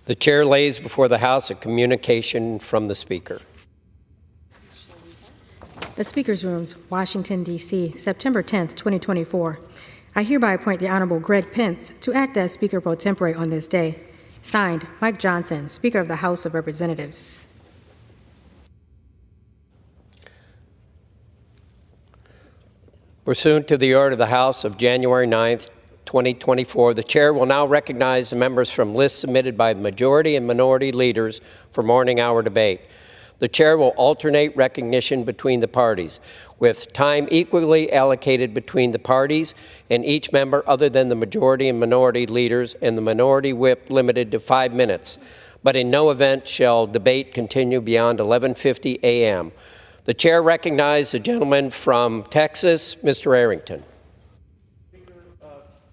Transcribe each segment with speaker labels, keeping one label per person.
Speaker 1: The chair lays before the House a communication from the Speaker.
Speaker 2: The Speaker's Rooms, Washington, D.C., September 10th, 2024. I hereby appoint the Honorable Greg Pence to act as Speaker pro tempore on this day. Signed, Mike Johnson, Speaker of the House of Representatives.
Speaker 1: Pursuant to the order of the House of January 9th, 2024, the chair will now recognize the members from lists submitted by the majority and minority leaders for morning hour debate. The chair will alternate recognition between the parties, with time equally allocated between the parties and each member other than the majority and minority leaders, and the minority whip limited to 5 minutes. But in no event shall debate continue beyond 11:50 a.m. The chair recognizes the gentleman from Texas, Mr. Arrington.
Speaker 3: Speaker,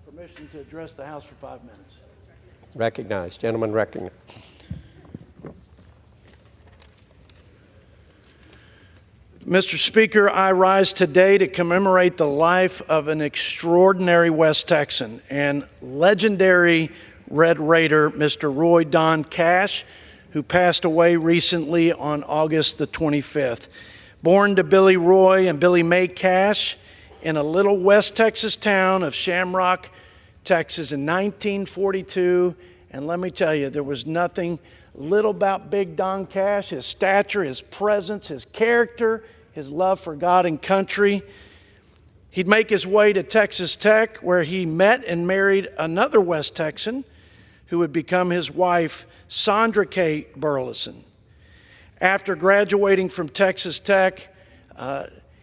Speaker 3: permission to address the House for 5 minutes.
Speaker 1: Recognized. Gentleman recognized.
Speaker 3: Mr. Speaker, I rise today to commemorate the life of an extraordinary West Texan and legendary Red Raider, Mr. Roy Don Cash, who passed away recently on August the 25th. Born to Billy Roy and Billy Mae Cash in a little West Texas town of Shamrock, Texas in 1942. And let me tell you, there was nothing little about Big Don Cash, his stature, his presence, his character, his love for God and country. He'd make his way to Texas Tech, where he met and married another West Texan who would become his wife, Sandra K. Burleson. After graduating from Texas Tech,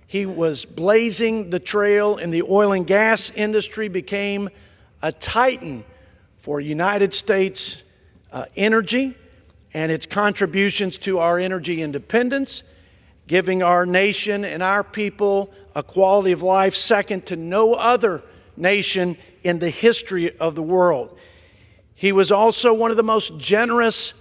Speaker 3: he was blazing the trail in the oil and gas industry, became a titan for United States energy and its contributions to our energy independence, giving our nation and our people a quality of life second to no other nation in the history of the world. He was also one of the most generous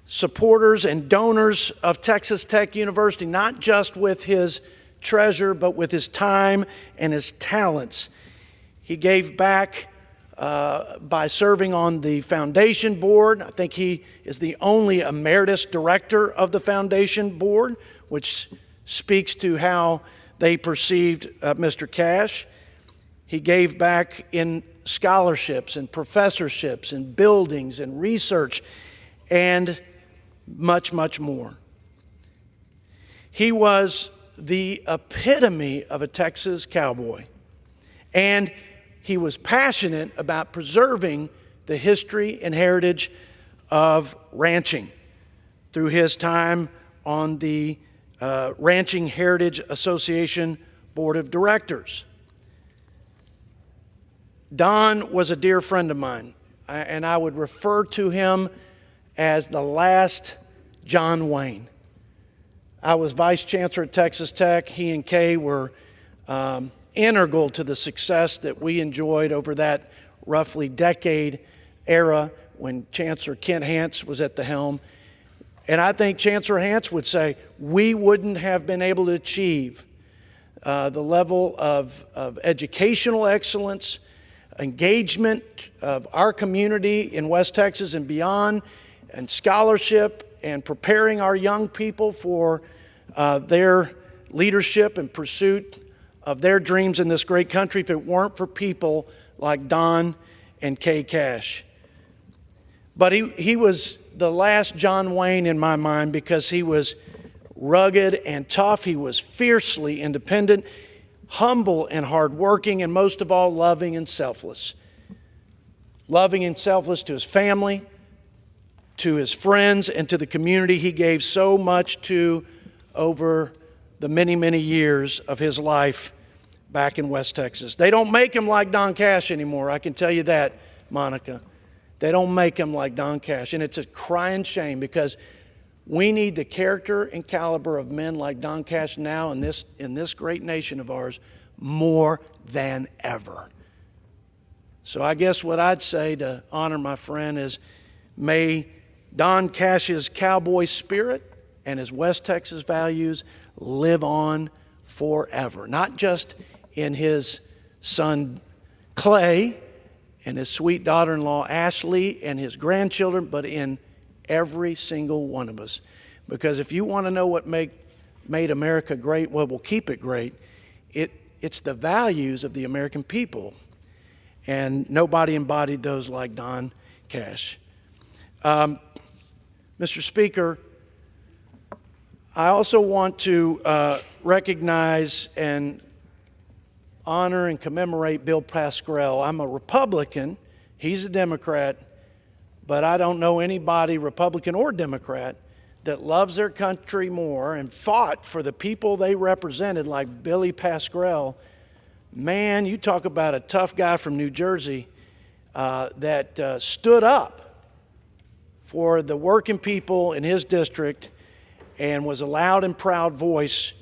Speaker 3: supporters and donors of Texas Tech University, not just with his treasure, but with his time and his talents. He gave back by serving on the foundation board. I think he is the only emeritus director of the foundation board, which speaks to how they perceived Mr. Cash. He gave back in scholarships and professorships and buildings and research and much, much more. He was the epitome of a Texas cowboy, and he was passionate about preserving the history and heritage of ranching through his time on the Ranching Heritage Association Board of Directors. Don was a dear friend of mine, and I would refer to him as the last John Wayne. I was vice chancellor at Texas Tech. He and Kay were integral to the success that we enjoyed over that roughly decade era when Chancellor Kent Hance was at the helm. And I think Chancellor Hance would say we wouldn't have been able to achieve the level of educational excellence, engagement of our community in West Texas and beyond, and scholarship, and preparing our young people for their leadership and pursuit of their dreams in this great country if it weren't for people like Don and Kay Cash. But he was the last John Wayne in my mind because he was rugged and tough. He was fiercely independent, humble and hardworking, and most of all, loving and selfless. Loving and selfless to his family, to his friends, and to the community he gave so much to over the many, many years of his life back in West Texas. They don't make him like Don Cash anymore, I can tell you that, Monica. They don't make him like Don Cash, and it's a crying shame because we need the character and caliber of men like Don Cash now in this great nation of ours more than ever. So I guess what I'd say to honor my friend is may Don Cash's cowboy spirit and his West Texas values live on forever, not just in his son Clay and his sweet daughter-in-law, Ashley, and his grandchildren, but in every single one of us. Because if you want to know what made America great, what will keep it great, it's the values of the American people. And nobody embodied those like Don Cash. Mr. Speaker, I also want to recognize and honor and commemorate Bill Pascrell. I'm a Republican. He's a Democrat. But I don't know anybody, Republican or Democrat, that loves their country more and fought for the people they represented like Billy Pascrell. Man, you talk about a tough guy from New Jersey that stood up for the working people in his district and was a loud and proud voice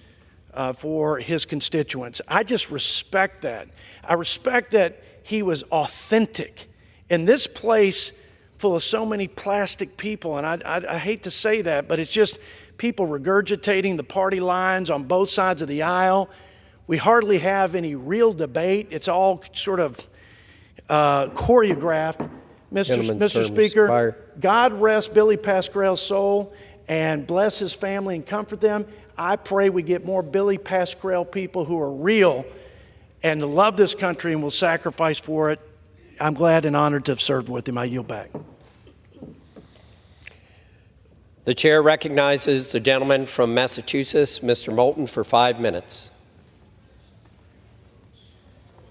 Speaker 3: for his constituents. I just respect that. I respect that he was authentic. In this place full of so many plastic people, and I hate to say that, but it's just people regurgitating the party lines on both sides of the aisle. We hardly have any real debate. It's all sort of choreographed. Mr. Speaker, expired. God rest Billy Pascrell's soul and bless his family and comfort them. I pray we get more Billy Pascrell people who are real and love this country and will sacrifice for it. I'm glad and honored to have served with him. I yield back.
Speaker 1: The chair recognizes the gentleman from Massachusetts, Mr. Moulton, for 5 minutes.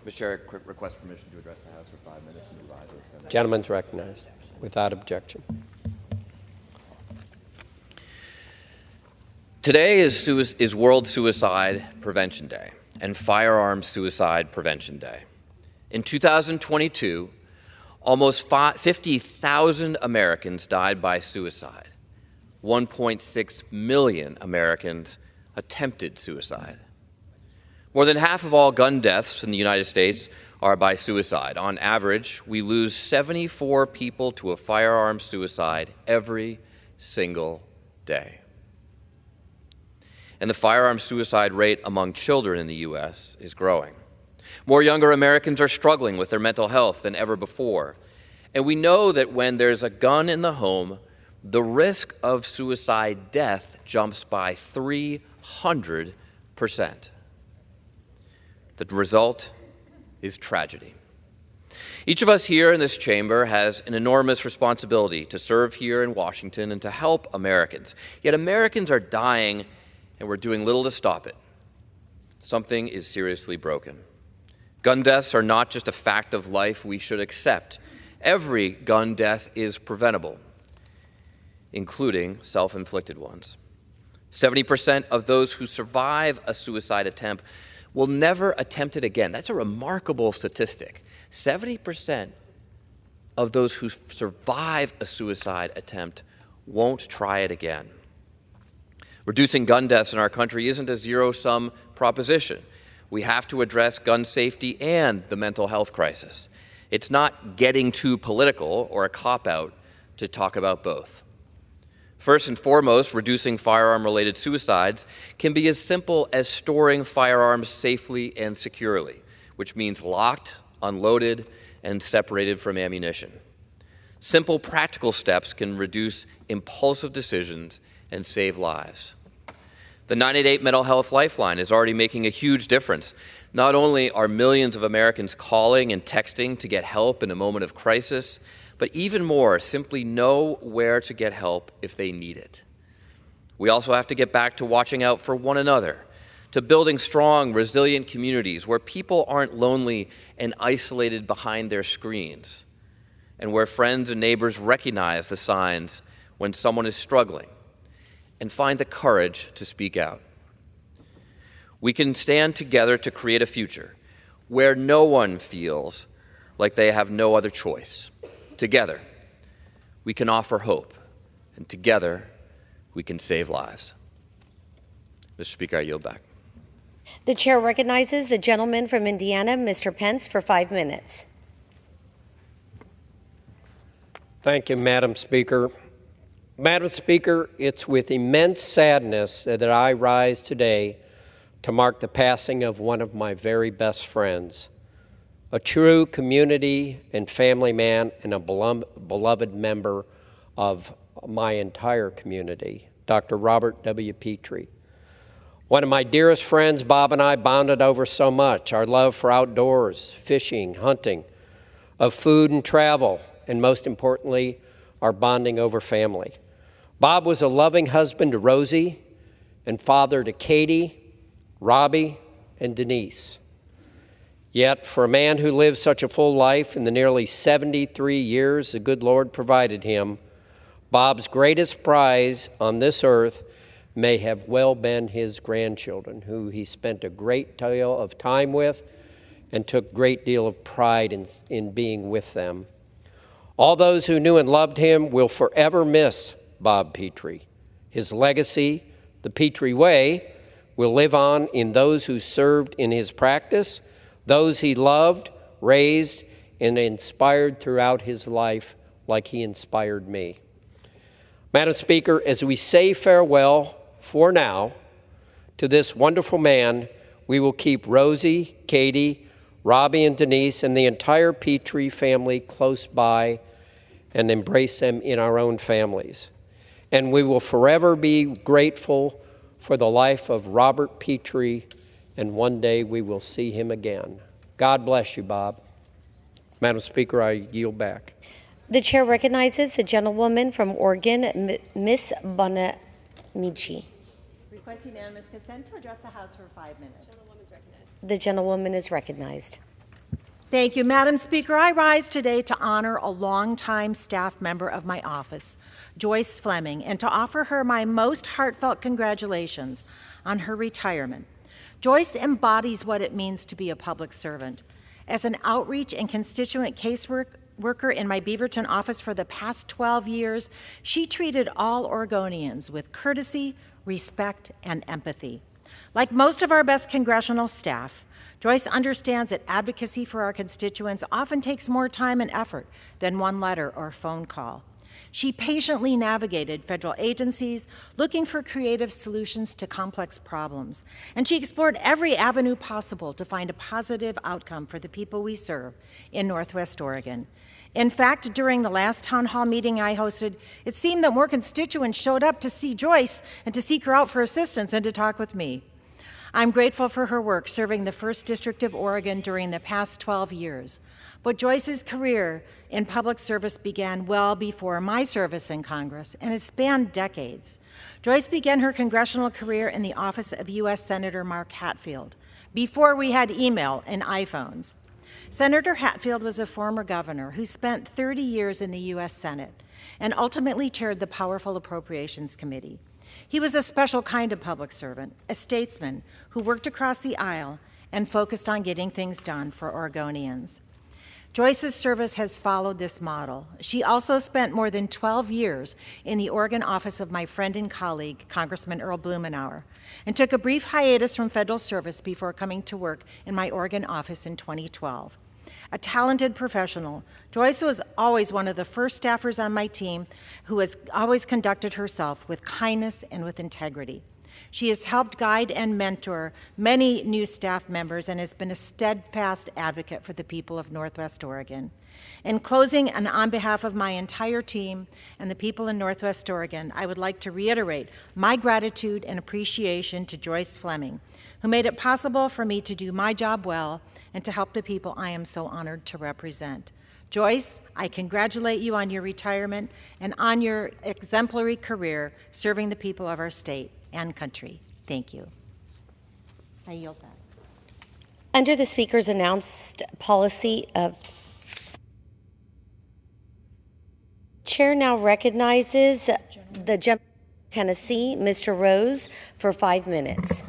Speaker 4: Mr. Chair, quick request permission to address the House for 5 minutes and advise the
Speaker 1: Gentleman's recognized without objection.
Speaker 4: Today is World Suicide Prevention Day and Firearms Suicide Prevention Day. In 2022, almost 50,000 Americans died by suicide. 1.6 million Americans attempted suicide. More than half of all gun deaths in the United States are by suicide. On average, we lose 74 people to a firearm suicide every single day. And the firearm suicide rate among children in the U.S. is growing. More younger Americans are struggling with their mental health than ever before. And we know that when there's a gun in the home, the risk of suicide death jumps by 300%. The result is tragedy. Each of us here in this chamber has an enormous responsibility to serve here in Washington and to help Americans. Yet Americans are dying, and we're doing little to stop it. Something is seriously broken. Gun deaths are not just a fact of life we should accept. Every gun death is preventable, including self-inflicted ones. 70% of those who survive a suicide attempt will never attempt it again. That's a remarkable statistic. 70% of those who survive a suicide attempt won't try it again. Reducing gun deaths in our country isn't a zero-sum proposition. We have to address gun safety and the mental health crisis. It's not getting too political or a cop-out to talk about both. First and foremost, reducing firearm-related suicides can be as simple as storing firearms safely and securely, which means locked, unloaded, and separated from ammunition. Simple, practical steps can reduce impulsive decisions and save lives. The 988 Mental Health Lifeline is already making a huge difference. Not only are millions of Americans calling and texting to get help in a moment of crisis, but even more, simply know where to get help if they need it. We also have to get back to watching out for one another, to building strong, resilient communities where people aren't lonely and isolated behind their screens, and where friends and neighbors recognize the signs when someone is struggling and find the courage to speak out. We can stand together to create a future where no one feels like they have no other choice. Together, we can offer hope, and together, we can save lives. Mr. Speaker, I yield back.
Speaker 5: The chair recognizes the gentleman from Indiana, Mr. Pence, for 5 minutes.
Speaker 1: Thank you, Madam Speaker. Madam Speaker, it's with immense sadness that I rise today to mark the passing of one of my very best friends, a true community and family man, and a beloved member of my entire community, Dr. Robert W. Petrie. One of my dearest friends, Bob and I bonded over so much: our love for outdoors, fishing, hunting, of food and travel, and most importantly, our bonding over family. Bob was a loving husband to Rosie and father to Katie, Robbie, and Denise. Yet, for a man who lived such a full life in the nearly 73 years the good Lord provided him, Bob's greatest prize on this earth may have well been his grandchildren, who he spent a great deal of time with and took a great deal of pride in being with them. All those who knew and loved him will forever miss Bob Petrie. His legacy, the Petrie Way, will live on in those who served in his practice, those he loved, raised, and inspired throughout his life like he inspired me. Madam Speaker, as we say farewell for now to this wonderful man, we will keep Rosie, Katie, Robbie, and Denise, and the entire Petrie family close by and embrace them in our own families. And we will forever be grateful for the life of Robert Petrie, and one day we will see him again. God bless you, Bob. Madam Speaker, I yield back.
Speaker 5: The chair recognizes the gentlewoman from Oregon, Ms. Bonamici.
Speaker 6: Request unanimous consent to address the House for 5 minutes.
Speaker 5: The gentlewoman is recognized.
Speaker 6: Thank you, Madam Speaker. I rise today to honor a longtime staff member of my office, Joyce Fleming, and to offer her my most heartfelt congratulations on her retirement. Joyce embodies what it means to be a public servant. As an outreach and constituent caseworker in my Beaverton office for the past 12 years, she treated all Oregonians with courtesy, respect, and empathy. Like most of our best congressional staff, Joyce understands that advocacy for our constituents often takes more time and effort than one letter or phone call. She patiently navigated federal agencies, looking for creative solutions to complex problems, and she explored every avenue possible to find a positive outcome for the people we serve in Northwest Oregon. In fact, during the last town hall meeting I hosted, it seemed that more constituents showed up to see Joyce and to seek her out for assistance and to talk with me. I'm grateful for her work serving the 1st District of Oregon during the past 12 years. But Joyce's career in public service began well before my service in Congress and has spanned decades. Joyce began her congressional career in the office of U.S. Senator Mark Hatfield, before we had email and iPhones. Senator Hatfield was a former governor who spent 30 years in the U.S. Senate and ultimately chaired the powerful Appropriations Committee. He was a special kind of public servant, a statesman who worked across the aisle and focused on getting things done for Oregonians. Joyce's service has followed this model. She also spent more than 12 years in the Oregon office of my friend and colleague, Congressman Earl Blumenauer, and took a brief hiatus from federal service before coming to work in my Oregon office in 2012. A talented professional, Joyce was always one of the first staffers on my team who has always conducted herself with kindness and with integrity. She has helped guide and mentor many new staff members and has been a steadfast advocate for the people of Northwest Oregon. In closing, and on behalf of my entire team and the people in Northwest Oregon, I would like to reiterate my gratitude and appreciation to Joyce Fleming, who made it possible for me to do my job well and to help the people I am so honored to represent. Joyce, I congratulate you on your retirement and on your exemplary career serving the people of our state and country. Thank you. I yield back.
Speaker 5: Under the Speaker's announced policy of Chair now recognizes the gentleman from Tennessee, Mr. Rose, for 5 minutes.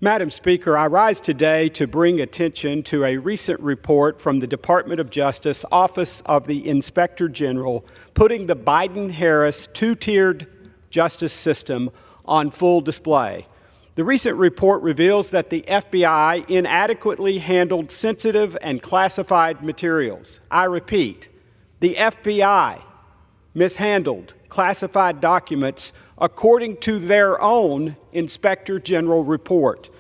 Speaker 7: Madam Speaker, I rise today to bring attention to a recent report from the Department of Justice Office of the Inspector General putting the Biden-Harris two-tiered justice system on full display. The recent report reveals that the FBI inadequately handled sensitive and classified materials. I repeat, the FBI mishandled classified documents according to their own Inspector General report.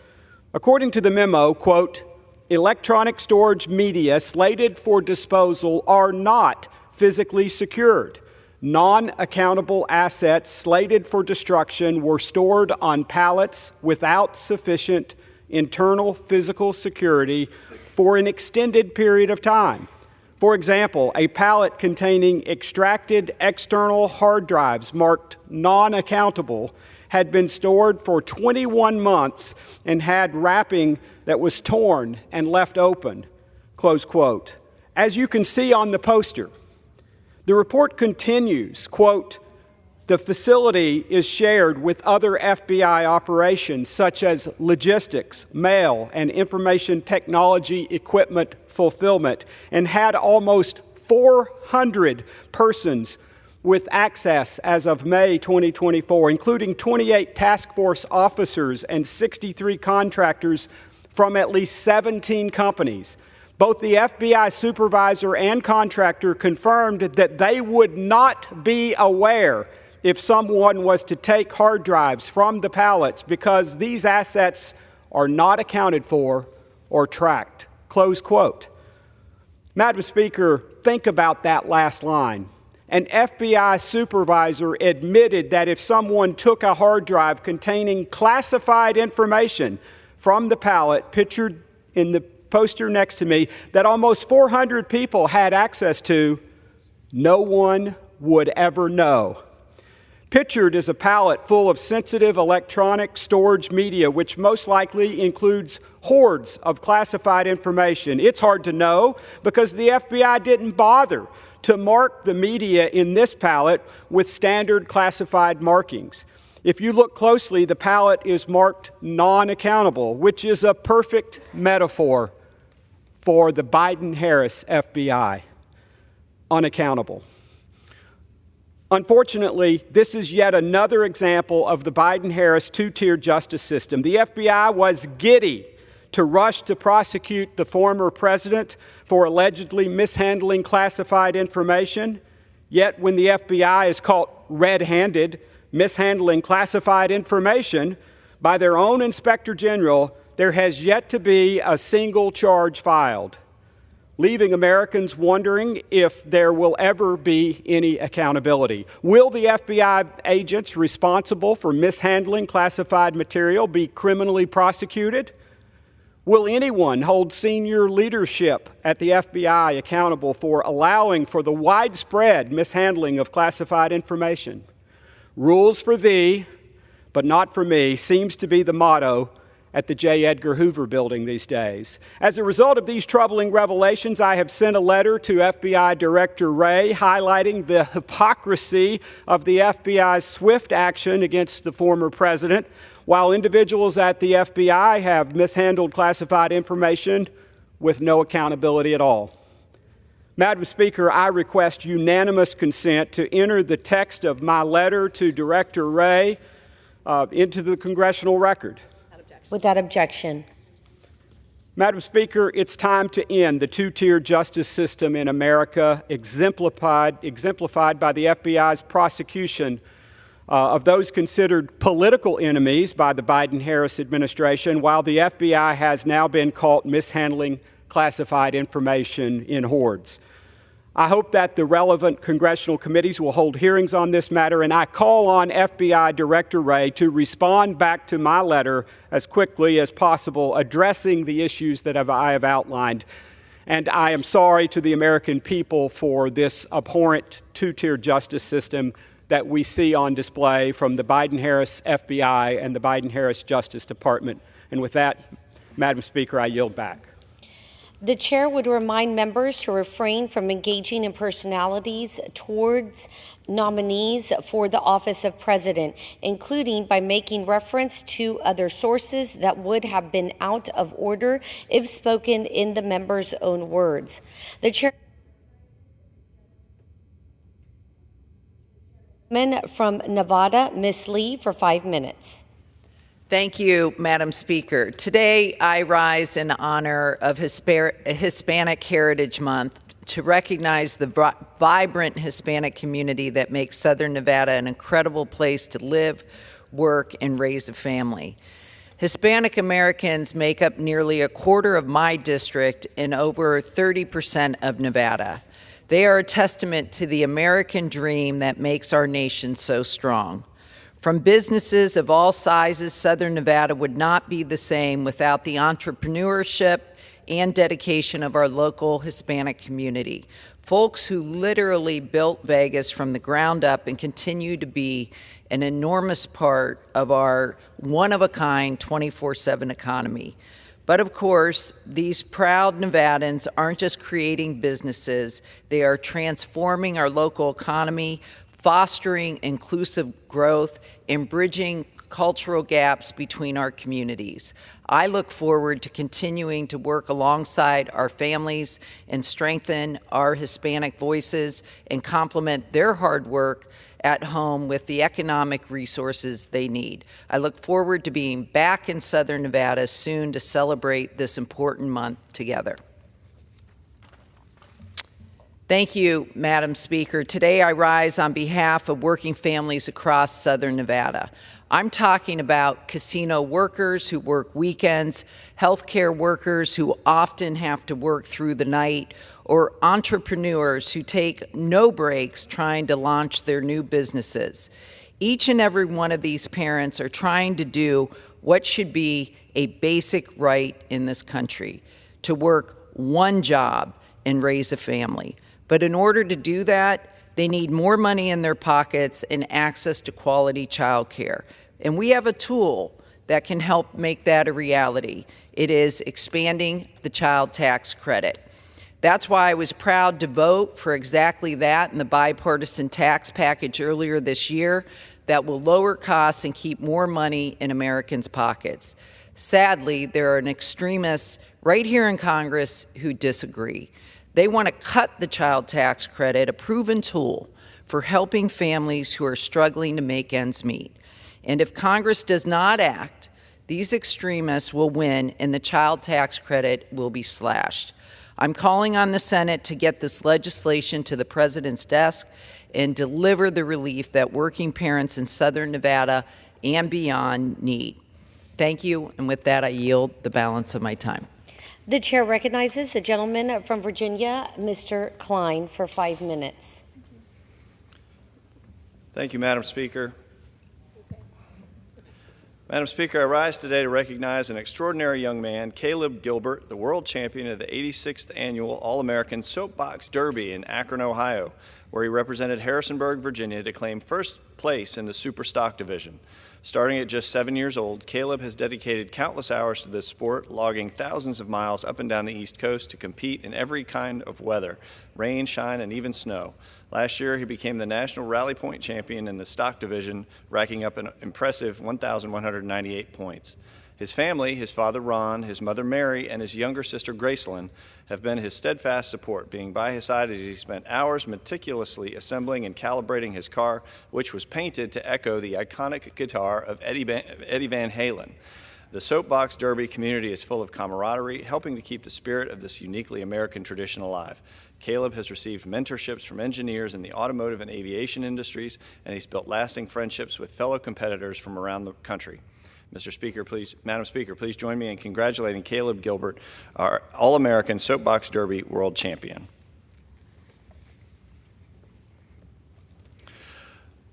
Speaker 7: According to the memo, quote, electronic storage media slated for disposal are not physically secured. Non-accountable assets slated for destruction were stored on pallets without sufficient internal physical security for an extended period of time. For example, a pallet containing extracted external hard drives marked non-accountable had been stored for 21 months and had wrapping that was torn and left open, close quote. As you can see on the poster, the report continues, quote, the facility is shared with other FBI operations such as logistics, mail, and information technology equipment fulfillment, and had almost 400 persons with access as of May 2024, including 28 task force officers and 63 contractors from at least 17 companies. Both the FBI supervisor and contractor confirmed that they would not be aware if someone was to take hard drives from the pallets because these assets are not accounted for or tracked. Close quote. Madam Speaker, think about that last line. An FBI supervisor admitted that if someone took a hard drive containing classified information from the pallet pictured in the poster next to me that almost 400 people had access to, no one would ever know. Pictured is a pallet full of sensitive electronic storage media, which most likely includes hordes of classified information. It's hard to know because the FBI didn't bother to mark the media in this pallet with standard classified markings. If you look closely, the pallet is marked non-accountable, which is a perfect metaphor for the Biden-Harris FBI, unaccountable. Unfortunately, this is yet another example of the Biden-Harris two-tier justice system. The FBI was giddy to rush to prosecute the former president for allegedly mishandling classified information, yet when the FBI is caught red-handed mishandling classified information by their own Inspector General, there has yet to be a single charge filed, leaving Americans wondering if there will ever be any accountability. Will the FBI agents responsible for mishandling classified material be criminally prosecuted? Will anyone hold senior leadership at the FBI accountable for allowing for the widespread mishandling of classified information? Rules for thee, but not for me, seems to be the motto at the J. Edgar Hoover building these days. As a result of these troubling revelations, I have sent a letter to FBI Director Wray highlighting the hypocrisy of the FBI's swift action against the former president, while individuals at the FBI have mishandled classified information with no accountability at all. Madam Speaker, I request unanimous consent to enter the text of my letter to Director Wray into the congressional record.
Speaker 5: Without objection.
Speaker 7: Madam Speaker, it's time to end the two-tier justice system in America, exemplified by the FBI's prosecution of those considered political enemies by the Biden-Harris administration, while the FBI has now been caught mishandling classified information in hordes. I hope that the relevant congressional committees will hold hearings on this matter, and I call on FBI Director Wray to respond back to my letter as quickly as possible, addressing the issues that I have outlined. And I am sorry to the American people for this abhorrent two-tier justice system that we see on display from the Biden-Harris FBI and the Biden-Harris Justice Department. And with that, Madam Speaker, I yield back.
Speaker 5: The chair would remind members to refrain from engaging in personalities towards nominees for the office of president, including by making reference to other sources that would have been out of order if spoken in the member's own words. The chair from Nevada, Ms. Lee, for 5 minutes.
Speaker 8: Thank you, Madam Speaker. Today, I rise in honor of Hispanic Heritage Month to recognize the vibrant Hispanic community that makes Southern Nevada an incredible place to live, work, and raise a family. Hispanic Americans make up nearly a quarter of my district and over 30% of Nevada. They are a testament to the American dream that makes our nation so strong. From businesses of all sizes, Southern Nevada would not be the same without the entrepreneurship and dedication of our local Hispanic community. Folks who literally built Vegas from the ground up and continue to be an enormous part of our one-of-a-kind 24/7 economy. But of course, these proud Nevadans aren't just creating businesses, they are transforming our local economy, fostering inclusive growth, and bridging cultural gaps between our communities. I look forward to continuing to work alongside our families and strengthen our Hispanic voices and complement their hard work at home with the economic resources they need. I look forward to being back in Southern Nevada soon to celebrate this important month together. Thank you, Madam Speaker. Today I rise on behalf of working families across Southern Nevada. I'm talking about casino workers who work weekends, healthcare workers who often have to work through the night, or entrepreneurs who take no breaks trying to launch their new businesses. Each and every one of these parents are trying to do what should be a basic right in this country, to work one job and raise a family. But in order to do that, they need more money in their pockets and access to quality childcare. And we have a tool that can help make that a reality. It is expanding the child tax credit. That's why I was proud to vote for exactly that in the bipartisan tax package earlier this year that will lower costs and keep more money in Americans' pockets. Sadly, there are extremists right here in Congress who disagree. They want to cut the child tax credit, a proven tool for helping families who are struggling to make ends meet. And if Congress does not act, these extremists will win and the child tax credit will be slashed. I'm calling on the Senate to get this legislation to the President's desk and deliver the relief that working parents in Southern Nevada and beyond need. Thank you, and with that, I yield the balance of my time.
Speaker 5: The chair recognizes the gentleman from Virginia, Mr. Klein, for 5 minutes.
Speaker 9: Thank you, Madam Speaker. Madam Speaker, I rise today to recognize an extraordinary young man, Caleb Gilbert, the world champion of the 86th Annual All-American Soapbox Derby in Akron, Ohio, where he represented Harrisonburg, Virginia, to claim first place in the Super Stock division. Starting at just 7 years old, Caleb has dedicated countless hours to this sport, logging thousands of miles up and down the East Coast to compete in every kind of weather, rain, shine, and even snow. Last year, he became the national rally point champion in the stock division, racking up an impressive 1,198 points. His family, his father Ron, his mother Mary, and his younger sister Gracelyn have been his steadfast support, being by his side as he spent hours meticulously assembling and calibrating his car, which was painted to echo the iconic guitar of Eddie Van Halen. The Soapbox Derby community is full of camaraderie, helping to keep the spirit of this uniquely American tradition alive. Caleb has received mentorships from engineers in the automotive and aviation industries, and he's built lasting friendships with fellow competitors from around the country. Madam Speaker, please join me in congratulating Caleb Gilbert, our All-American Soapbox Derby world champion.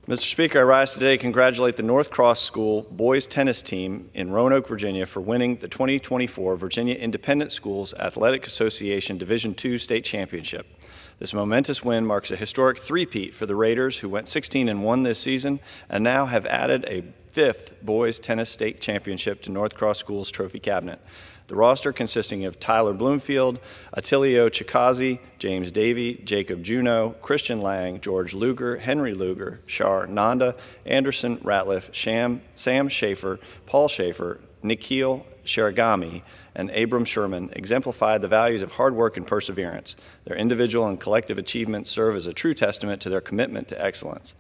Speaker 9: Mr. Speaker, I rise today to congratulate the North Cross School boys tennis team in Roanoke, Virginia for winning the 2024 Virginia Independent Schools Athletic Association Division II State Championship. This momentous win marks a historic three-peat for the Raiders, who went 16-1 this season and now have added a fifth boys tennis state championship to North Cross School's trophy cabinet. The roster, consisting of Tyler Bloomfield, Attilio Chikazi, James Davey, Jacob Juneau, Christian Lang, George Luger, Henry Luger, Shar Nanda, Anderson Ratliff, Sam Schaefer, Paul Schaefer, Nikhil Sharigami, and Abram Sherman, exemplify the values of hard work and perseverance. Their individual and collective achievements serve as a true testament to their commitment to excellence.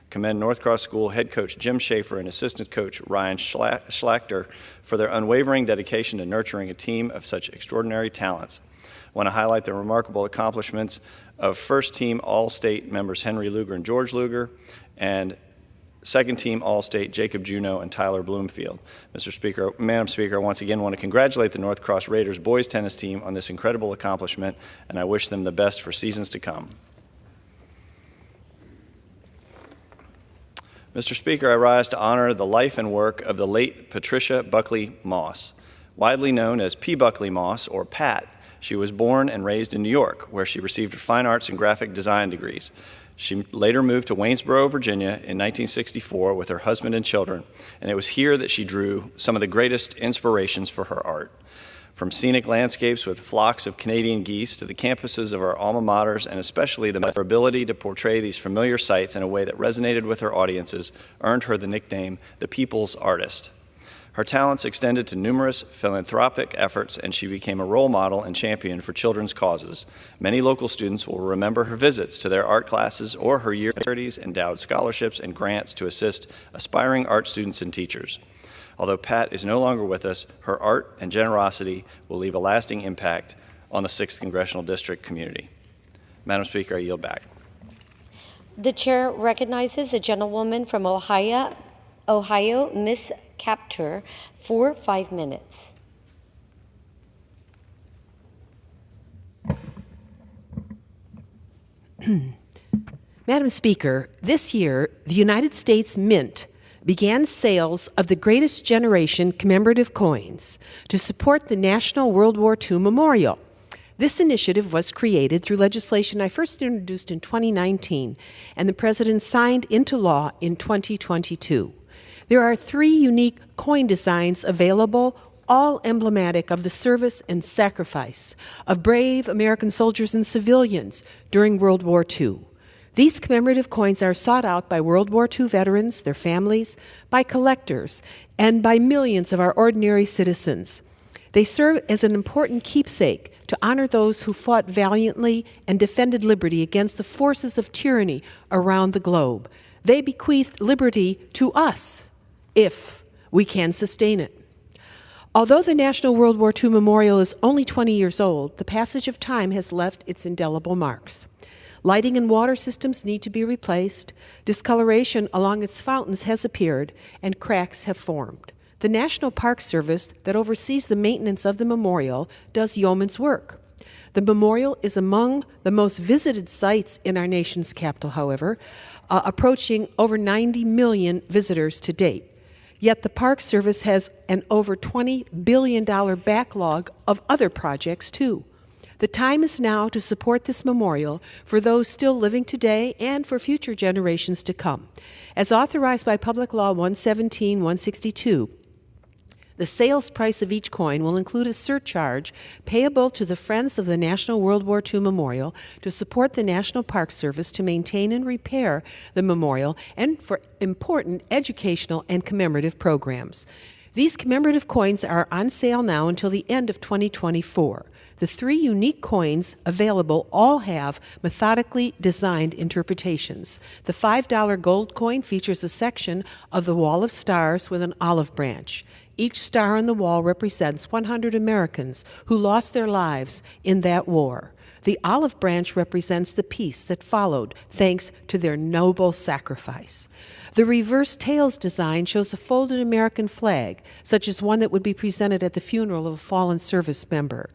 Speaker 9: Commend North Cross School head coach Jim Schaefer and assistant coach Ryan Schlachter for their unwavering dedication to nurturing a team of such extraordinary talents. I want to highlight the remarkable accomplishments of first-team All-State members Henry Luger and George Luger, and second-team All-State Jacob Juneau and Tyler Bloomfield. Madam Speaker, I once again want to congratulate the North Cross Raiders boys tennis team on this incredible accomplishment, and I wish them the best for seasons to come. Mr. Speaker, I rise to honor the life and work of the late Patricia Buckley Moss. Widely known as P. Buckley Moss, or Pat, she was born and raised in New York, where she received her fine arts and graphic design degrees. She later moved to Waynesboro, Virginia in 1964 with her husband and children, and it was here that she drew some of the greatest inspirations for her art. From scenic landscapes with flocks of Canadian geese to the campuses of our alma maters, and especially her ability to portray these familiar sights in a way that resonated with her audiences, earned her the nickname, the People's Artist. Her talents extended to numerous philanthropic efforts, and she became a role model and champion for children's causes. Many local students will remember her visits to their art classes or her year charities, endowed scholarships, and grants to assist aspiring art students and teachers. Although Pat is no longer with us, her art and generosity will leave a lasting impact on the 6th Congressional District community. Madam Speaker, I yield back.
Speaker 5: The chair recognizes the gentlewoman from Ohio, Ms. Kaptur, for 5 minutes.
Speaker 10: Madam Speaker, this year, the United States Mint began sales of the Greatest Generation commemorative coins to support the National World War II Memorial. This initiative was created through legislation I first introduced in 2019, and the President signed into law in 2022. There are 3 unique coin designs available, all emblematic of the service and sacrifice of brave American soldiers and civilians during World War II. These commemorative coins are sought out by World War II veterans, their families, by collectors, and by millions of our ordinary citizens. They serve as an important keepsake to honor those who fought valiantly and defended liberty against the forces of tyranny around the globe. They bequeathed liberty to us, if we can sustain it. Although the National World War II Memorial is only 20 years old, the passage of time has left its indelible marks. Lighting and water systems need to be replaced, discoloration along its fountains has appeared, and cracks have formed. The National Park Service, that oversees the maintenance of the memorial, does yeoman's work. The memorial is among the most visited sites in our nation's capital, however, approaching over 90 million visitors to date. Yet the Park Service has an over $20 billion backlog of other projects, too. The time is now to support this memorial for those still living today and for future generations to come. As authorized by Public Law 117-162, the sales price of each coin will include a surcharge payable to the Friends of the National World War II Memorial to support the National Park Service to maintain and repair the memorial and for important educational and commemorative programs. These commemorative coins are on sale now until the end of 2024. The 3 unique coins available all have methodically designed interpretations. The $5 gold coin features a section of the Wall of Stars with an olive branch. Each star on the wall represents 100 Americans who lost their lives in that war. The olive branch represents the peace that followed thanks to their noble sacrifice. The reverse tails design shows a folded American flag, such as one that would be presented at the funeral of a fallen service member.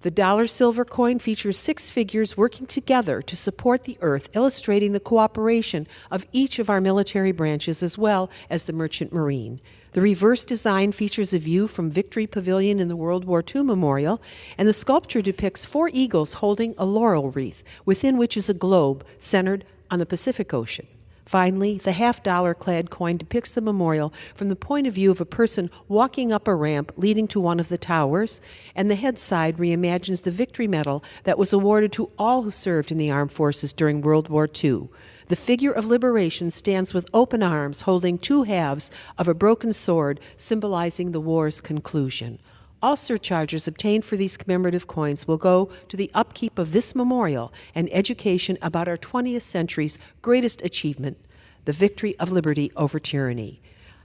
Speaker 10: The dollar-silver coin features 6 figures working together to support the earth, illustrating the cooperation of each of our military branches as well as the Merchant Marine. The reverse design features a view from Victory Pavilion in the World War II Memorial, and the sculpture depicts 4 eagles holding a laurel wreath, within which is a globe centered on the Pacific Ocean. Finally, the $50 clad coin depicts the memorial from the point of view of a person walking up a ramp leading to one of the towers, and the head side reimagines the Victory Medal that was awarded to all who served in the armed forces during World War II. The figure of liberation stands with open arms holding 2 halves of a broken sword, symbolizing the war's conclusion. All surcharges obtained for these commemorative coins will go to the upkeep of this memorial and education about our 20th century's greatest achievement, the victory of liberty over tyranny.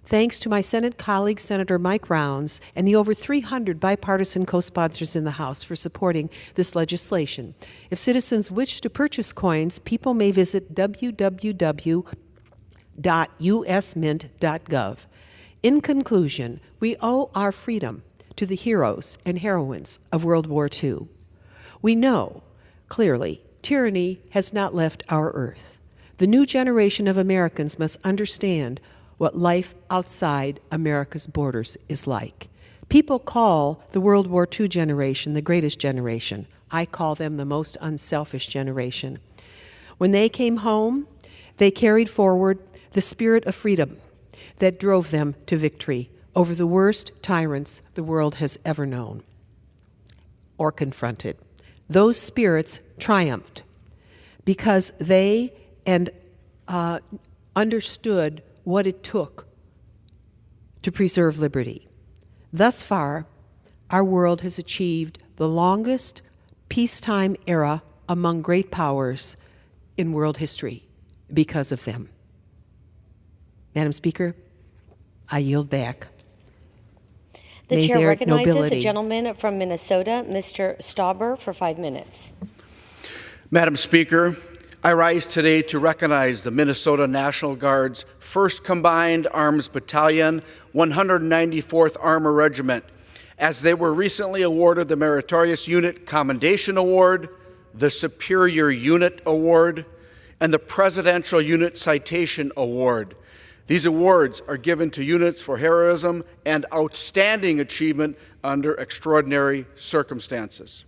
Speaker 10: Thanks to my Senate colleague, Senator Mike Rounds, and the over 300 bipartisan co-sponsors in the House for supporting this legislation. If citizens wish to purchase coins, people may visit www.usmint.gov. In conclusion, we owe our freedom to the heroes and heroines of World War II. We know, clearly, tyranny has not left our earth. The new generation of Americans must understand what life outside America's borders is like. People call the World War II generation the greatest generation. I call them the most unselfish generation. When they came home, they carried forward the spirit of freedom that drove them to victory over the worst tyrants the world has ever known or confronted. Those spirits triumphed because they understood what it took to preserve liberty. Thus far, our world has achieved the longest peacetime era among great powers in world history because of them. Madam Speaker, I yield back.
Speaker 5: The
Speaker 10: May
Speaker 5: chair
Speaker 10: their
Speaker 5: recognizes
Speaker 10: nobility-
Speaker 5: the gentleman from Minnesota, Mr. Stauber, for 5 minutes.
Speaker 3: Madam Speaker, I rise today to recognize the Minnesota National Guard's 1st Combined Arms Battalion, 194th Armor Regiment, as they were recently awarded the Meritorious Unit Commendation Award, the Superior Unit Award, and the Presidential Unit Citation Award. These awards are given to units for heroism and outstanding achievement under extraordinary circumstances.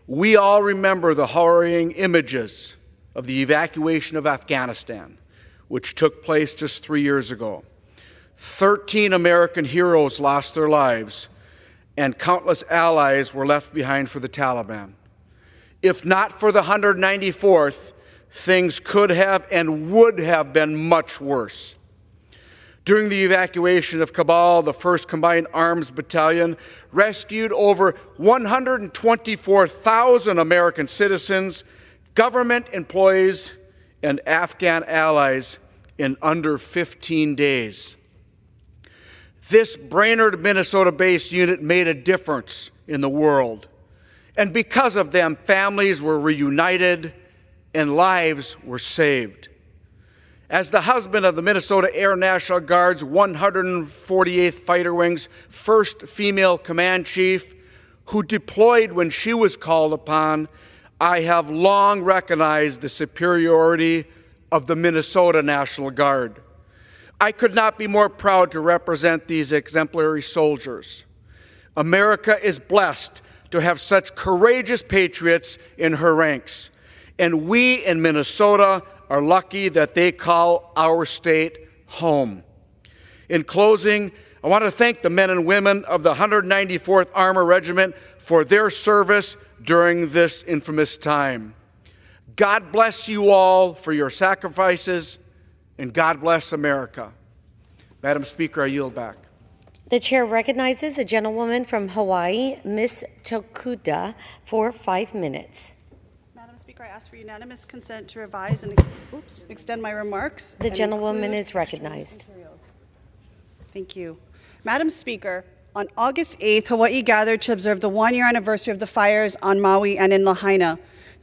Speaker 3: We all remember the harrowing images of the evacuation of Afghanistan, which took place just 3 years ago. 13 American heroes lost their lives, and countless allies were left behind for the Taliban. If not for the 194th, things could have and would have been much worse. During the evacuation of Kabul, the 1st Combined Arms Battalion rescued over 124,000 American citizens, government employees, and Afghan allies in under 15 days. This Brainerd, Minnesota-based unit made a difference in the world. And because of them, families were reunited and lives were saved. As the husband of the Minnesota Air National Guard's 148th Fighter Wing's first female command chief, who deployed when she was called upon, I have long recognized the superiority of the Minnesota National Guard. I could not be more proud to represent these exemplary soldiers. America is blessed to have such courageous patriots in her ranks, and we in Minnesota are lucky that they call our state home. In closing, I want to thank the men and women of the 194th Armor Regiment for their service during this infamous time. God bless you all for your sacrifices, and God bless America. Madam Speaker, I yield back.
Speaker 5: The chair recognizes the gentlewoman from Hawaii, Ms. Tokuda, for 5 minutes.
Speaker 11: Madam Speaker, I ask for unanimous consent to revise and extend my remarks.
Speaker 5: The gentlewoman is recognized.
Speaker 11: Thank you. Madam Speaker, on August 8th, Hawaii gathered to observe the one-year anniversary of the fires on Maui and in Lahaina.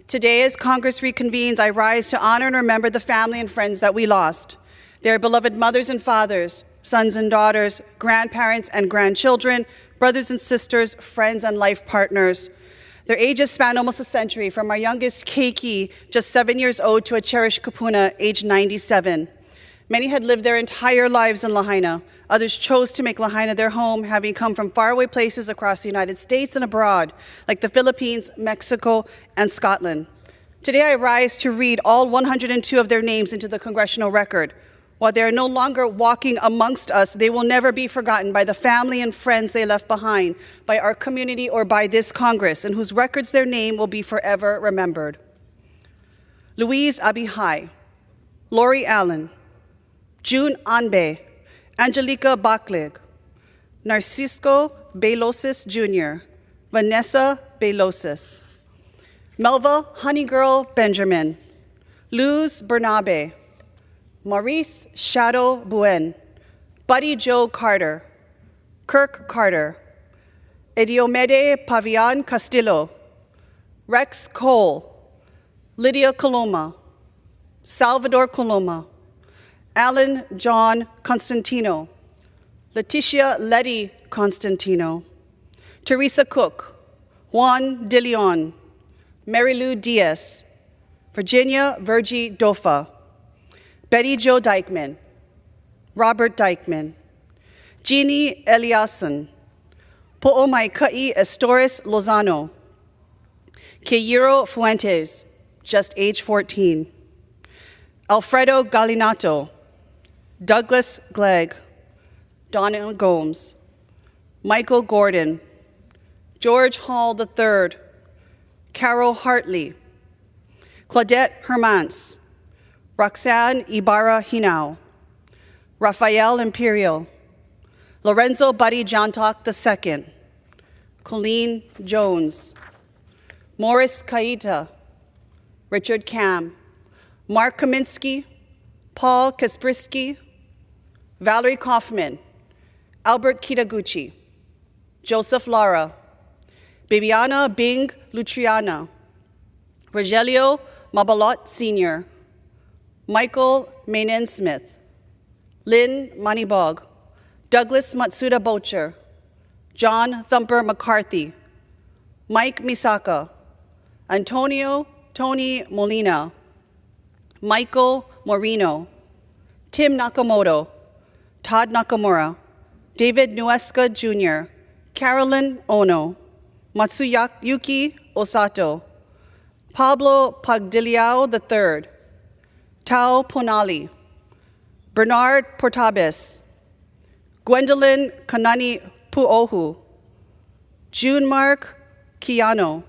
Speaker 11: Today, as Congress reconvenes, I rise to honor and remember the family and friends that we lost. Their beloved mothers and fathers, sons and daughters, grandparents and grandchildren, brothers and sisters, friends and life partners. Their ages span almost a century, from our youngest Keiki, just 7 years old, to a cherished Kupuna, age 97. Many had lived their entire lives in Lahaina. Others chose to make Lahaina their home, having come from faraway places across the United States and abroad, like the Philippines, Mexico, and Scotland. Today I rise to read all 102 of their names into the congressional record. While they are no longer walking amongst us, they will never be forgotten by the family and friends they left behind, by our community, or by this Congress, in whose records their name will be forever remembered. Louise Abihai, Lori Allen, June Anbe, Angelica Baclig, Narcisco Belosis Jr., Vanessa Belosis, Melva Honeygirl Benjamin, Luz Bernabe, Maurice Shadow Buen, Buddy Joe Carter, Kirk Carter, Ediomede Pavian Castillo, Rex Cole, Lydia Coloma, Salvador Coloma, Alan John Constantino, Leticia Letty Constantino, Teresa Cook, Juan De Leon, Mary Lou Diaz, Virginia Virgie Dofa, Betty Jo Dykeman, Robert Dykeman, Jeannie Eliason, Po'omaikai Estores Lozano, Keiro Fuentes, just age 14, Alfredo Galinato, Douglas Glegg, Donna Gomes, Michael Gordon, George Hall III, Carol Hartley, Claudette Hermans, Roxanne Ibarra Hinao, Rafael Imperial, Lorenzo Buddy Jontok II, Colleen Jones, Morris Kaita, Richard Cam, Mark Kaminsky, Paul Kaspersky, Valerie Kaufman, Albert Kitaguchi, Joseph Lara, Bibiana Bing Lutriana, Rogelio Mabalot Sr., Michael Mainen Smith, Lynn Manibog, Douglas Matsuda Bocher, John Thumper McCarthy, Mike Misaka, Antonio Tony Molina, Michael Moreno, Tim Nakamoto, Todd Nakamura, David Nuesca Jr., Carolyn Ono, Matsuyuki Osato, Pablo Pagdiliao III, Tao Ponali, Bernard Portabes, Gwendolyn Kanani Puohu, June Mark Kiano,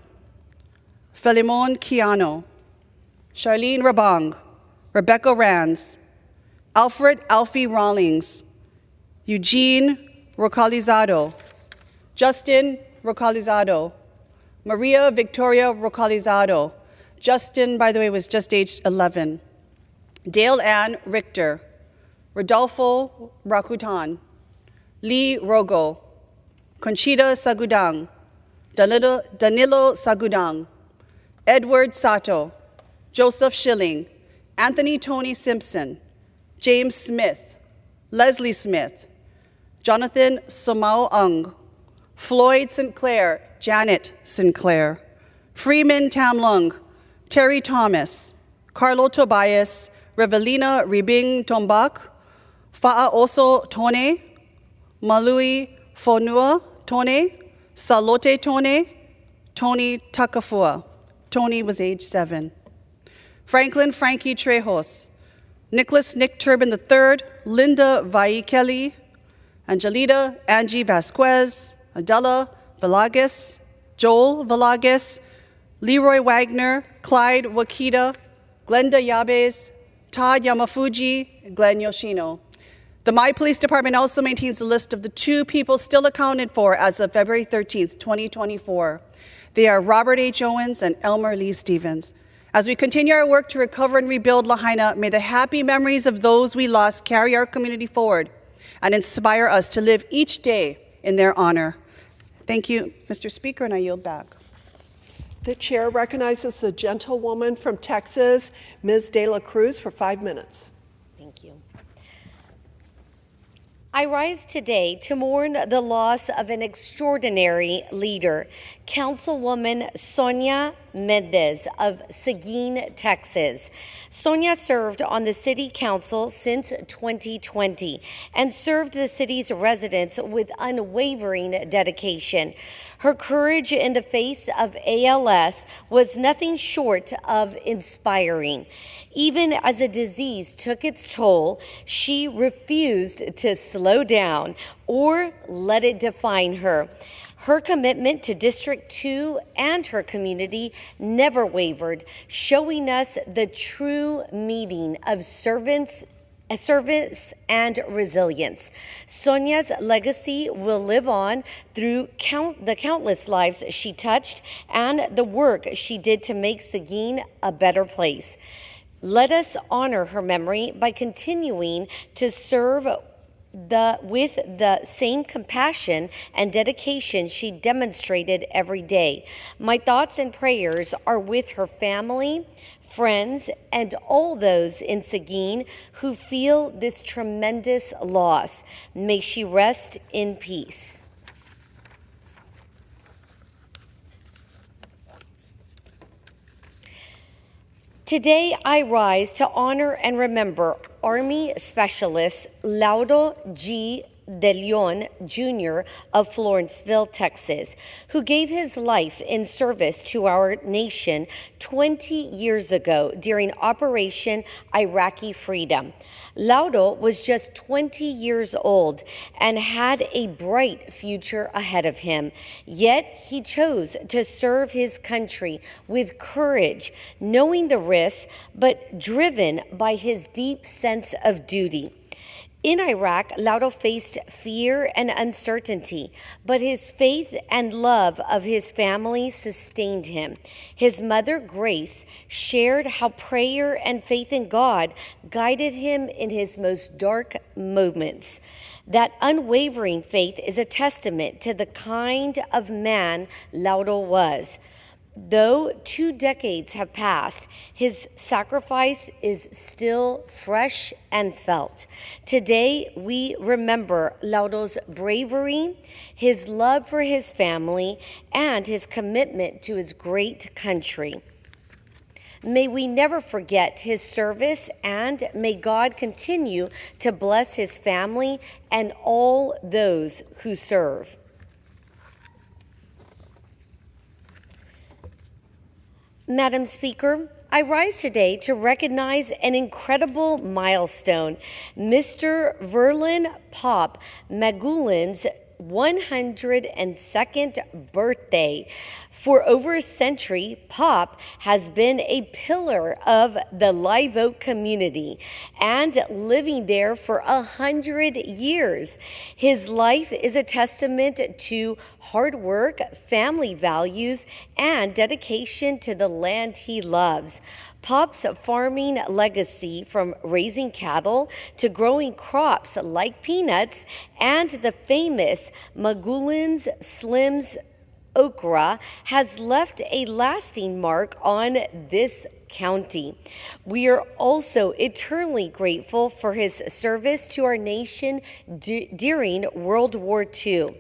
Speaker 11: Felimon Kiano, Charlene Rabong, Rebecca Rands, Alfred Alfie Rawlings, Eugene Rocalizado, Justin Rocalizado, Maria Victoria Rocalizado. Justin, by the way, was just age 11. Dale Ann Richter, Rodolfo Rakutan, Lee Rogo, Conchita Sagudang, Danilo Sagudang, Edward Sato, Joseph Schilling, Anthony Tony Simpson, James Smith, Leslie Smith, Jonathan Somao Ung, Floyd Sinclair, Janet Sinclair, Freeman Tamlung, Terry Thomas, Carlo Tobias, Revelina Ribing Tombak, Fa'a Oso Tone, Malui Fonua Tone, Salote Tone, Tony Takafua. Tony was age 7. Franklin Frankie Trejos, Nicholas Nick Turbin III, Linda Vai Kelly, Angelita Angie Vasquez, Adela Valagas, Joel Valagas, Leroy Wagner, Clyde Wakita, Glenda Yabes, Todd Yamafuji, Glenn Yoshino. The My Police Department also maintains a list of the 2 people still accounted for as of February 13th, 2024. They are Robert H. Owens and Elmer Lee Stevens. As we continue our work to recover and rebuild Lahaina, may the happy memories of those we lost carry our community forward and inspire us to live each day in their honor. Thank you, Mr. Speaker, and I yield back.
Speaker 12: The chair recognizes a gentlewoman from Texas, Ms. De La Cruz, for 5 minutes.
Speaker 5: Thank you. I rise today to mourn the loss of an extraordinary leader, Councilwoman Sonia Mendez of Seguin, Texas. Sonia served on the City Council since 2020 and served the city's residents with unwavering dedication. Her courage in the face of ALS was nothing short of inspiring. Even as the disease took its toll, she refused to slow down or let it define her. Her commitment to District 2 and her community never wavered, showing us the true meaning of service and resilience. Sonia's legacy will live on through the countless lives she touched and the work she did to make Seguin a better place. Let us honor her memory by continuing to serve with the same compassion and dedication she demonstrated every day. My thoughts and prayers are with her family, friends, and all those in Seguin who feel this tremendous loss. May she rest in peace. Today, I rise to honor and remember Army Specialist Lauro G. De Leon Jr. of Florenceville, Texas, who gave his life in service to our nation 20 years ago during Operation Iraqi Freedom. Lauro was just 20 years old and had a bright future ahead of him, yet he chose to serve his country with courage, knowing the risks, but driven by his deep sense of duty. In Iraq, Lauro faced fear and uncertainty, but his faith and love of his family sustained him. His mother, Grace, shared how prayer and faith in God guided him in his most dark moments. That unwavering faith is a testament to the kind of man Lauro was. Though 2 decades have passed, his sacrifice is still fresh and felt. Today, we remember Lauro's bravery, his love for his family, and his commitment to his great country. May we never forget his service, and may God continue to bless his family and all those who serve. Madam Speaker, I rise today to recognize an incredible milestone, Mr. Verlin Pop Magulin's 102nd birthday. For over a century, Pop has been a pillar of the Live Oak community and living there for 100 years. His life is a testament to hard work, family values, and dedication to the land he loves. Pop's farming legacy, from raising cattle to growing crops like peanuts and the famous Magulin's Slim's okra, has left a lasting mark on this county. We are also eternally grateful for his service to our nation during World War II.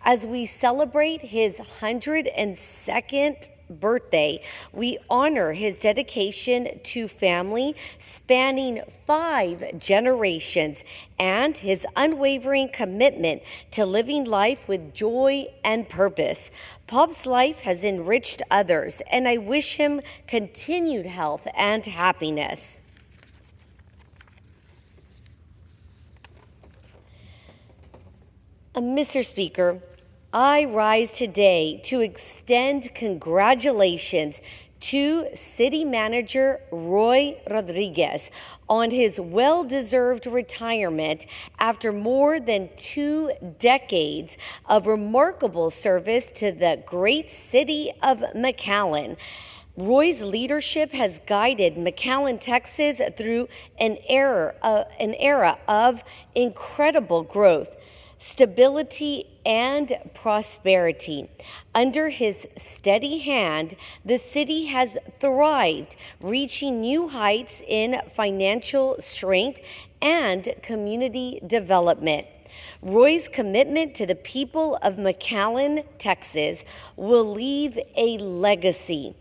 Speaker 5: As we celebrate his 102nd birthday, we honor his dedication to family spanning 5 generations and his unwavering commitment to living life with joy and purpose. Pop's life has enriched others, and I wish him continued health and happiness. Mr. Speaker, I rise today to extend congratulations to City Manager Roy Rodriguez on his well-deserved retirement after more than 2 decades of remarkable service to the great city of McAllen. Roy's leadership has guided McAllen, Texas through an era of incredible growth, stability, and prosperity. Under his steady hand, the city has thrived, reaching new heights in financial strength and community development. Roy's commitment to the people of McAllen, Texas, will leave a legacy.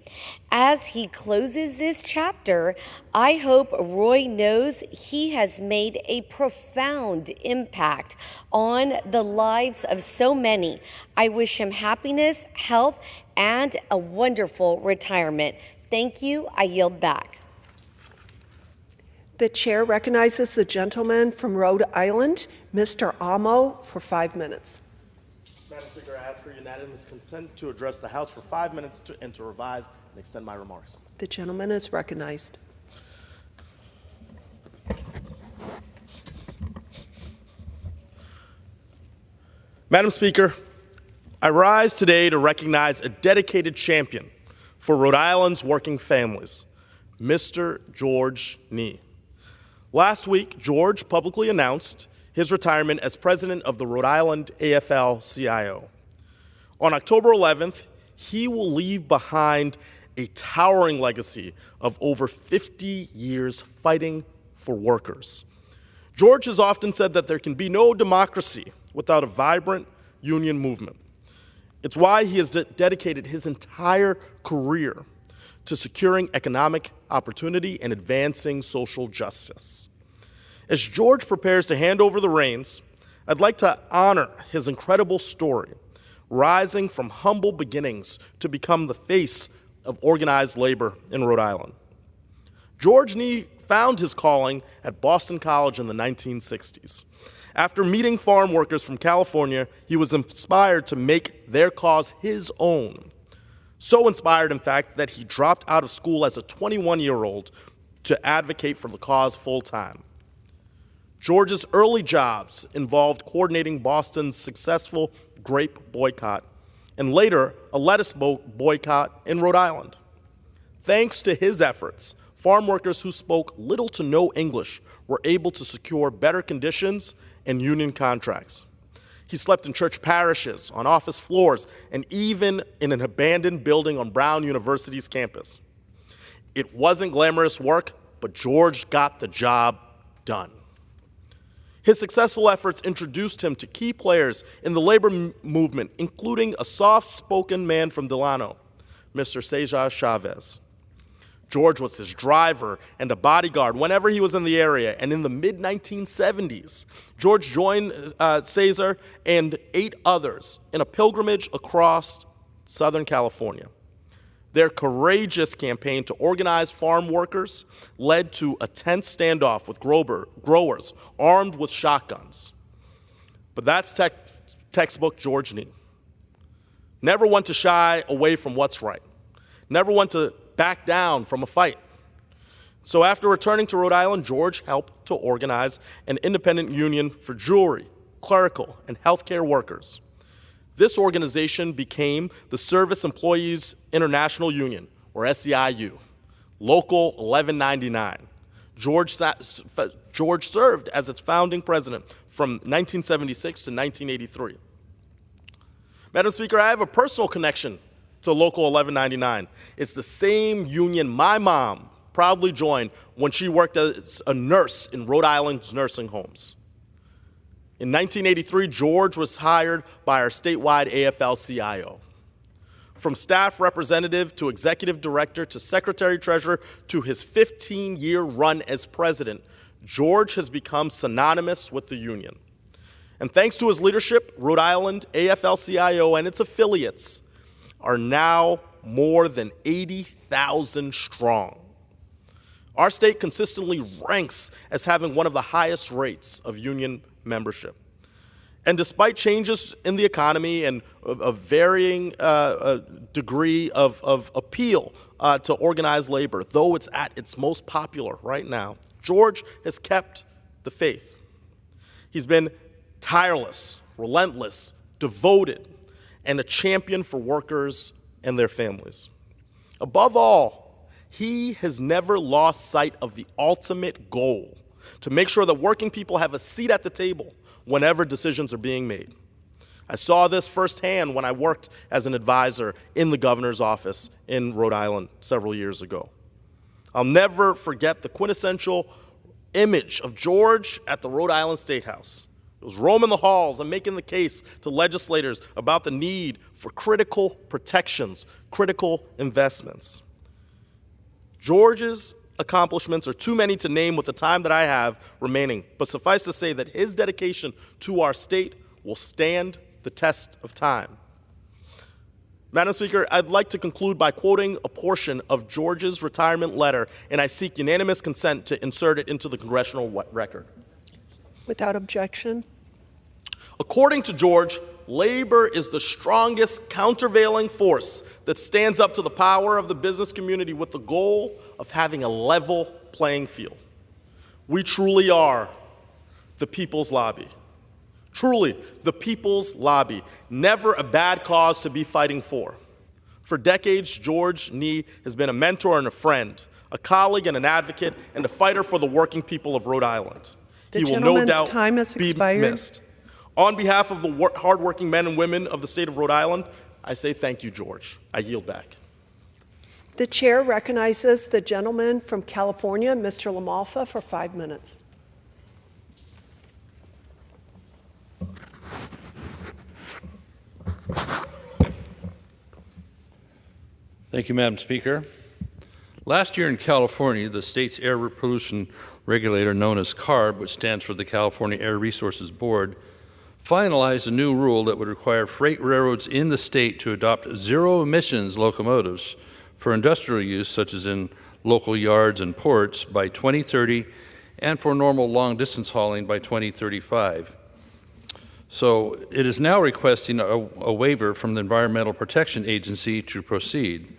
Speaker 5: As he closes this chapter, I hope Roy knows he has made a profound impact on the lives of so many. I wish him happiness, health, and a wonderful retirement. Thank you. I yield back.
Speaker 12: The chair recognizes the gentleman from Rhode Island, Mr. Amo, for 5 minutes.
Speaker 13: Madam Speaker, I ask for unanimous consent to address the House for 5 minutes and to revise and extend my remarks.
Speaker 12: The gentleman is recognized.
Speaker 13: Madam Speaker, I rise today to recognize a dedicated champion for Rhode Island's working families, Mr. George Nee. Last week, George publicly announced his retirement as president of the Rhode Island AFL-CIO. On October 11th, he will leave behind a towering legacy of over 50 years fighting for workers. George has often said that there can be no democracy without a vibrant union movement. It's why he has dedicated his entire career to securing economic opportunity and advancing social justice. As George prepares to hand over the reins, I'd like to honor his incredible story, rising from humble beginnings to become the face of organized labor in Rhode Island. George Nee found his calling at Boston College in the 1960s. After meeting farm workers from California, he was inspired to make their cause his own. So inspired, in fact, that he dropped out of school as a 21-year-old to advocate for the cause full-time. George's early jobs involved coordinating Boston's successful grape boycott and later a lettuce boycott in Rhode Island. Thanks to his efforts, farm workers who spoke little to no English were able to secure better conditions and union contracts. He slept in church parishes, on office floors, and even in an abandoned building on Brown University's campus. It wasn't glamorous work, but George got the job done. His successful efforts introduced him to key players in the labor movement, including a soft-spoken man from Delano, Mr. Cesar Chavez. George was his driver and a bodyguard whenever he was in the area, and in the mid-1970s, George joined Cesar and 8 others in a pilgrimage across Southern California. Their courageous campaign to organize farm workers led to a tense standoff with growers armed with shotguns. But that's textbook George Nee. Never one to shy away from what's right. Never one to back down from a fight. So after returning to Rhode Island, George helped to organize an independent union for jewelry, clerical, and healthcare workers. This organization became the Service Employees International Union, or SEIU, Local 1199. George served as its founding president from 1976 to 1983. Madam Speaker, I have a personal connection to Local 1199. It's the same union my mom proudly joined when she worked as a nurse in Rhode Island's nursing homes. In 1983, George was hired by our statewide AFL-CIO. From staff representative to executive director to secretary-treasurer to his 15-year run as president, George has become synonymous with the union. And thanks to his leadership, Rhode Island AFL-CIO and its affiliates are now more than 80,000 strong. Our state consistently ranks as having one of the highest rates of union membership. And despite changes in the economy and a varying degree of appeal to organized labor, though it's at its most popular right now, George has kept the faith. He's been tireless, relentless, devoted, and a champion for workers and their families. Above all, he has never lost sight of the ultimate goal, to make sure that working people have a seat at the table whenever decisions are being made. I saw this firsthand when I worked as an advisor in the governor's office in Rhode Island several years ago. I'll never forget the quintessential image of George at the Rhode Island State House. It was roaming the halls and making the case to legislators about the need for critical protections, critical investments. George's accomplishments are too many to name with the time that I have remaining, but suffice to say that his dedication to our state will stand the test of time. Madam Speaker, I'd like to conclude by quoting a portion of George's retirement letter, and I seek unanimous consent to insert it into the congressional record.
Speaker 12: Without objection.
Speaker 13: According to George, labor is the strongest countervailing force that stands up to the power of the business community with the goal of having a level playing field. We truly are the people's lobby. Truly, the people's lobby. Never a bad cause to be fighting for. For decades, George Nee has been a mentor and a friend, a colleague and an advocate, and a fighter for the working people of Rhode Island.
Speaker 12: The
Speaker 13: he will no
Speaker 12: gentleman's
Speaker 13: doubt
Speaker 12: time has
Speaker 13: be
Speaker 12: expired.
Speaker 13: missed. On behalf of the hardworking men and women of the state of Rhode Island, I say thank you, George. I yield back.
Speaker 12: The chair recognizes the gentleman from California, Mr. LaMalfa, for 5 minutes.
Speaker 14: Thank you, Madam Speaker. Last year in California, the state's air pollution regulator, known as CARB, which stands for the California Air Resources Board, finalized a new rule that would require freight railroads in the state to adopt zero-emissions locomotives for industrial use, such as in local yards and ports, by 2030, and for normal long-distance hauling by 2035. So it is now requesting a waiver from the Environmental Protection Agency to proceed.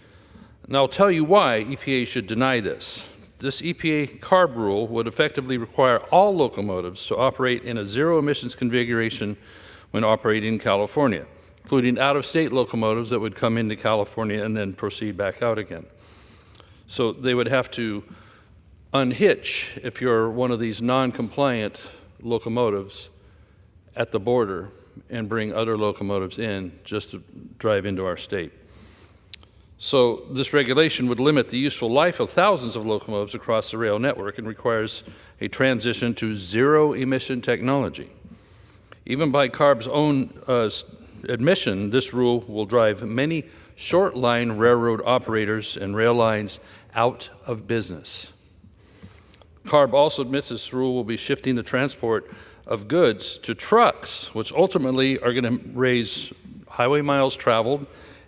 Speaker 14: And I'll tell you why EPA should deny this. This EPA CARB rule would effectively require all locomotives to operate in a zero-emissions configuration when operating in California, including out-of-state locomotives that would come into California and then proceed back out again. So they would have to unhitch if you're one of these non-compliant locomotives at the border and bring other locomotives in just to drive into our state. So this regulation would limit the useful life of thousands of locomotives across the rail network and requires a transition to zero-emission technology. Even by CARB's own admission, this rule will drive many short-line railroad operators and rail lines out of business. CARB also admits this rule will be shifting the transport of goods to trucks, which ultimately are going to raise highway miles traveled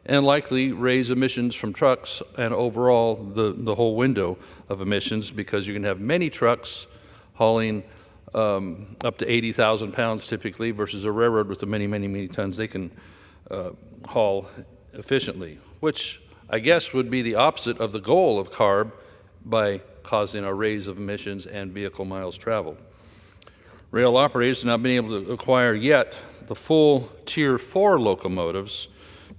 Speaker 14: and likely raise emissions from trucks and overall the whole window of emissions, because you can have many trucks hauling up to 80,000 pounds typically versus a railroad with the many tons they can haul efficiently, which I guess would be the opposite of the goal of CARB by causing a raise of emissions and vehicle miles traveled. Rail operators have not been able to acquire yet the full Tier 4 locomotives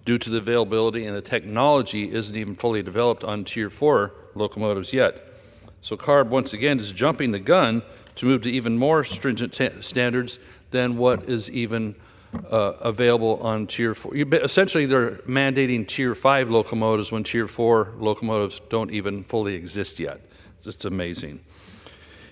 Speaker 14: due to the availability, and the technology isn't even fully developed on Tier 4 locomotives yet. So CARB, once again, is jumping the gun to move to even more stringent standards than what is even available on Tier 4. Essentially, they're mandating Tier 5 locomotives when Tier 4 locomotives don't even fully exist yet. It's just amazing.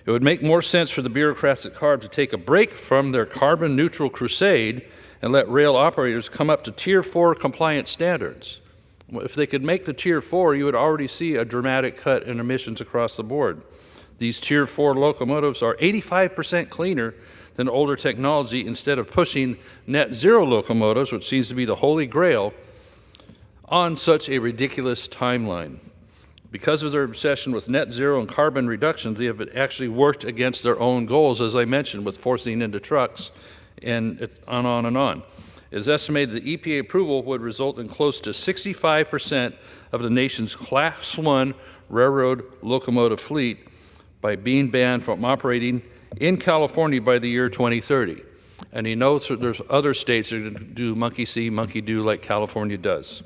Speaker 14: It would make more sense for the bureaucrats at CARB to take a break from their carbon-neutral crusade and let rail operators come up to Tier 4 compliant standards. If they could make the Tier 4, you would already see a dramatic cut in emissions across the board. These Tier 4 locomotives are 85% cleaner than older technology, instead of pushing net zero locomotives, which seems to be the holy grail, on such a ridiculous timeline. Because of their obsession with net zero and carbon reductions, they have actually worked against their own goals, as I mentioned, with forcing into trucks and on and on. It is estimated that EPA approval would result in close to 65% of the nation's Class 1 railroad locomotive fleet by being banned from operating in California by the year 2030. And he knows that there's other states that are going to do monkey see, monkey do like California does.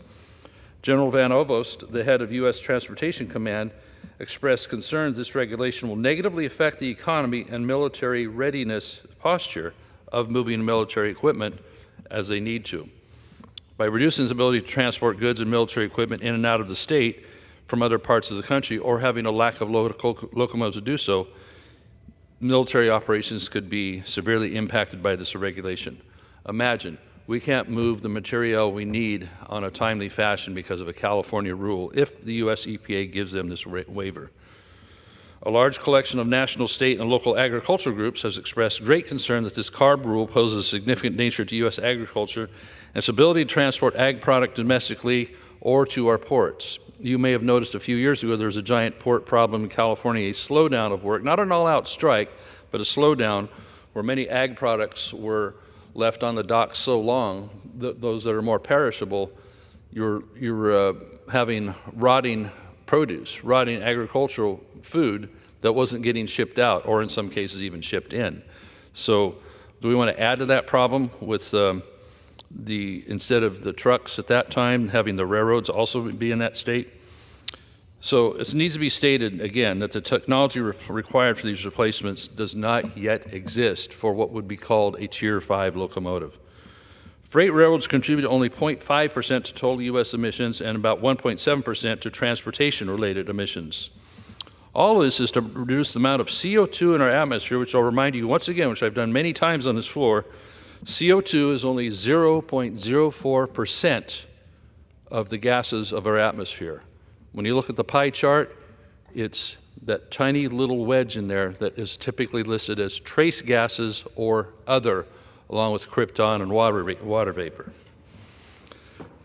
Speaker 14: General Van Ovost, the head of U.S. Transportation Command, expressed concerns this regulation will negatively affect the economy and military readiness posture of moving military equipment as they need to. By reducing its ability to transport goods and military equipment in and out of the state from other parts of the country, or having a lack of locomotives to do so, military operations could be severely impacted by this regulation. Imagine, we can't move the material we need on a timely fashion because of a California rule if the U.S. EPA gives them this waiver. A large collection of national, state, and local agricultural groups has expressed great concern that this CARB rule poses a significant danger to U.S. agriculture and its ability to transport ag product domestically or to our ports. You may have noticed a few years ago there was a giant port problem in California, a slowdown of work, not an all-out strike, but a slowdown where many ag products were left on the dock so long, those that are more perishable, you're having rotting produce, rotting agricultural food that wasn't getting shipped out, or in some cases even shipped in. So do we want to add to that problem with instead of the trucks at that time, having the railroads also be in that state? So it needs to be stated again that the technology required for these replacements does not yet exist for what would be called a Tier 5 locomotive. Freight railroads contribute only 0.5% to total U.S. emissions and about 1.7% to transportation-related emissions. All of this is to reduce the amount of CO2 in our atmosphere, which I'll remind you once again, which I've done many times on this floor. CO2 is only 0.04% of the gases of our atmosphere. When you look at the pie chart, it's that tiny little wedge in there that is typically listed as trace gases or other, along with krypton and water vapor.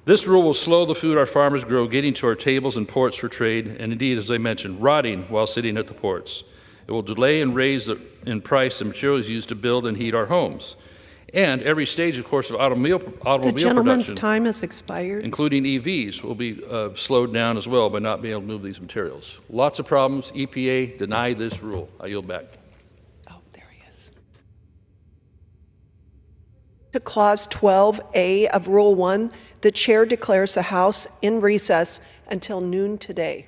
Speaker 14: This rule will slow the food our farmers grow getting to our tables and ports for trade, and indeed, as I mentioned, rotting while sitting at the ports. It will delay and raise in price the materials used to build and heat our homes. And every stage, of course, of automobile
Speaker 12: The gentleman's
Speaker 14: production,
Speaker 12: time has expired.
Speaker 14: including EVs, will be slowed down as well by not being able to move these materials. Lots of problems. EPA denied this rule. I yield back.
Speaker 12: To Clause 12A of Rule 1, the chair declares the House in recess until noon today.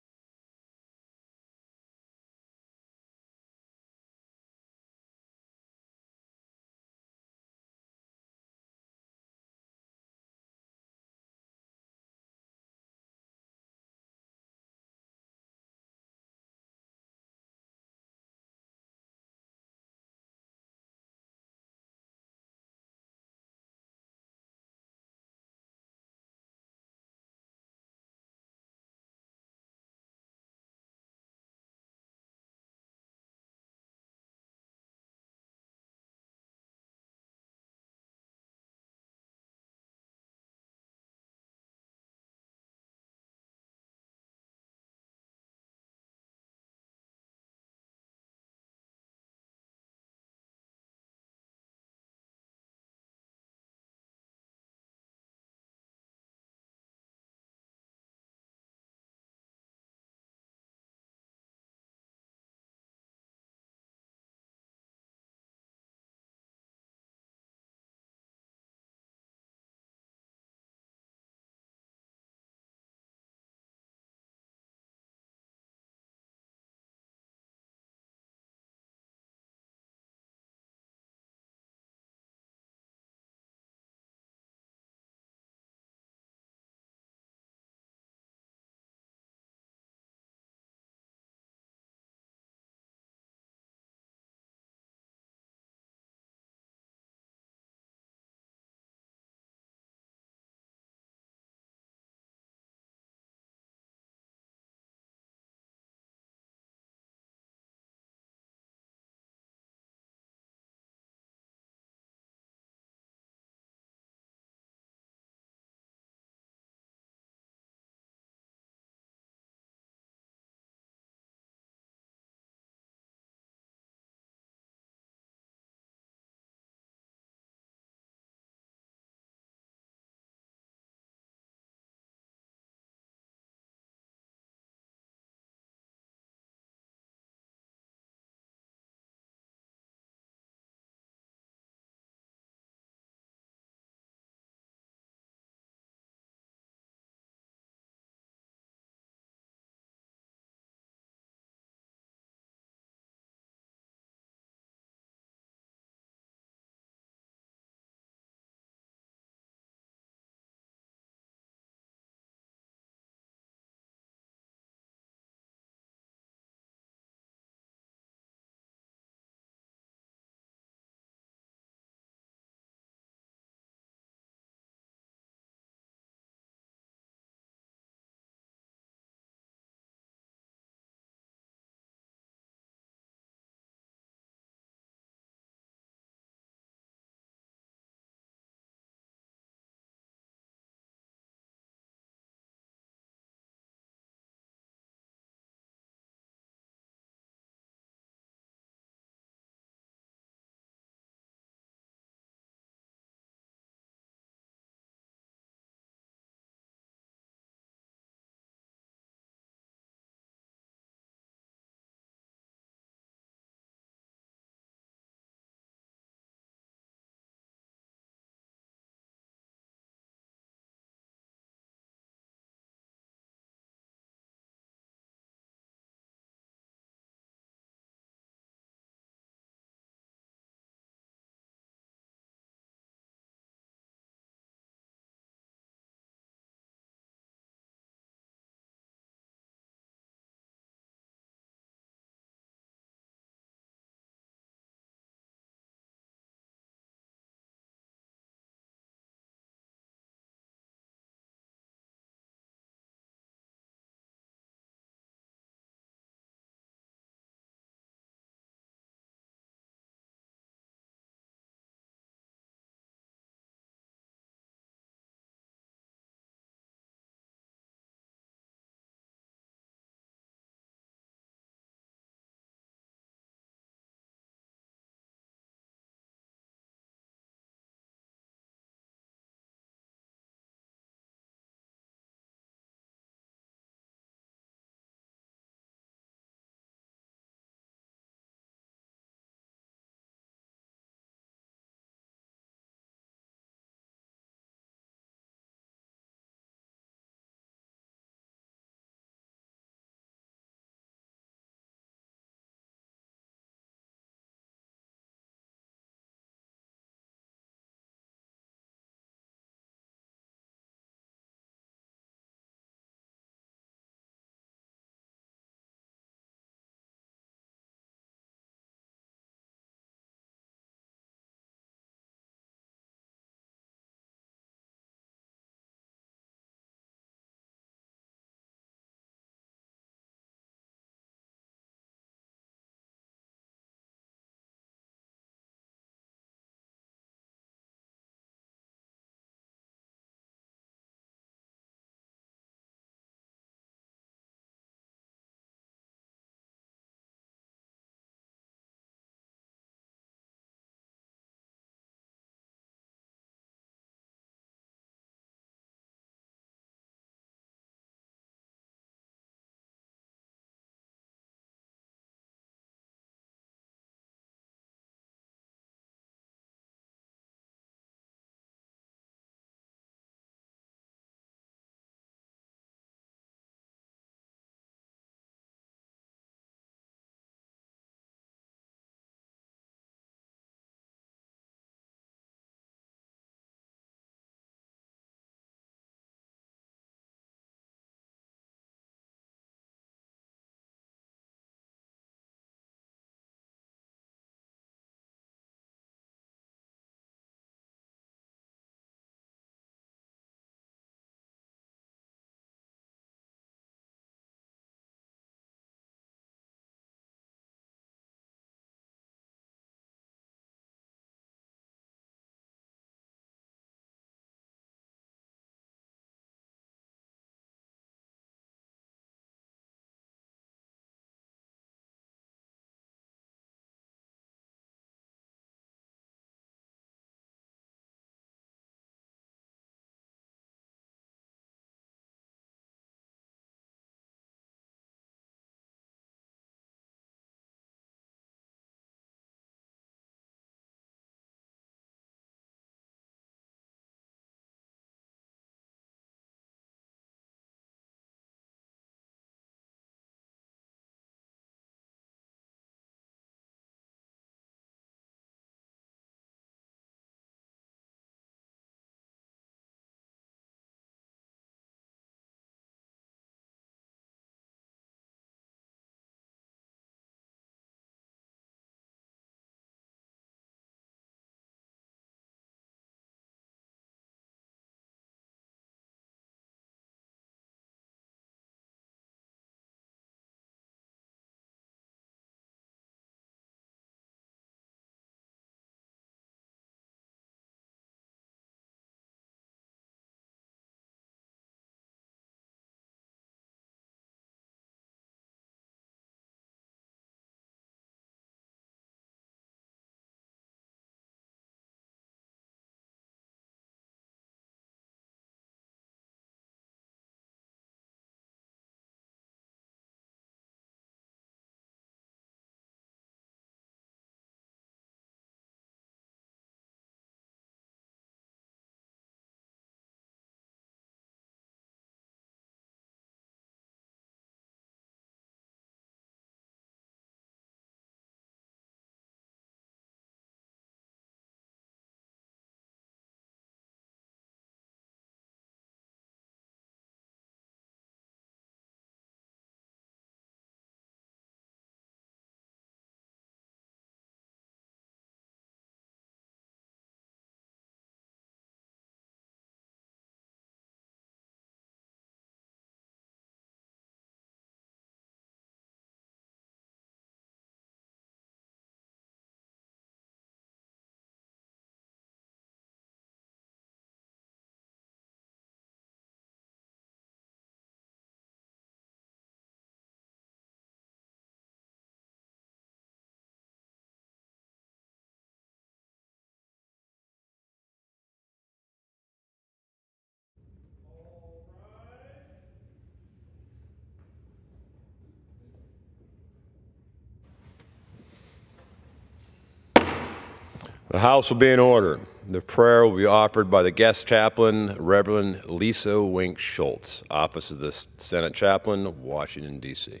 Speaker 15: The House will be in order. The prayer will be offered by the guest chaplain, Reverend Lisa Wink Schultz, Office of the Senate Chaplain, Washington, D.C.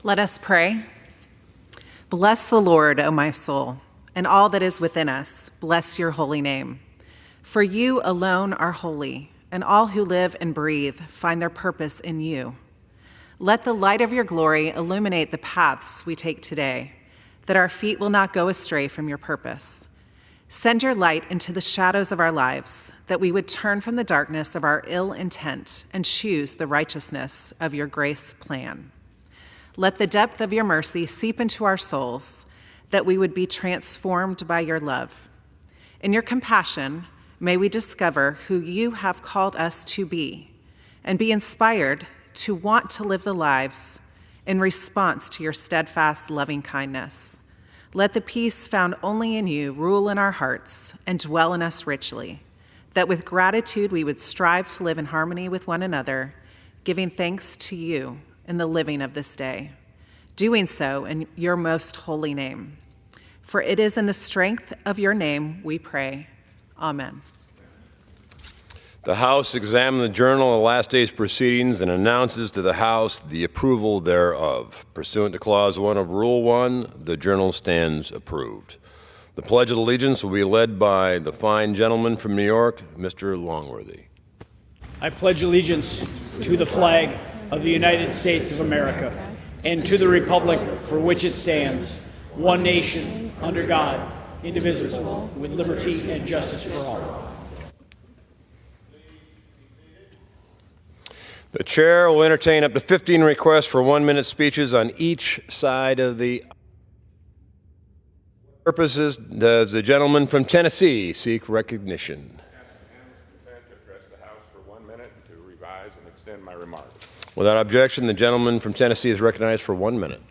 Speaker 16: Let us pray. Bless the Lord, O my soul, and all that is within us. Bless your holy name. For you alone are holy, and all who live and breathe find their purpose in you. Let the light of your glory illuminate the paths we take today, that our feet will not go astray from your purpose. Send your light into the shadows of our lives, that we would turn from the darkness of our ill intent and choose the righteousness of your grace plan. Let the depth of your mercy seep into our souls, that we would be transformed by your love. In your compassion, may we discover who you have called us to be, and be inspired to want to live the lives in response to your steadfast loving kindness. Let the peace found only in you rule in our hearts and dwell in us richly, that with gratitude we would strive to live in harmony with one another, giving thanks to you in the living of this day, doing so in your most holy name. For it is in the strength of your name we pray. Amen.
Speaker 15: The House examined the journal of the last day's proceedings and announces to the House the approval thereof. Pursuant to Clause 1 of Rule 1, the journal stands approved. The Pledge of Allegiance will be led by the fine gentleman from New York, Mr. Longworthy.
Speaker 17: I pledge allegiance to the flag of the United States of America and to the republic for which it stands, one nation, under God, indivisible, with liberty and justice for all.
Speaker 15: The chair will entertain up to 15 requests for 1-minute speeches on each side of the purposes. Does the gentleman from Tennessee seek recognition?
Speaker 18: Consent to address the House for 1 minute to revise and extend my remarks.
Speaker 15: Without objection, the gentleman from Tennessee is recognized for 1 minute.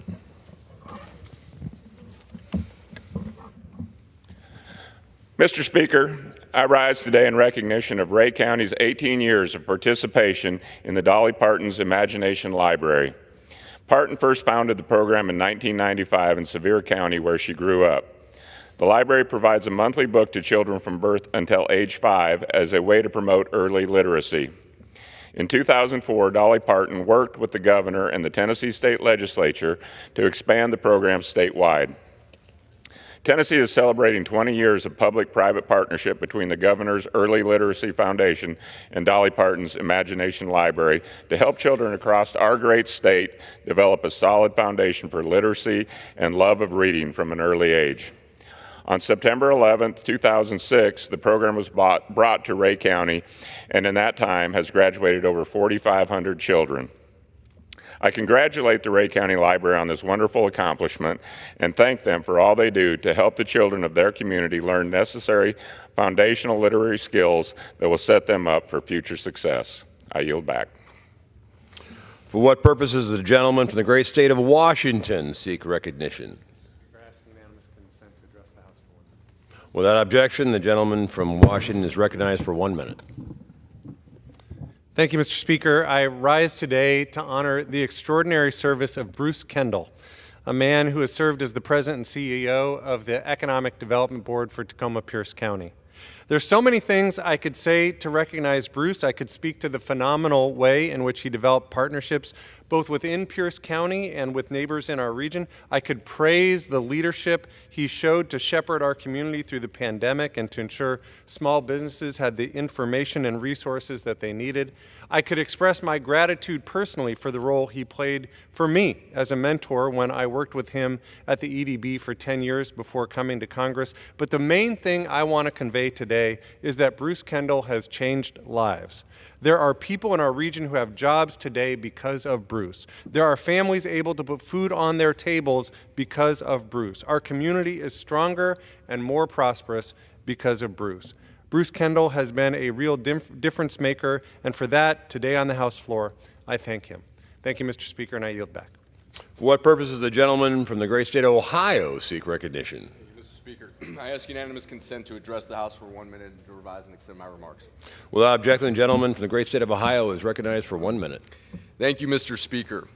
Speaker 18: Mr. Speaker, I rise today in recognition of Ray County's 18 years of participation in the Dolly Parton's Imagination Library. Parton first founded the program in 1995 in Sevier County, where she grew up. The library provides a monthly book to children from birth until age 5 as a way to promote early literacy. In 2004, Dolly Parton worked with the governor and the Tennessee State Legislature to expand the program statewide. Tennessee is celebrating 20 years of public-private partnership between the Governor's Early Literacy Foundation and Dolly Parton's Imagination Library to help children across our great state develop a solid foundation for literacy and love of reading from an early age. On September 11, 2006, the program was brought to Ray County, and in that time has graduated over 4,500 children. I congratulate the Ray County Library on this wonderful accomplishment and thank them for all they do to help the children of their community learn necessary foundational literary skills that will set them up for future success. I yield back.
Speaker 15: For what purposes does the gentleman from the great state of Washington seek recognition? Without objection, the gentleman from Washington is recognized for 1 minute.
Speaker 19: Thank you, Mr. Speaker. I rise today to honor the extraordinary service of Bruce Kendall, a man who has served as the president and CEO of the Economic Development Board for Tacoma Pierce County. There's so many things I could say to recognize Bruce. I could speak to the phenomenal way in which he developed partnerships both within Pierce County and with neighbors in our region. I could praise the leadership he showed to shepherd our community through the pandemic and to ensure small businesses had the information and resources that they needed. I could express my gratitude personally for the role he played for me as a mentor when I worked with him at the EDB for 10 years before coming to Congress. But the main thing I want to convey today is that Bruce Kendall has changed lives. There are people in our region who have jobs today because of Bruce. There are families able to put food on their tables because of Bruce. Our community is stronger and more prosperous because of Bruce. Bruce Kendall has been a real difference maker, and for that, today on the House floor, I thank him. Thank you, Mr. Speaker, and I yield back.
Speaker 15: For what purpose does the gentleman from the great state of Ohio seek recognition?
Speaker 20: Mr. Speaker, I ask unanimous consent to address the House for 1 minute and to revise and extend my remarks.
Speaker 15: Without objection, the gentleman from the great state of Ohio is recognized for 1 minute.
Speaker 20: Thank you, Mr. Speaker.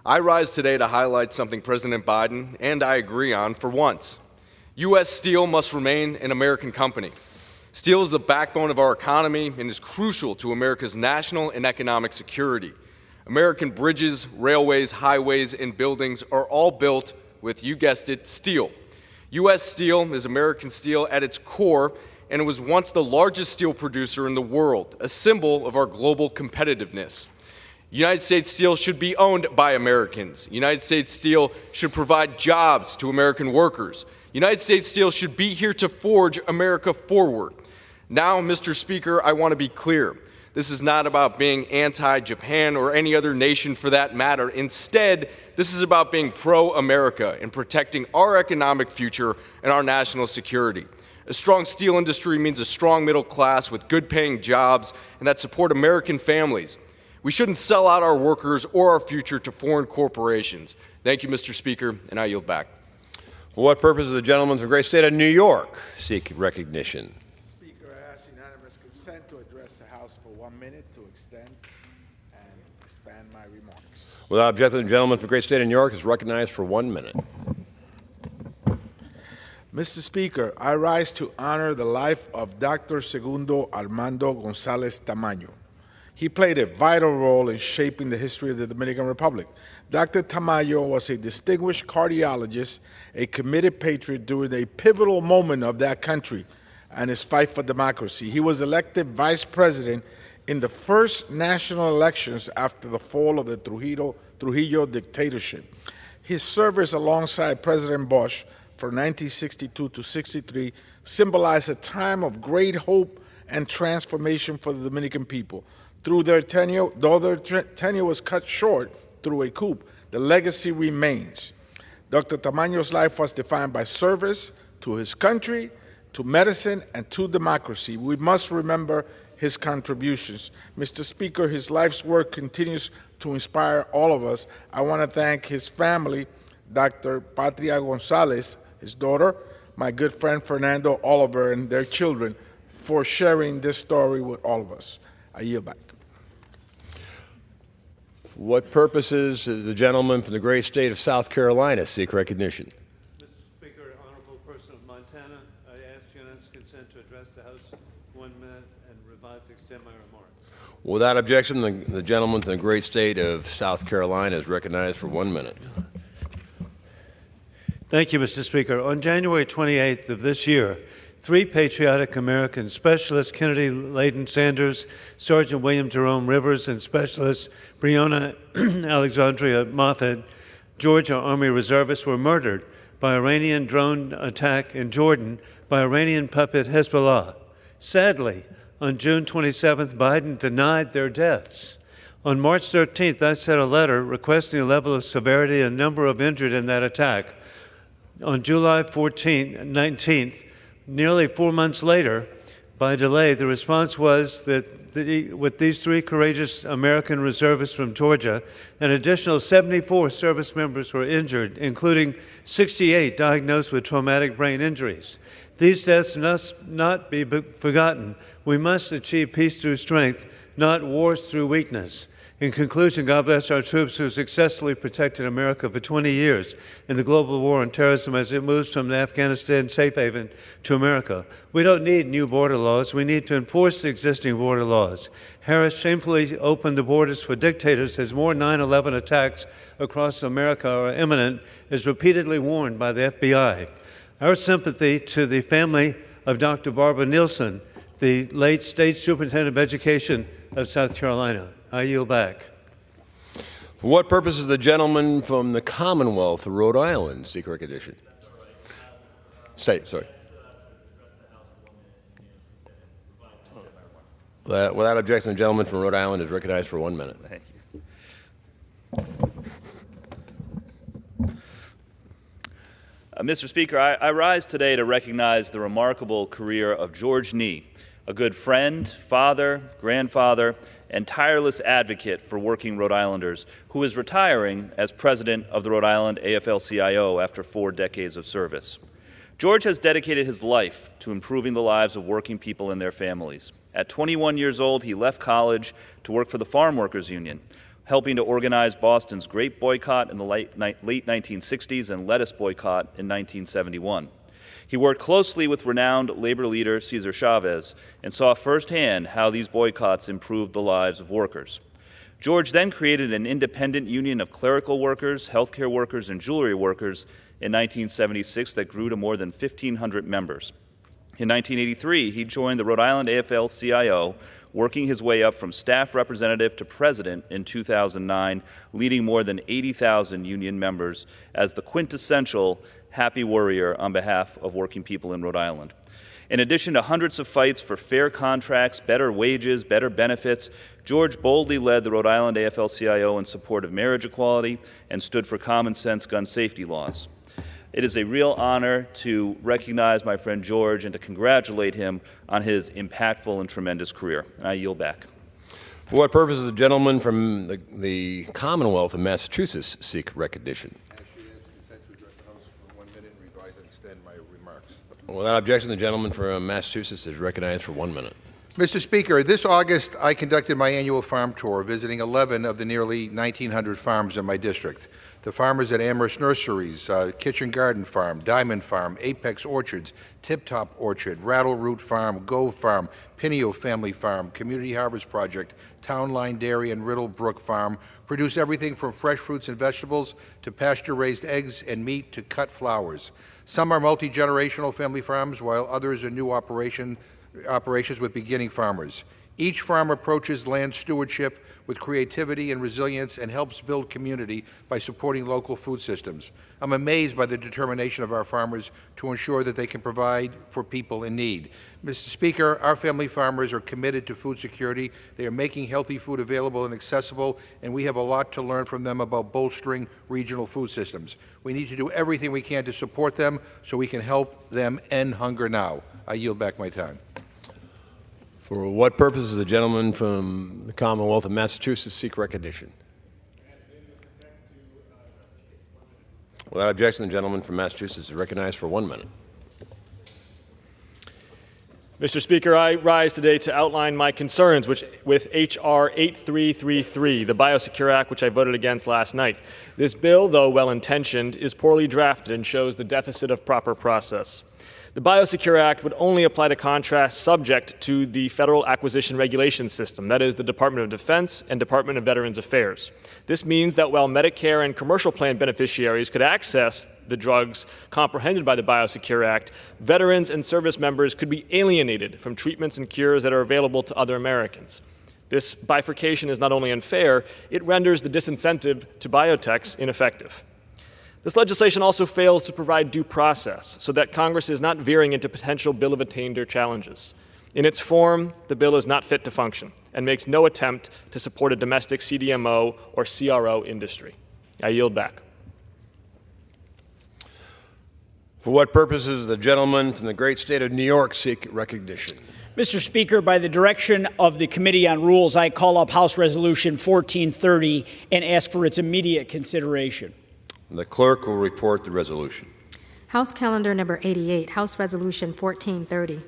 Speaker 20: I rise today to highlight something President Biden and I agree on for once. U.S. Steel must remain an American company. Steel is the backbone of our economy and is crucial to America's national and economic security. American bridges, railways, highways, and buildings are all built with, you guessed it, steel. U.S. Steel is American steel at its core, and it was once the largest steel producer in the world, a symbol of our global competitiveness. United States Steel should be owned by Americans. United States Steel should provide jobs to American workers. United States Steel should be here to forge America forward. Now, Mr. Speaker, I want to be clear. This is not about being anti-Japan or any other nation for that matter. Instead, this is about being pro-America and protecting our economic future and our national security. A strong steel industry means a strong middle class with good-paying jobs and that support American families. We shouldn't sell out our workers or our future to foreign corporations. Thank you, Mr. Speaker, and I yield back.
Speaker 15: For what purpose does the gentleman from the great state of New York seek recognition?
Speaker 21: Mr. Speaker, I ask unanimous consent to address the House for 1 minute to extend and expand my remarks.
Speaker 15: Without objection, the gentleman from the great state of New York is recognized for 1 minute.
Speaker 21: Mr. Speaker, I rise to honor the life of Dr. Segundo Armando González Tamayo. He played a vital role in shaping the history of the Dominican Republic. Dr. Tamayo was a distinguished cardiologist, a committed patriot during a pivotal moment of that country and its fight for democracy. He was elected vice president in the first national elections after the fall of the Trujillo dictatorship. His service alongside President Bush from 1962 to 63 symbolized a time of great hope and transformation for the Dominican people. Through their tenure, though their tenure was cut short through a coup, the legacy remains. Dr. Tamayo's life was defined by service to his country, to medicine, and to democracy. We must remember his contributions. Mr. Speaker, his life's work continues to inspire all of us. I want to thank his family, Dr. Patria Gonzalez, his daughter, my good friend Fernando Oliver, and their children, for sharing this story with all of us. I yield back.
Speaker 15: What purposes does the gentleman from the great state of South Carolina seek recognition?
Speaker 22: Mr. Speaker, honorable person of Montana, I ask unanimous consent to address the House 1 minute and revise to extend my remarks.
Speaker 15: Without objection, the gentleman from the great state of South Carolina is recognized for 1 minute.
Speaker 22: Thank you, Mr. Speaker. On January 28th of this year, 3 patriotic Americans, Specialist Kennedy Layden Sanders, Sergeant William Jerome Rivers, and Specialist Breonna Alexandria Moffett, Georgia Army reservists, were murdered by Iranian drone attack in Jordan by Iranian puppet Hezbollah. Sadly, on June 27th, Biden denied their deaths. On March 13th, I sent a letter requesting the level of severity and number of injured in that attack. On July 19th, nearly 4 months later, by delay, the response was that with these 3 courageous American reservists from Georgia, an additional 74 service members were injured, including 68 diagnosed with traumatic brain injuries. These deaths must not be forgotten. We must achieve peace through strength, not wars through weakness. In conclusion, God bless our troops who successfully protected America for 20 years in the global war on terrorism as it moves from the Afghanistan safe haven to America. We don't need new border laws. We need to enforce the existing border laws. Harris shamefully opened the borders for dictators as more 9/11 attacks across America are imminent, as repeatedly warned by the FBI. Our sympathy to the family of Dr. Barbara Nielsen, the late State Superintendent of Education of South Carolina. I yield back.
Speaker 15: For what purpose does the gentleman from the Commonwealth of Rhode Island seek recognition? State, sorry. Without objection, the gentleman from Rhode Island is recognized for 1 minute.
Speaker 23: Thank you. Mr. Speaker, I rise today to recognize the remarkable career of George Nee, a good friend, father, grandfather, and tireless advocate for working Rhode Islanders, who is retiring as president of the Rhode Island AFL-CIO after 4 decades of service. George has dedicated his life to improving the lives of working people and their families. At 21 years old, he left college to work for the Farm Workers Union, helping to organize Boston's grape boycott in the late 1960s and lettuce boycott in 1971. He worked closely with renowned labor leader Cesar Chavez and saw firsthand how these boycotts improved the lives of workers. George then created an independent union of clerical workers, healthcare workers, and jewelry workers in 1976 that grew to more than 1,500 members. In 1983, he joined the Rhode Island AFL-CIO, working his way up from staff representative to president in 2009, leading more than 80,000 union members as the quintessential happy warrior on behalf of working people in Rhode Island. In addition to hundreds of fights for fair contracts, better wages, better benefits, George boldly led the Rhode Island AFL-CIO in support of marriage equality and stood for common-sense gun safety laws. It is a real honor to recognize my friend George and to congratulate him on his impactful and tremendous career. And I yield back.
Speaker 15: For what purpose does the gentleman from the Commonwealth of Massachusetts seek recognition? Without objection, the gentleman from Massachusetts is recognized for 1 minute.
Speaker 1: Mr. Speaker, this August I conducted my annual farm tour, visiting 11 of the nearly 1,900 farms in my district. The farmers at Amherst Nurseries, Kitchen Garden Farm, Diamond Farm, Apex Orchards, Tip Top Orchard, Rattle Root Farm, Gove Farm, Pineo Family Farm, Community Harvest Project, Town Line Dairy, and Riddle Brook Farm produce everything from fresh fruits and vegetables to pasture-raised eggs and meat to cut flowers. Some are multi-generational family farms, while others are new operations with beginning farmers. Each farm approaches land stewardship with creativity and resilience and helps build community by supporting local food systems. I'm amazed by the determination of our farmers to ensure that they can provide for people in need. Mr. Speaker, our family farmers are committed to food security. They are making healthy food available and accessible, and we have a lot to learn from them about bolstering regional food systems. We need to do everything we can to support them so we can help them end hunger now. I yield back my time.
Speaker 15: For what purpose does the gentleman from the Commonwealth of Massachusetts seek recognition? Without objection, the gentleman from Massachusetts is recognized for 1 minute.
Speaker 2: Mr. Speaker, I rise today to outline my concerns with H.R. 8333, the Biosecure Act, which I voted against last night. This bill, though well-intentioned, is poorly drafted and shows the deficit of proper process. The Biosecure Act would only apply to contracts subject to the Federal Acquisition Regulation System, that is, the Department of Defense and Department of Veterans Affairs. This means that while Medicare and commercial plan beneficiaries could access the drugs comprehended by the Biosecure Act, veterans and service members could be alienated from treatments and cures that are available to other Americans. This bifurcation is not only unfair, it renders the disincentive to biotechs ineffective. This legislation also fails to provide due process so that Congress is not veering into potential bill of attainder challenges. In its form, the bill is not fit to function and makes no attempt to support a domestic CDMO or CRO industry. I yield back.
Speaker 15: For what purposes does the gentleman from the great state of New York seek recognition?
Speaker 17: Mr. Speaker, by the direction of the Committee on Rules, I call up House Resolution 1430 and ask for its immediate consideration.
Speaker 15: The clerk will report the resolution.
Speaker 4: House Calendar Number 88, House Resolution 1430.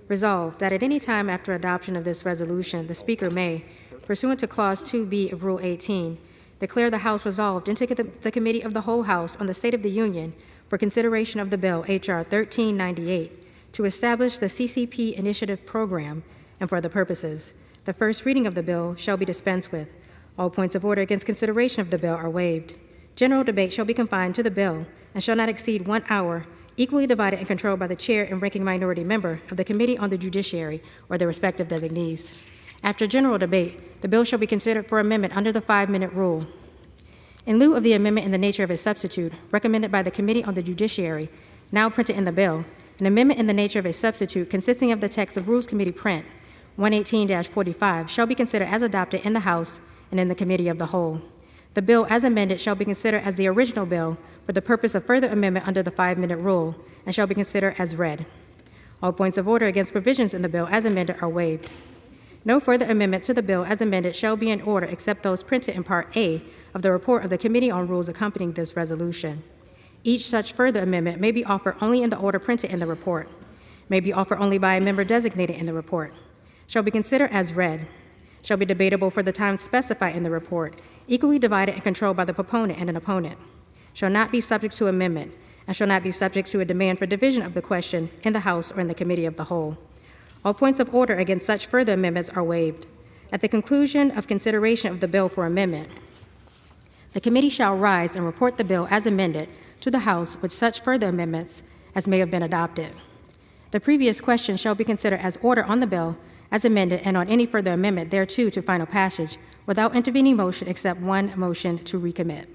Speaker 4: Resolved that at any time after adoption of this resolution, the Speaker may, pursuant to Clause 2B of Rule 18, declare the House resolved into the Committee of the Whole House on the State of the Union for consideration of the bill H.R. 1398 to establish the CCP Initiative Program and for other purposes. The first reading of the bill shall be dispensed with. All points of order against consideration of the bill are waived. General debate shall be confined to the bill and shall not exceed 1 hour, equally divided and controlled by the chair and ranking minority member of the Committee on the Judiciary or their respective designees. After general debate, the bill shall be considered for amendment under the 5-minute rule. In lieu of the amendment in the nature of a substitute recommended by the Committee on the Judiciary, now printed in the bill, an amendment in the nature of a substitute consisting of the text of Rules Committee Print 118-45 shall be considered as adopted in the House and in the Committee of the Whole. The bill as amended shall be considered as the original bill for the purpose of further amendment under the 5-minute rule and shall be considered as read. All points of order against provisions in the bill as amended are waived. No further amendment to the bill as amended shall be in order except those printed in Part A of the report of the Committee on Rules accompanying this resolution. Each such further amendment may be offered only in the order printed in the report, may be offered only by a member designated in the report, shall be considered as read, shall be debatable for the time specified in the report, equally divided and controlled by the proponent and an opponent, shall not be subject to amendment, and shall not be subject to a demand for division of the question in the House or in the Committee of the Whole. All points of order against such further amendments are waived. At the conclusion of consideration of the bill for amendment, the committee shall rise and report the bill as amended to the House with such further amendments as may have been adopted. The previous question shall be considered as order on the bill as amended and on any further amendment thereto to final passage without intervening motion except one motion to recommit.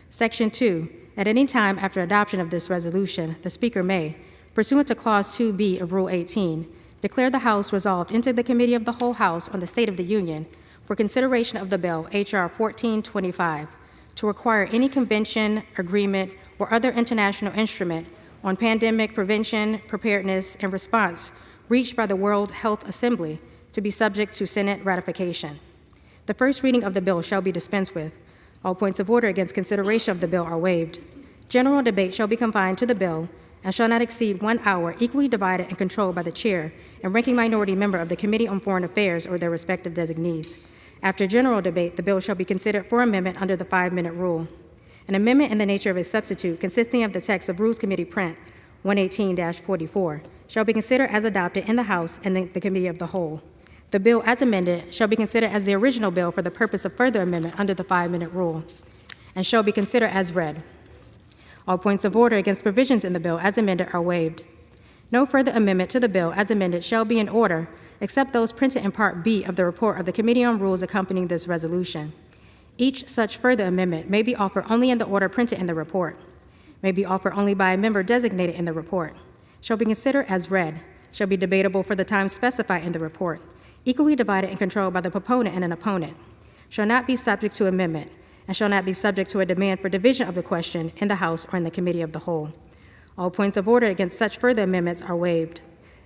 Speaker 4: Section 2. At any time after adoption of this resolution, the Speaker may, pursuant to Clause 2B of Rule 18, declare the House resolved into the Committee of the Whole House on the State of the Union for consideration of the bill, H.R. 1425, to require any convention, agreement, or other international instrument on pandemic prevention, preparedness, and response reached by the World Health Assembly to be subject to Senate ratification. The first reading of the bill shall be dispensed with. All points of order against consideration of the bill are waived. General debate shall be confined to the bill and shall not exceed 1 hour, equally divided and controlled by the chair and ranking minority member of the Committee on Foreign Affairs or their respective designees. After general debate, the bill shall be considered for amendment under the 5-minute rule. An amendment in the nature of a substitute consisting of the text of Rules Committee Print 118-44 shall be considered as adopted in the House and the Committee of the Whole. The bill as amended shall be considered as the original bill for the purpose of further amendment under the 5-minute rule and shall be considered as read. All points of order against provisions in the bill as amended are waived. No further amendment to the bill as amended shall be in order except those printed in Part B of the report of the Committee on Rules accompanying this resolution. Each such further amendment may be offered only in the order printed in the report, may be offered only by a member designated in the report, shall be considered as read, shall be debatable for the time specified in the report, equally divided and controlled by the proponent and an opponent, shall not be subject to amendment, and shall not be subject to a demand for division of the question in the House or in the Committee of the Whole. All points of order against such further amendments are waived.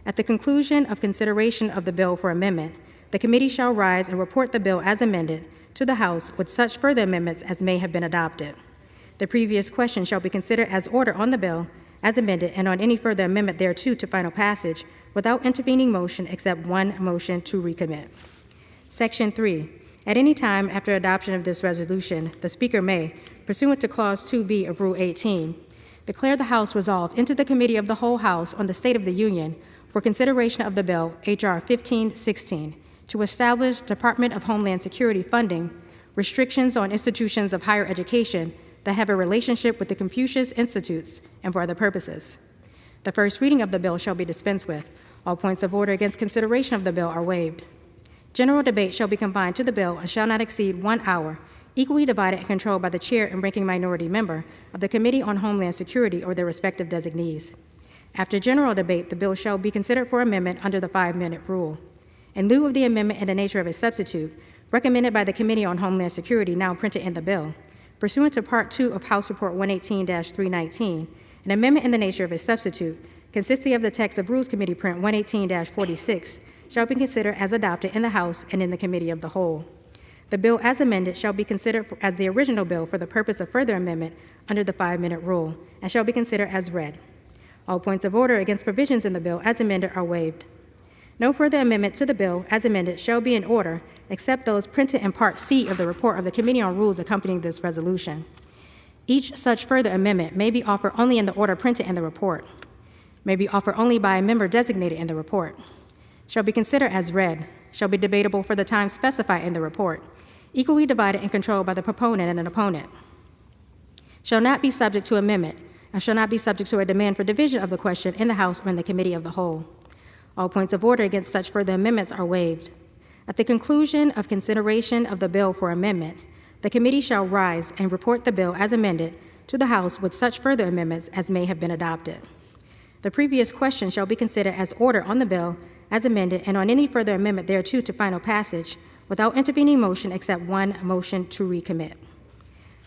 Speaker 4: At the conclusion of consideration of the bill for amendment, the committee shall rise and report the bill as amended to the House with such further amendments as may have been adopted. The previous question shall be considered as order on the bill as amended and on any further amendment thereto to final passage without intervening motion except one motion to recommit. Section 3. At any time after adoption of this resolution, the Speaker may, pursuant to Clause 2B of Rule 18, declare the House resolved into the Committee of the Whole House on the State of the Union for consideration of the bill, H.R. 1516, to establish Department of Homeland Security funding, restrictions on institutions of higher education that have a relationship with the Confucius Institutes, and for other purposes. The first reading of the bill shall be dispensed with. All points of order against consideration of the bill are waived. General debate shall be confined to the bill and shall not exceed 1 hour, equally divided and controlled by the chair and ranking minority member of the Committee on Homeland Security or their respective designees. After general debate, the bill shall be considered for amendment under the 5-minute rule. In lieu of the amendment in the nature of a substitute, recommended by the Committee on Homeland Security now printed in the bill, pursuant to Part 2 of House Report 118-319, an amendment in the nature of a substitute, consisting of the text of Rules Committee Print 118-46, shall be considered as adopted in the House and in the Committee of the Whole. The bill as amended shall be considered as the original bill for the purpose of further amendment under the 5-minute rule, and shall be considered as read. All points of order against provisions in the bill as amended are waived. No further amendment to the bill as amended shall be in order except those printed in Part C of the report of the Committee on Rules accompanying this resolution. Each such further amendment may be offered only in the order printed in the report, may be offered only by a member designated in the report, shall be considered as read, shall be debatable for the time specified in the report, equally divided and controlled by the proponent and an opponent, shall not be subject to amendment, and shall not be subject to a demand for division of the question in the House or in the Committee of the Whole. All points of order against such further amendments are waived. At the conclusion of consideration of the bill for amendment, the committee shall rise and report the bill as amended to the House with such further amendments as may have been adopted. The previous question shall be considered as order on the bill as amended and on any further amendment thereto to final passage without intervening motion except one motion to recommit.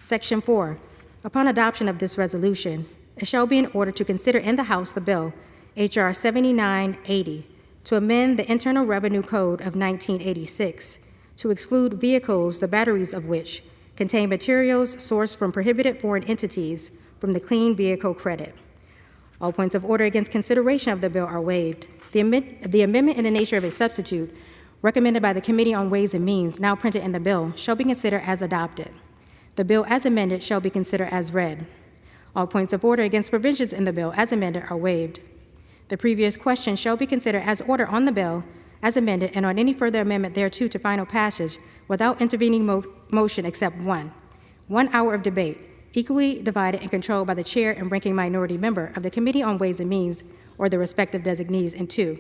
Speaker 4: Section 4. Upon adoption of this resolution, it shall be in order to consider in the House the bill, H.R. 7980, to amend the Internal Revenue Code of 1986 to exclude vehicles the batteries of which contain materials sourced from prohibited foreign entities from the Clean Vehicle Credit. All points of order against consideration of the bill are waived. The amendment in the nature of a substitute recommended by the Committee on Ways and Means, now printed in the bill, shall be considered as adopted. The bill as amended shall be considered as read. All points of order against provisions in the bill as amended are waived. The previous question shall be considered as order on the bill as amended and on any further amendment thereto to final passage without intervening motion except one. 1 hour of debate, equally divided and controlled by the chair and ranking minority member of the Committee on Ways and Means or the respective designees, and 2,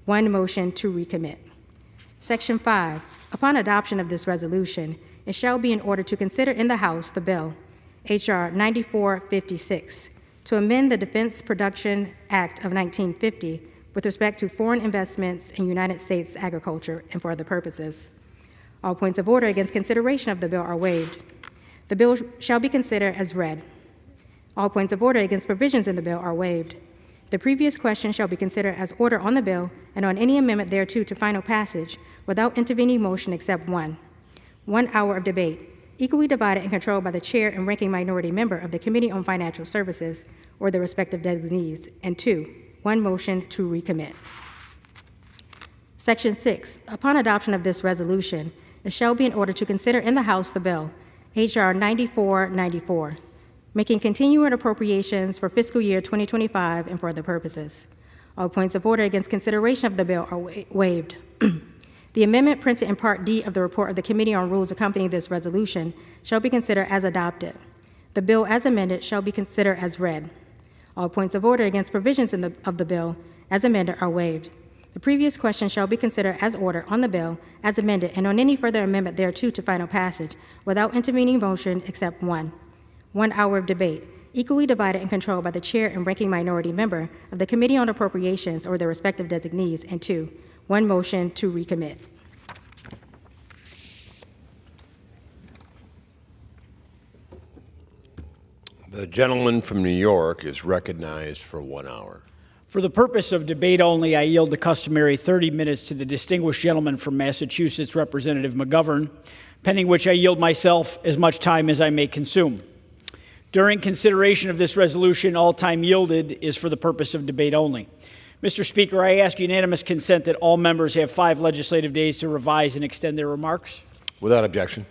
Speaker 4: 1 motion to recommit. Section 5. Upon adoption of this resolution, it shall be in order to consider in the House the bill, H.R. 9456, to amend the Defense Production Act of 1950 with respect to foreign investments in United States agriculture and for other purposes. All points of order against consideration of the bill are waived. The bill shall be considered as read. All points of order against provisions in the bill are waived. The previous question shall be considered as order on the bill and on any amendment thereto to final passage without intervening motion except one. 1 hour of debate, equally divided and controlled by the chair and ranking minority member of the Committee on Financial Services or the respective designees, and 2, 1 motion to recommit. Section 6. Upon adoption of this resolution, it shall be in order to consider in the House the bill, H.R. 9494, making continuing appropriations for fiscal year 2025 and for other purposes. All points of order against consideration of the bill are waived. The amendment printed in Part D of the report of the Committee on Rules accompanying this resolution shall be considered as adopted. The bill as amended shall be considered as read. All points of order against provisions of the bill as amended are waived. The previous question shall be considered as order on the bill as amended and on any further amendment thereto to final passage without intervening motion except one. 1 hour of debate, equally divided and controlled by the chair and ranking minority member of the Committee on Appropriations or their respective designees, and 2, 1 motion to recommit.
Speaker 15: The gentleman from New York is recognized for 1 hour.
Speaker 17: For the purpose of debate only, I yield the customary 30 minutes to the distinguished gentleman from Massachusetts, Representative McGovern, pending which I yield myself as much time as I may consume. During consideration of this resolution, all time yielded is for the purpose of debate only. Mr. Speaker, I ask unanimous consent that all members have 5 legislative days to revise and extend their remarks.
Speaker 15: Without objection.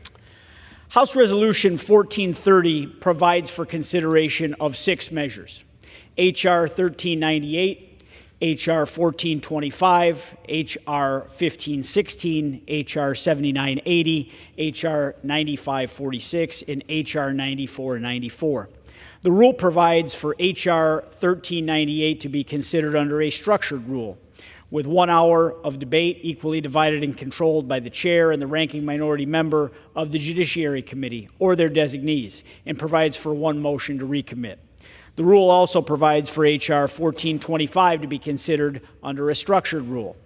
Speaker 17: House Resolution 1430 provides for consideration of 6 measures: H.R. 1398, H.R. 1425, H.R. 1516, H.R. 7980, H.R. 9546, and H.R. 9494. The rule provides for H.R. 1398 to be considered under a structured rule, with 1 hour of debate equally divided and controlled by the chair and the ranking minority member of the Judiciary Committee or their designees, and provides for 1 motion to recommit. The rule also provides for H.R. 1425 to be considered under a structured rule,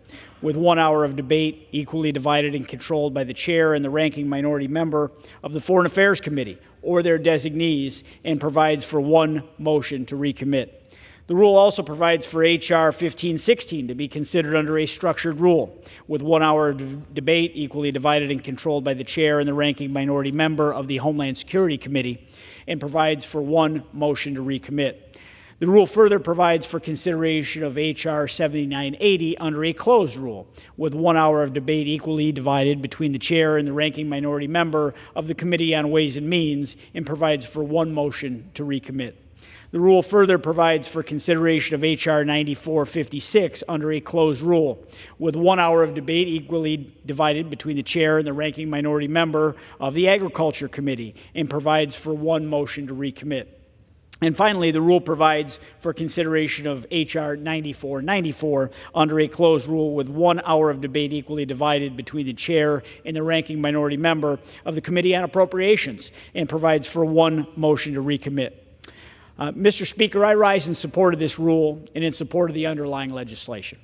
Speaker 17: with 1 hour of debate equally divided and controlled by the chair and the ranking minority member of the Foreign Affairs Committee or their designees, and provides for 1 motion to recommit. The rule also provides for H.R. 1516 to be considered under a structured rule, with 1 hour of debate equally divided and controlled by the chair and the ranking minority member of the Homeland Security Committee, and provides for 1 motion to recommit. The rule further provides for consideration of H.R. 7980 under a closed rule, with 1 hour of debate equally divided between the chair and the ranking minority member of the Committee on Ways and Means, and provides for 1 motion to recommit. The rule further provides for consideration of H.R. 9456 under a closed rule, with 1 hour of debate equally divided between the chair and the ranking minority member of the Agriculture Committee, and provides for 1 motion to recommit. And finally, the rule provides for consideration of H.R. 9494 under a closed rule, with 1 hour of debate equally divided between the chair and the ranking minority member of the Committee on Appropriations, and provides for 1 motion to recommit. Mr. Speaker, I rise in support of this rule and in support of the underlying legislation.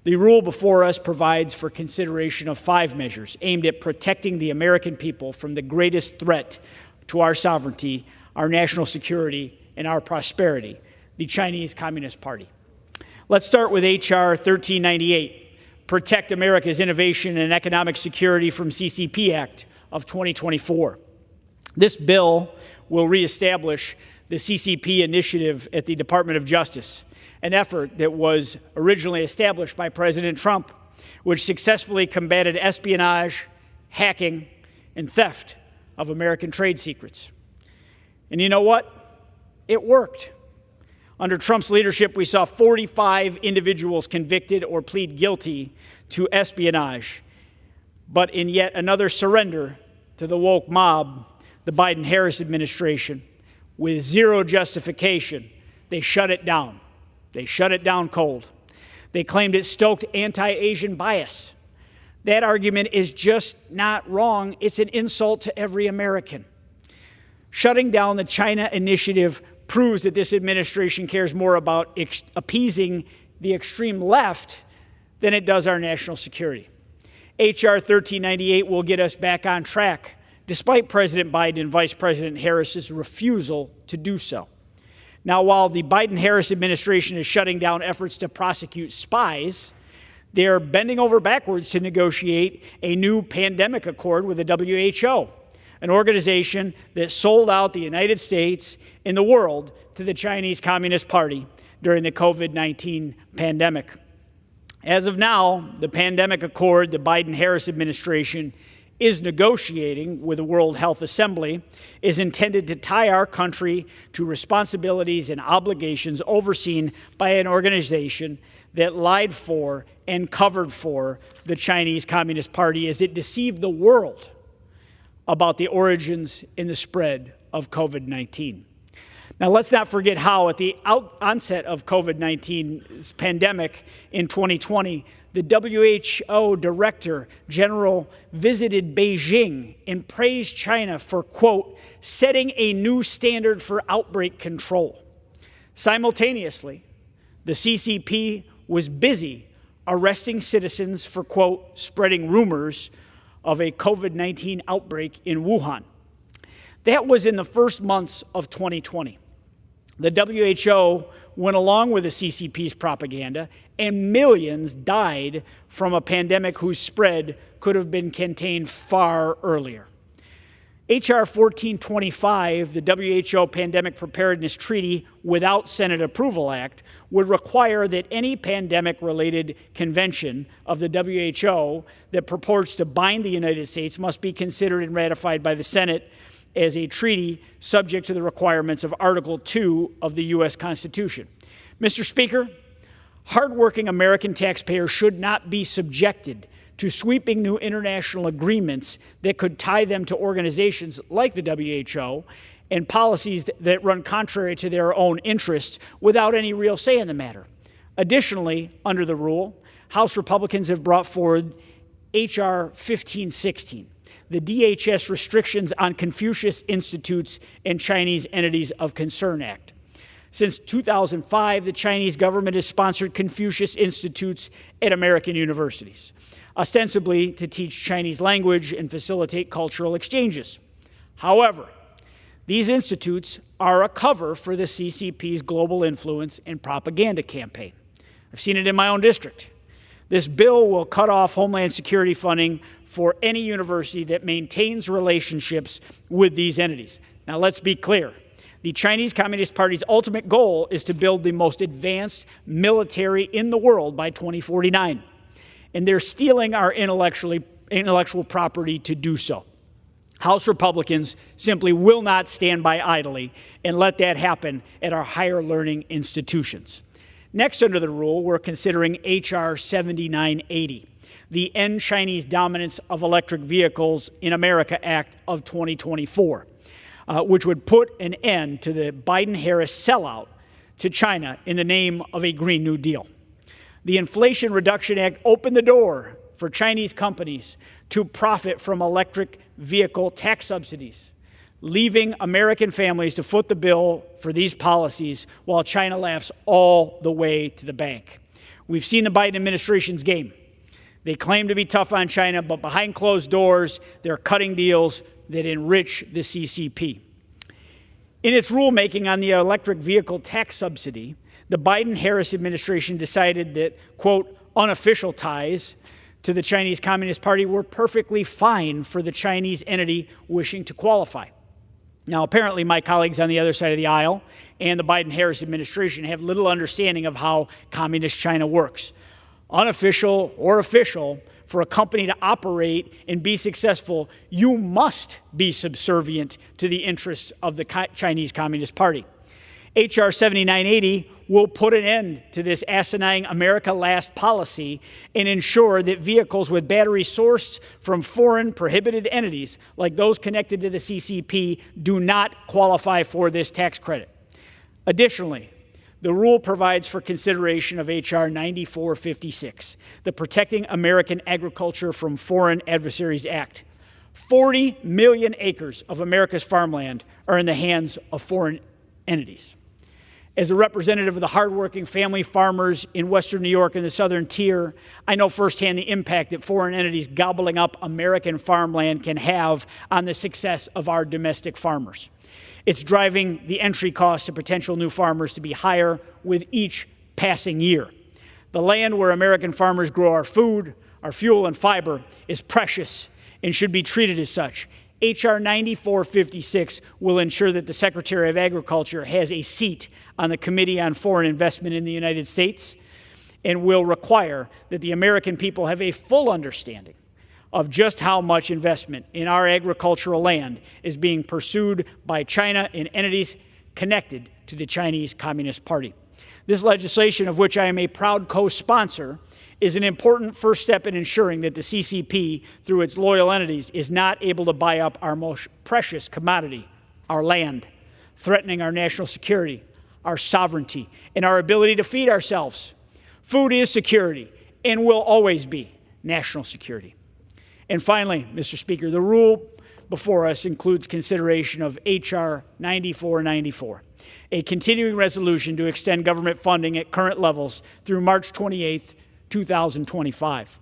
Speaker 17: The rule before us provides for consideration of 5 measures aimed at protecting the American people from the greatest threat to our sovereignty, our national security, and our prosperity, the Chinese Communist Party. Let's start with H.R. 1398, Protect America's Innovation and Economic Security from CCP Act of 2024. This bill will reestablish the CCP initiative at the Department of Justice, an effort that was originally established by President Trump, which successfully combated espionage, hacking, and theft of American trade secrets. And you know what? It worked. Under Trump's leadership, we saw 45 individuals convicted or plead guilty to espionage. But in yet another surrender to the woke mob, the Biden-Harris administration, with zero justification, they shut it down. They shut it down cold. They claimed it stoked anti-Asian bias. That argument is just not wrong. It's an insult to every American. Shutting down the China initiative proves that this administration cares more about appeasing the extreme left than it does our national security. H.R. 1398 will get us back on track, despite President Biden and Vice President Harris's refusal to do so. Now, while the Biden-Harris administration is shutting down efforts to prosecute spies, they're bending over backwards to negotiate a new pandemic accord with the WHO, an organization that sold out the United States and the world to the Chinese Communist Party during the COVID-19 pandemic. As of now, the pandemic accord the Biden-Harris administration is negotiating with the World Health Assembly is intended to tie our country to responsibilities and obligations overseen by an organization that lied for and covered for the Chinese Communist Party as it deceived the world about the origins and the spread of COVID-19. Now, let's not forget how, at the onset of COVID-19's pandemic in 2020, the WHO Director General visited Beijing and praised China for, quote, setting a new standard for outbreak control. Simultaneously, the CCP was busy arresting citizens for, quote, spreading rumors of a COVID-19 outbreak in Wuhan. That was in the first months of 2020. The WHO went along with the CCP's propaganda, and millions died from a pandemic whose spread could have been contained far earlier. H.R. 1425, the WHO Pandemic Preparedness Treaty without Senate Approval Act, would require that any pandemic-related convention of the WHO that purports to bind the United States must be considered and ratified by the Senate as a treaty subject to the requirements of Article 2 of the U.S. Constitution. Mr. Speaker, hardworking American taxpayers should not be subjected to sweeping new international agreements that could tie them to organizations like the WHO and policies that run contrary to their own interests without any real say in the matter. Additionally, under the rule, House Republicans have brought forward H.R. 1516, the DHS Restrictions on Confucius Institutes and Chinese Entities of Concern Act. Since 2005, the Chinese government has sponsored Confucius Institutes at American universities, ostensibly to teach Chinese language and facilitate cultural exchanges. However, these institutes are a cover for the CCP's global influence and propaganda campaign. I've seen it in my own district. This bill will cut off Homeland Security funding for any university that maintains relationships with these entities. Now, let's be clear. The Chinese Communist Party's ultimate goal is to build the most advanced military in the world by 2049. And they're stealing our intellectual property to do so. House Republicans simply will not stand by idly and let that happen at our higher learning institutions. Next under the rule, we're considering H.R. 7980, the End Chinese Dominance of Electric Vehicles in America Act of 2024, which would put an end to the Biden-Harris sellout to China in the name of a Green New Deal. The Inflation Reduction Act opened the door for Chinese companies to profit from electric vehicle tax subsidies, leaving American families to foot the bill for these policies while China laughs all the way to the bank. We've seen the Biden administration's game. They claim to be tough on China, but behind closed doors, they're cutting deals that enrich the CCP. In its rulemaking on the electric vehicle tax subsidy, the Biden-Harris administration decided that, quote, unofficial ties to the Chinese Communist Party were perfectly fine for the Chinese entity wishing to qualify. Now, apparently, my colleagues on the other side of the aisle and the Biden-Harris administration have little understanding of how communist China works. Unofficial or official, for a company to operate and be successful, you must be subservient to the interests of the Chinese Communist Party. H.R. 7980 will put an end to this asinine America Last policy and ensure that vehicles with batteries sourced from foreign prohibited entities, like those connected to the CCP, do not qualify for this tax credit. Additionally, the rule provides for consideration of H.R. 9456, the Protecting American Agriculture from Foreign Adversaries Act. 40 million acres of America's farmland are in the hands of foreign entities. As a representative of the hardworking family farmers in Western New York and the Southern Tier, I know firsthand the impact that foreign entities gobbling up American farmland can have on the success of our domestic farmers. It's driving the entry costs of potential new farmers to be higher with each passing year. The land where American farmers grow our food, our fuel, and fiber is precious and should be treated as such. H.R. 9456 will ensure that the Secretary of Agriculture has a seat on the Committee on Foreign Investment in the United States and will require that the American people have a full understanding of just how much investment in our agricultural land is being pursued by China and entities connected to the Chinese Communist Party. This legislation, of which I am a proud co-sponsor, is an important first step in ensuring that the CCP, through its loyal entities, is not able to buy up our most precious commodity, our land, threatening our national security, our sovereignty, and our ability to feed ourselves. Food is security and will always be national security. And finally, Mr. Speaker, the rule before us includes consideration of H.R. 9494, a continuing resolution to extend government funding at current levels through March 28th, 2025.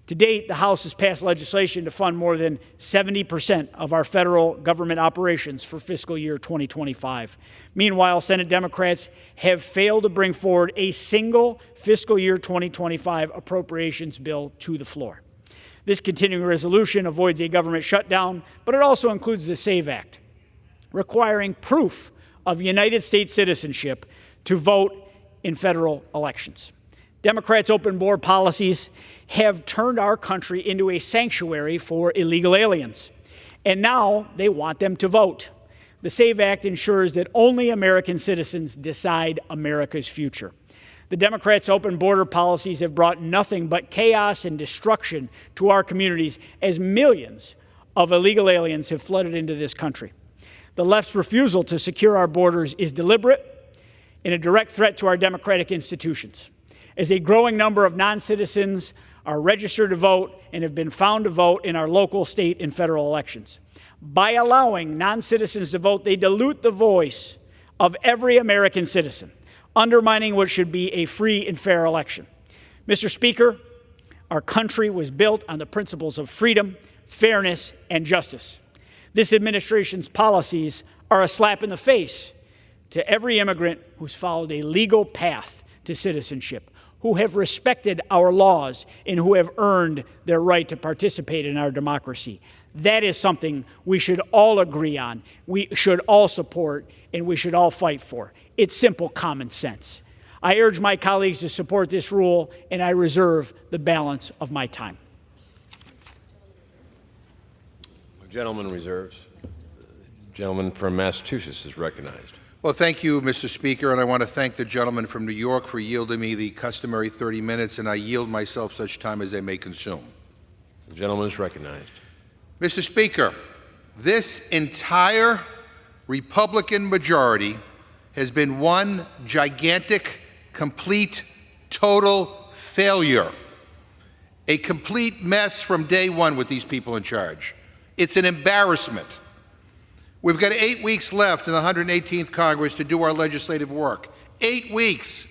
Speaker 17: To date, the House has passed legislation to fund more than 70% of our federal government operations for fiscal year 2025. Meanwhile, Senate Democrats have failed to bring forward a single fiscal year 2025 appropriations bill to the floor. This continuing resolution avoids a government shutdown, but it also includes the SAVE Act, requiring proof of United States citizenship to vote in federal elections. Democrats' open border policies have turned our country into a sanctuary for illegal aliens, and now they want them to vote. The SAVE Act ensures that only American citizens decide America's future. The Democrats' open border policies have brought nothing but chaos and destruction to our communities as millions of illegal aliens have flooded into this country. The left's refusal to secure our borders is deliberate and a direct threat to our democratic institutions, as a growing number of non-citizens are registered to vote and have been found to vote in our local, state, and federal elections. By allowing non-citizens to vote, they dilute the voice of every American citizen, undermining what should be a free and fair election. Mr. Speaker, our country was built on the principles of freedom, fairness, and justice. This administration's policies are a slap in the face to every immigrant who's followed a legal path to citizenship, who have respected our laws, and who have earned their right to participate in our democracy. That is something we should all agree on, we should all support, and we should all fight for. It's simple common sense. I urge my colleagues to support this rule, and I reserve the balance of my time.
Speaker 15: The gentleman reserves. The gentleman from Massachusetts is recognized.
Speaker 1: Well, thank you, Mr. Speaker, and I want to thank the gentleman from New York for yielding me the customary 30 minutes, and I yield myself such time as I may consume.
Speaker 15: The gentleman is recognized.
Speaker 1: Mr. Speaker, this entire Republican majority has been one gigantic, complete, total failure. A complete mess from day one with these people in charge. It's an embarrassment. We've got 8 weeks left in the 118th Congress to do our legislative work. 8 weeks.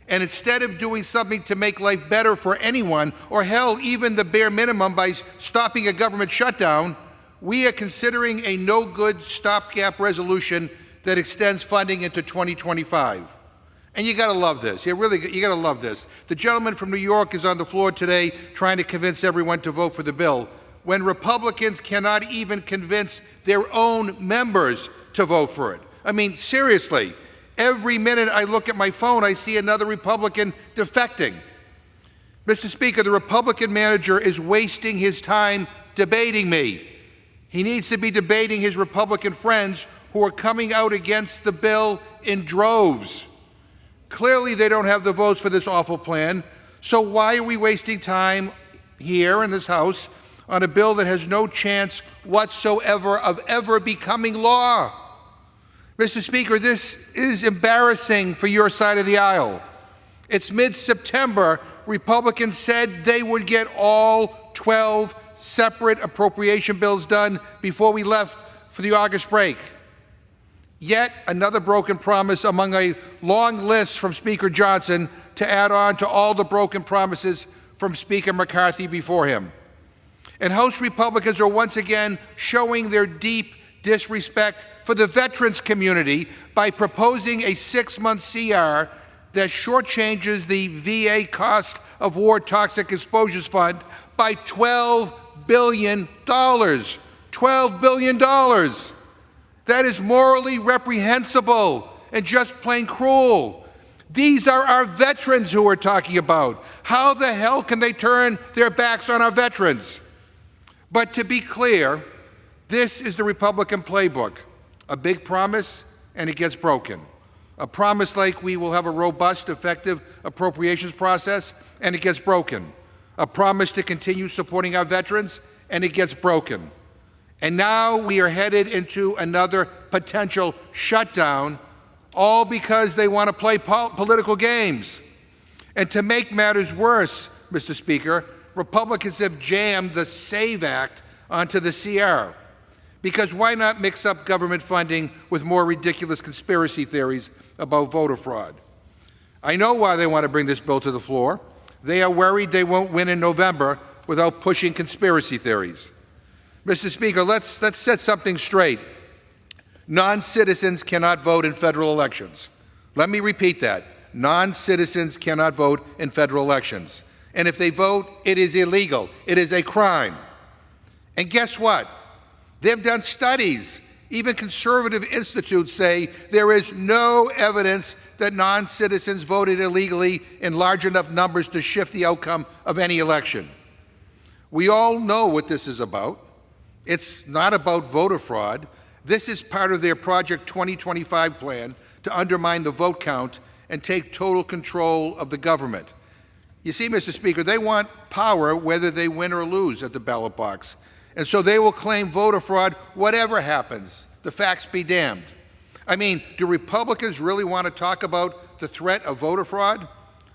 Speaker 1: And instead of doing something to make life better for anyone, or hell, even the bare minimum by stopping a government shutdown, we are considering a no-good stopgap resolution that extends funding into 2025. And you got to love this. You got to love this. The gentleman from New York is on the floor today trying to convince everyone to vote for the bill, when Republicans cannot even convince their own members to vote for it. I mean, seriously, every minute I look at my phone, I see another Republican defecting. Mr. Speaker, the Republican manager is wasting his time debating me. He needs to be debating his Republican friends who are coming out against the bill in droves. Clearly, they don't have the votes for this awful plan, so why are we wasting time here in this House on a bill that has no chance whatsoever of ever becoming law? Mr. Speaker, this is embarrassing for your side of the aisle. It's mid-September. Republicans said they would get all 12 separate appropriation bills done before we left for the August break. Yet another broken promise among a long list from Speaker Johnson to add on to all the broken promises from Speaker McCarthy before him. And House Republicans are once again showing their deep disrespect for the veterans community by proposing a 6-month CR that shortchanges the VA Cost of War Toxic Exposures Fund by $12 billion. $12 billion. That is morally reprehensible and just plain cruel. These are our veterans who we're talking about. How the hell can they turn their backs on our veterans? But to be clear, this is the Republican playbook. A big promise, and it gets broken. A promise like we will have a robust, effective appropriations process, and it gets broken. A promise to continue supporting our veterans, and it gets broken. And now we are headed into another potential shutdown, all because they want to play political games. And to make matters worse, Mr. Speaker, Republicans have jammed the SAVE Act onto the CR. Because why not mix up government funding with more ridiculous conspiracy theories about voter fraud? I know why they want to bring this bill to the floor. They are worried they won't win in November without pushing conspiracy theories. Mr. Speaker, let's set something straight. Non-citizens cannot vote in federal elections. Let me repeat that. Non-citizens cannot vote in federal elections. And if they vote, it is illegal. It is a crime. And guess what? They've done studies. Even conservative institutes say there is no evidence that non-citizens voted illegally in large enough numbers to shift the outcome of any election. We all know what this is about. It's not about voter fraud. This is part of their Project 2025 plan to undermine the vote count and take total control of the government. You see, Mr. Speaker, they want power whether they win or lose at the ballot box. And so they will claim voter fraud whatever happens. The facts be damned. I mean, do Republicans really want to talk about the threat of voter fraud?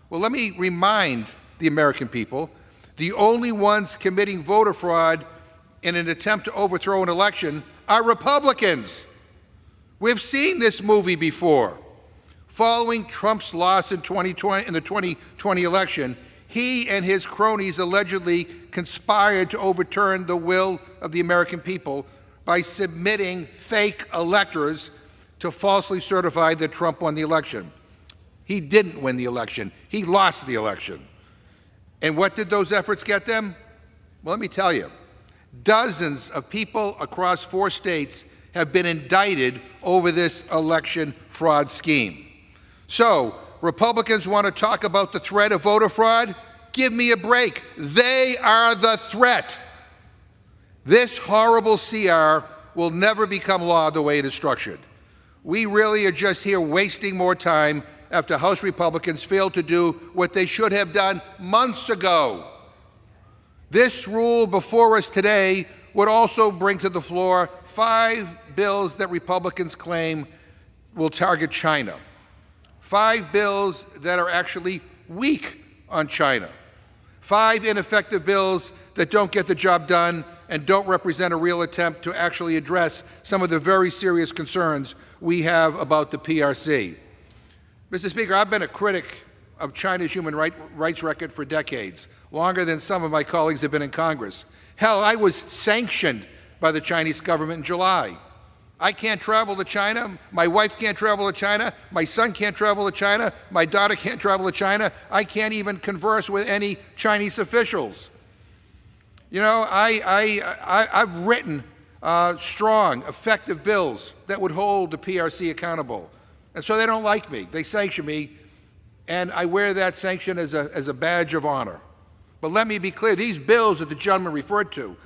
Speaker 1: Well, let me remind the American people, the only ones committing voter fraud in an attempt to overthrow an election are Republicans. We've seen this movie before. Following Trump's loss in the 2020 election, he and his cronies allegedly conspired to overturn the will of the American people by submitting fake electors to falsely certify that Trump won the election. He didn't win the election. He lost the election. And what did those efforts get them? Well, let me tell you. Dozens of people across 4 states have been indicted over this election fraud scheme. So, Republicans want to talk about the threat of voter fraud? Give me a break. They are the threat. This horrible CR will never become law the way it is structured. We really are just here wasting more time after House Republicans failed to do what they should have done months ago. This rule before us today would also bring to the floor 5 bills that Republicans claim will target China. 5 bills that are actually weak on China. 5 ineffective bills that don't get the job done and don't represent a real attempt to actually address some of the very serious concerns we have about the PRC. Mr. Speaker, I've been a critic of China's human rights record for decades, longer than some of my colleagues have been in Congress. Hell, I was sanctioned by the Chinese government in July. I can't travel to China. My wife can't travel to China. My son can't travel to China. My daughter can't travel to China. I can't even converse with any Chinese officials. You know, I've written strong, effective bills that would hold the PRC accountable. And so they don't like me. They sanction me, and I wear that sanction as a badge of honor. But let me be clear, these bills that the gentleman referred to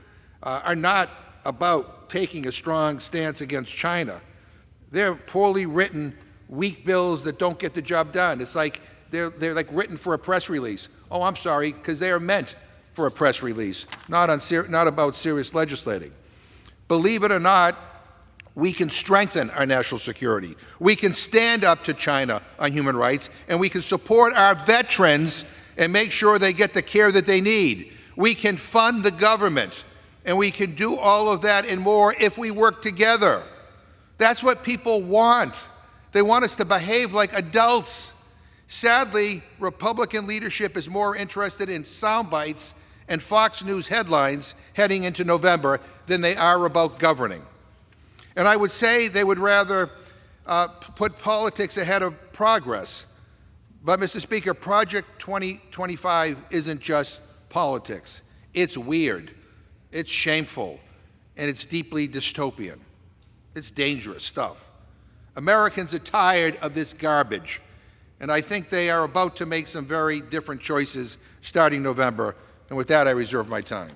Speaker 1: are not about taking a strong stance against China. They're poorly written, weak bills that don't get the job done. It's like they're like written for a press release. Oh, I'm sorry, because they are meant for a press release, not about serious legislating. Believe it or not, we can strengthen our national security. We can stand up to China on human rights, and we can support our veterans and make sure they get the care that they need. We can fund the government, and we can do all of that and more if we work together. That's what people want. They want us to behave like adults. Sadly, Republican leadership is more interested in sound bites and Fox News headlines heading into November than they are about governing. And I would say they would rather put politics ahead of progress. But, Mr. Speaker, Project 2025 isn't just politics. It's weird, it's shameful, and it's deeply dystopian. It's dangerous stuff. Americans are tired of this garbage, and I think they are about to make some very different choices starting November. And with that, I reserve my time.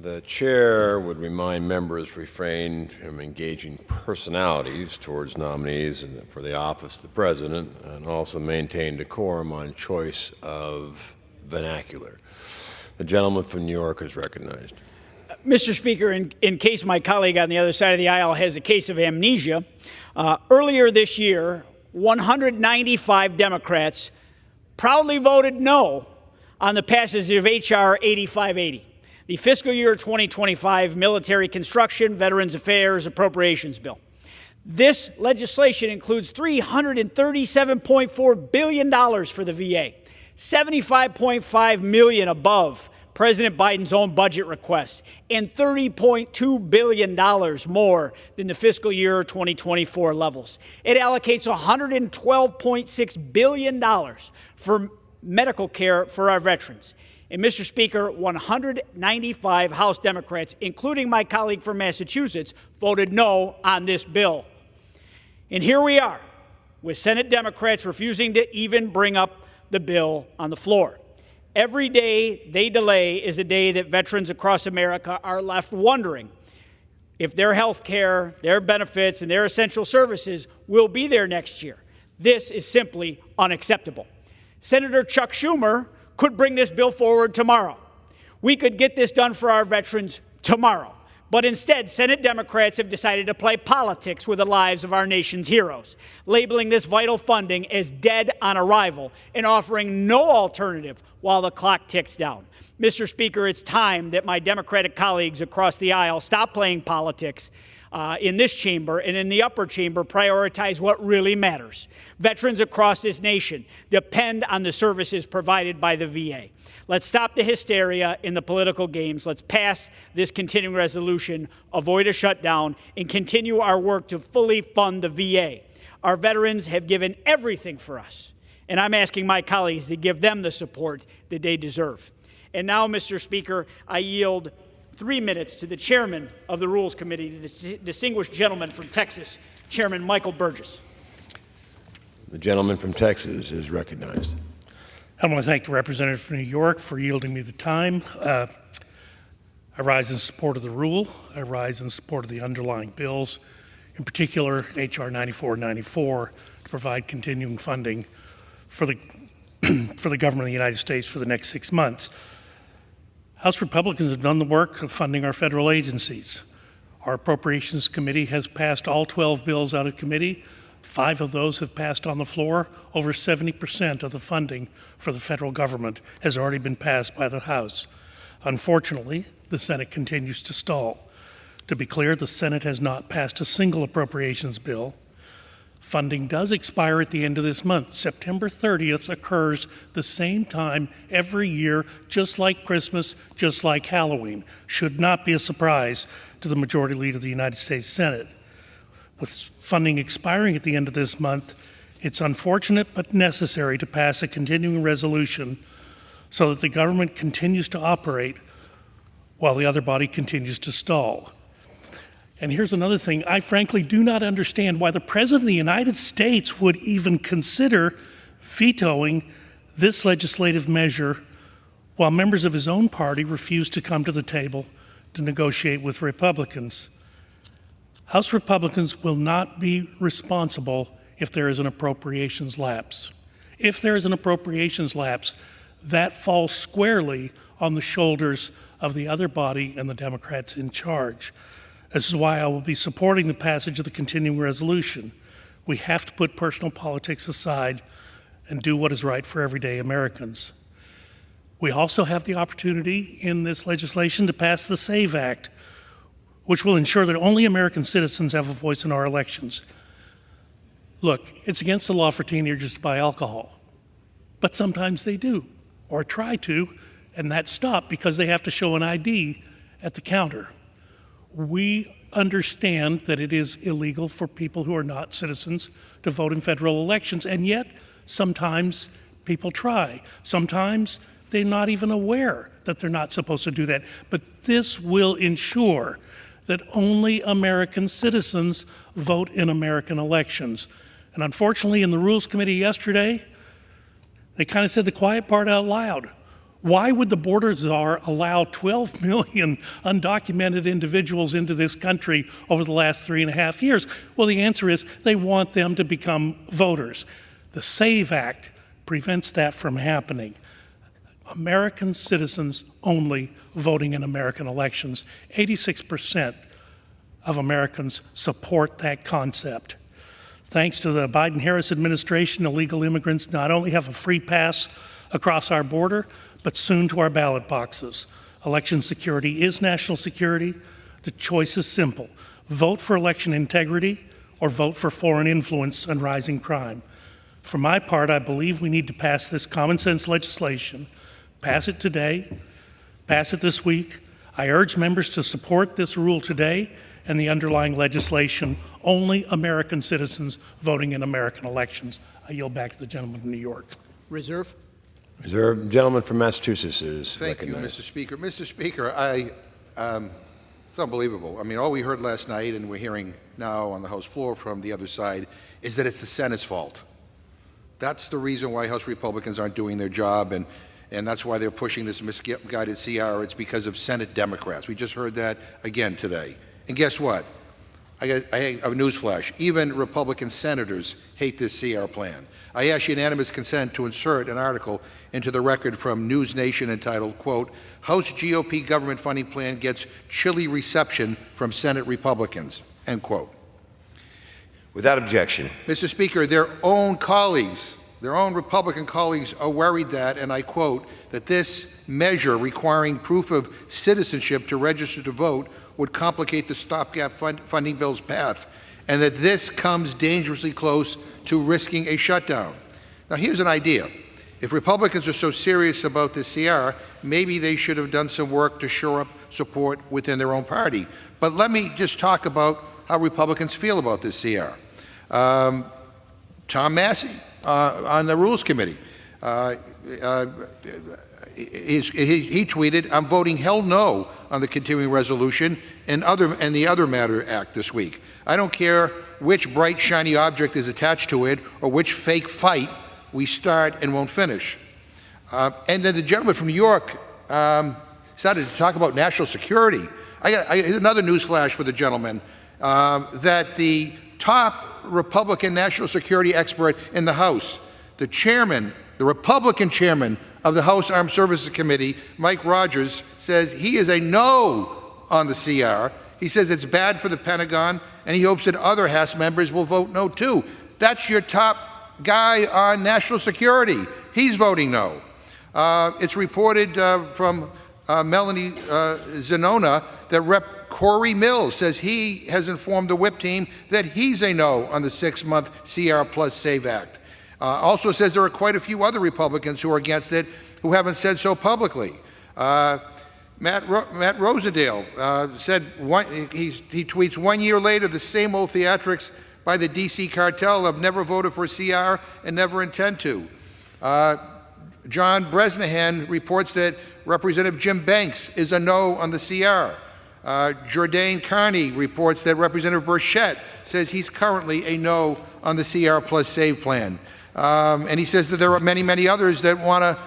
Speaker 15: The chair would remind members refrain from engaging personalities towards nominees for the office of the president, and also maintain decorum on choice of vernacular. The gentleman from New York is recognized.
Speaker 17: Mr. Speaker, in case my colleague on the other side of the aisle has a case of amnesia, earlier this year, 195 Democrats proudly voted no on the passage of H.R. 8580, the fiscal year 2025 Military Construction, Veterans Affairs Appropriations Bill. This legislation includes $337.4 billion for the VA, $75.5 million above President Biden's own budget request, and $30.2 billion more than the fiscal year 2024 levels. It allocates $112.6 billion for medical care for our veterans. And, Mr. Speaker, 195 House Democrats, including my colleague from Massachusetts, voted no on this bill. And here we are, with Senate Democrats refusing to even bring up the bill on the floor. Every day they delay is a day that veterans across America are left wondering if their health care, their benefits, and their essential services will be there next year. This is simply unacceptable. Senator Chuck Schumer could bring this bill forward tomorrow. We could get this done for our veterans tomorrow. But instead, Senate Democrats have decided to play politics with the lives of our nation's heroes, labeling this vital funding as dead on arrival and offering no alternative while the clock ticks down. Mr. Speaker, it's time that my Democratic colleagues across the aisle stop playing politics in this chamber and in the upper chamber prioritize what really matters. Veterans across this nation depend on the services provided by the VA. Let's stop the hysteria in the political games. Let's pass this continuing resolution, avoid a shutdown, and continue our work to fully fund the VA. Our veterans have given everything for us, and I'm asking my colleagues to give them the support that they deserve. And now, Mr. Speaker, I yield 3 minutes to the chairman of the Rules Committee, the distinguished gentleman from Texas, Chairman Michael Burgess.
Speaker 15: The gentleman from Texas is recognized.
Speaker 6: I want to thank the representative from New York for yielding me the time. I rise in support of the rule. I rise in support of the underlying bills, in particular H.R. 9494, to provide continuing funding for the government of the United States for the next 6 months. House Republicans have done the work of funding our federal agencies. Our Appropriations Committee has passed all 12 bills out of committee. 5 of those have passed on the floor. Over 70% of the funding for the federal government has already been passed by the House. Unfortunately, the Senate continues to stall. To be clear, the Senate has not passed a single appropriations bill. Funding does expire at the end of this month. September 30th occurs the same time every year, just like Christmas, just like Halloween. Should not be a surprise to the Majority Leader of the United States Senate. With funding expiring at the end of this month, it's unfortunate but necessary to pass a continuing resolution so that the government continues to operate while the other body continues to stall. And here's another thing. I frankly do not understand why the President of the United States would even consider vetoing this legislative measure while members of his own party refuse to come to the table to negotiate with Republicans. House Republicans will not be responsible if there is an appropriations lapse. If there is an appropriations lapse, that falls squarely on the shoulders of the other body and the Democrats in charge. This is why I will be supporting the passage of the continuing resolution. We have to put personal politics aside and do what is right for everyday Americans. We also have the opportunity in this legislation to pass the SAVE Act, which will ensure that only American citizens have a voice in our elections. Look, it's against the law for teenagers to buy alcohol, but sometimes they do, or try to, and that's stopped because they have to show an ID at the counter. We understand that it is illegal for people who are not citizens to vote in federal elections, and yet sometimes people try. Sometimes they're not even aware that they're not supposed to do that. But this will ensure that only American citizens vote in American elections. And unfortunately, in the Rules Committee yesterday, they kind of said the quiet part out loud. Why would the border czar allow 12 million undocumented individuals into this country over the last 3.5 years? Well, the answer is they want them to become voters. The SAVE Act prevents that from happening. American citizens only voting in American elections. 86% of Americans support that concept. Thanks to the Biden-Harris administration, illegal immigrants not only have a free pass across our border, but soon to our ballot boxes. Election security is national security. The choice is simple. Vote for election integrity or vote for foreign influence and rising crime. For my part, I believe we need to pass this common sense legislation. Pass it today, pass it this week. I urge members to support this rule today and the underlying legislation. Only American citizens voting in American elections. I yield back to the gentleman from New York.
Speaker 17: Reserve.
Speaker 15: Reserve. Gentleman from Massachusetts is
Speaker 1: Thank you,
Speaker 15: recognized.
Speaker 1: Mr. Speaker. Mr. Speaker, it's unbelievable. I mean, all we heard last night and we're hearing now on the House floor from the other side is that it's the Senate's fault. That's the reason why House Republicans aren't doing their job, and that's why they're pushing this misguided CR. It's because of Senate Democrats. We just heard that again today. And guess what? I have a newsflash. Even Republican senators hate this CR plan. I ask unanimous consent to insert an article into the record from News Nation entitled, quote, House GOP government funding plan gets chilly reception from Senate Republicans, end quote.
Speaker 7: Without objection.
Speaker 1: Mr. Speaker, their own colleagues, their own Republican colleagues are worried that, and I quote, that this measure requiring proof of citizenship to register to vote would complicate the stopgap funding bill's path, and that this comes dangerously close to risking a shutdown. Now, here's an idea. If Republicans are so serious about this CR, maybe they should have done some work to shore up support within their own party. But let me just talk about how Republicans feel about this CR. Tom Massey on the Rules Committee, he tweeted, I'm voting hell no on the continuing resolution and the other matter act this week. I don't care which bright, shiny object is attached to it or which fake fight we start and won't finish. And then the gentleman from New York started to talk about national security. Here's another news flash for the gentleman, that the top Republican national security expert in the House, the chairman, the Republican chairman of the House Armed Services Committee, Mike Rogers, says he is a no on the CR. He says it's bad for the Pentagon, and he hopes that other House members will vote no too. That's your top guy on national security. He's voting no. It's reported from Melanie Zenona that Rep. Corey Mills says he has informed the whip team that he's a no on the 6-month CR plus SAVE Act. Also says there are quite a few other Republicans who are against it who haven't said so publicly. Matt Rosendale said, he tweets, 1 year later, the same old theatrics by the D.C. cartel of never voted for CR and never intend to. John Bresnahan reports that Representative Jim Banks is a no on the CR. Jordan Carney reports that Representative Burchett says he's currently a no on the CR plus SAVE plan. And he says that there are many, many others that want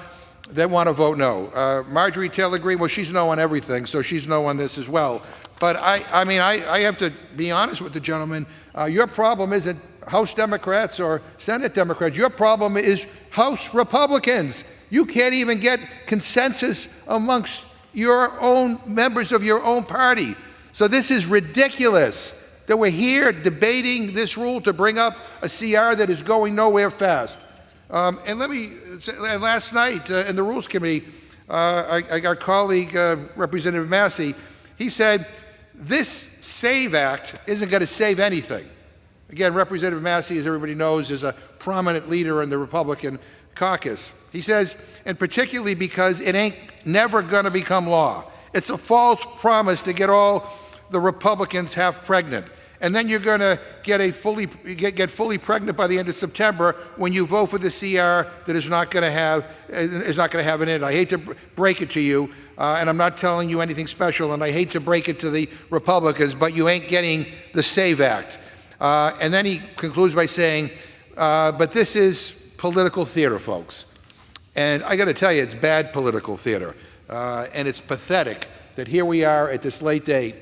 Speaker 1: that want to vote no. Marjorie Taylor Greene, well, she's no on everything, so she's no on this as well. But I have to be honest with the gentleman. Your problem isn't House Democrats or Senate Democrats. Your problem is House Republicans. You can't even get consensus amongst your own members of your own party. So this is ridiculous that we're here debating this rule to bring up a CR that is going nowhere fast. And let me say, last night in the Rules Committee, our colleague, Representative Massey, he said, this SAVE Act isn't going to save anything. Again, Representative Massey, as everybody knows, is a prominent leader in the Republican caucus. He says, and particularly because it ain't never going to become law. It's a false promise to get all the Republicans half pregnant. And then you're going to get fully pregnant by the end of September when you vote for the CR that is not going to have it in it. I hate to break it to you, and I'm not telling you anything special, and I hate to break it to the Republicans, but you ain't getting the SAVE Act. And then he concludes by saying, but this is political theater, folks. And I got to tell you, it's bad political theater. And it's pathetic that here we are at this late date,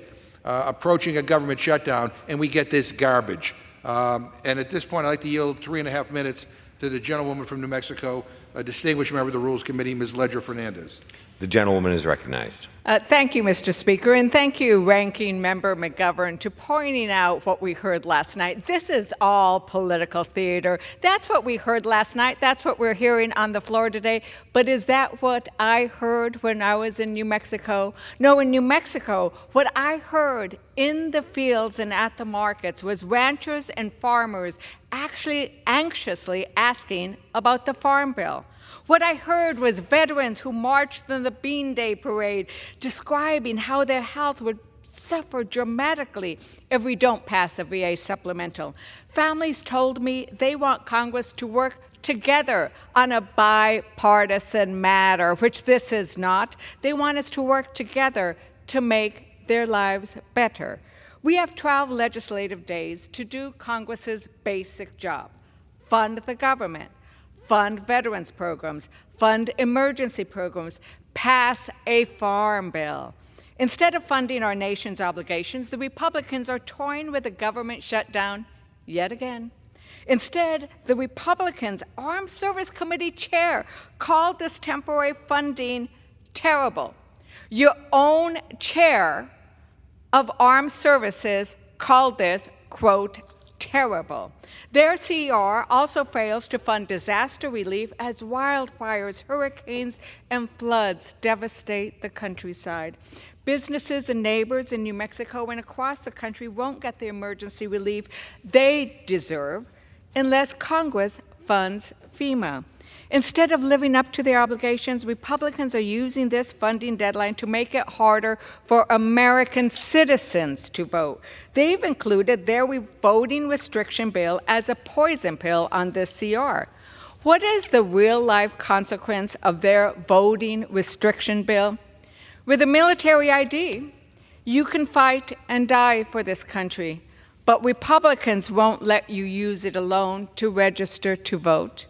Speaker 1: approaching a government shutdown, and we get this garbage. And at this point, I'd like to yield 3.5 minutes to the gentlewoman from New Mexico, a distinguished member of the Rules Committee, Ms. Ledger Fernandez.
Speaker 7: The gentlewoman is recognized.
Speaker 8: Thank you, Mr. Speaker, and thank you, Ranking Member McGovern, to pointing out what we heard last night. This is all political theater. That's what we heard last night. That's what we're hearing on the floor today. But is that what I heard when I was in New Mexico? No, in New Mexico, what I heard in the fields and at the markets was ranchers and farmers actually anxiously asking about the Farm Bill. What I heard was veterans who marched in the Bean Day Parade describing how their health would suffer dramatically if we don't pass a VA supplemental. Families told me they want Congress to work together on a bipartisan matter, which this is not. They want us to work together to make their lives better. We have 12 legislative days to do Congress's basic job: fund the government, fund veterans programs, fund emergency programs, pass a farm bill. Instead of funding our nation's obligations, the Republicans are toying with a government shutdown yet again. Instead, the Republicans' Armed Service Committee chair called this temporary funding terrible. Your own chair of Armed Services called this, quote, terrible. Their CR also fails to fund disaster relief as wildfires, hurricanes, and floods devastate the countryside. Businesses and neighbors in New Mexico and across the country won't get the emergency relief they deserve unless Congress funds FEMA. Instead of living up to their obligations, Republicans are using this funding deadline to make it harder for American citizens to vote. They've included their voting restriction bill as a poison pill on this CR. What is the real-life consequence of their voting restriction bill? With a military ID, you can fight and die for this country, but Republicans won't let you use it alone to register to vote.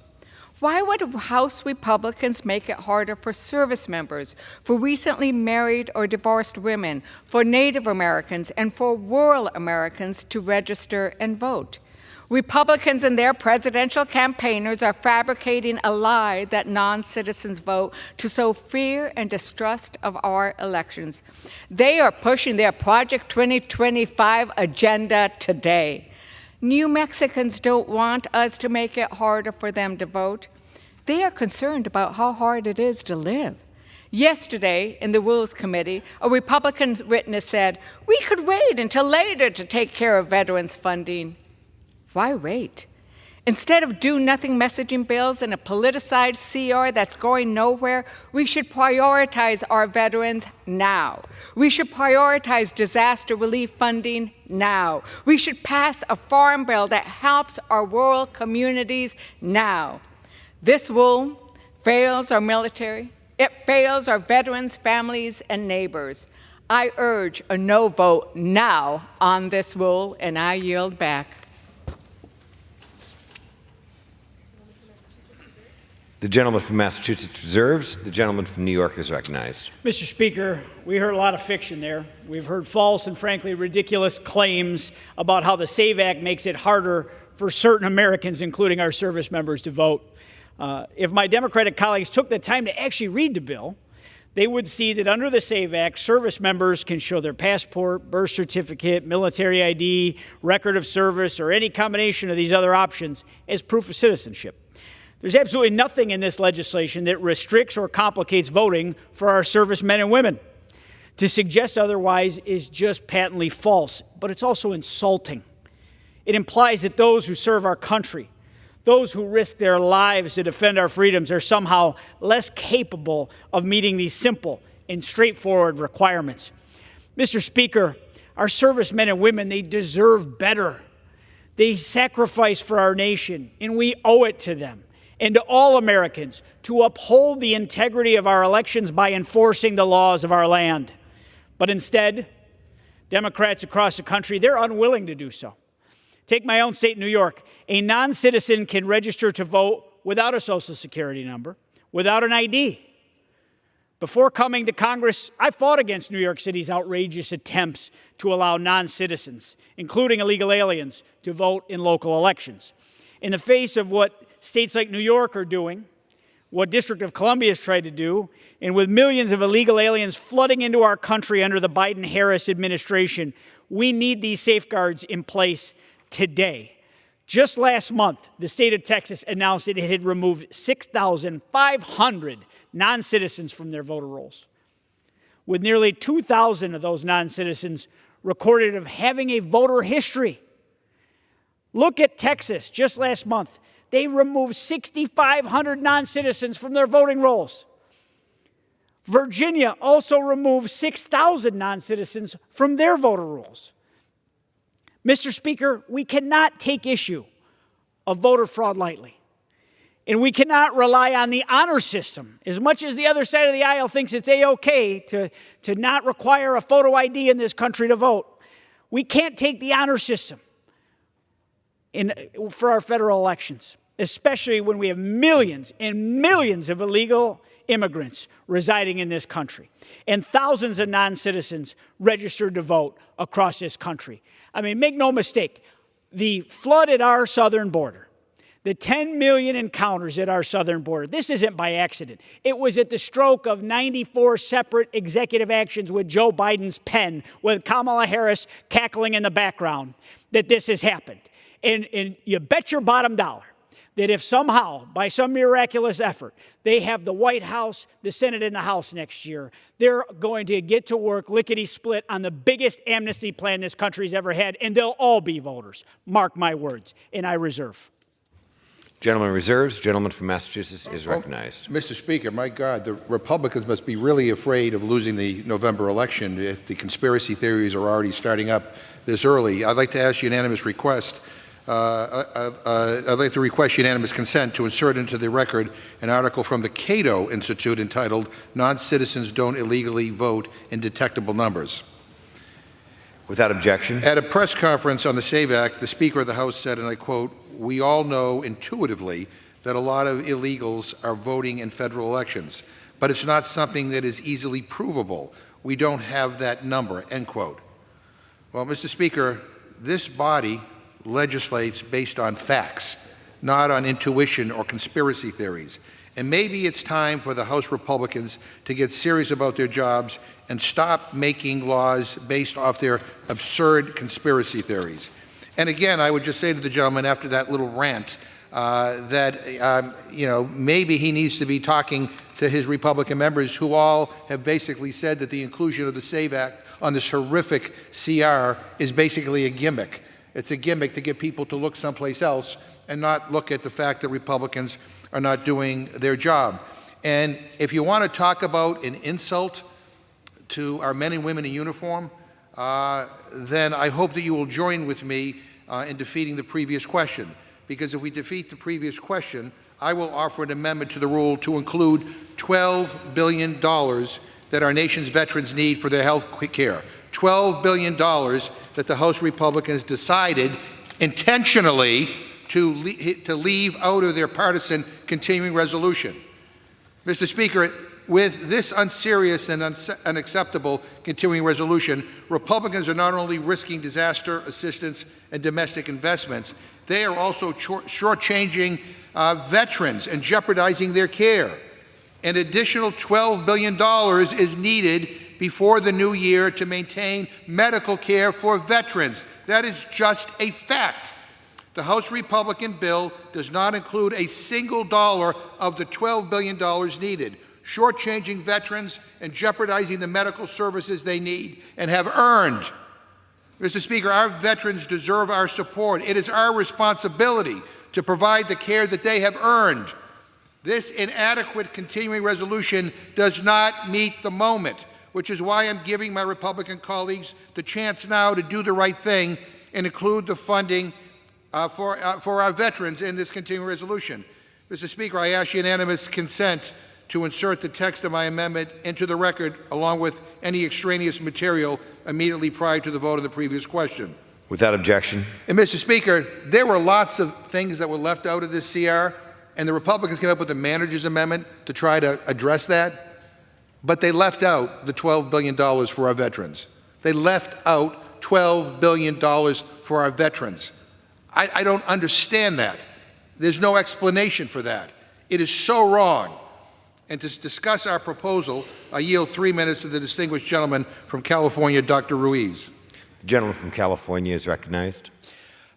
Speaker 8: Why would House Republicans make it harder for service members, for recently married or divorced women, for Native Americans, and for rural Americans to register and vote? Republicans and their presidential campaigners are fabricating a lie that non-citizens vote to sow fear and distrust of our elections. They are pushing their Project 2025 agenda today. New Mexicans don't want us to make it harder for them to vote. They are concerned about how hard it is to live. Yesterday, in the Rules Committee, a Republican witness said, "We could wait until later to take care of veterans funding." Why wait? Instead of do-nothing messaging bills and a politicized CR that's going nowhere, we should prioritize our veterans now. We should prioritize disaster relief funding now. We should pass a farm bill that helps our rural communities now. This rule fails our military. It fails our veterans, families, and neighbors. I urge a no vote now on this rule, and I yield back.
Speaker 7: The gentleman from Massachusetts reserves. The gentleman from New York is recognized.
Speaker 17: Mr. Speaker, we heard a lot of fiction there. We've heard false and frankly ridiculous claims about how the SAVE Act makes it harder for certain Americans, including our service members, to vote. If my Democratic colleagues took the time to actually read the bill, they would see that under the SAVE Act, service members can show their passport, birth certificate, military ID, record of service, or any combination of these other options as proof of citizenship. There's absolutely nothing in this legislation that restricts or complicates voting for our servicemen and women. To suggest otherwise is just patently false, but it's also insulting. It implies that those who serve our country, those who risk their lives to defend our freedoms, are somehow less capable of meeting these simple and straightforward requirements. Mr. Speaker, our servicemen and women, they deserve better. They sacrifice for our nation, and we owe it to them and to all Americans to uphold the integrity of our elections by enforcing the laws of our land. But instead, Democrats across the country, they're unwilling to do so. Take my own state, New York. A non-citizen can register to vote without a Social Security number, without an ID. Before coming to Congress, I fought against New York City's outrageous attempts to allow non-citizens, including illegal aliens, to vote in local elections. In the face of what states like New York are doing, what District of Columbia has tried to do, and with millions of illegal aliens flooding into our country under the Biden-Harris administration, we need these safeguards in place today. Just last month, the state of Texas announced that it had removed 6,500 non-citizens from their voter rolls, with nearly 2,000 of those non-citizens recorded of having a voter history. Look at Texas. Just last month, they removed 6,500 non-citizens from their voting rolls. Virginia also removed 6,000 non-citizens from their voter rolls. Mr. Speaker, we cannot take issue of voter fraud lightly. And we cannot rely on the honor system. As much as the other side of the aisle thinks it's A-OK to not require a photo ID in this country to vote, we can't take the honor system for our federal elections, especially when we have millions and millions of illegal immigrants residing in this country and thousands of non-citizens registered to vote across this country. I mean, make no mistake, the flood at our southern border, the 10 million encounters at our southern border, this isn't by accident. It was at the stroke of 94 separate executive actions with Joe Biden's pen, with Kamala Harris cackling in the background, that this has happened. And you bet your bottom dollar that if somehow, by some miraculous effort, they have the White House, the Senate, and the House next year, they're going to get to work lickety-split on the biggest amnesty plan this country's ever had, and they'll all be voters. Mark my words, and I reserve.
Speaker 7: Gentleman reserves. Gentleman from Massachusetts is recognized.
Speaker 1: Mr. Speaker, my God, the Republicans must be really afraid of losing the November election if the conspiracy theories are already starting up this early. I'd like to ask unanimous request. I'd like to request unanimous consent to insert into the record an article from the Cato Institute entitled "Non-Citizens Don't Illegally Vote in Detectable Numbers."
Speaker 7: Without objection.
Speaker 1: At a press conference on the SAVE Act, the Speaker of the House said, and I quote, "We all know intuitively that a lot of illegals are voting in federal elections, but it's not something that is easily provable. We don't have that number," end quote. Well, Mr. Speaker, this body legislates based on facts, not on intuition or conspiracy theories. And maybe it's time for the House Republicans to get serious about their jobs and stop making laws based off their absurd conspiracy theories. And again, I would just say to the gentleman after that little rant that, maybe he needs to be talking to his Republican members who all have basically said that the inclusion of the SAVE Act on this horrific CR is basically a gimmick. It's a gimmick to get people to look someplace else and not look at the fact that Republicans are not doing their job. And if you want to talk about an insult to our men and women in uniform, then I hope that you will join with me in defeating the previous question. Because if we defeat the previous question, I will offer an amendment to the rule to include $12 billion that our nation's veterans need for their health care. $12 billion that the House Republicans decided intentionally to leave out of their partisan continuing resolution. Mr. Speaker, with this unserious and unacceptable continuing resolution, Republicans are not only risking disaster assistance and domestic investments, they are also shortchanging veterans and jeopardizing their care. An additional $12 billion is needed before the new year to maintain medical care for veterans. That is just a fact. The House Republican bill does not include a single dollar of the $12 billion needed, shortchanging veterans and jeopardizing the medical services they need and have earned. Mr. Speaker, our veterans deserve our support. It is our responsibility to provide the care that they have earned. This inadequate continuing resolution does not meet the moment, which is why I'm giving my Republican colleagues the chance now to do the right thing and include the funding for our veterans in this continuing resolution. Mr. Speaker, I ask unanimous consent to insert the text of my amendment into the record along with any extraneous material immediately prior to the vote on the previous question.
Speaker 7: Without objection.
Speaker 1: And Mr. Speaker, there were lots of things that were left out of this CR, and the Republicans came up with the manager's amendment to try to address that, but they left out the $12 billion for our veterans. They left out $12 billion for our veterans. I don't understand that. There's no explanation for that. It is so wrong. And to discuss our proposal, I yield 3 minutes to the distinguished gentleman from California, Dr. Ruiz.
Speaker 7: The gentleman from California is recognized.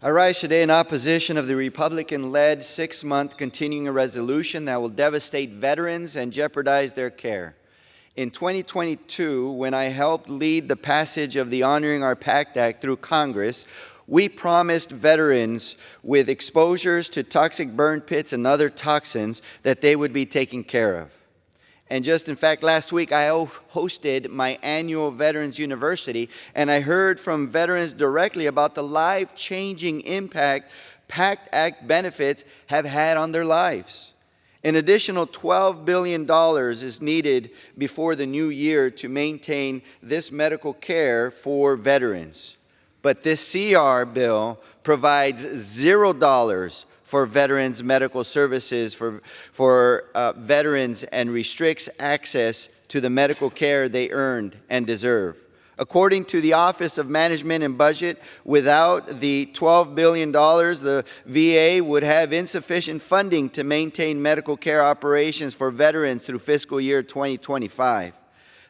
Speaker 3: I rise today in opposition of the Republican-led 6-month continuing resolution that will devastate veterans and jeopardize their care. In 2022, when I helped lead the passage of the Honoring Our PACT Act through Congress, we promised veterans with exposures to toxic burn pits and other toxins that they would be taken care of. And just in fact, last week I hosted my annual Veterans University, and I heard from veterans directly about the life-changing impact PACT Act benefits have had on their lives. An additional $12 billion is needed before the new year to maintain this medical care for veterans. But this CR bill provides $0 for veterans' medical services for veterans and restricts access to the medical care they earned and deserve. According to the Office of Management and Budget, without the $12 billion, the VA would have insufficient funding to maintain medical care operations for veterans through fiscal year 2025.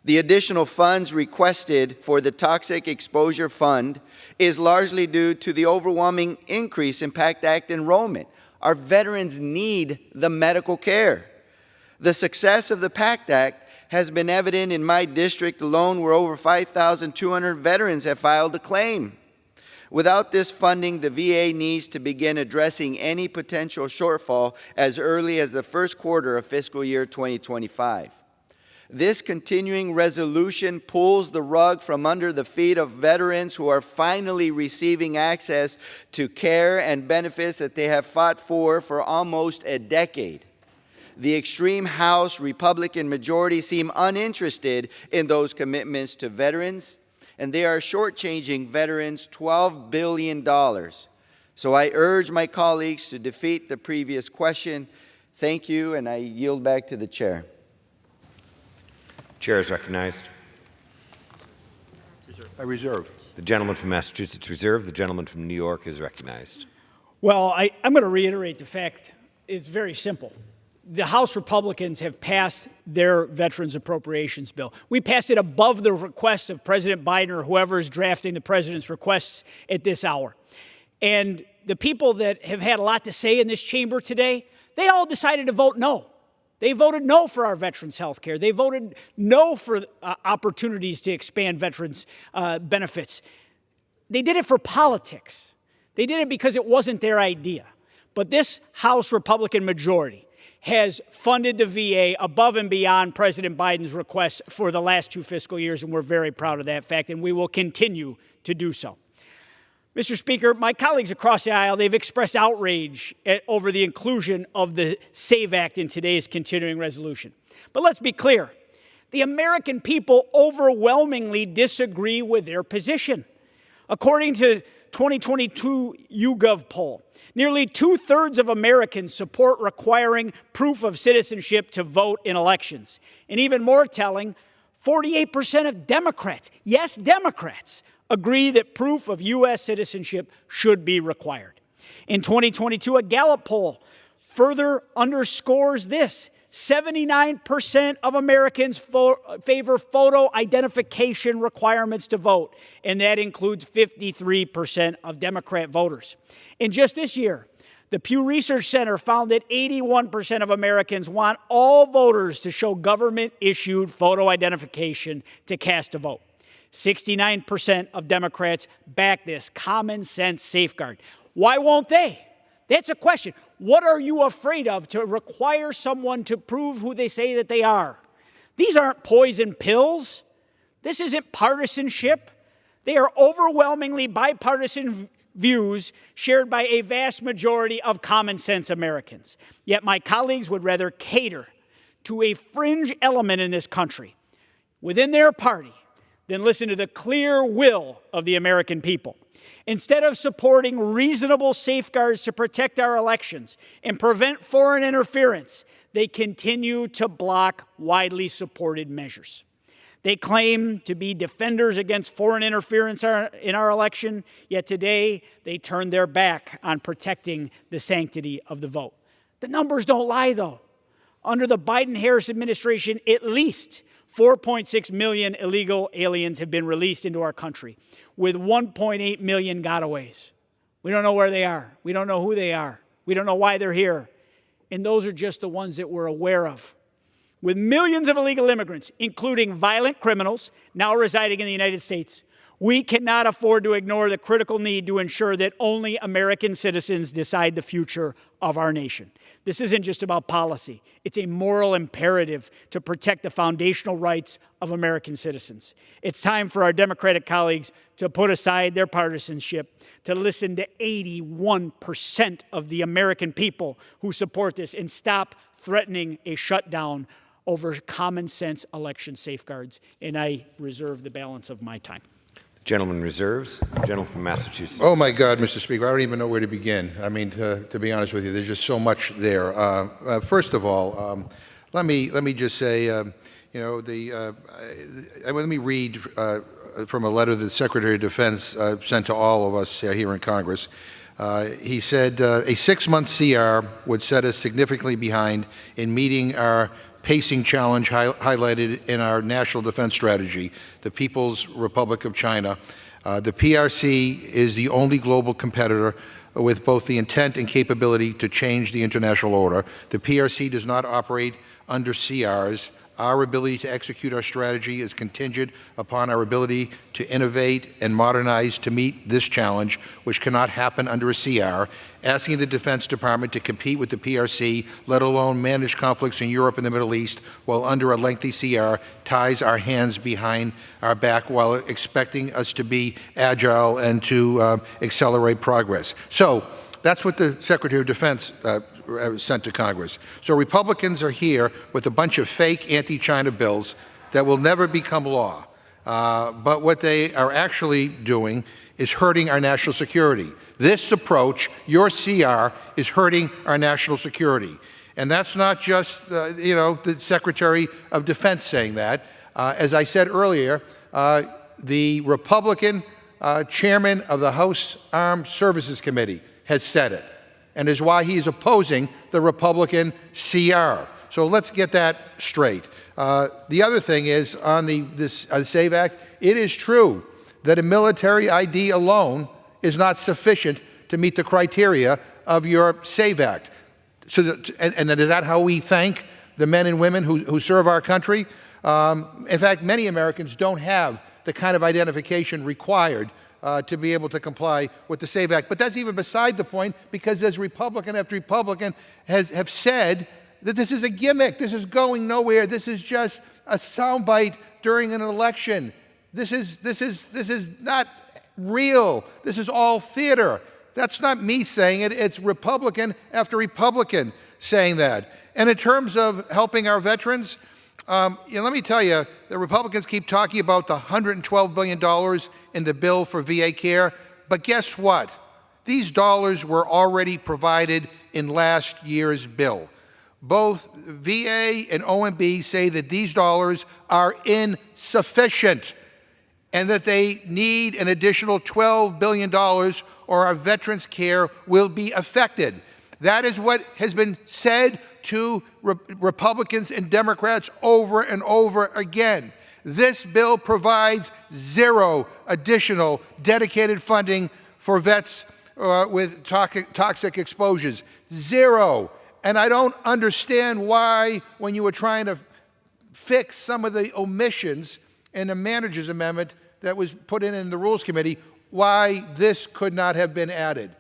Speaker 3: The additional funds requested for the Toxic Exposure Fund is largely due to the overwhelming increase in PACT Act enrollment. Our veterans need the medical care. The success of the PACT Act has been evident in my district alone, where over 5,200 veterans have filed a claim. Without this funding, the VA needs to begin addressing any potential shortfall as early as the first quarter of fiscal year 2025. This continuing resolution pulls the rug from under the feet of veterans who are finally receiving access to care and benefits that they have fought for almost a decade. The extreme House Republican majority seem uninterested in those commitments to veterans, and they are shortchanging veterans $12 billion. So I urge my colleagues to defeat the previous question. Thank you, and I yield back to the chair.
Speaker 7: Chair is recognized.
Speaker 1: I reserve.
Speaker 7: The gentleman from Massachusetts reserved. The gentleman from New York is recognized.
Speaker 17: Well, I'm going to reiterate the fact. It's very simple. The House Republicans have passed their Veterans Appropriations Bill. We passed it above the request of President Biden or whoever is drafting the president's requests at this hour. And the people that have had a lot to say in this chamber today, they all decided to vote no. They voted no for our veterans' health care. They voted no for opportunities to expand veterans' benefits. They did it for politics. They did it because it wasn't their idea. But this House Republican majority has funded the VA above and beyond President Biden's requests for the last 2 fiscal years, and we're very proud of that fact, and we will continue to do so. Mr. Speaker, my colleagues across the aisle, they've expressed outrage over the inclusion of the SAVE Act in today's continuing resolution. But let's be clear. The American people overwhelmingly disagree with their position. According to 2022 YouGov poll. Nearly 2/3 of Americans support requiring proof of citizenship to vote in elections. And even more telling, 48% of Democrats, yes, Democrats, agree that proof of U.S. citizenship should be required. In 2022, a Gallup poll further underscores this. 79% of Americans favor photo identification requirements to vote, and that includes 53% of Democrat voters. And just this year, the Pew Research Center found that 81% of Americans want all voters to show government-issued photo identification to cast a vote. 69% of Democrats back this common sense safeguard. Why won't they? That's a question. What are you afraid of to require someone to prove who they say that they are? These aren't poison pills. This isn't partisanship. They are overwhelmingly bipartisan views shared by a vast majority of common sense Americans. Yet my colleagues would rather cater to a fringe element in this country within their party than listen to the clear will of the American people. Instead of supporting reasonable safeguards to protect our elections and prevent foreign interference, they continue to block widely supported measures. They claim to be defenders against foreign interference in our election, yet today they turn their back on protecting the sanctity of the vote. The numbers don't lie, though. Under the Biden-Harris administration, at least 4.6 million illegal aliens have been released into our country, with 1.8 million gotaways. We don't know where they are. We don't know who they are. We don't know why they're here. And those are just the ones that we're aware of. With millions of illegal immigrants, including violent criminals, now residing in the United States, we cannot afford to ignore the critical need to ensure that only American citizens decide the future of our nation. This isn't just about policy. It's a moral imperative to protect the foundational rights of American citizens. It's time for our Democratic colleagues to put aside their partisanship, to listen to 81% of the American people who support this, and stop threatening a shutdown over common sense election safeguards. And I reserve the balance of my time.
Speaker 7: Gentleman reserves. Gentleman from Massachusetts.
Speaker 1: Oh, my God, Mr. Speaker, I don't even know where to begin. I mean, to be honest with you, there's just so much there. First of all, let me just say, let me read from a letter that the Secretary of Defense sent to all of us here in Congress. He said, a 6-month CR would set us significantly behind in meeting our pacing challenge highlighted in our national defense strategy, the People's Republic of China. The PRC is the only global competitor with both the intent and capability to change the international order. The PRC does not operate under CRs. Our ability to execute our strategy is contingent upon our ability to innovate and modernize to meet this challenge, which cannot happen under a CR. Asking the Defense Department to compete with the PRC, let alone manage conflicts in Europe and the Middle East, while under a lengthy CR, ties our hands behind our back while expecting us to be agile and to accelerate progress. So that's what the Secretary of Defense sent to Congress. So Republicans are here with a bunch of fake anti-China bills that will never become law. But what they are actually doing is hurting our national security. This approach, your CR, is hurting our national security. And that's not just, the Secretary of Defense saying that. As I said earlier, the Republican chairman of the House Armed Services Committee has said it, and is why he is opposing the Republican CR. So let's get that straight. The other thing is, on the SAVE Act, it is true that a military ID alone is not sufficient to meet the criteria of your SAVE Act. So, and is that how we thank the men and women who serve our country? In fact, many Americans don't have the kind of identification required to be able to comply with the SAVE Act. But that's even beside the point, because as Republican after Republican have said that this is a gimmick, this is going nowhere, this is just a soundbite during an election. This is not real. This is all theater. That's not me saying it. It's Republican after Republican saying that. And in terms of helping our veterans, let me tell you, the Republicans keep talking about the $112 billion in the bill for VA care. But guess what? These dollars were already provided in last year's bill. Both VA and OMB say that these dollars are insufficient and that they need an additional $12 billion or our veterans' care will be affected. That is what has been said to Republicans and Democrats over and over again. This bill provides zero additional dedicated funding for vets with toxic exposures. Zero. And I don't understand why, when you were trying to fix some of the omissions in the manager's amendment that was put in the Rules Committee, why this could not have been added.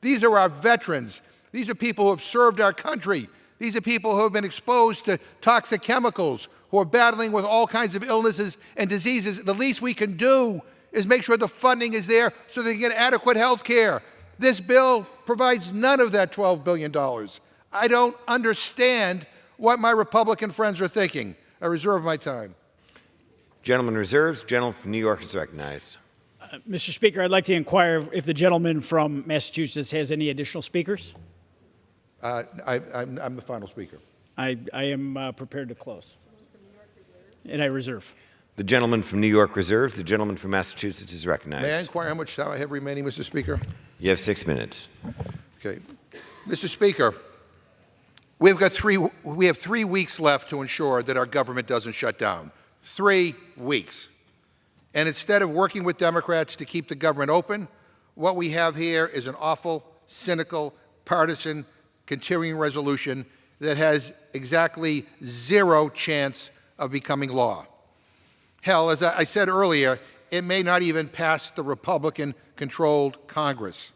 Speaker 1: These are our veterans. These are people who have served our country. These are people who have been exposed to toxic chemicals, who are battling with all kinds of illnesses and diseases. The least we can do is make sure the funding is there so they can get adequate health care. This bill provides none of that $12 billion. I don't understand what my Republican friends are thinking. I reserve my time.
Speaker 7: Gentleman reserves. Gentleman from New York is recognized.
Speaker 17: Mr. Speaker, I'd like to inquire if the gentleman from Massachusetts has any additional speakers.
Speaker 1: I'm the final speaker.
Speaker 17: I am prepared to close. And I reserve.
Speaker 7: The gentleman from New York reserves. The gentleman from Massachusetts is recognized.
Speaker 1: May I inquire how much time I have remaining, Mr. Speaker?
Speaker 7: You have 6 minutes.
Speaker 1: Okay. Mr. Speaker, we have 3 weeks left to ensure that our government doesn't shut down. 3 weeks. And instead of working with Democrats to keep the government open, what we have here is an awful, cynical, partisan, continuing resolution that has exactly zero chance of becoming law. Hell, as I said earlier, it may not even pass the Republican-controlled Congress.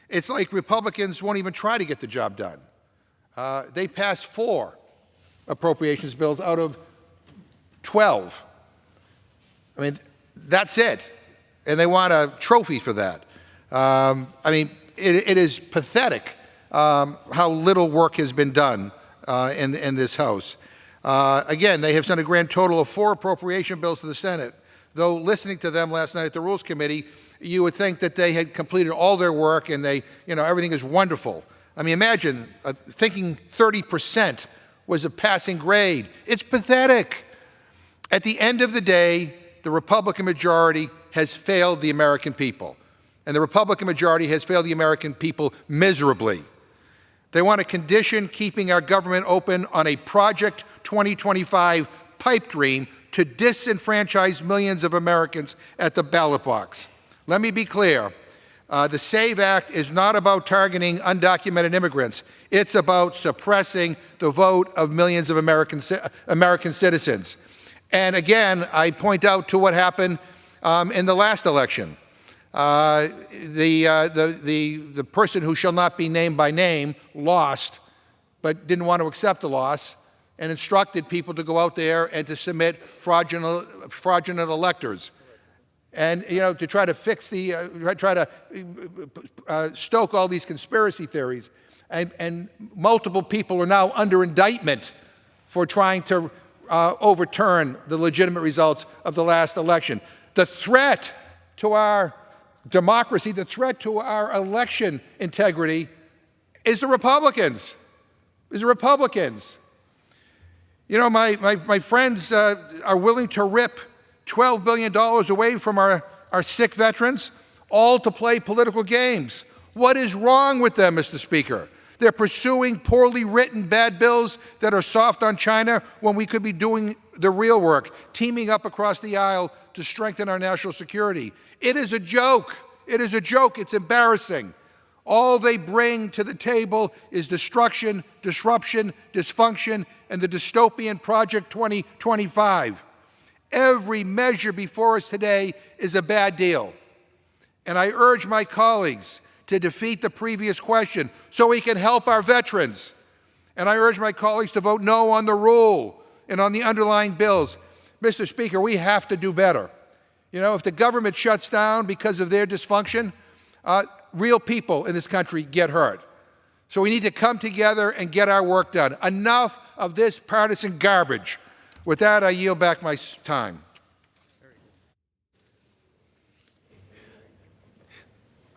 Speaker 1: It's like Republicans won't even try to get the job done. They passed 4 appropriations bills out of 12. I mean, that's it. And they want a trophy for that. I mean, it is pathetic how little work has been done in this House. Again, they have sent a grand total of 4 appropriation bills to the Senate. Though listening to them last night at the Rules Committee, you would think that they had completed all their work and everything is wonderful. I mean, imagine thinking 30% was a passing grade. It's pathetic. At the end of the day, the Republican majority has failed the American people. And the Republican majority has failed the American people miserably. They want to condition keeping our government open on a Project 2025 pipe dream to disenfranchise millions of Americans at the ballot box. Let me be clear. The SAVE Act is not about targeting undocumented immigrants. It's about suppressing the vote of millions of American citizens. And again, I point out to what happened in the last election. The person who shall not be named by name lost, but didn't want to accept the loss, and instructed people to go out there and to submit fraudulent electors, and to try to fix stoke all these conspiracy theories. And multiple people are now under indictment for trying to overturn the legitimate results of the last election. The threat to our democracy, the threat to our election integrity is the Republicans. My friends are willing to rip $12 billion away from our sick veterans, all to play political games. What is wrong with them, Mr. Speaker? They're pursuing poorly written bad bills that are soft on China when we could be doing the real work, teaming up across the aisle to strengthen our national security. It is a joke. It is a joke. It's embarrassing. All they bring to the table is destruction, disruption, dysfunction, and the dystopian Project 2025. Every measure before us today is a bad deal. And I urge my colleagues to defeat the previous question so we can help our veterans. And I urge my colleagues to vote no on the rule and on the underlying bills. Mr. Speaker, we have to do better. If the government shuts down because of their dysfunction, real people in this country get hurt. So we need to come together and get our work done. Enough of this partisan garbage. With that, I yield back my time.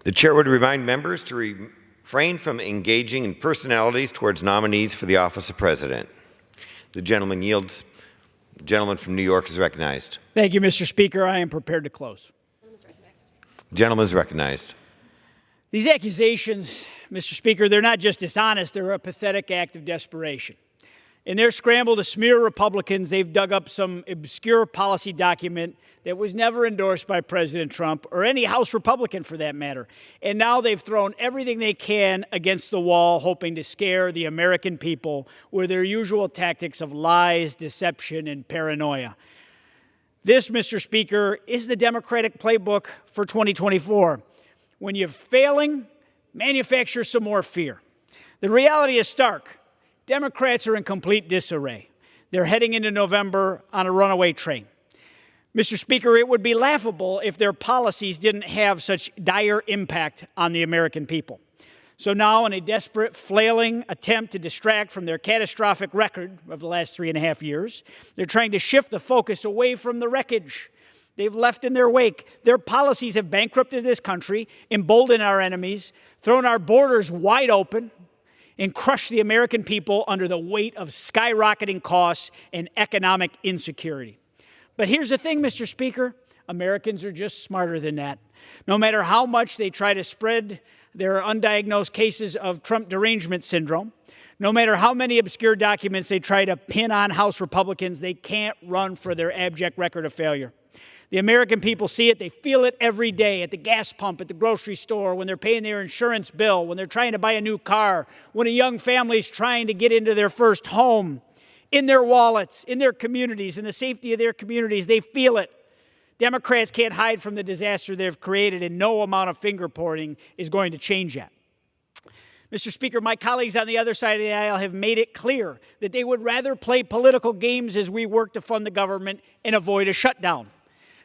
Speaker 9: The chair would remind members to refrain from engaging in personalities towards nominees for the office of president. The gentleman yields. The gentleman from New York is recognized.
Speaker 17: Thank you, Mr. Speaker. I am prepared to close.
Speaker 9: The gentleman is recognized.
Speaker 17: These accusations, Mr. Speaker, they're not just dishonest, they're a pathetic act of desperation. In their scramble to smear Republicans, they've dug up some obscure policy document that was never endorsed by President Trump or any House Republican for that matter. And now they've thrown everything they can against the wall, hoping to scare the American people with their usual tactics of lies, deception, and paranoia. This, Mr. Speaker, is the Democratic playbook for 2024. When you're failing, manufacture some more fear. The reality is stark. Democrats are in complete disarray. They're heading into November on a runaway train. Mr. Speaker, it would be laughable if their policies didn't have such dire impact on the American people. So now, in a desperate, flailing attempt to distract from their catastrophic record of the last 3.5 years, they're trying to shift the focus away from the wreckage they've left in their wake. Their policies have bankrupted this country, emboldened our enemies, thrown our borders wide open, and crushed the American people under the weight of skyrocketing costs and economic insecurity. But here's the thing, Mr. Speaker, Americans are just smarter than that. No matter how much they try to spread their undiagnosed cases of Trump derangement syndrome, no matter how many obscure documents they try to pin on House Republicans, they can't run for their abject record of failure. The American people see it. They feel it every day at the gas pump, at the grocery store, when they're paying their insurance bill, when they're trying to buy a new car, when a young family's trying to get into their first home, in their wallets, in their communities, in the safety of their communities. They feel it. Democrats can't hide from the disaster they've created, and no amount of finger pointing is going to change that. Mr. Speaker, my colleagues on the other side of the aisle have made it clear that they would rather play political games as we work to fund the government and avoid a shutdown.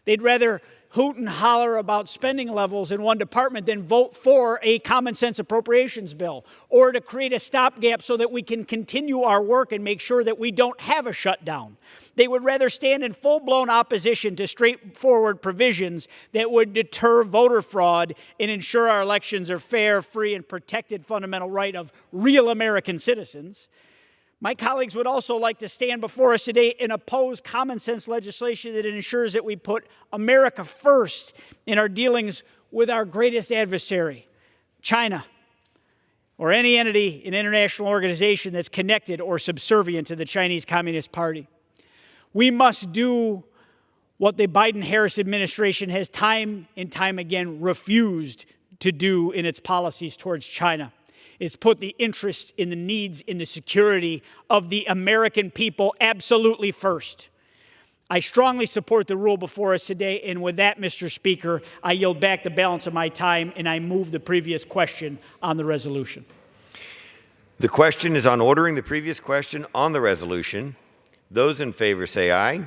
Speaker 17: They'd rather hoot and holler about spending levels in one department than vote for a common sense appropriations bill or to create a stopgap so that we can continue our work and make sure that we don't have a shutdown. They would rather stand in full-blown opposition to straightforward provisions that would deter voter fraud and ensure our elections are fair, free, and protected fundamental right of real American citizens. My colleagues would also like to stand before us today and oppose common sense legislation that ensures that we put America first in our dealings with our greatest adversary, China, or any entity, an international organization that's connected or subservient to the Chinese Communist Party. We must do what the Biden-Harris administration has time and time again refused to do in its policies towards China. It's put the interests in the needs in the security of the American people absolutely first. I strongly support the rule before us today, and with that, Mr. Speaker, I yield back the balance of my time, and I move the previous question on the resolution.
Speaker 9: The question is on ordering the previous question on the resolution. Those in favor say aye. Aye.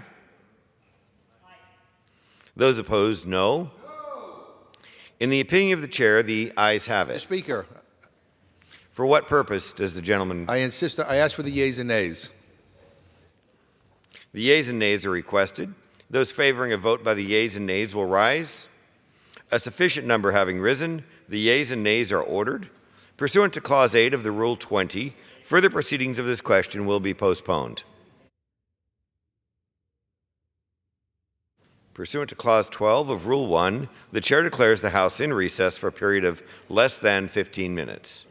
Speaker 9: Those opposed, no. In the opinion of the chair, the ayes have it.
Speaker 1: Mr. Speaker.
Speaker 9: For what purpose does the gentleman...
Speaker 1: I ask for the yeas and nays.
Speaker 9: The yeas and nays are requested. Those favoring a vote by the yeas and nays will rise. A sufficient number having risen, the yeas and nays are ordered. Pursuant to Clause 8 of the Rule 20, further proceedings of this question will be postponed. Pursuant to Clause 12 of Rule 1, the chair declares the House in recess for a period of less than 15 minutes.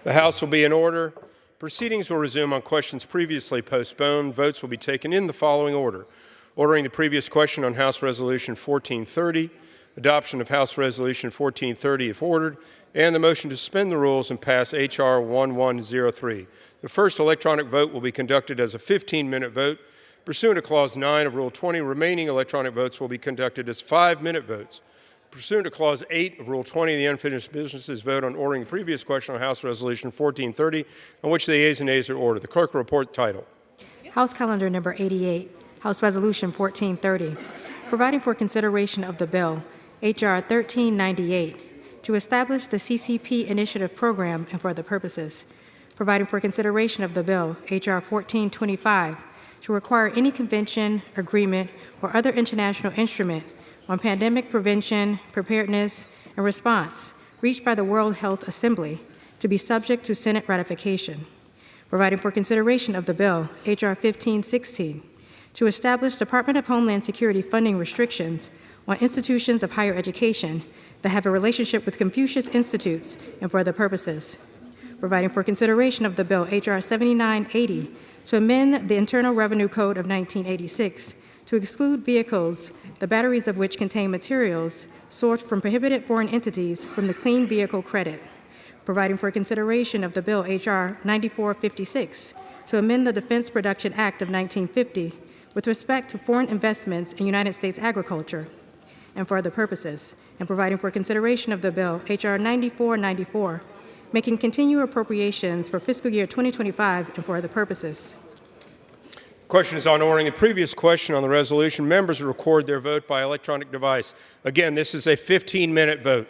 Speaker 5: The House will be in order. Proceedings will resume on questions previously postponed. Votes will be taken in the following order. Ordering the previous question on House Resolution 1430, adoption of House Resolution 1430 if ordered, and the motion to suspend the rules and pass H.R. 1103. The first electronic vote will be conducted as a 15-minute vote. Pursuant to Clause 9 of Rule 20, remaining electronic votes will be conducted as 5-minute votes. Pursuant to Clause 8 of Rule 20, the unfinished business is vote on ordering the previous question on House Resolution 1430, on which the yeas and nays are ordered. The clerk will report the title.
Speaker 4: House Calendar Number 88, House Resolution 1430, providing for consideration of the bill, H.R. 1398, to establish the CCP Initiative Program and for other purposes. Providing for consideration of the bill, H.R. 1425, to require any convention, agreement, or other international instrument on pandemic prevention, preparedness, and response reached by the World Health Assembly to be subject to Senate ratification. Providing for consideration of the bill, H.R. 1516, to establish Department of Homeland Security funding restrictions on institutions of higher education that have a relationship with Confucius Institutes and for other purposes. Providing for consideration of the bill, H.R. 7980, to amend the Internal Revenue Code of 1986 to exclude vehicles, the batteries of which contain materials sourced from prohibited foreign entities from the Clean Vehicle Credit. Providing for consideration of the bill H.R. 9456 to amend the Defense Production Act of 1950 with respect to foreign investments in United States agriculture and for other purposes, and providing for consideration of the bill H.R. 9494, making continual appropriations for fiscal year 2025 and for other purposes.
Speaker 5: Question is on ordering the previous question on the resolution. Members will record their vote by electronic device. Again, this is a 15-minute vote.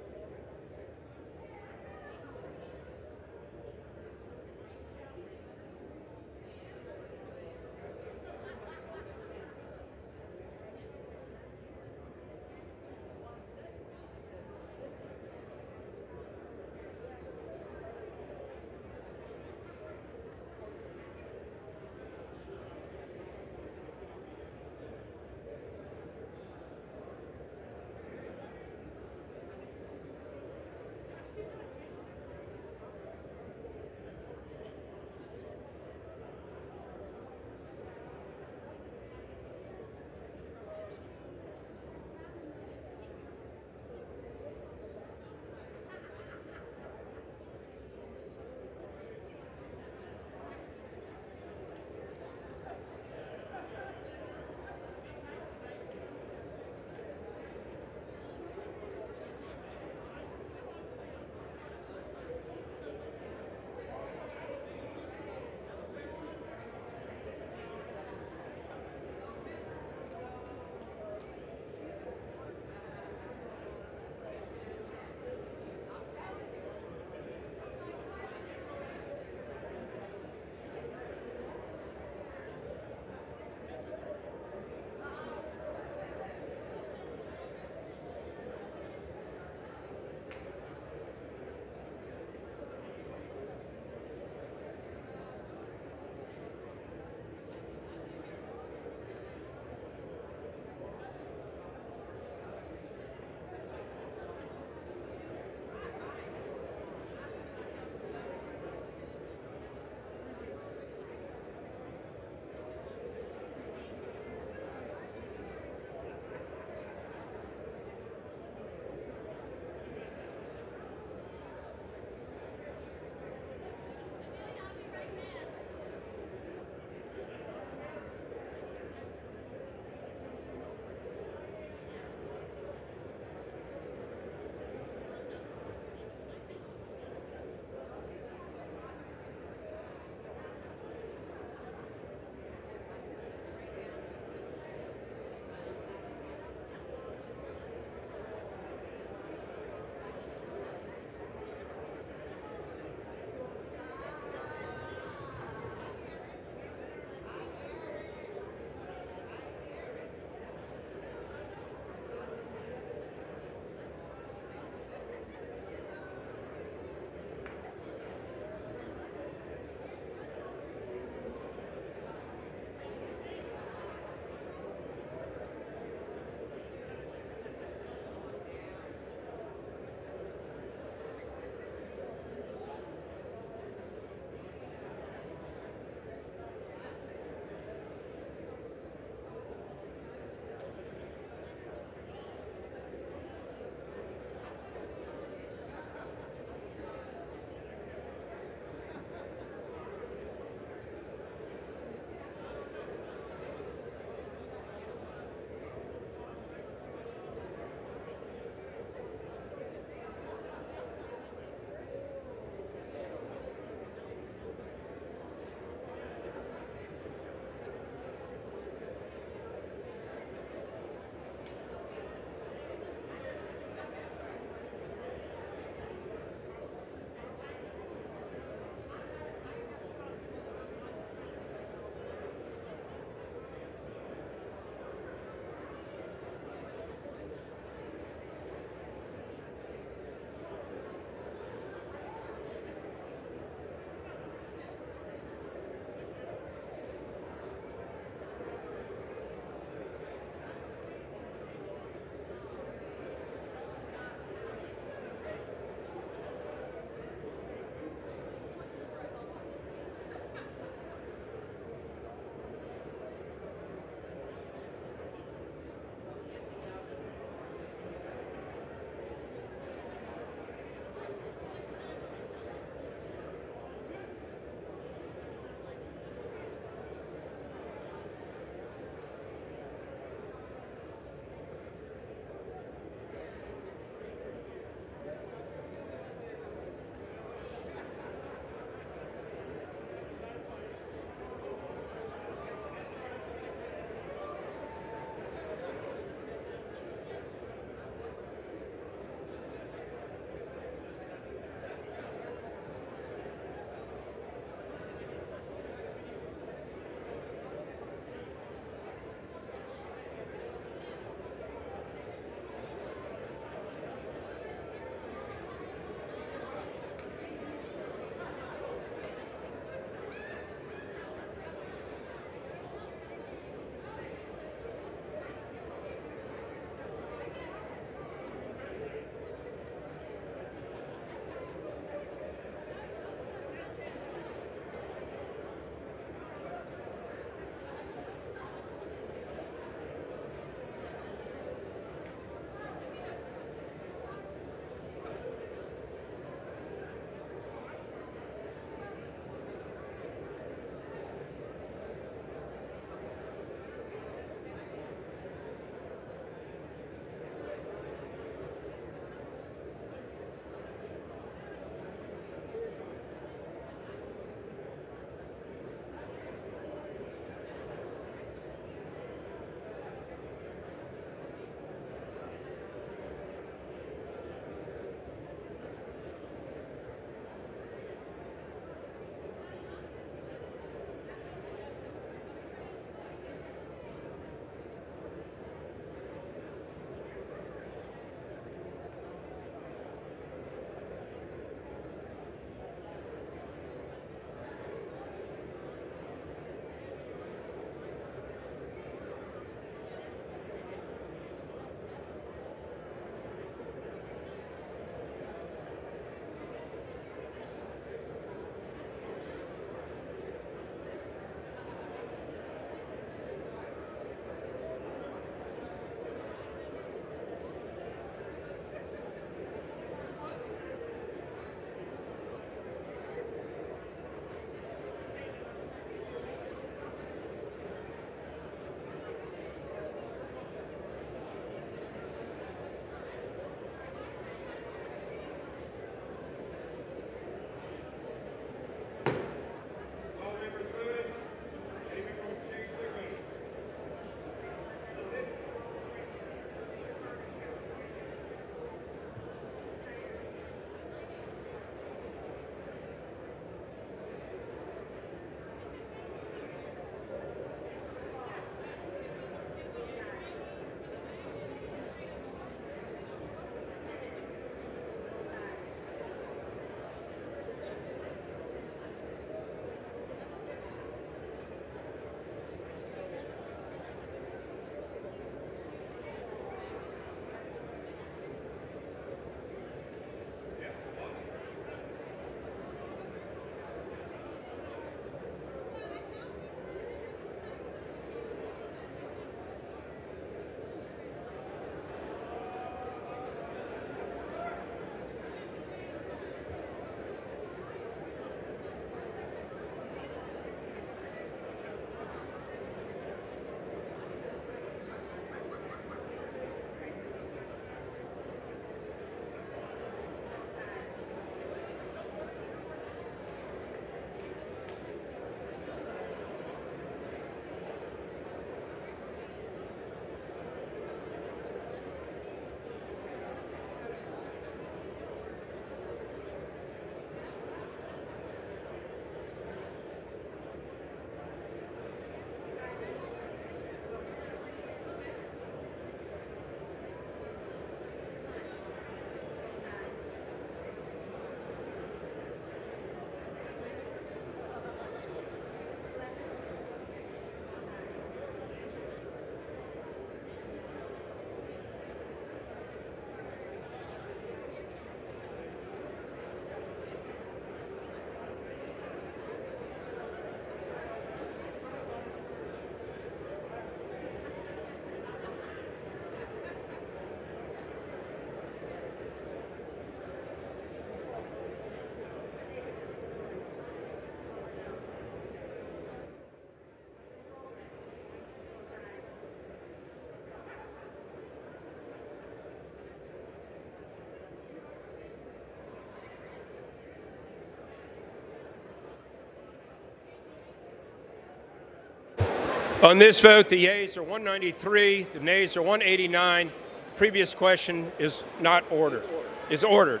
Speaker 5: On this vote, the yeas are 193, the nays are 189. Previous question is not ordered. Is ordered.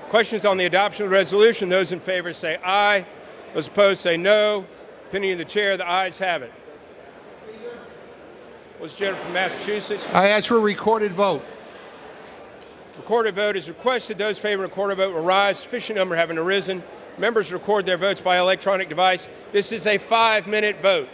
Speaker 5: Questions on the adoption of the resolution. Those in favor say aye. Those opposed say no. Opinion of the chair, the ayes have it. Was the gentleman from Massachusetts?
Speaker 1: I ask for a recorded vote.
Speaker 5: Recorded vote is requested. Those favoring a recorded vote will rise. Sufficient number having arisen. Members record their votes by electronic device. This is a 5-minute vote.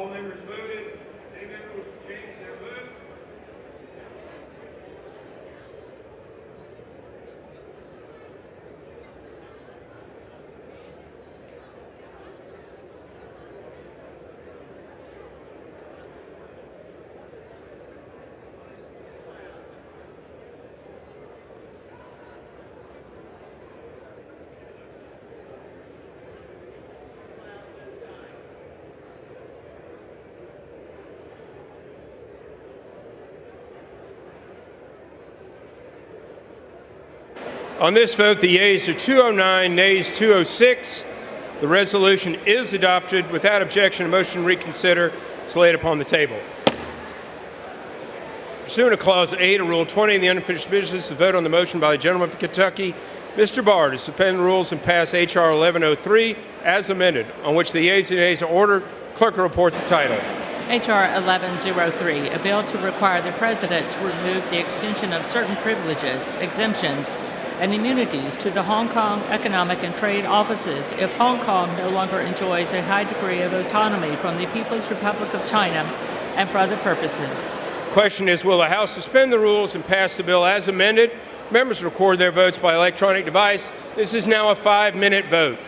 Speaker 5: All members voted. Any member wishing to change their vote? On this vote, the yeas are 209, nays 206. The resolution is adopted. Without objection, a motion to reconsider is laid upon the table. Pursuant to Clause 8 of Rule 20 in the unfinished business, the vote on the motion by the gentleman from Kentucky, Mr. Barr, to suspend the rules and pass H.R. 1103 as amended, on which the yeas and nays are ordered. Clerk will report the title.
Speaker 10: H.R. 1103, a bill to require the President to remove the extension of certain privileges, exemptions, and immunities to the Hong Kong Economic and Trade Offices if Hong Kong no longer enjoys a high degree of autonomy from the People's Republic of China and for other purposes.
Speaker 5: Question is, will the House suspend the rules and pass the bill as amended? Members record their votes by electronic device. This is now a 5-minute vote.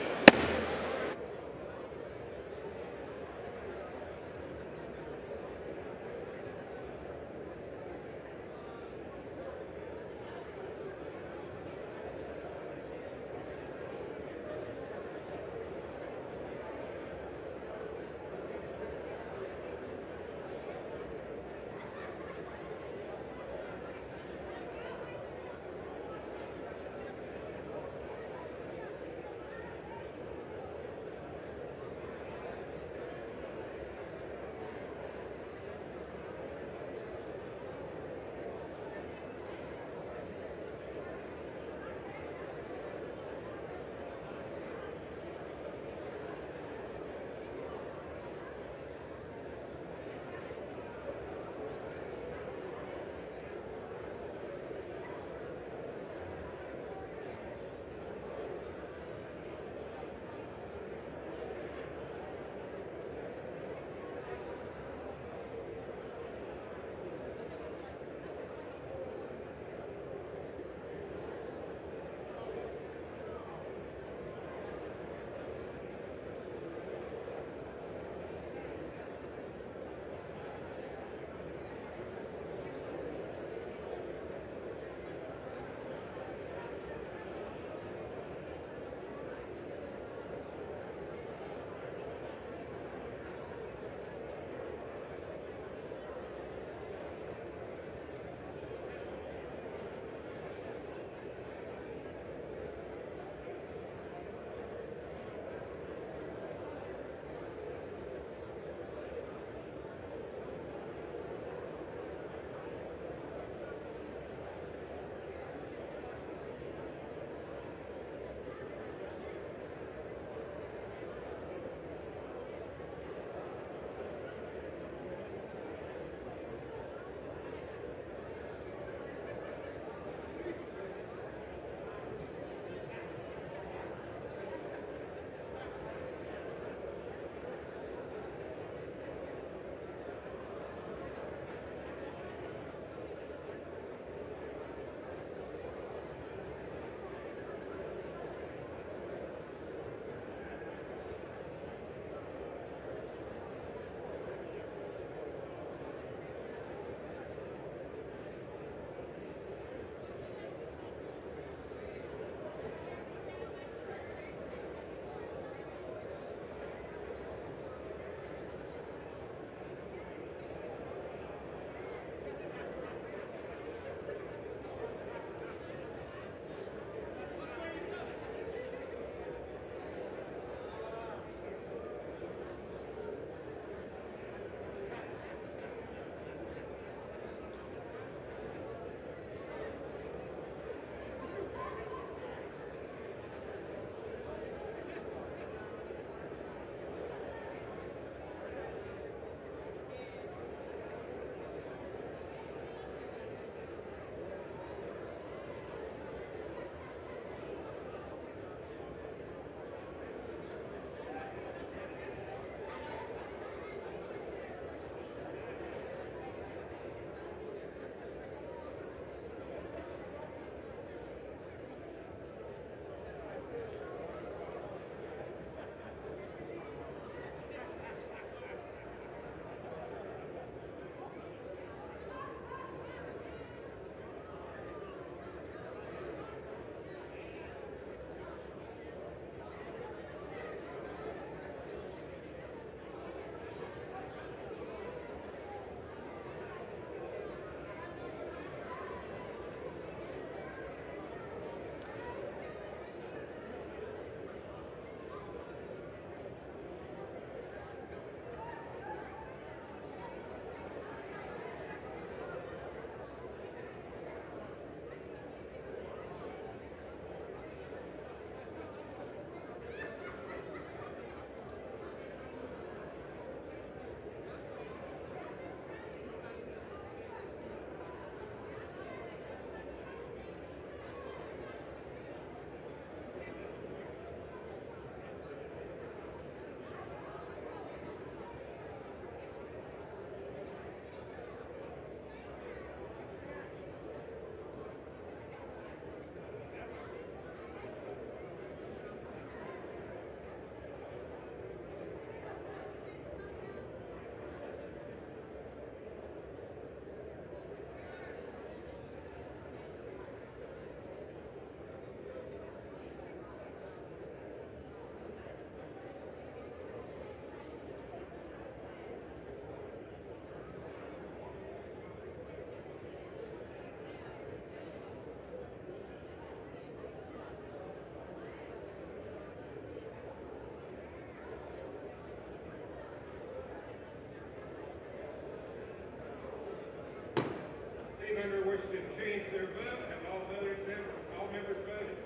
Speaker 5: changed their vote? Have all members voted?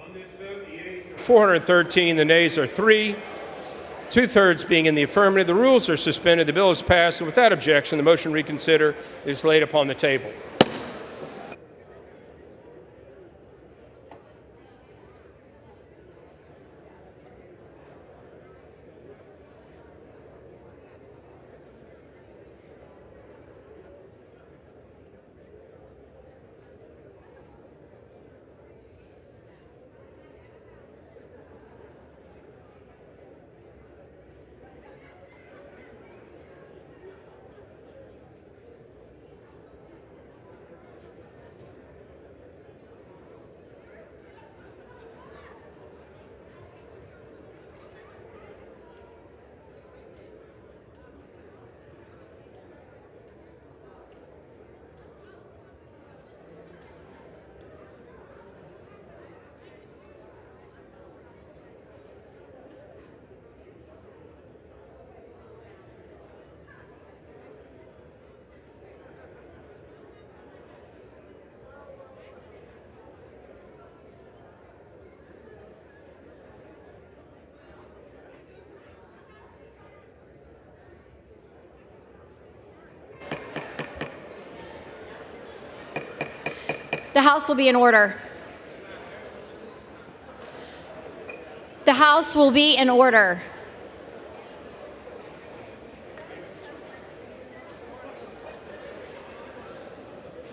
Speaker 5: On this vote, the yeas are 413, the nays are 3, 2/3 being in the affirmative. The rules are suspended. The bill is passed, and without objection, the motion reconsider is laid upon the table.
Speaker 11: The House will be in order. The House will be in order.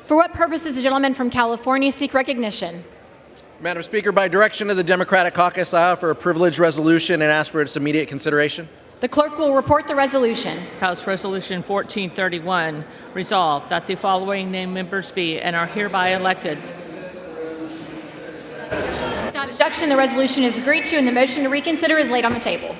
Speaker 11: For what purpose does the gentleman from California seek recognition?
Speaker 13: Madam Speaker, by direction of the Democratic Caucus, I offer a privileged resolution and ask for its immediate consideration.
Speaker 11: The clerk will report the resolution.
Speaker 10: House Resolution 1431, resolved that the following named members be and are hereby elected.
Speaker 11: Without objection, the resolution is agreed to and the motion to reconsider is laid on the table.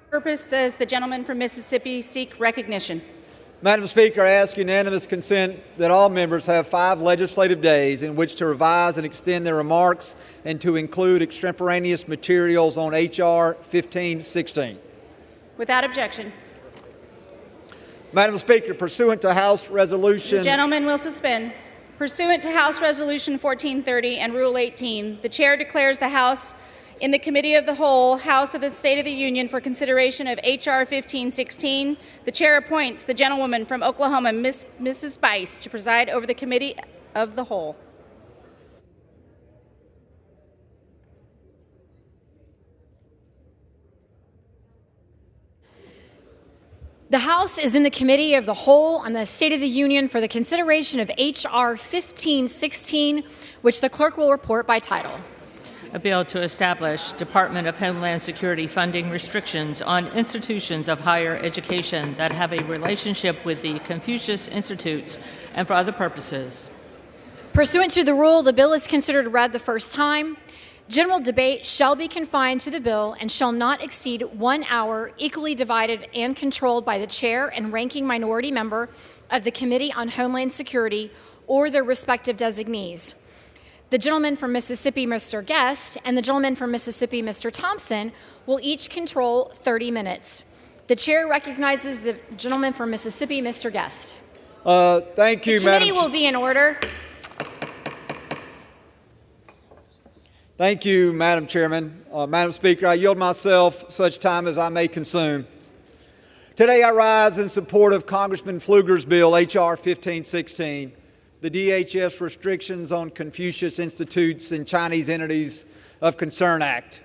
Speaker 14: Purpose does the gentleman from Mississippi seek recognition?
Speaker 12: Madam Speaker, I ask unanimous consent that all members have 5 legislative days in which to revise and extend their remarks and to include extemporaneous materials on H.R. 1516.
Speaker 14: Without objection.
Speaker 12: Madam Speaker, pursuant to House Resolution...
Speaker 14: The gentleman will suspend. Pursuant to House Resolution 1430 and Rule 18, the Chair declares the House in the Committee of the Whole, House of the State of the Union for consideration of H.R. 1516. The Chair appoints the gentlewoman from Oklahoma, Mrs. Bice, to preside over the Committee of the Whole.
Speaker 11: The House is in the Committee of the Whole on the State of the Union for the consideration of H.R. 1516, which the clerk will report by title.
Speaker 10: A bill to establish Department of Homeland Security funding restrictions on institutions of higher education that have a relationship with the Confucius Institutes and for other purposes.
Speaker 11: Pursuant to the rule, the bill is considered read the first time. General debate shall be confined to the bill and shall not exceed 1 hour, equally divided and controlled by the chair and ranking minority member of the Committee on Homeland Security or their respective designees. The gentleman from Mississippi, Mr. Guest, and the gentleman from Mississippi, Mr. Thompson, will each control 30 minutes. The chair recognizes the gentleman from Mississippi, Mr. Guest.
Speaker 12: Thank you, Madam.
Speaker 11: The committee will be in order.
Speaker 12: Thank you, Madam Chairman. Madam Speaker, I yield myself such time as I may consume. Today I rise in support of Congressman Pfluger's bill, H.R. 1516, the DHS Restrictions on Confucius Institutes and Chinese Entities of Concern Act.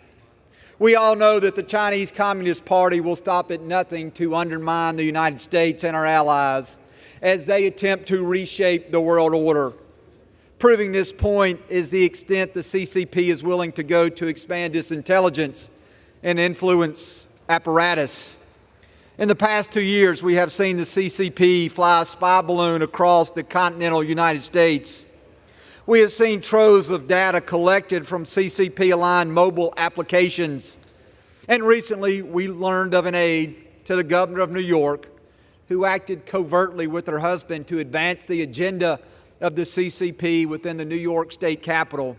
Speaker 12: We all know that the Chinese Communist Party will stop at nothing to undermine the United States and our allies as they attempt to reshape the world order. Proving this point is the extent the CCP is willing to go to expand its intelligence and influence apparatus. In the past 2 years, we have seen the CCP fly a spy balloon across the continental United States. We have seen troves of data collected from CCP-aligned mobile applications. And recently, we learned of an aide to the governor of New York who acted covertly with her husband to advance the agenda of the CCP within the New York State Capitol.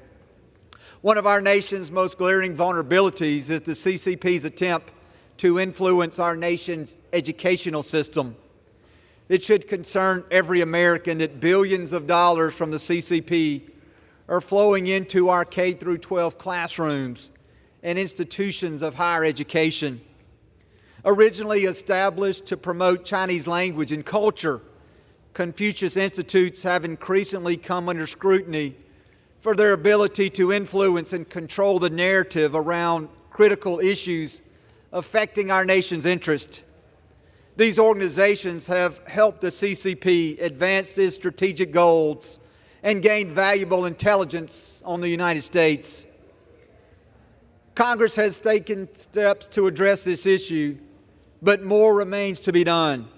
Speaker 12: One of our nation's most glaring vulnerabilities is the CCP's attempt to influence our nation's educational system. It should concern every American that billions of dollars from the CCP are flowing into our K-12 classrooms and institutions of higher education. Originally established to promote Chinese language and culture, Confucius Institutes have increasingly come under scrutiny for their ability to influence and control the narrative around critical issues affecting our nation's interest. These organizations have helped the CCP advance its strategic goals and gain valuable intelligence on the United States. Congress has taken steps to address this issue, but more remains to be done.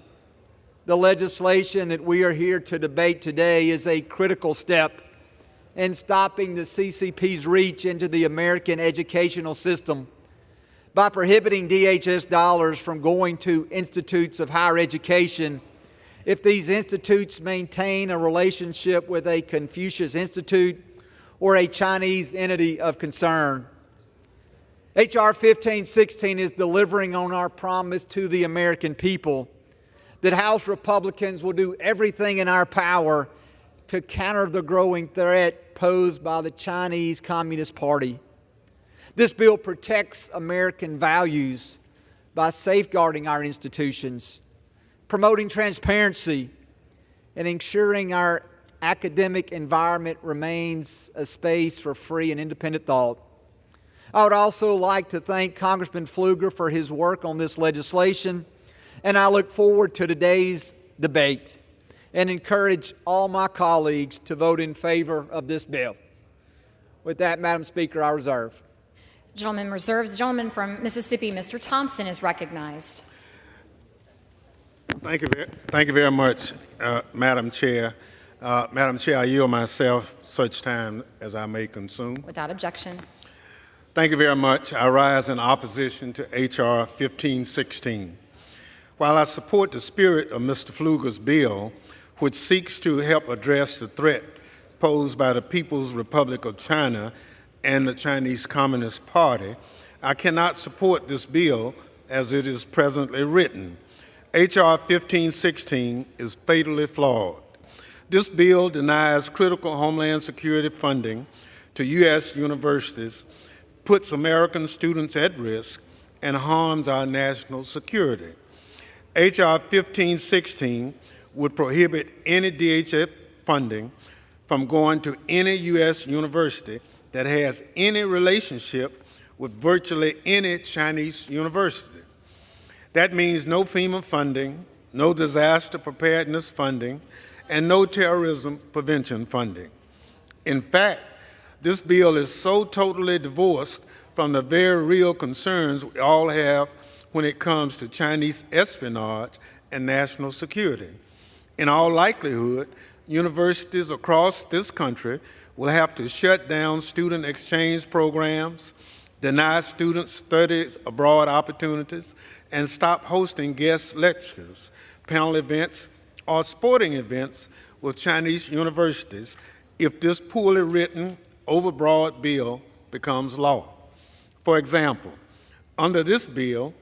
Speaker 12: The legislation that we are here to debate today is a critical step in stopping the CCP's reach into the American educational system by prohibiting DHS dollars from going to institutes of higher education if these institutes maintain a relationship with a Confucius Institute or a Chinese entity of concern. H.R. 1516 is delivering on our promise to the American people that House Republicans will do everything in our power to counter the growing threat posed by the Chinese Communist Party. This bill protects American values by safeguarding our institutions, promoting transparency, and ensuring our academic environment remains a space for free and independent thought. I would also like to thank Congressman Pfluger for his work on this legislation, and I look forward to today's debate and encourage all my colleagues to vote in favor of this bill. With that, Madam Speaker, I reserve.
Speaker 11: Gentleman reserves. The gentleman from Mississippi, Mr. Thompson, is recognized.
Speaker 16: Thank you very much, Madam Chair. Madam Chair, I yield myself such time as I may consume.
Speaker 11: Without objection.
Speaker 16: Thank you very much. I rise in opposition to H.R. 1516. While I support the spirit of Mr. Pfluger's bill, which seeks to help address the threat posed by the People's Republic of China and the Chinese Communist Party, I cannot support this bill as it is presently written. H.R. 1516 is fatally flawed. This bill denies critical Homeland Security funding to U.S. universities, puts American students at risk, and harms our national security. H.R. 1516 would prohibit any DHS funding from going to any U.S. university that has any relationship with virtually any Chinese university. That means no FEMA funding, no disaster preparedness funding, and no terrorism prevention funding. In fact, this bill is so totally divorced from the very real concerns we all have when it comes to Chinese espionage and national security. In all likelihood, universities across this country will have to shut down student exchange programs, deny students studies abroad opportunities, and stop hosting guest lectures, panel events, or sporting events with Chinese universities if this poorly written, overbroad bill becomes law. For example, under this bill,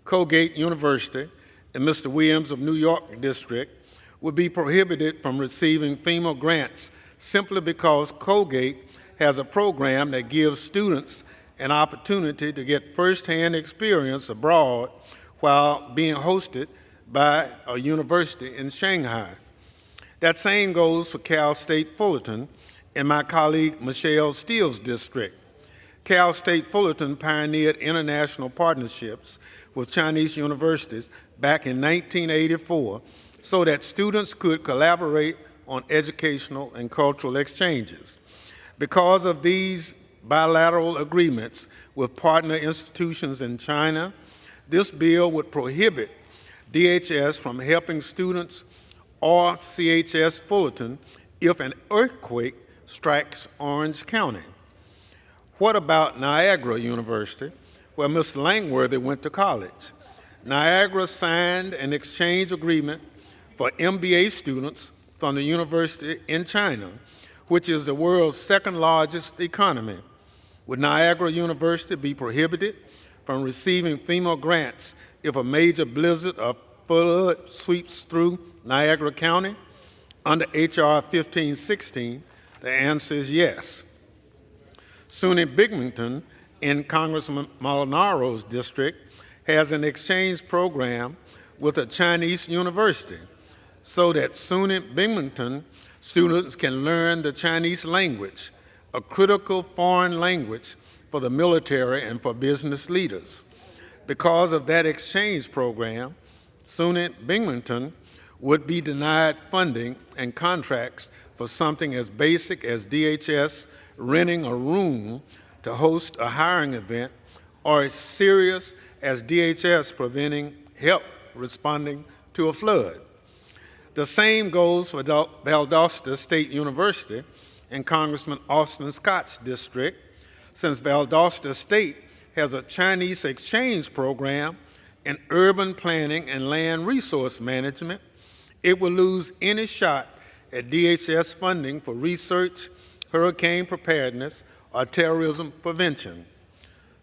Speaker 16: Colgate University and Mr. Williams of New York District would be prohibited from receiving FEMA grants simply because Colgate has a program that gives students an opportunity to get firsthand experience abroad while being hosted by a university in Shanghai. That same goes for Cal State Fullerton and my colleague Michelle Steele's district. Cal State Fullerton pioneered international partnerships with Chinese universities back in 1984 so that students could collaborate on educational and cultural exchanges. Because of these bilateral agreements with partner institutions in China, this bill would prohibit DHS from helping students or CHS Fullerton if an earthquake strikes Orange County. What about Niagara University, where Ms. Langworthy went to college? Niagara signed an exchange agreement for MBA students from the university in China, which is the world's second largest economy. Would Niagara University be prohibited from receiving FEMA grants if a major blizzard or flood sweeps through Niagara County? Under H.R. 1516, the answer is yes. SUNY Binghamton in Congressman Molinaro's district has an exchange program with a Chinese university so that SUNY Binghamton students can learn the Chinese language, a critical foreign language for the military and for business leaders. Because of that exchange program, SUNY Binghamton would be denied funding and contracts for something as basic as DHS renting a room to host a hiring event, or as serious as DHS preventing help responding to a flood. The same goes for Valdosta State University in Congressman Austin Scott's district. Since Valdosta State has a Chinese exchange program in urban planning and land resource management, it will lose any shot at DHS funding for research, hurricane preparedness, or terrorism prevention.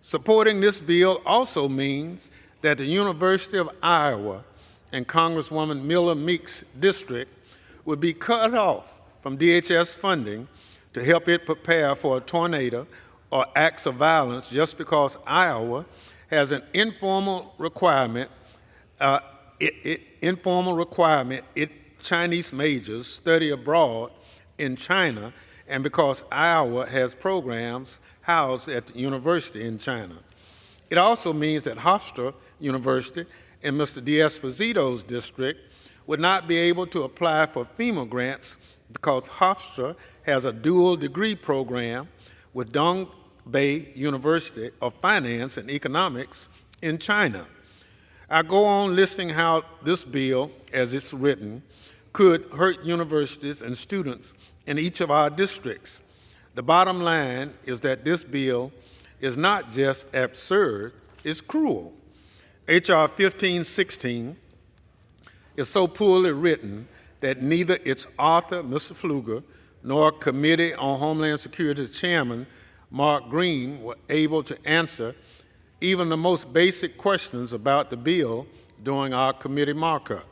Speaker 16: Supporting this bill also means that the University of Iowa and Congresswoman Miller Meek's district would be cut off from DHS funding to help it prepare for a tornado or acts of violence just because Iowa has an informal requirement Chinese majors study abroad in China, and because Iowa has programs housed at the university in China. It also means that Hofstra University in Mr. D'Esposito's district would not be able to apply for FEMA grants because Hofstra has a dual degree program with Dongbei University of Finance and Economics in China. I go on listing how this bill, as it's written, could hurt universities and students in each of our districts. The bottom line is that this bill is not just absurd, it's cruel. H.R. 1516 is so poorly written that neither its author, Mr. Pfluger, nor Committee on Homeland Security's chairman, Mark Green, were able to answer even the most basic questions about the bill during our committee markup.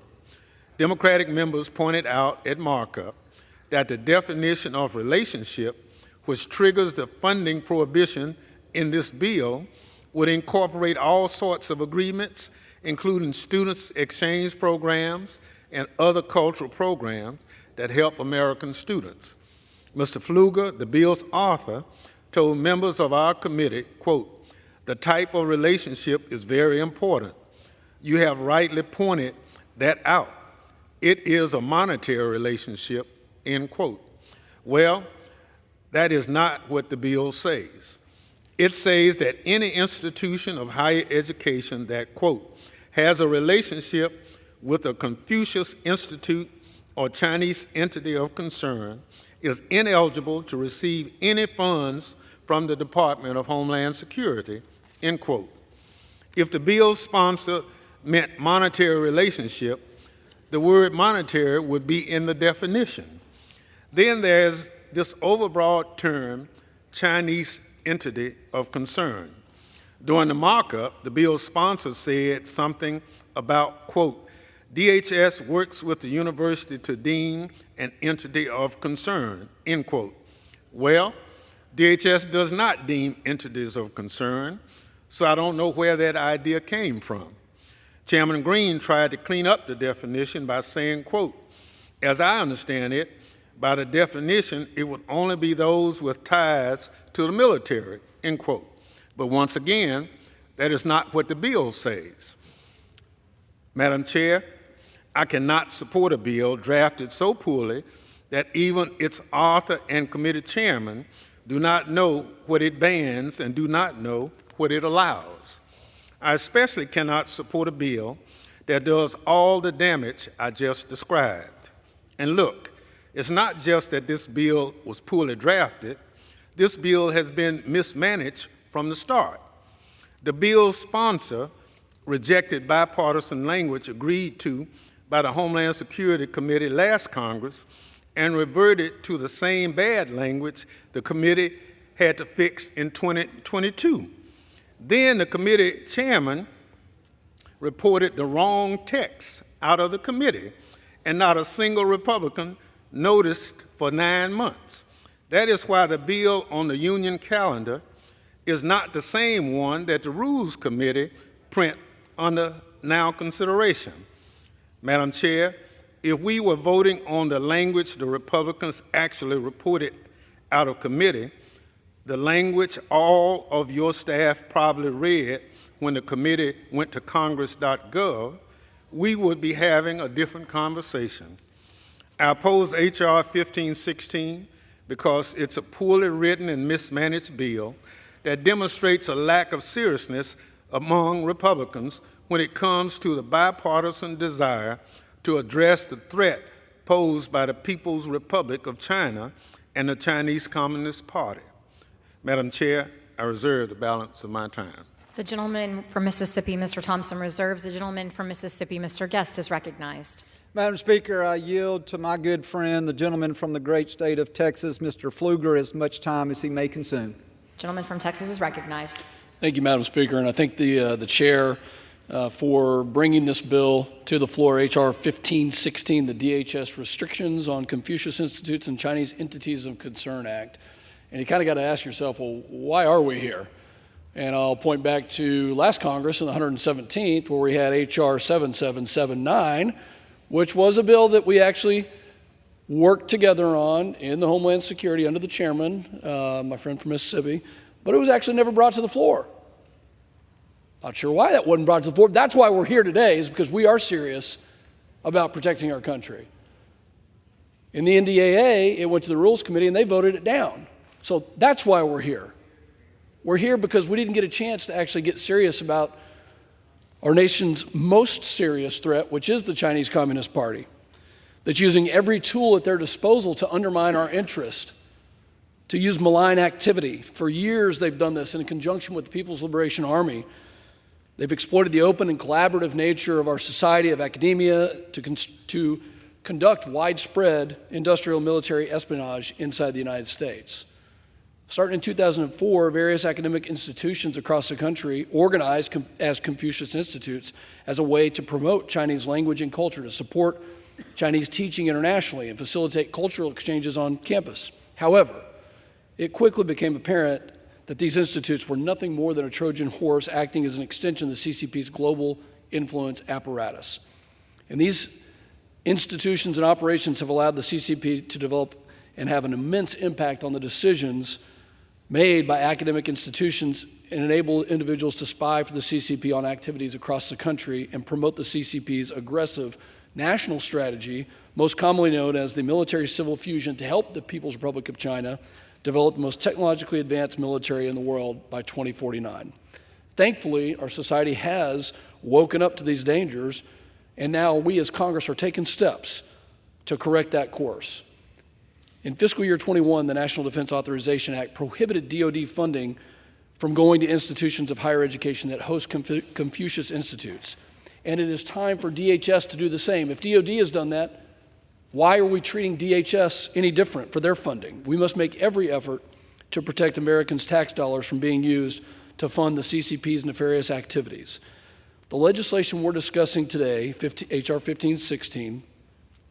Speaker 16: Democratic members pointed out at markup that the definition of relationship, which triggers the funding prohibition in this bill, would incorporate all sorts of agreements, including students' exchange programs and other cultural programs that help American students. Mr. Pfluger, the bill's author, told members of our committee, quote, "The type of relationship is very important. You have rightly pointed that out. It is a monetary relationship," end quote. Well, that is not what the bill says. It says that any institution of higher education that, quote, "has a relationship with a Confucius Institute or Chinese entity of concern is ineligible to receive any funds from the Department of Homeland Security," end quote. If the bill's sponsor meant monetary relationship, the word monetary would be in the definition. Then there's this overbroad term, Chinese entity of concern. During the markup, the bill's sponsor said something about, quote, "DHS works with the university to deem an entity of concern," end quote. Well, DHS does not deem entities of concern, so I don't know where that idea came from. Chairman Green tried to clean up the definition by saying, quote, "As I understand it, by the definition, it would only be those with ties to the military," end quote. But once again, that is not what the bill says. Madam Chair, I cannot support a bill drafted so poorly that even its author and committee chairman do not know what it bans and do not know what it allows. I especially cannot support a bill that does all the damage I just described. And look, it's not just that this bill was poorly drafted. This bill has been mismanaged from the start. The bill's sponsor rejected bipartisan language agreed to by the Homeland Security Committee last Congress and reverted to the same bad language the committee had to fix in 2022. Then the committee chairman reported the wrong text out of the committee, and not a single Republican noticed for 9 months. That is why the bill on the union calendar is not the same one that the Rules Committee print under now consideration. Madam Chair, if we were voting on the language the Republicans actually reported out of committee, the language all of your staff probably read when the committee went to congress.gov, we would be having a different conversation. I oppose H.R. 1516 because it's a poorly written and mismanaged bill that demonstrates a lack of seriousness among Republicans when it comes to the bipartisan desire to address the threat posed by the People's Republic of China and the Chinese Communist Party. Madam Chair, I reserve the balance of my time.
Speaker 11: The gentleman from Mississippi, Mr. Thompson, reserves. The gentleman from Mississippi, Mr. Guest, is recognized.
Speaker 12: Madam Speaker, I yield to my good friend, the gentleman from the great state of Texas, Mr. Pfluger, as much time as he may consume.
Speaker 11: Gentleman from Texas is recognized.
Speaker 18: Thank you, Madam Speaker, and I thank the chair for bringing this bill to the floor, H.R. 1516, the DHS Restrictions on Confucius Institutes and Chinese Entities of Concern Act. And you kind of got to ask yourself, well, why are we here? And I'll point back to last Congress in the 117th, where we had H.R. 7779, which was a bill that we actually worked together on in the Homeland Security under the chairman, my friend from Mississippi, but it was actually never brought to the floor. Not sure why that wasn't brought to the floor. That's why we're here today, is because we are serious about protecting our country. In the NDAA, it went to the Rules Committee and they voted it down. So that's why we're here. We're here because we didn't get a chance to actually get serious about our nation's most serious threat, which is the Chinese Communist Party, that's using every tool at their disposal to undermine our interest, to use malign activity. For years they've done this in conjunction with the People's Liberation Army They've exploited the open and collaborative nature of our society, of academia, to conduct widespread industrial military espionage inside the United States. Starting in 2004, various academic institutions across the country organized as Confucius Institutes as a way to promote Chinese language and culture, to support Chinese teaching internationally, and facilitate cultural exchanges on campus. However, it quickly became apparent that these institutes were nothing more than a Trojan horse acting as an extension of the CCP's global influence apparatus. And these institutions and operations have allowed the CCP to develop and have an immense impact on the decisions made by academic institutions and enable individuals to spy for the CCP on activities across the country and promote the CCP's aggressive national strategy, most commonly known as the military-civil fusion, to help the People's Republic of China develop the most technologically advanced military in the world by 2049. Thankfully, our society has woken up to these dangers, and now we as Congress are taking steps to correct that course. In fiscal year 21, the National Defense Authorization Act prohibited DoD funding from going to institutions of higher education that host Confucius Institutes. And it is time for DHS to do the same. If DoD has done that, why are we treating DHS any different for their funding? We must make every effort to protect Americans' tax dollars from being used to fund the CCP's nefarious activities. The legislation we're discussing today, H.R. 1516,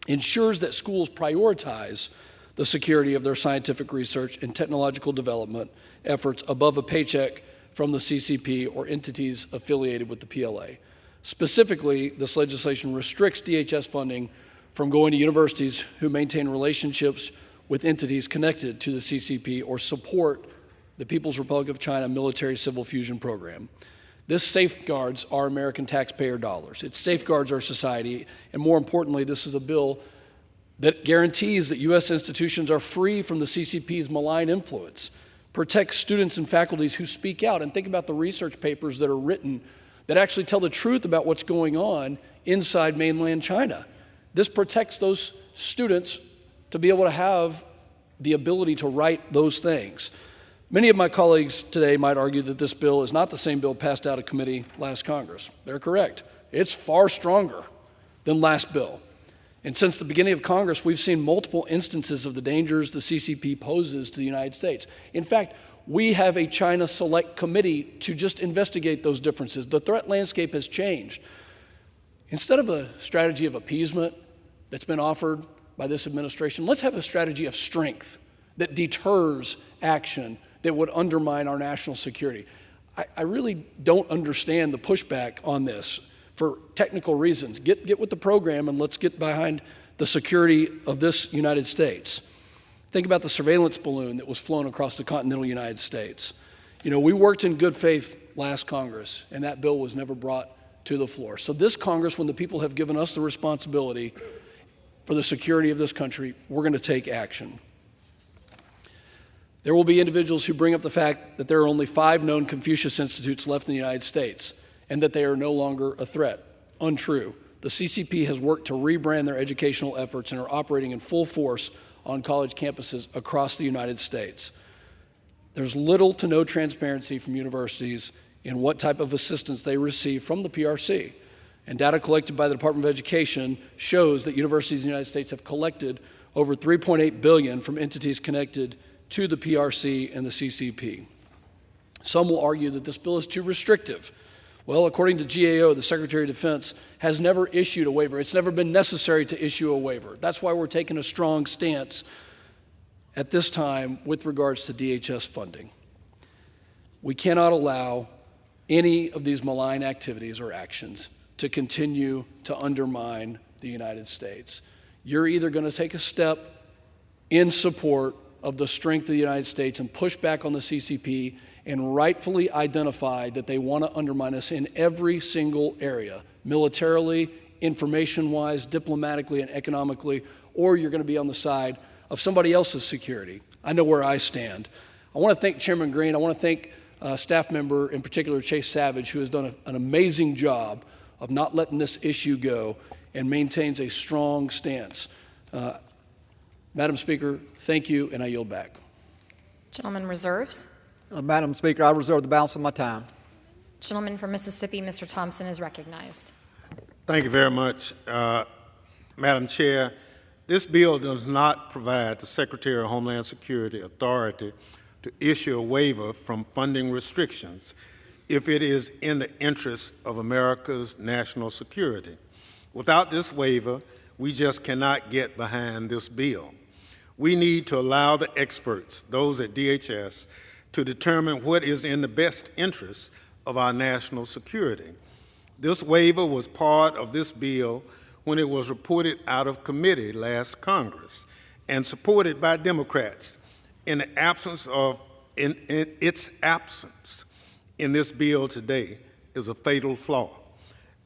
Speaker 18: ensures that schools prioritize the security of their scientific research and technological development efforts above a paycheck from the CCP or entities affiliated with the PLA. Specifically, this legislation restricts DHS funding from going to universities who maintain relationships with entities connected to the CCP or support the People's Republic of China military-civil fusion program. This safeguards our American taxpayer dollars. It safeguards our society, and more importantly, this is a bill that guarantees that U.S. institutions are free from the CCP's malign influence, protects students and faculties who speak out, and think about the research papers that are written that actually tell the truth about what's going on inside mainland China. This protects those students to be able to have the ability to write those things. Many of my colleagues today might argue that this bill is not the same bill passed out of committee last Congress. They're correct. It's far stronger than last bill. And since the beginning of Congress, we've seen multiple instances of the dangers the CCP poses to the United States. In fact, we have a China Select Committee to just investigate those differences. The threat landscape has changed. Instead of a strategy of appeasement that's been offered by this administration, let's have a strategy of strength that deters action that would undermine our national security. I really don't understand the pushback on this for technical reasons. Get with the program and let's get behind the security of this United States. Think about the surveillance balloon that was flown across the continental United States. You know, we worked in good faith last Congress, and that bill was never brought to the floor. So this Congress, when the people have given us the responsibility for the security of this country, we're going to take action. There will be individuals who bring up the fact that there are only 5 known Confucius Institutes left in the United States and that they are no longer a threat. Untrue. The CCP has worked to rebrand their educational efforts and are operating in full force on college campuses across the United States. There's little to no transparency from universities in what type of assistance they receive from the PRC. And data collected by the Department of Education shows that universities in the United States have collected over $3.8 billion from entities connected to the PRC and the CCP. Some will argue that this bill is too restrictive. Well, according to GAO, the Secretary of Defense has never issued a waiver. It's never been necessary to issue a waiver. That's why we're taking a strong stance at this time with regards to DHS funding. We cannot allow any of these malign activities or actions to continue to undermine the United States. You're either going to take a step in support of the strength of the United States and push back on the CCP and rightfully identify that they want to undermine us in every single area, militarily, information-wise, diplomatically, and economically, or you're going to be on the side of somebody else's security. I know where I stand. I want to thank Chairman Green. I want to thank staff member, in particular Chase Savage, who has done an amazing job of not letting this issue go and maintains a strong stance. Madam Speaker, thank you, and I yield back.
Speaker 19: Gentleman reserves.
Speaker 12: Madam Speaker, I reserve the balance of my time.
Speaker 11: Gentleman from Mississippi, Mr. Thompson, is recognized.
Speaker 16: Thank you very much, Madam Chair. This bill does not provide the Secretary of Homeland Security authority to issue a waiver from funding restrictions if it is in the interest of America's national security. Without this waiver, we just cannot get behind this bill. We need to allow the experts, those at DHS, to determine what is in the best interest of our national security. This waiver was part of this bill when it was reported out of committee last Congress and supported by Democrats. In its absence in this bill today is a fatal flaw.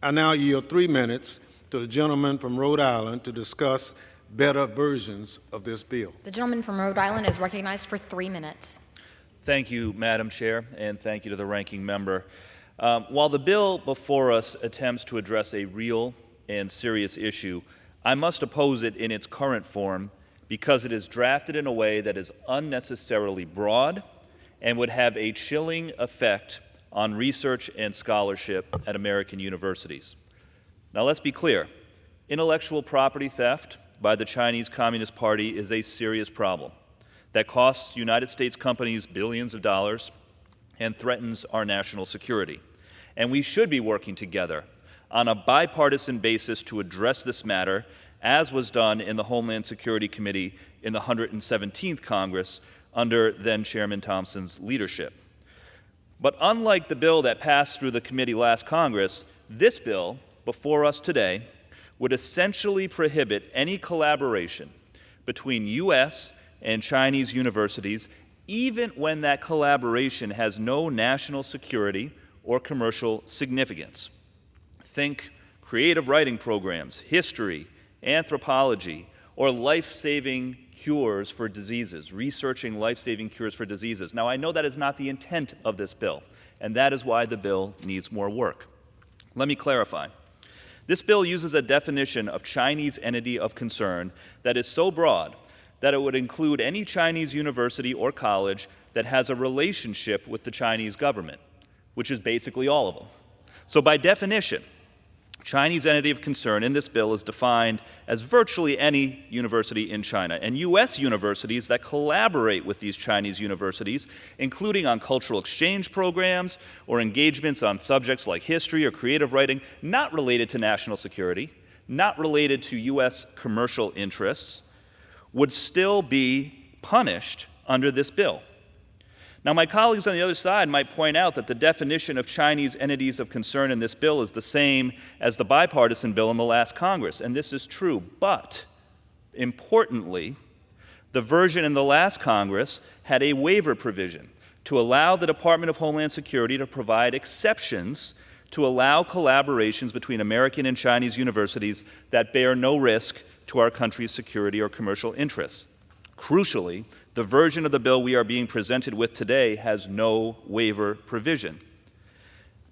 Speaker 16: I now yield 3 minutes to the gentleman from Rhode Island to discuss better versions of this bill.
Speaker 11: The gentleman from Rhode Island is recognized for 3 minutes.
Speaker 23: Thank you, Madam Chair, and thank you to the ranking member. While the bill before us attempts to address a real and serious issue, I must oppose it in its current form because it is drafted in a way that is unnecessarily broad and would have a chilling effect on research and scholarship at American universities. Now, let's be clear. Intellectual property theft by the Chinese Communist Party is a serious problem that costs United States companies billions of dollars and threatens our national security. And we should be working together on a bipartisan basis to address this matter, as was done in the Homeland Security Committee in the 117th Congress under then-Chairman Thompson's leadership. But unlike the bill that passed through the committee last Congress, this bill before us today would essentially prohibit any collaboration between U.S. and Chinese universities, even when that collaboration has no national security or commercial significance. Think creative writing programs, history, anthropology, or life-saving cures for diseases, researching life-saving cures for diseases. Now, I know that is not the intent of this bill, and that is why the bill needs more work. Let me clarify. This bill uses a definition of Chinese entity of concern that is so broad that it would include any Chinese university or college that has a relationship with the Chinese government, which is basically all of them. So by definition, Chinese entity of concern in this bill is defined as virtually any university in China, and U.S. universities that collaborate with these Chinese universities, including on cultural exchange programs or engagements on subjects like history or creative writing, not related to national security, not related to U.S. commercial interests, would still be punished under this bill. Now, my colleagues on the other side might point out that the definition of Chinese entities of concern in this bill is the same as the bipartisan bill in the last Congress, and this is true. But, importantly, the version in the last Congress had a waiver provision to allow the Department of Homeland Security to provide exceptions to allow collaborations between American and Chinese universities that bear no risk to our country's security or commercial interests. Crucially, the version of the bill we are being presented with today has no waiver provision.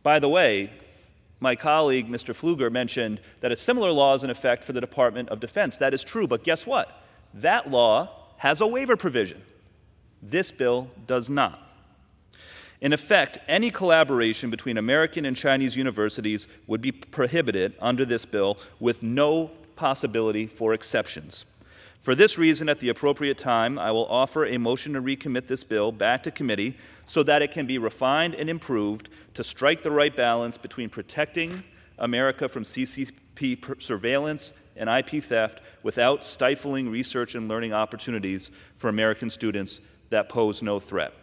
Speaker 23: By the way, my colleague, Mr. Pfluger, mentioned that a similar law is in effect for the Department of Defense. That is true, but guess what? That law has a waiver provision. This bill does not. In effect, any collaboration between American and Chinese universities would be prohibited under this bill with no possibility for exceptions. For this reason, at the appropriate time, I will offer a motion to recommit this bill back to committee so that it can be refined and improved to strike the right balance between protecting America from CCP surveillance and IP theft without stifling research and learning opportunities for American students that pose no threat.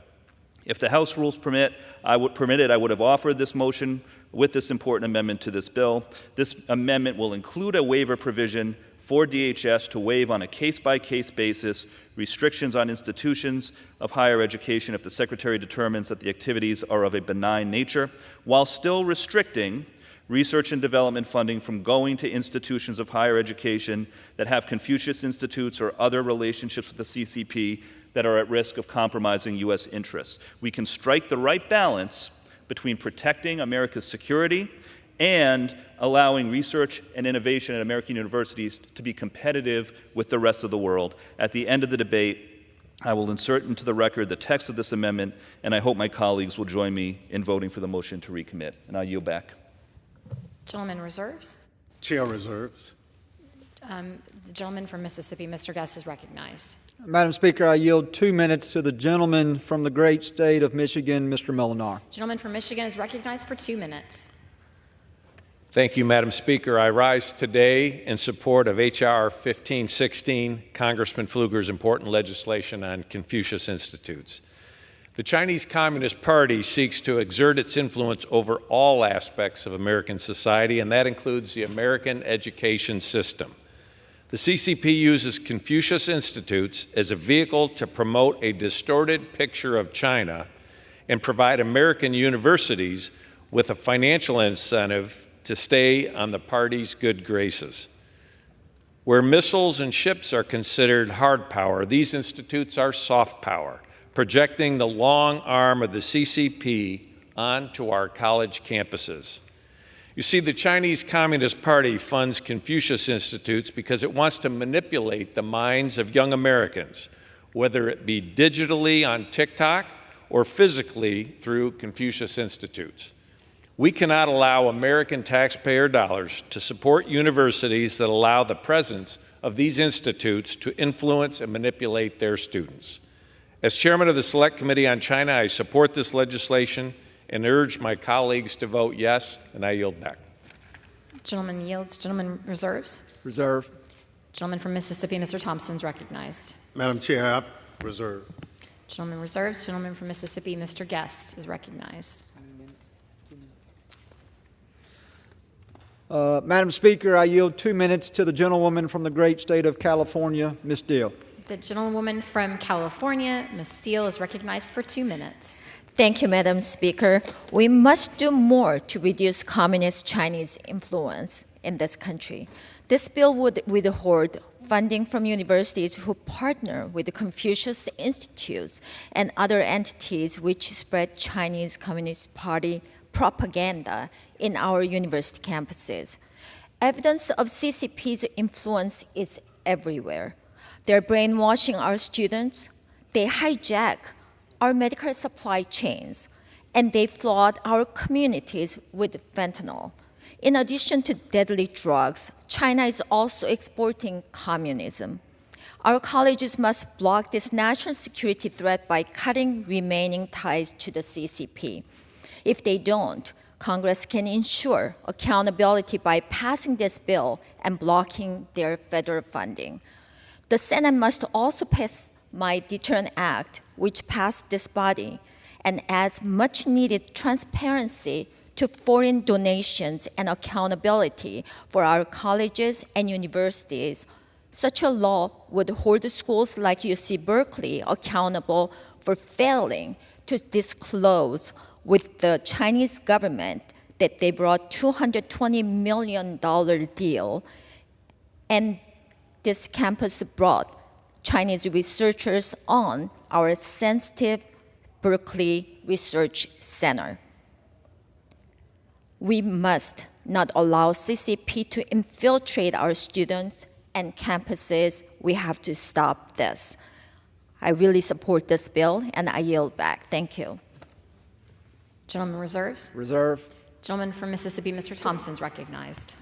Speaker 23: If the House rules permit, I would have offered this motion with this important amendment to this bill. This amendment will include a waiver provision for DHS to waive on a case-by-case basis restrictions on institutions of higher education if the Secretary determines that the activities are of a benign nature, while still restricting research and development funding from going to institutions of higher education that have Confucius Institutes or other relationships with the CCP that are at risk of compromising U.S. interests. We can strike the right balance between protecting America's security and allowing research and innovation at American universities to be competitive with the rest of the world. At the end of the debate, I will insert into the record the text of this amendment, and I hope my colleagues will join me in voting for the motion to recommit. And I yield back.
Speaker 11: Gentleman reserves.
Speaker 16: Chair reserves.
Speaker 11: The gentleman from Mississippi, Mr. Guest, is recognized.
Speaker 12: Madam Speaker, I yield 2 minutes to the gentleman from the great state of Michigan, Mr. Molinar.
Speaker 11: Gentleman from Michigan is recognized for 2 minutes.
Speaker 19: Thank you, Madam Speaker. I rise today in support of H.R. 1516, Congressman Pfluger's important legislation on Confucius Institutes. The Chinese Communist Party seeks to exert its influence over all aspects of American society, and that includes the American education system. The CCP uses Confucius Institutes as a vehicle to promote a distorted picture of China and provide American universities with a financial incentive to stay on the party's good graces. Where missiles and ships are considered hard power, these institutes are soft power, projecting the long arm of the CCP onto our college campuses. You see, the Chinese Communist Party funds Confucius Institutes because it wants to manipulate the minds of young Americans, whether it be digitally on TikTok or physically through Confucius Institutes. We cannot allow American taxpayer dollars to support universities that allow the presence of these institutes to influence and manipulate their students. As chairman of the Select Committee on China, I support this legislation and urge my colleagues to vote yes, and I yield back.
Speaker 11: Gentleman yields. Gentleman reserves.
Speaker 12: Reserve.
Speaker 11: Gentleman from Mississippi, Mr. Thompson, is recognized.
Speaker 16: Madam Chair, I reserve.
Speaker 11: Gentleman reserves. Gentleman from Mississippi, Mr. Guest, is recognized.
Speaker 12: Madam Speaker, I yield 2 minutes to the gentlewoman from the great state of California, Ms. Deal.
Speaker 11: The gentlewoman from California, Ms. Steele, is recognized for 2 minutes.
Speaker 20: Thank you, Madam Speaker. We must do more to reduce communist Chinese influence in this country. This bill would withhold funding from universities who partner with the Confucius Institutes and other entities which spread Chinese Communist Party propaganda in our university campuses. Evidence of CCP's influence is everywhere. They're brainwashing our students, they hijack our medical supply chains, and they flood our communities with fentanyl. In addition to deadly drugs, China is also exporting communism. Our colleges must block this national security threat by cutting remaining ties to the CCP. If they don't, Congress can ensure accountability by passing this bill and blocking their federal funding. The Senate must also pass my Deterrent Act, which passed this body, and adds much-needed transparency to foreign donations and accountability for our colleges and universities. Such a law would hold schools like UC Berkeley accountable for failing to disclose with the Chinese government that they brought $220 million deal, and this campus brought Chinese researchers on our sensitive Berkeley Research Center. We must not allow CCP to infiltrate our students and campuses. We have to stop this. I really support this bill, and I yield back. Thank you.
Speaker 11: Gentleman reserves.
Speaker 12: Reserve.
Speaker 11: Gentleman from Mississippi, Mr. Thompson, is recognized.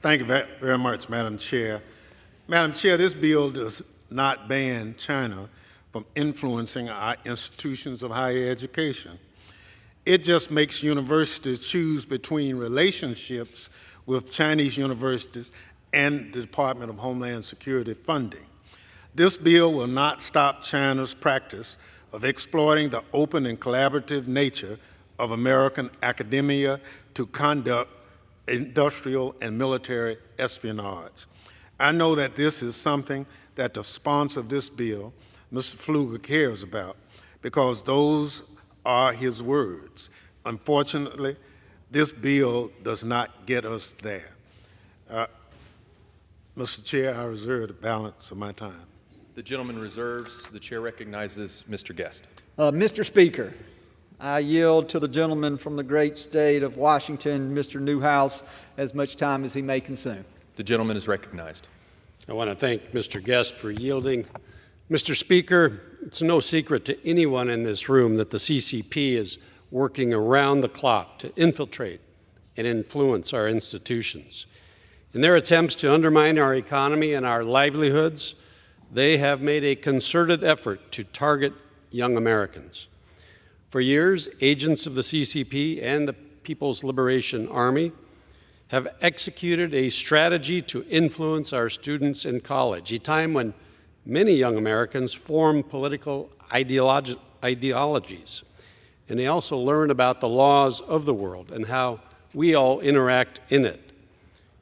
Speaker 16: Thank you very much, Madam Chair. Madam Chair, this bill does not ban China from influencing our institutions of higher education. It just makes universities choose between relationships with Chinese universities and the Department of Homeland Security funding. This bill will not stop China's practice of exploiting the open and collaborative nature of American academia to conduct industrial and military espionage. I know that this is something that the sponsor of this bill, Mr. Pfluger, cares about, because those are his words. Unfortunately, this bill does not get us there. Mr. Chair, I reserve the balance of my time.
Speaker 21: The gentleman reserves. The chair recognizes Mr. Guest.
Speaker 12: Mr. Speaker, I yield to the gentleman from the great state of Washington, Mr. Newhouse, as much time as he may consume.
Speaker 21: The gentleman is recognized.
Speaker 24: I want to thank Mr. Guest for yielding
Speaker 2: Mr. Speaker, it's no secret to anyone in this room that the CCP is working around the clock to infiltrate and influence our institutions. In their attempts to undermine our economy and our livelihoods, they have made a concerted effort to target young Americans. For years, agents of the CCP and the People's Liberation Army have executed a strategy to influence our students in college, a time when many young Americans form political ideologies, and they also learn about the laws of the world and how we all interact in it.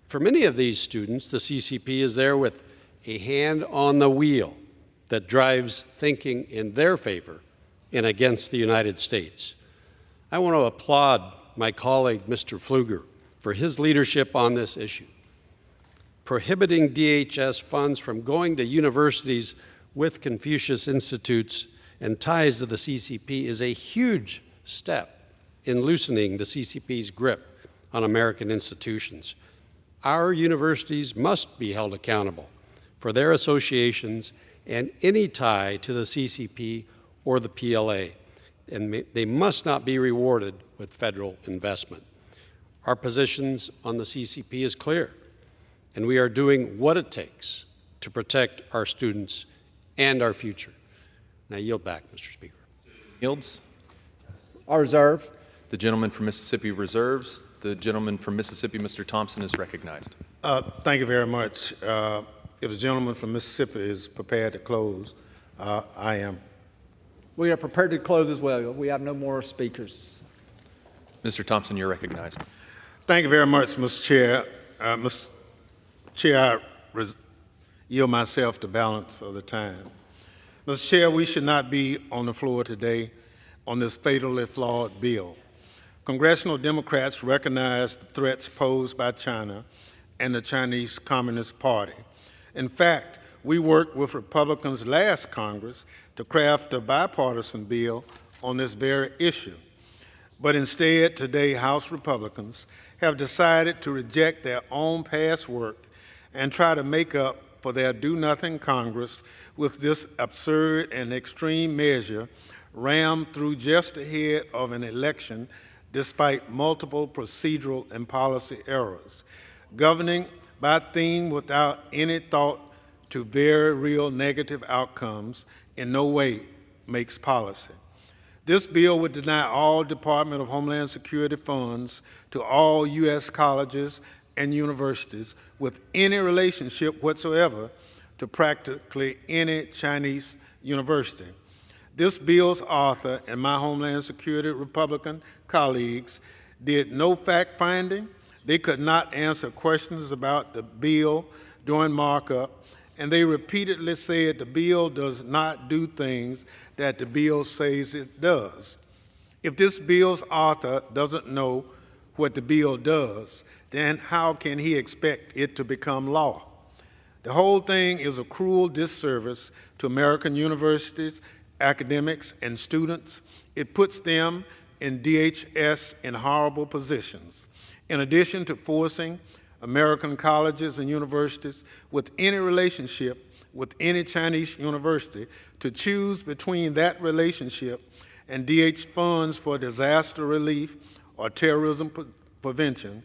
Speaker 2: For many of these students, the CCP is there with a hand on the wheel that drives thinking in their favor and against the United States. I want to applaud my colleague, Mr. Pfluger, for his leadership on this issue. Prohibiting DHS funds from going to universities with Confucius Institutes and ties to the CCP is a huge step in loosening the CCP's grip on American institutions. Our universities must be held accountable for their associations and any tie to the CCP or the PLA, and they must not be rewarded with federal investment. Our positions on the CCP is clear, and we are doing what it takes to protect our students and our future. Now, yield back, Mr. Speaker.
Speaker 21: Yields.
Speaker 12: I reserve.
Speaker 21: The gentleman from Mississippi reserves. The gentleman from Mississippi, Mr. Thompson, is recognized.
Speaker 16: Thank you very much. If the gentleman from Mississippi is prepared to close, I am.
Speaker 12: We are prepared to close as well. We have no more speakers.
Speaker 21: Mr. Thompson, you're recognized.
Speaker 16: Thank you very much, Mr. Chair. Mr. Chair, I yield myself to balance of the time. Mr. Chair, we should not be on the floor today on this fatally flawed bill. Congressional Democrats recognize the threats posed by China and the Chinese Communist Party. In fact, we worked with Republicans last Congress to craft a bipartisan bill on this very issue. But instead, today, House Republicans have decided to reject their own past work and try to make up for their do-nothing Congress with this absurd and extreme measure rammed through just ahead of an election despite multiple procedural and policy errors. Governing by theme without any thought to very real negative outcomes in no way makes policy. This bill would deny all Department of Homeland Security funds to all U.S. colleges and universities with any relationship whatsoever to practically any Chinese university. This bill's author and my Homeland Security Republican colleagues did no fact-finding. They could not answer questions about the bill during markup, and they repeatedly said the bill does not do things that the bill says it does. If this bill's author doesn't know what the bill does, then how can he expect it to become law? The whole thing is a cruel disservice to American universities, academics, and students. It puts them in DHS in horrible positions. In addition to forcing American colleges and universities with any relationship with any Chinese university to choose between that relationship and DH funds for disaster relief or terrorism prevention,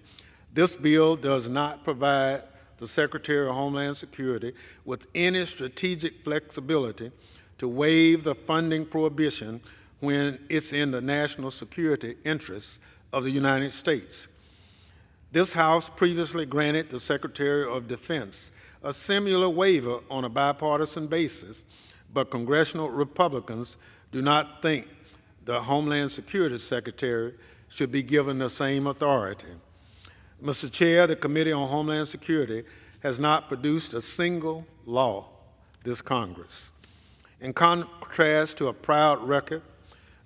Speaker 16: this bill does not provide the Secretary of Homeland Security with any strategic flexibility to waive the funding prohibition when it's in the national security interests of the United States. This House previously granted the Secretary of Defense a similar waiver on a bipartisan basis, but congressional Republicans do not think the Homeland Security Secretary should be given the same authority. Mr. Chair, the Committee on Homeland Security has not produced a single law this Congress. In contrast to a proud record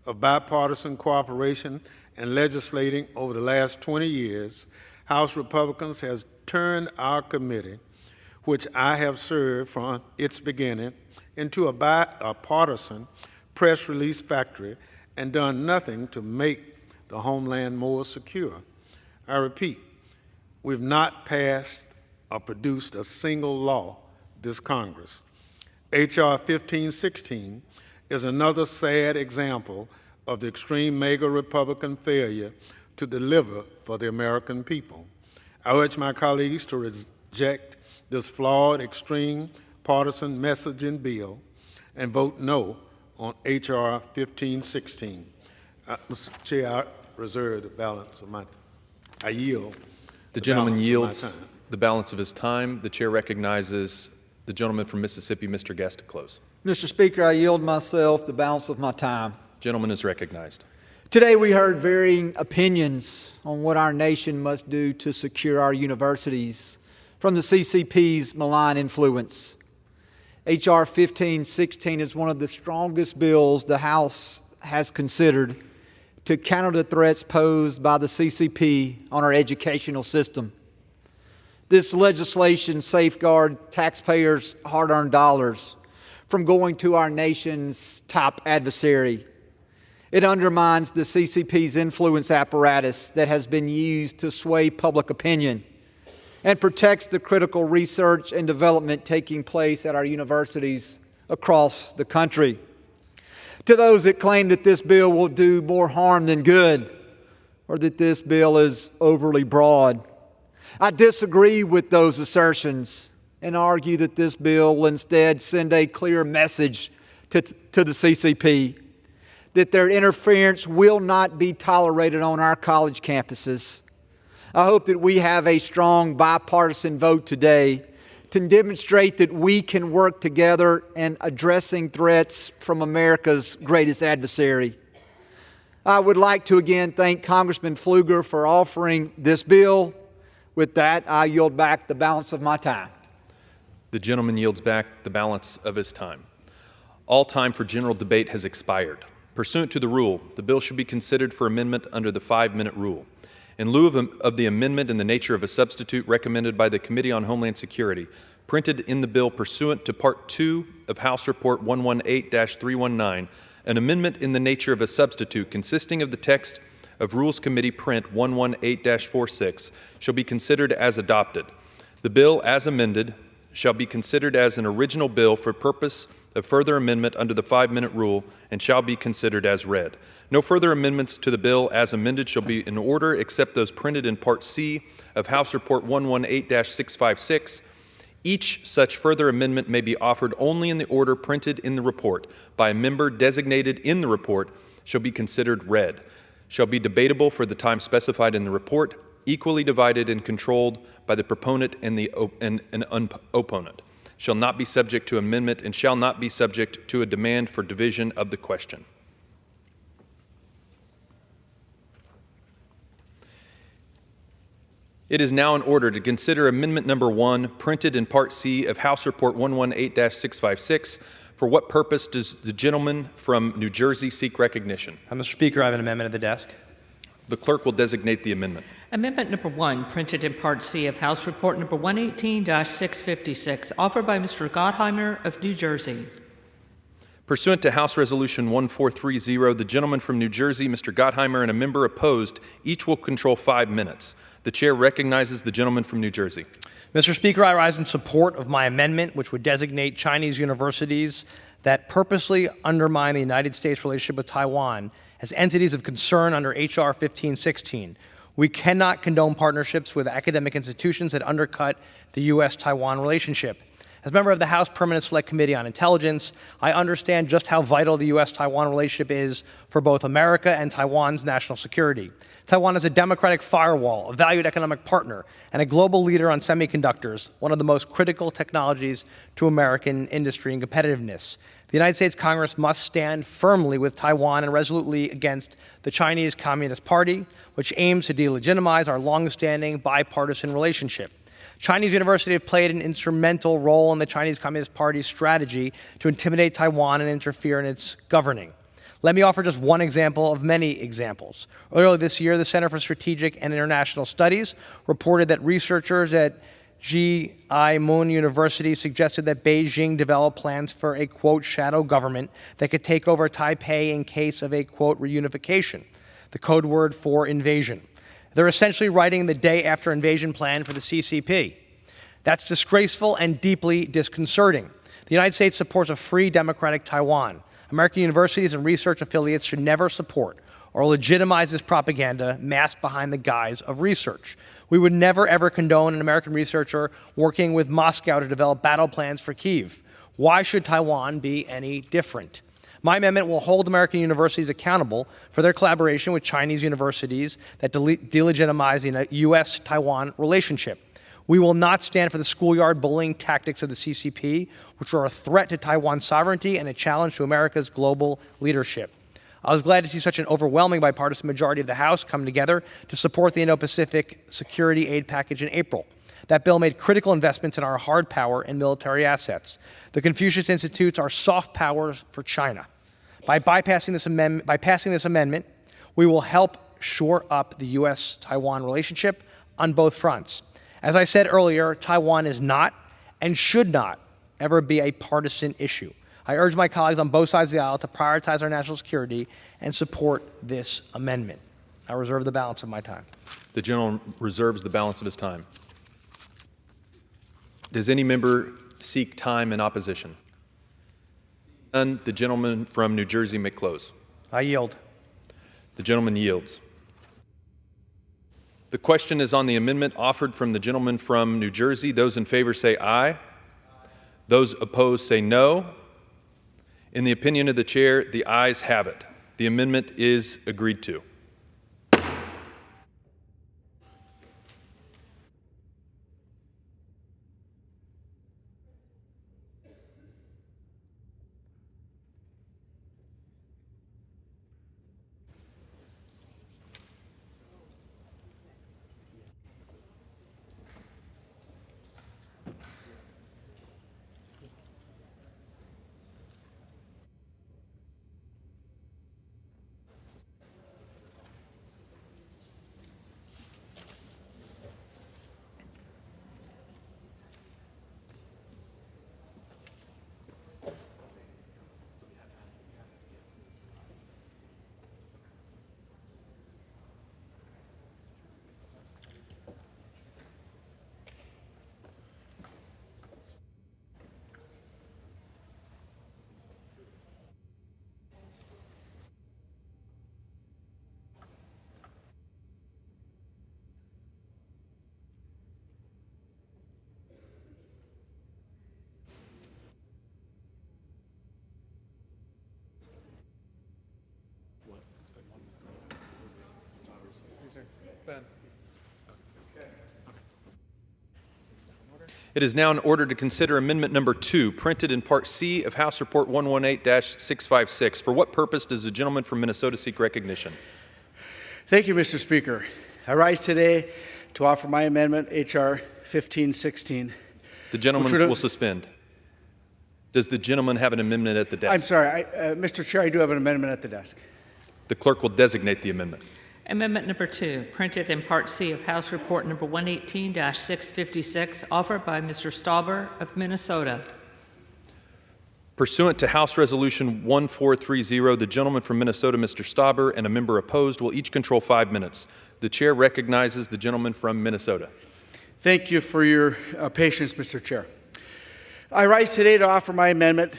Speaker 16: of bipartisan cooperation and legislating over the last 20 years, House Republicans has turned our committee, which I have served from its beginning, into a partisan press release factory and done nothing to make the homeland more secure. I repeat, we've not passed or produced a single law this Congress. H.R. 1516 is another sad example of the extreme MAGA Republican failure to deliver for the American people. I urge my colleagues to reject this flawed, extreme, partisan messaging bill and vote no on H.R. 1516. Mr. Chair, I reserve the balance of my time. I yield.
Speaker 21: The gentleman yields the balance of his time. The chair recognizes the gentleman from Mississippi, Mr. Guest, to close.
Speaker 12: Mr. Speaker, I yield myself the balance of my time.
Speaker 21: Gentleman is recognized.
Speaker 12: Today we heard varying opinions on what our nation must do to secure our universities from the CCP's malign influence. H.R. 1516 is one of the strongest bills the House has considered to counter the threats posed by the CCP on our educational system. This legislation safeguards taxpayers' hard-earned dollars from going to our nation's top adversary. It undermines the CCP's influence apparatus that has been used to sway public opinion and protects the critical research and development taking place at our universities across the country. To those that claim that this bill will do more harm than good, or that this bill is overly broad, I disagree with those assertions and argue that this bill will instead send a clear message to the CCP that their interference will not be tolerated on our college campuses. I hope that we have a strong bipartisan vote today to demonstrate that we can work together in addressing threats from America's greatest adversary. I would like to again thank Congressman Pfluger for offering this bill. With that, I yield back the balance of my time.
Speaker 21: The gentleman yields back the balance of his time. All time for general debate has expired. Pursuant to the rule, the bill should be considered for amendment under the 5-minute rule. In lieu of the amendment in the nature of a substitute recommended by the Committee on Homeland Security, printed in the bill pursuant to Part 2 of House Report 118-319, an amendment in the nature of a substitute consisting of the text of Rules Committee Print 118-46 shall be considered as adopted. The bill, as amended, shall be considered as an original bill for purpose of further amendment under the 5-minute rule and shall be considered as read. No further amendments to the bill as amended shall be in order except those printed in Part C of House Report 118-656. Each such further amendment may be offered only in the order printed in the report by a member designated in the report, shall be considered read, shall be debatable for the time specified in the report, equally divided and controlled by the proponent and an opponent, shall not be subject to amendment, and shall not be subject to a demand for division of the question. It is now in order to consider Amendment Number 1, printed in Part C of House Report 118-656. For what purpose does the gentleman from New Jersey seek recognition?
Speaker 6: Mr. Speaker, I have an amendment at the desk.
Speaker 21: The clerk will designate the amendment.
Speaker 10: Amendment number 1, printed in Part C of House Report number 118-656, offered by Mr. Gottheimer of New Jersey.
Speaker 21: Pursuant to House Resolution 1430, the gentleman from New Jersey, Mr. Gottheimer, and a member opposed, each will control 5 minutes. The chair recognizes the gentleman from New Jersey.
Speaker 6: Mr. Speaker, I rise in support of my amendment, which would designate Chinese universities that purposely undermine the United States' relationship with Taiwan as entities of concern under H.R. 1516. We cannot condone partnerships with academic institutions that undercut the U.S.-Taiwan relationship. As a member of the House Permanent Select Committee on Intelligence, I understand just how vital the U.S.-Taiwan relationship is for both America and Taiwan's national security. Taiwan is a democratic firewall, a valued economic partner, and a global leader on semiconductors, one of the most critical technologies to American industry and competitiveness. The United States Congress must stand firmly with Taiwan and resolutely against the Chinese Communist Party, which aims to delegitimize our long-standing bipartisan relationship. Chinese universities have played an instrumental role in the Chinese Communist Party's strategy to intimidate Taiwan and interfere in its governing. Let me offer just one example of many examples. Earlier this year, the Center for Strategic and International Studies reported that researchers at Ji-I-Mun University suggested that Beijing develop plans for a, quote, shadow government that could take over Taipei in case of a, quote, reunification, the code word for invasion. They're essentially writing the day after invasion plan for the CCP. That's disgraceful and deeply disconcerting. The United States supports a free, democratic Taiwan. American universities and research affiliates should never support or legitimize this propaganda masked behind the guise of research. We would never, ever condone an American researcher working with Moscow to develop battle plans for Kyiv. Why should Taiwan be any different? My amendment will hold American universities accountable for their collaboration with Chinese universities that delegitimize the U.S.-Taiwan relationship. We will not stand for the schoolyard bullying tactics of the CCP, which are a threat to Taiwan's sovereignty and a challenge to America's global leadership. I was glad to see such an overwhelming bipartisan majority of the House come together to support the Indo-Pacific Security Aid Package in April. That bill made critical investments in our hard power and military assets. The Confucius Institutes are soft powers for China. By passing this amendment, we will help shore up the U.S.-Taiwan relationship on both fronts. As I said earlier, Taiwan is not and should not ever be a partisan issue. I urge my colleagues on both sides of the aisle to prioritize our national security and support this amendment. I reserve the balance of my time.
Speaker 21: The gentleman reserves the balance of his time. Does any member seek time in opposition? None. The gentleman from New Jersey may close.
Speaker 6: I yield.
Speaker 21: The gentleman yields. The question is on the amendment offered from the gentleman from New Jersey. Those in favor say aye. Those opposed say no. In the opinion of the chair, the ayes have it. The amendment is agreed to. It is now in order to consider Amendment Number 2, printed in Part C of House Report 118-656. For what purpose does the gentleman from Minnesota seek recognition?
Speaker 8: Thank you, Mr. Speaker. I rise today to offer my amendment, H.R. 1516.
Speaker 21: The gentleman will suspend. Does the gentleman have an amendment at the desk?
Speaker 8: I'm sorry, Mr. Chair, I do have an amendment at the desk.
Speaker 21: The clerk will designate the amendment.
Speaker 10: Amendment number 2, printed in Part C of House Report number 118-656, offered by Mr. Stauber of Minnesota.
Speaker 21: Pursuant to House Resolution 1430, the gentleman from Minnesota, Mr. Stauber, and a member opposed will each control 5 minutes. The chair recognizes the gentleman from Minnesota.
Speaker 8: Thank you for your patience, Mr. Chair. I rise today to offer my amendment,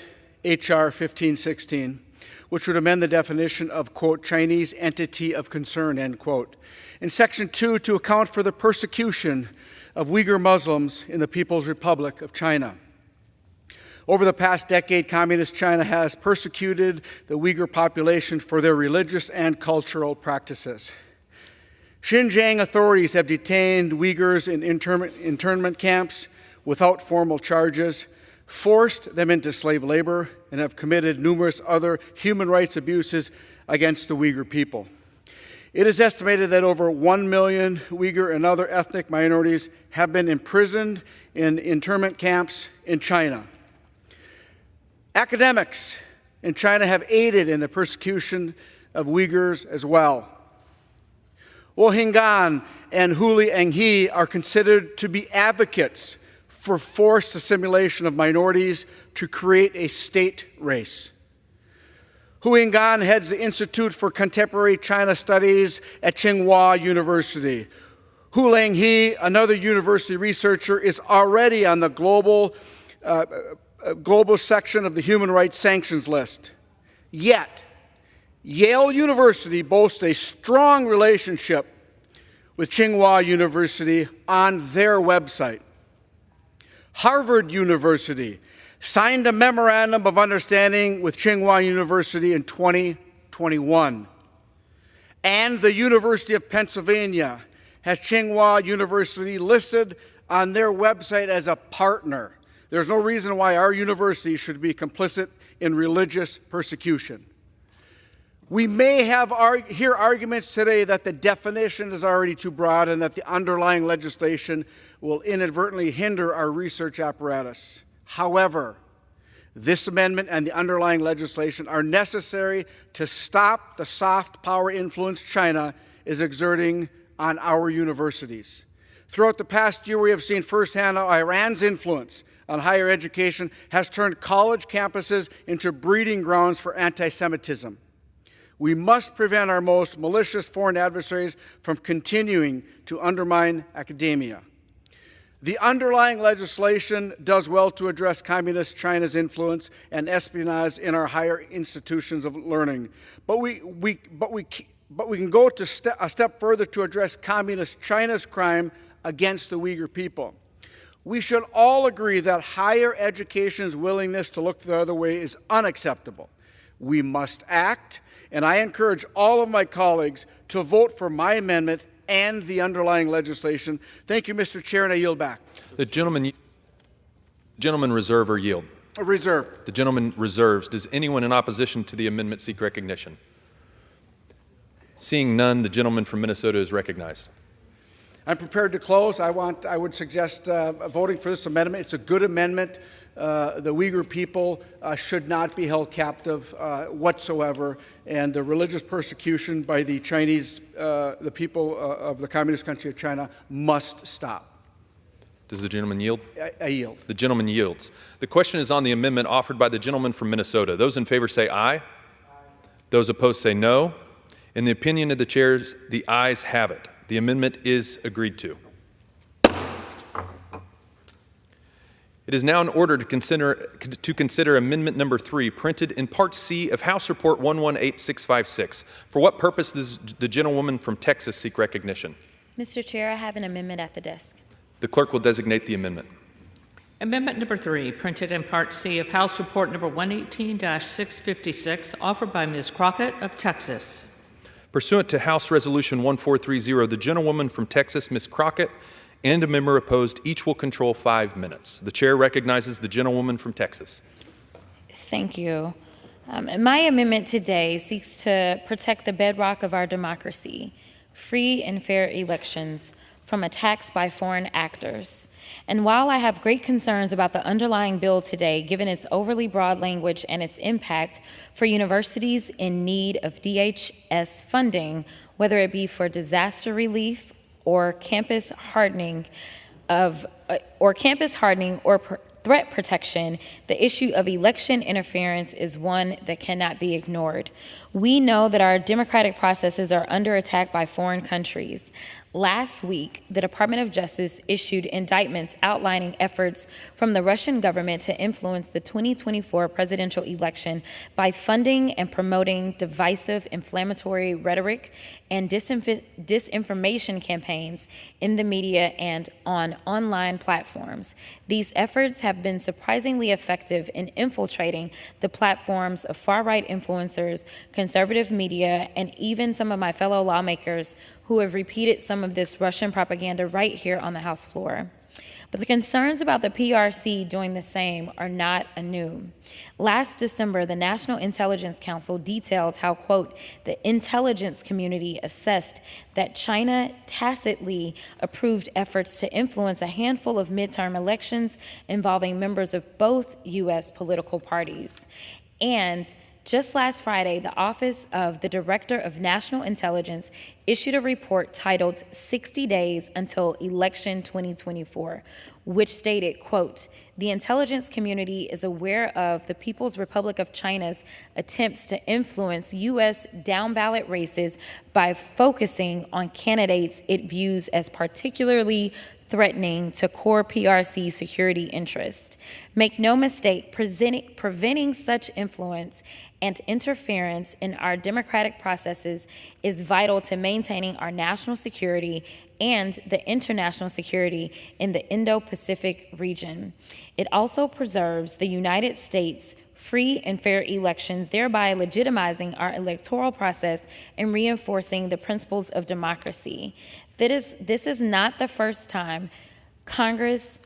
Speaker 8: H.R. 1516, which would amend the definition of, quote, Chinese entity of concern, end quote, in Section 2 to account for the persecution of Uyghur Muslims in the People's Republic of China. Over the past decade, Communist China has persecuted the Uyghur population for their religious and cultural practices. Xinjiang authorities have detained Uyghurs in internment camps without formal charges, forced them into slave labor, and have committed numerous other human rights abuses against the Uyghur people. It is estimated that over 1 million Uyghur and other ethnic minorities have been imprisoned in internment camps in China. Academics in China have aided in the persecution of Uyghurs as well. Wu Hinggan and Hu Lianghe are considered to be advocates for forced assimilation of minorities to create a state race. Hu Hinggan heads the Institute for Contemporary China Studies at Tsinghua University. Hu Lianghe, another university researcher, is already on the global global section of the Human Rights Sanctions List. Yet, Yale University boasts a strong relationship with Tsinghua University on their website. Harvard University signed a memorandum of understanding with Tsinghua University in 2021. And the University of Pennsylvania has Tsinghua University listed on their website as a partner. There's no reason why our university should be complicit in religious persecution. We may hear arguments today that the definition is already too broad and that the underlying legislation will inadvertently hinder our research apparatus. However, this amendment and the underlying legislation are necessary to stop the soft power influence China is exerting on our universities. Throughout the past year, we have seen firsthand how Iran's influence on higher education has turned college campuses into breeding grounds for anti-Semitism. We must prevent our most malicious foreign adversaries from continuing to undermine academia. The underlying legislation does well to address Communist China's influence and espionage in our higher institutions of learning. But we can go to a step further to address Communist China's crime against the Uyghur people. We should all agree that higher education's willingness to look the other way is unacceptable. We must act, and I encourage all of my colleagues to vote for my amendment and the underlying legislation. Thank you, Mr. Chair, and I yield back.
Speaker 21: The gentleman reserve or yield?
Speaker 8: Reserve.
Speaker 21: The gentleman reserves. Does anyone in opposition to the amendment seek recognition? Seeing none, the gentleman from Minnesota is recognized.
Speaker 8: I'm prepared to close. I would suggest voting for this amendment. It's a good amendment. The Uyghur people should not be held captive whatsoever, and the religious persecution by the Chinese, the people of the Communist country of China, must stop.
Speaker 21: Does the gentleman yield?
Speaker 8: I yield.
Speaker 21: The gentleman yields. The question is on the amendment offered by the gentleman from Minnesota. Those in favor say aye. Aye. Those opposed say no. In the opinion of the chairs, the ayes have it. The amendment is agreed to. It is now in order to consider Amendment Number 3, printed in Part C of House Report 118656. For what purpose does the gentlewoman from Texas seek recognition?
Speaker 3: Mr. Chair, I have an amendment at the desk.
Speaker 21: The clerk will designate the amendment.
Speaker 10: Amendment Number 3, printed in Part C of House Report Number 118-656, offered by Ms. Crockett of Texas.
Speaker 21: Pursuant to House Resolution 1430, the gentlewoman from Texas, Ms. Crockett, and a member opposed, each will control 5 minutes. The chair recognizes the gentlewoman from Texas.
Speaker 3: Thank you. My amendment today seeks to protect the bedrock of our democracy, free and fair elections, from attacks by foreign actors. And while I have great concerns about the underlying bill today, given its overly broad language and its impact for universities in need of DHS funding, whether it be for disaster relief or campus hardening or threat protection, the issue of election interference is one that cannot be ignored. We know that our democratic processes are under attack by foreign countries. Last week, the Department of Justice issued indictments outlining efforts from the Russian government to influence the 2024 presidential election by funding and promoting divisive, inflammatory rhetoric and disinformation campaigns in the media and on online platforms. These efforts have been surprisingly effective in infiltrating the platforms of far-right influencers, conservative media, and even some of my fellow lawmakers who have repeated some of this Russian propaganda right here on the House floor. But the concerns about the PRC doing the same are not anew. Last December, the National Intelligence Council detailed how, quote, the intelligence community assessed that China tacitly approved efforts to influence a handful of midterm elections involving members of both U.S. political parties. And just last Friday, the Office of the Director of National Intelligence issued a report titled 60 Days Until Election 2024, which stated, quote, the intelligence community is aware of the People's Republic of China's attempts to influence U.S. down-ballot races by focusing on candidates it views as particularly threatening to core PRC security interests. Make no mistake, preventing such influence and interference in our democratic processes is vital to maintaining our national security and the international security in the Indo-Pacific region. It also preserves the United States' free and fair elections, thereby legitimizing our electoral process and reinforcing the principles of democracy. This is not the first time congressional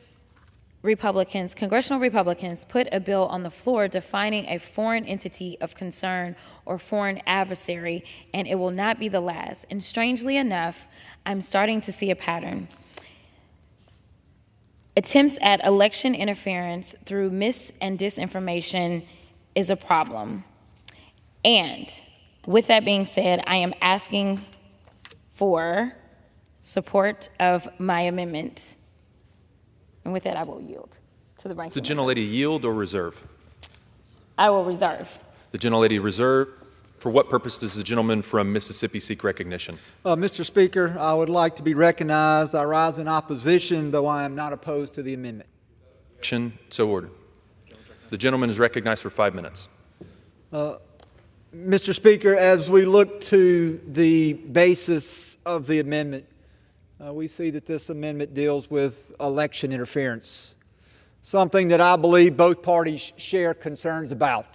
Speaker 3: Republicans put a bill on the floor defining a foreign entity of concern or foreign adversary, and it will not be the last. And strangely enough, I'm starting to see a pattern. Attempts at election interference through mis- and disinformation is a problem. And with that being said, I am asking for support of my amendment. And with that, I will yield to the ranking member.
Speaker 21: Does the gentlelady yield or reserve?
Speaker 3: I will reserve.
Speaker 21: The gentlelady reserve. For what purpose does the gentleman from Mississippi seek recognition?
Speaker 12: Mr. Speaker, I would like to be recognized. I rise in opposition, though I am not opposed to the amendment.
Speaker 21: So ordered. The gentleman is recognized for 5 minutes.
Speaker 12: Mr. Speaker, as we look to the basis of the amendment, we see that this amendment deals with election interference, something that I believe both parties share concerns about.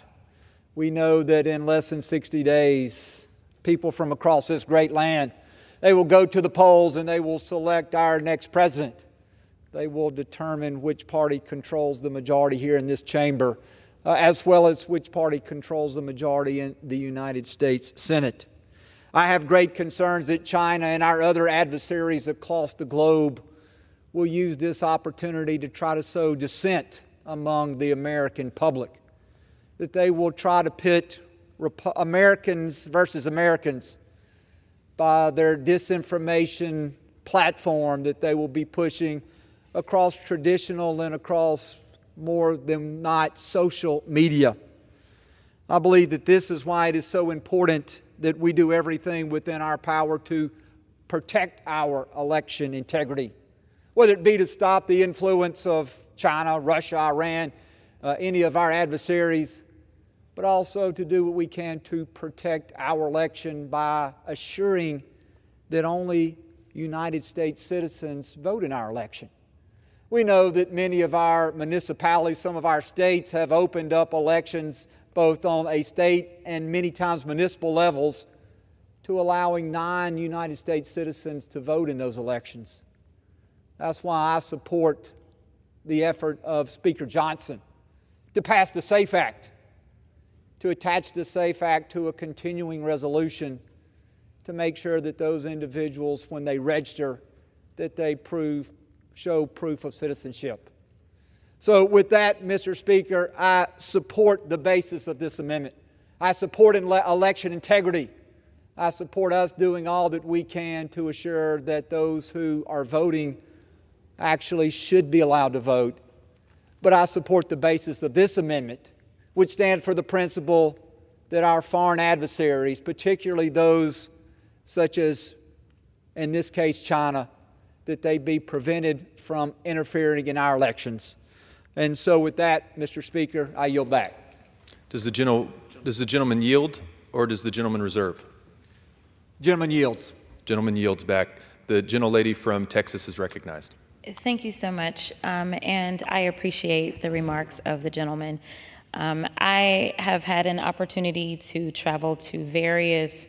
Speaker 12: We know that in less than 60 days, people from across this great land, they will go to the polls and they will select our next president. They will determine which party controls the majority here in this chamber, as well as which party controls the majority in the United States Senate. I have great concerns that China and our other adversaries across the globe will use this opportunity to try to sow dissent among the American public, that they will try to pit Americans versus Americans by their disinformation platform that they will be pushing across traditional and across more than not social media. I believe that this is why it is so important that we do everything within our power to protect our election integrity, whether it be to stop the influence of China, Russia, Iran, any of our adversaries, but also to do what we can to protect our election by assuring that only United States citizens vote in our election. We know that many of our municipalities, some of our states have opened up elections both on a state and many times municipal levels to allowing non-United States citizens to vote in those elections. That's why I support the effort of Speaker Johnson to pass the SAFE Act, to attach the SAFE Act to a continuing resolution to make sure that those individuals, when they register, that they show proof of citizenship. So with that, Mr. Speaker, I support the basis of this amendment. I support election integrity. I support us doing all that we can to assure that those who are voting actually should be allowed to vote. But I support the basis of this amendment, which stands for the principle that our foreign adversaries, particularly those such as, in this case, China, that they be prevented from interfering in our elections. And so with that, Mr. Speaker, I yield back.
Speaker 21: Does the gentleman yield or does the gentleman reserve?
Speaker 12: Gentleman yields.
Speaker 21: Gentleman yields back. The gentlelady from Texas is recognized.
Speaker 3: Thank you so much, and I appreciate the remarks of the gentleman. I have had an opportunity to travel to various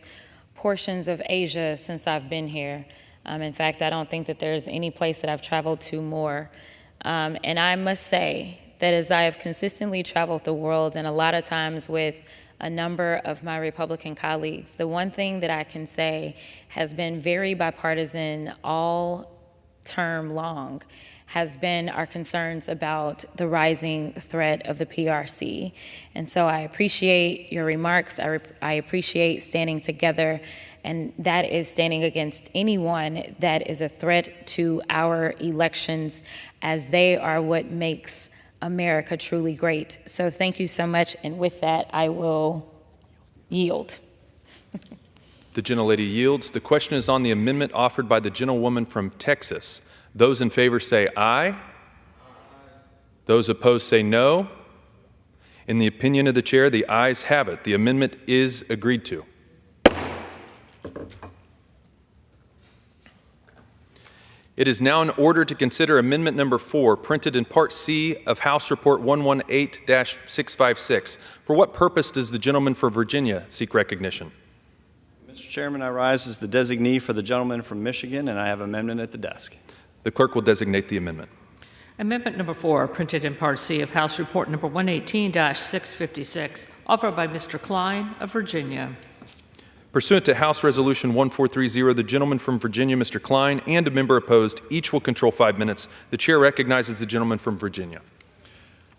Speaker 3: portions of Asia since I've been here. In fact, I don't think that there's any place that I've traveled to more. And I must say that as I have consistently traveled the world, and a lot of times with a number of my Republican colleagues, the one thing that I can say has been very bipartisan all term long has been our concerns about the rising threat of the PRC. And so I appreciate your remarks. I appreciate standing together, and that is standing against anyone that is a threat to our elections, as they are what makes America truly great. So thank you so much, and with that, I will yield.
Speaker 21: The gentlelady yields. The question is on the amendment offered by the gentlewoman from Texas. Those in favor say aye. Those opposed say no. In the opinion of the chair, the ayes have it. The amendment is agreed to. It is now in order to consider Amendment Number 4, printed in Part C of House Report 118-656. For what purpose does the gentleman from Virginia seek recognition?
Speaker 7: Mr. Chairman, I rise as the designee for the gentleman from Michigan, and I have amendment at the desk.
Speaker 21: The clerk will designate the amendment.
Speaker 10: Amendment number 4, printed in Part C of House Report number 118-656, offered by Mr. Klein of Virginia.
Speaker 21: Pursuant to House Resolution 1430, the gentleman from Virginia, Mr. Klein, and a member opposed, each will control 5 minutes. The chair recognizes the gentleman from Virginia.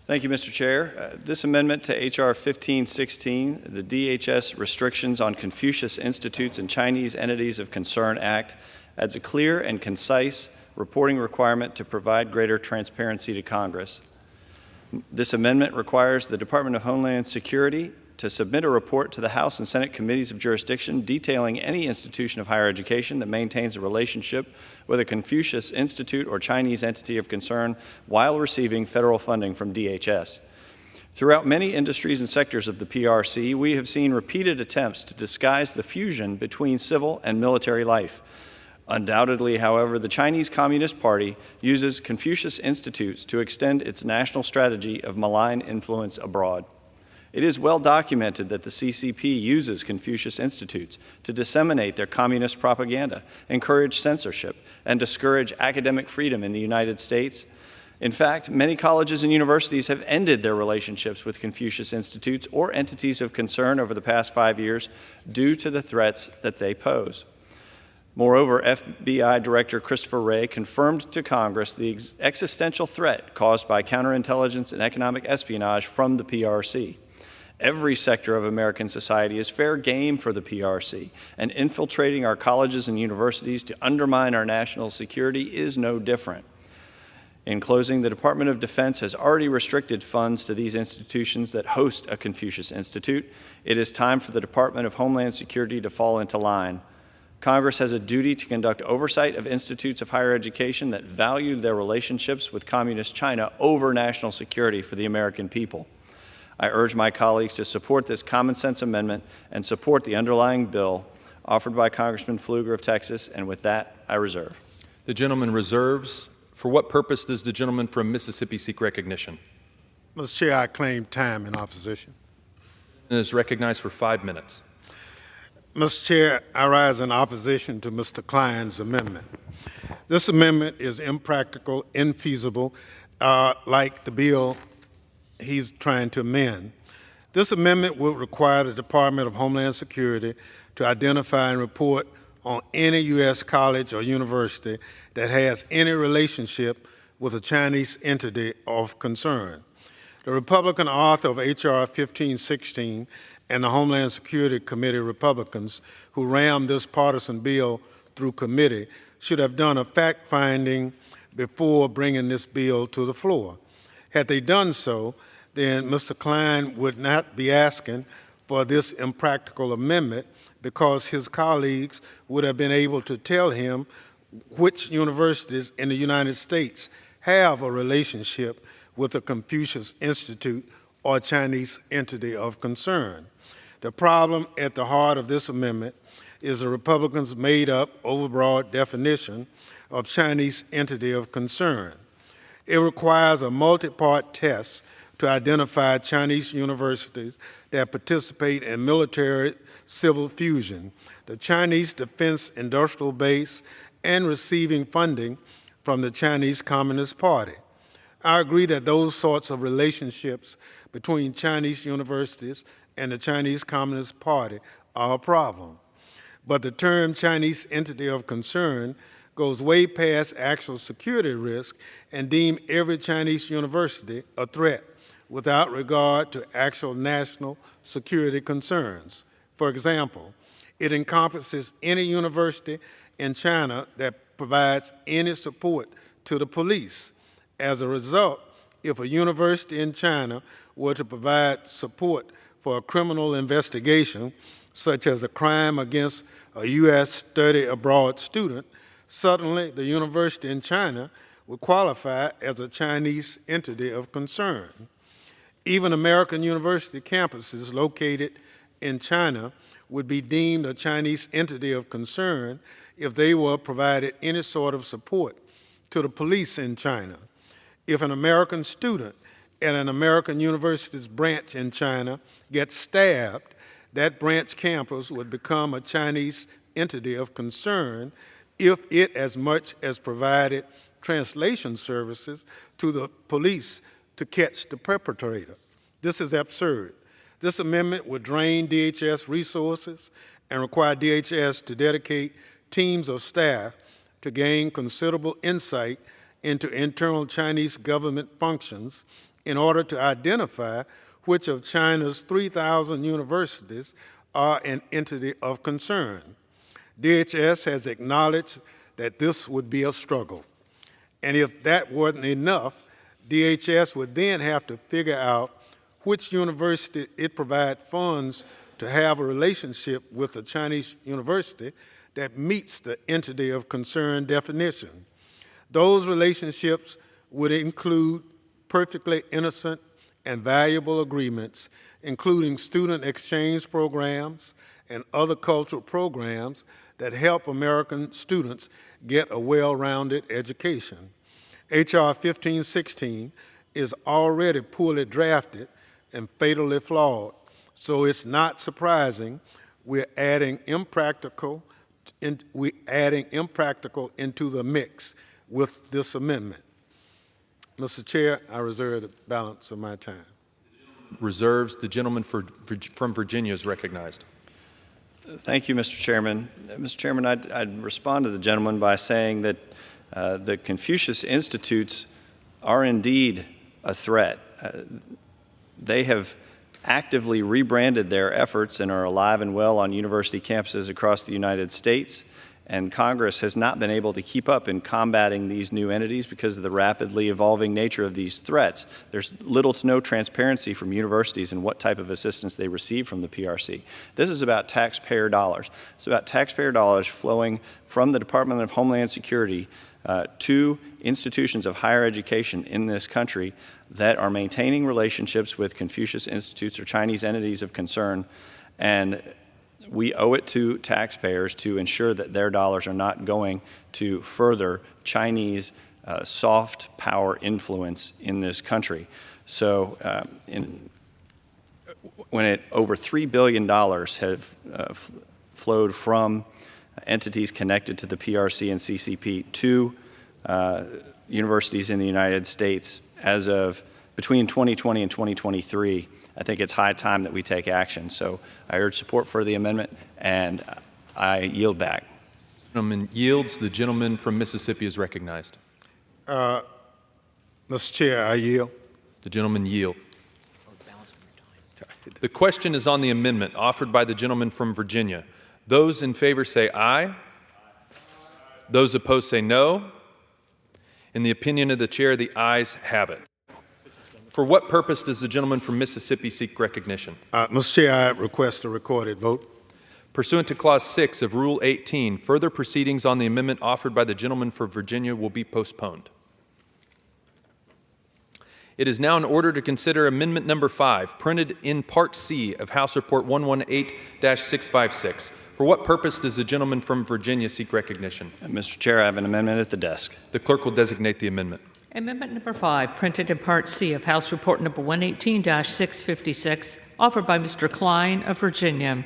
Speaker 7: Thank you, Mr. Chair. This amendment to H.R. 1516, the DHS Restrictions on Confucius Institutes and Chinese Entities of Concern Act, adds a clear and concise reporting requirement to provide greater transparency to Congress. This amendment requires the Department of Homeland Security to submit a report to the House and Senate committees of jurisdiction detailing any institution of higher education that maintains a relationship with a Confucius Institute or Chinese entity of concern while receiving federal funding from DHS. Throughout many industries and sectors of the PRC, we have seen repeated attempts to disguise the fusion between civil and military life. Undoubtedly, however, the Chinese Communist Party uses Confucius Institutes to extend its national strategy of malign influence abroad. It is well documented that the CCP uses Confucius Institutes to disseminate their communist propaganda, encourage censorship, and discourage academic freedom in the United States. In fact, many colleges and universities have ended their relationships with Confucius Institutes or entities of concern over the past 5 years due to the threats that they pose. Moreover, FBI Director Christopher Wray confirmed to Congress the existential threat caused by counterintelligence and economic espionage from the PRC. Every sector of American society is fair game for the PRC, and infiltrating our colleges and universities to undermine our national security is no different. In closing, the Department of Defense has already restricted funds to these institutions that host a Confucius Institute. It is time for the Department of Homeland Security to fall into line. Congress has a duty to conduct oversight of institutes of higher education that value their relationships with Communist China over national security for the American people. I urge my colleagues to support this common sense amendment and support the underlying bill offered by Congressman Pfluger of Texas, and with that, I reserve.
Speaker 21: The gentleman reserves. For what purpose does the gentleman from Mississippi seek recognition?
Speaker 16: Mr. Chair, I claim time in opposition.
Speaker 21: And is recognized for 5 minutes.
Speaker 16: Mr. Chair, I rise in opposition to Mr. Klein's amendment. This amendment is impractical, infeasible, like the bill he's trying to amend. This amendment would require the Department of Homeland Security to identify and report on any U.S. college or university that has any relationship with a Chinese entity of concern. The Republican author of H.R. 1516 and the Homeland Security Committee Republicans who rammed this partisan bill through committee should have done a fact-finding before bringing this bill to the floor. Had they done so, then Mr. Klein would not be asking for this impractical amendment because his colleagues would have been able to tell him which universities in the United States have a relationship with a Confucius Institute or Chinese entity of concern. The problem at the heart of this amendment is the Republicans' made-up, overbroad definition of Chinese entity of concern. It requires a multi-part test to identify Chinese universities that participate in military-civil fusion, the Chinese Defense Industrial Base, and receiving funding from the Chinese Communist Party. I agree that those sorts of relationships between Chinese universities and the Chinese Communist Party are a problem. But the term Chinese entity of concern goes way past actual security risk and deems every Chinese university a threat without regard to actual national security concerns. For example, it encompasses any university in China that provides any support to the police. As a result, if a university in China were to provide support for a criminal investigation, such as a crime against a U.S. study abroad student, Suddenly, the university in China would qualify as a Chinese entity of concern. Even American university campuses located in China would be deemed a Chinese entity of concern if they were provided any sort of support to the police in China. If an American student at an American university's branch in China gets stabbed, that branch campus would become a Chinese entity of concern if it as much as provided translation services to the police to catch the perpetrator. This is absurd. This amendment would drain DHS resources and require DHS to dedicate teams of staff to gain considerable insight into internal Chinese government functions in order to identify which of China's 3,000 universities are an entity of concern. DHS has acknowledged that this would be a struggle. And if that wasn't enough, DHS would then have to figure out which university it provides funds to have a relationship with a Chinese university that meets the entity of concern definition. Those relationships would include perfectly innocent and valuable agreements, including student exchange programs and other cultural programs that help American students get a well-rounded education. H.R. 1516 is already poorly drafted and fatally flawed, so it's not surprising we're adding impractical into the mix with this amendment. Mr. Chair, I reserve the balance of my time.
Speaker 21: Reserves. The gentleman from Virginia is recognized.
Speaker 7: Thank you, Mr. Chairman. Mr. Chairman, I'd respond to the gentleman by saying that the Confucius Institutes are indeed a threat. They have actively rebranded their efforts and are alive and well on university campuses across the United States, and Congress has not been able to keep up in combating these new entities because of the rapidly evolving nature of these threats. There's little to no transparency from universities in what type of assistance they receive from the PRC. This is about taxpayer dollars. It's about taxpayer dollars flowing from the Department of Homeland Security to institutions of higher education in this country that are maintaining relationships with Confucius Institutes or Chinese entities of concern, and we owe it to taxpayers to ensure that their dollars are not going to further Chinese soft power influence in this country. So when over $3 billion have flowed from entities connected to the PRC and CCP to universities in the United States as of between 2020 and 2023, I think it's high time that we take action. So I urge support for the amendment, and I yield back.
Speaker 21: The gentleman yields. The gentleman from Mississippi is recognized.
Speaker 16: Mr. Chair, I yield.
Speaker 21: The gentleman yield. The question is on the amendment offered by the gentleman from Virginia. Those in favor say aye. Those opposed say no. In the opinion of the chair, the ayes have it. For what purpose does the gentleman from Mississippi seek recognition?
Speaker 16: Mr. Chair, I request a recorded vote.
Speaker 21: Pursuant to Clause 6 of Rule 18, further proceedings on the amendment offered by the gentleman from Virginia will be postponed. It is now in order to consider Amendment Number 5, printed in Part C of House Report 118-656. For what purpose does the gentleman from Virginia seek recognition?
Speaker 7: Mr. Chair, I have an amendment at the desk.
Speaker 21: The clerk will designate the amendment.
Speaker 10: Amendment Number 5, printed in Part C of House Report Number 118-656, offered by Mr. Klein of Virginia.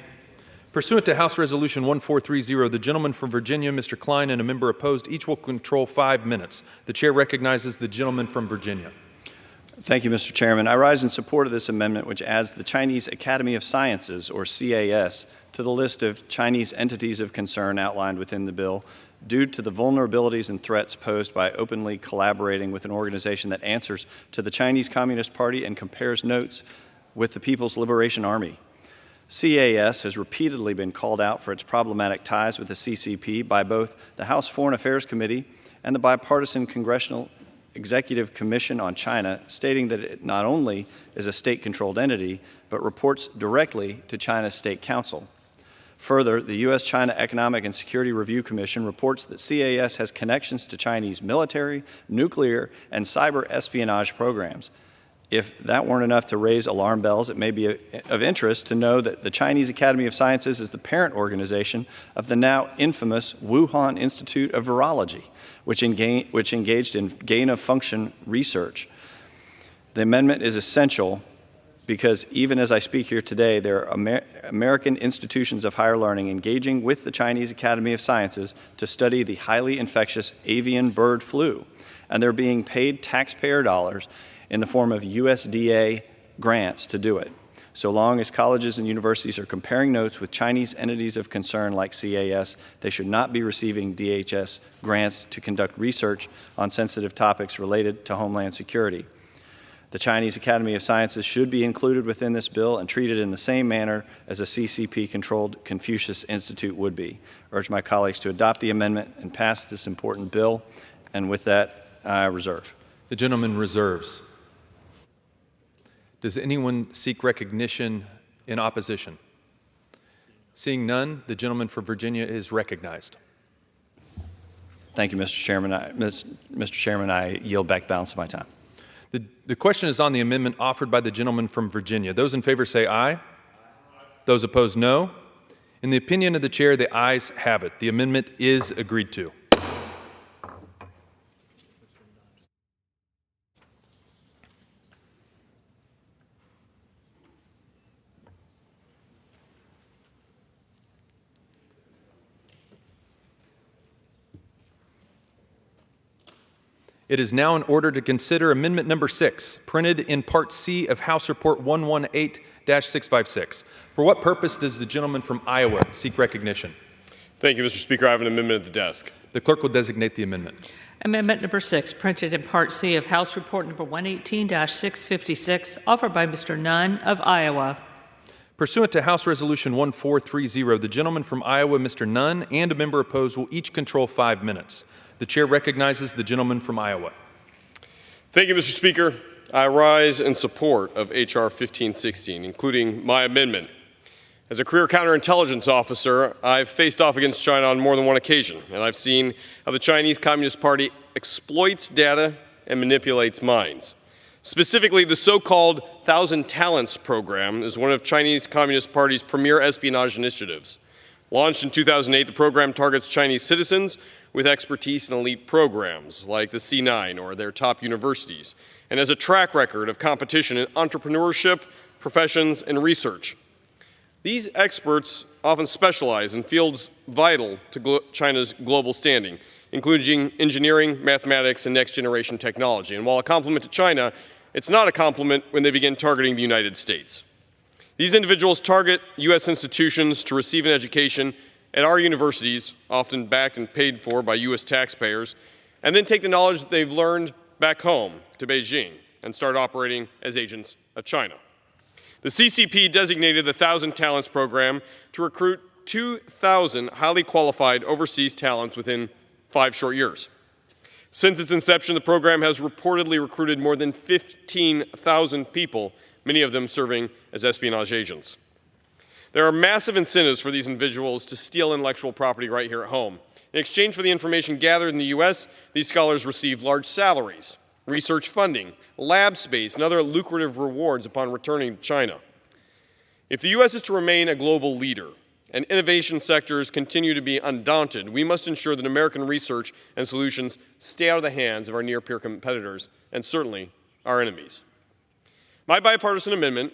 Speaker 21: Pursuant to House Resolution 1430, the gentleman from Virginia, Mr. Klein, and a member opposed each will control 5 minutes. The chair recognizes the gentleman from Virginia.
Speaker 7: Thank you, Mr. Chairman. I rise in support of this amendment, which adds the Chinese Academy of Sciences, or CAS, to the list of Chinese entities of concern outlined within the bill due to the vulnerabilities and threats posed by openly collaborating with an organization that answers to the Chinese Communist Party and compares notes with the People's Liberation Army. CAS has repeatedly been called out for its problematic ties with the CCP by both the House Foreign Affairs Committee and the Bipartisan Congressional Executive Commission on China, stating that it not only is a state-controlled entity, but reports directly to China's State Council. Further, the U.S.-China Economic and Security Review Commission reports that CAS has connections to Chinese military, nuclear, and cyber espionage programs. If that weren't enough to raise alarm bells, it may be of interest to know that the Chinese Academy of Sciences is the parent organization of the now infamous Wuhan Institute of Virology, which engaged in gain-of-function research. The amendment is essential because even as I speak here today, there are American institutions of higher learning engaging with the Chinese Academy of Sciences to study the highly infectious avian bird flu, and they're being paid taxpayer dollars in the form of USDA grants to do it. So long as colleges and universities are comparing notes with Chinese entities of concern like CAS, they should not be receiving DHS grants to conduct research on sensitive topics related to Homeland Security. The Chinese Academy of Sciences should be included within this bill and treated in the same manner as a CCP-controlled Confucius Institute would be. I urge my colleagues to adopt the amendment and pass this important bill, and with that, I reserve.
Speaker 21: The gentleman reserves. Does anyone seek recognition in opposition? Seeing none, the gentleman from Virginia is recognized.
Speaker 7: Thank you, Mr. Chairman. Mr. Chairman, I yield back the balance of my time.
Speaker 21: The question is on the amendment offered by the gentleman from Virginia. Those in favor say aye. Aye. Those opposed, no. In the opinion of the chair, the ayes have it. The amendment is agreed to. It is now in order to consider Amendment Number 6, printed in Part C of House Report 118-656. For what purpose does the gentleman from Iowa seek recognition?
Speaker 15: Thank you, Mr. Speaker. I have an amendment at the desk.
Speaker 21: The clerk will designate the amendment.
Speaker 10: Amendment Number 6, printed in Part C of House Report Number 118-656, offered by Mr. Nunn of Iowa.
Speaker 21: Pursuant to House Resolution 1430, the gentleman from Iowa, Mr. Nunn, and a member opposed will each control 5 minutes. The chair recognizes the gentleman from Iowa.
Speaker 15: Thank you, Mr. Speaker. I rise in support of H.R. 1516, including my amendment. As a career counterintelligence officer, I've faced off against China on more than one occasion, and I've seen how the Chinese Communist Party exploits data and manipulates minds. Specifically, the so-called Thousand Talents program is one of Chinese Communist Party's premier espionage initiatives. Launched in 2008, the program targets Chinese citizens with expertise in elite programs like the C9 or their top universities, and has a track record of competition in entrepreneurship, professions, and research. These experts often specialize in fields vital to China's global standing, including engineering, mathematics, and next-generation technology. And while a compliment to China, it's not a compliment when they begin targeting the United States. These individuals target U.S. institutions to receive an education at our universities, often backed and paid for by U.S. taxpayers, and then take the knowledge that they've learned back home to Beijing and start operating as agents of China. The CCP designated the Thousand Talents program to recruit 2,000 highly qualified overseas talents within 5 short years. Since its inception, the program has reportedly recruited more than 15,000 people, many of them serving as espionage agents. There are massive incentives for these individuals to steal intellectual property right here at home. In exchange for the information gathered in the U.S., these scholars receive large salaries, research funding, lab space, and other lucrative rewards upon returning to China. If the U.S. is to remain a global leader and innovation sectors continue to be undaunted, we must ensure that American research and solutions stay out of the hands of our near-peer competitors and certainly our enemies. My bipartisan amendment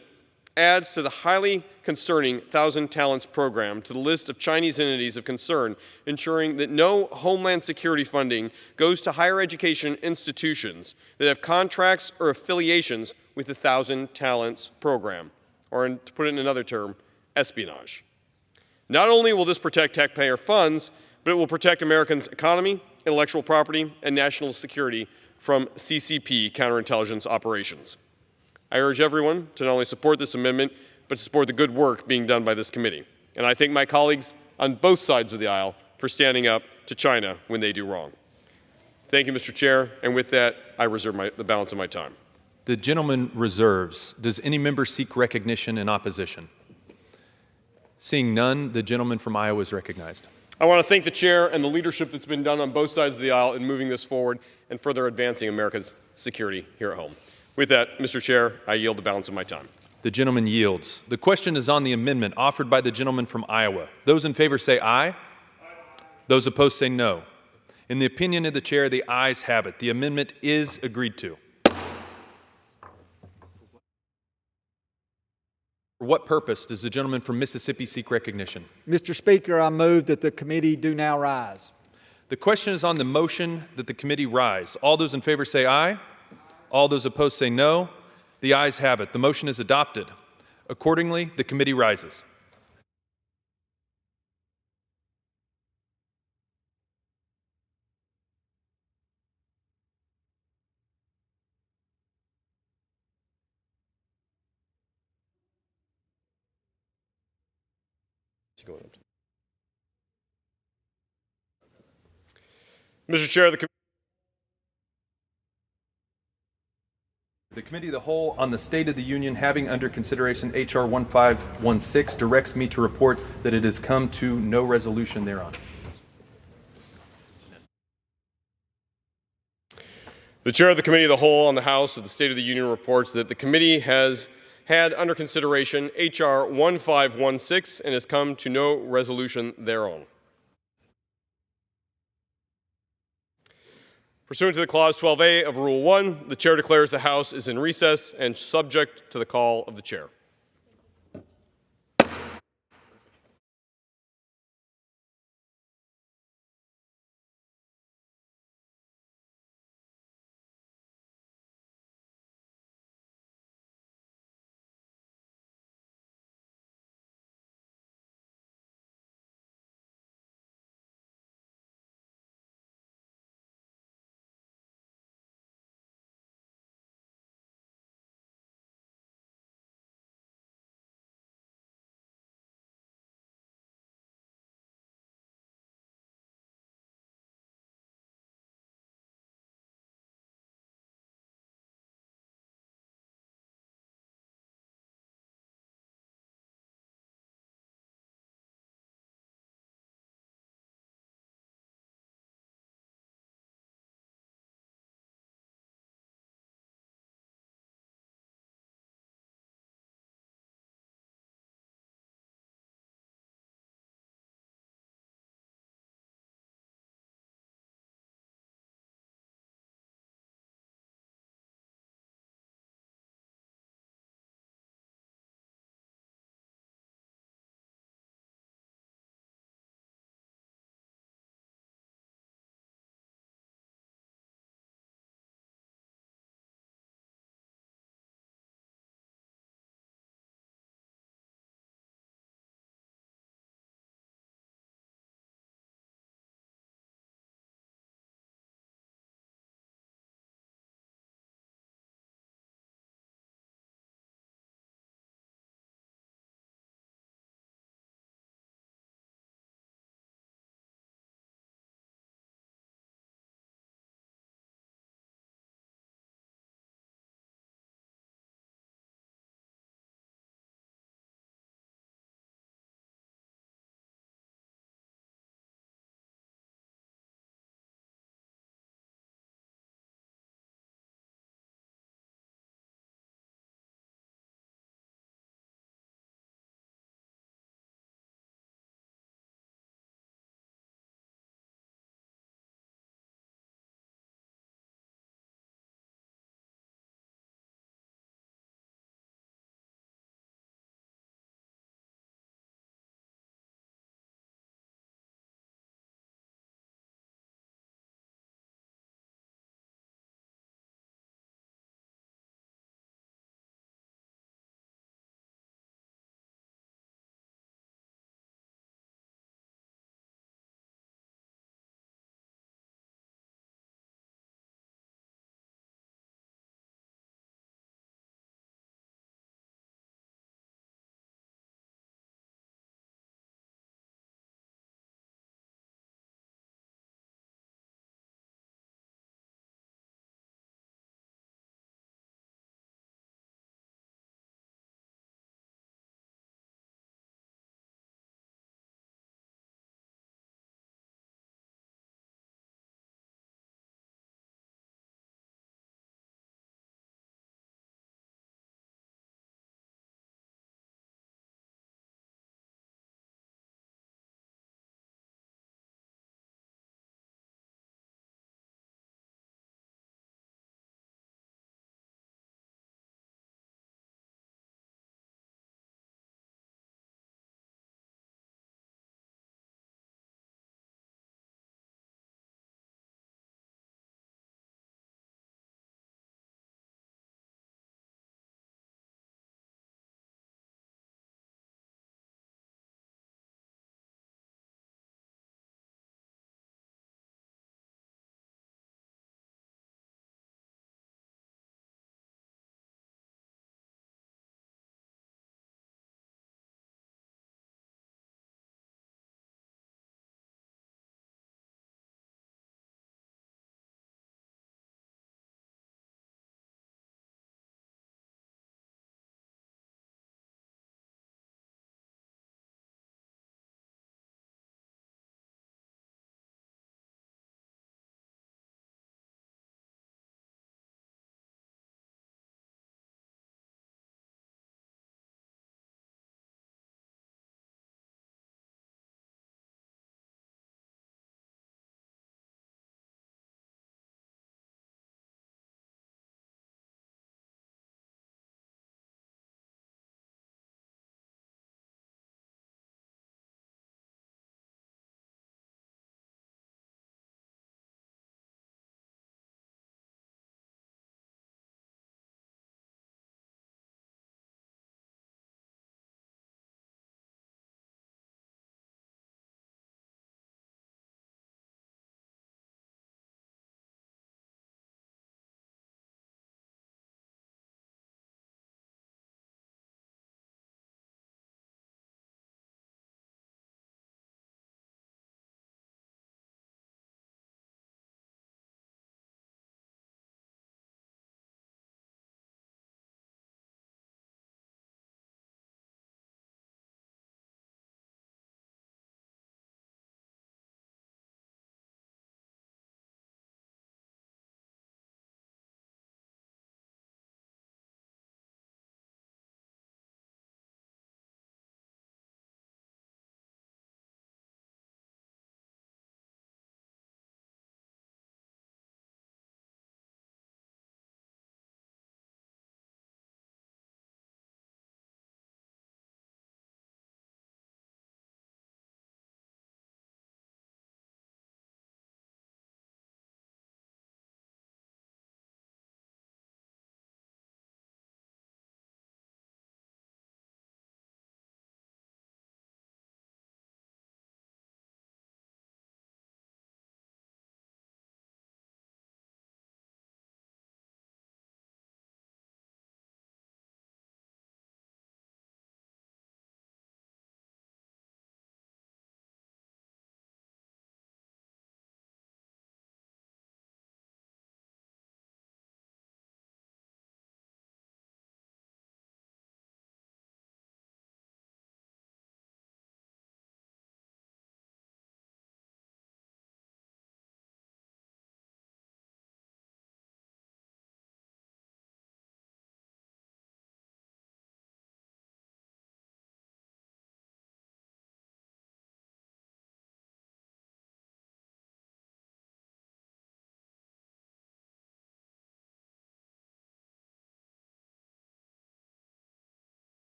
Speaker 15: adds to the highly concerning Thousand Talents program to the list of Chinese entities of concern, ensuring that no Homeland Security funding goes to higher education institutions that have contracts or affiliations with the Thousand Talents program, or to put it in another term, espionage. Not only will this protect taxpayer funds, but it will protect Americans' economy, intellectual property, and national security from CCP counterintelligence operations. I urge everyone to not only support this amendment, but to support the good work being done by this committee. And I thank my colleagues on both sides of the aisle for standing up to China when they do wrong. Thank you, Mr. Chair, and with that, I reserve the balance of my time.
Speaker 21: The gentleman reserves. Does any member seek recognition in opposition? Seeing none, the gentleman from Iowa is recognized.
Speaker 15: I want to thank the chair and the leadership that's been done on both sides of the aisle in moving this forward and further advancing America's security here at home. With that, Mr. Chair, I yield the balance of my time.
Speaker 21: The gentleman yields. The question is on the amendment offered by the gentleman from Iowa. Those in favor say aye. Aye. Those opposed say no. In the opinion of the chair, the ayes have it. The amendment is agreed to. For what purpose does the gentleman from Mississippi seek recognition?
Speaker 12: Mr. Speaker, I move that the committee do now rise.
Speaker 21: The question is on the motion that the committee rise. All those in favor say aye. All those opposed say no. The ayes have it. The motion is adopted. Accordingly, the committee rises.
Speaker 15: Mr. Chair, the
Speaker 21: Committee of the Whole on the State of the Union, having under consideration H.R. 1516, directs me to report that it has come to no resolution thereon.
Speaker 15: The Chair of the Committee of the Whole on the House of the State of the Union reports that the committee has had under consideration H.R. 1516 and has come to no resolution thereon. Pursuant to the Clause 12A of Rule 1, the Chair declares the House is in recess and subject to the call of the Chair.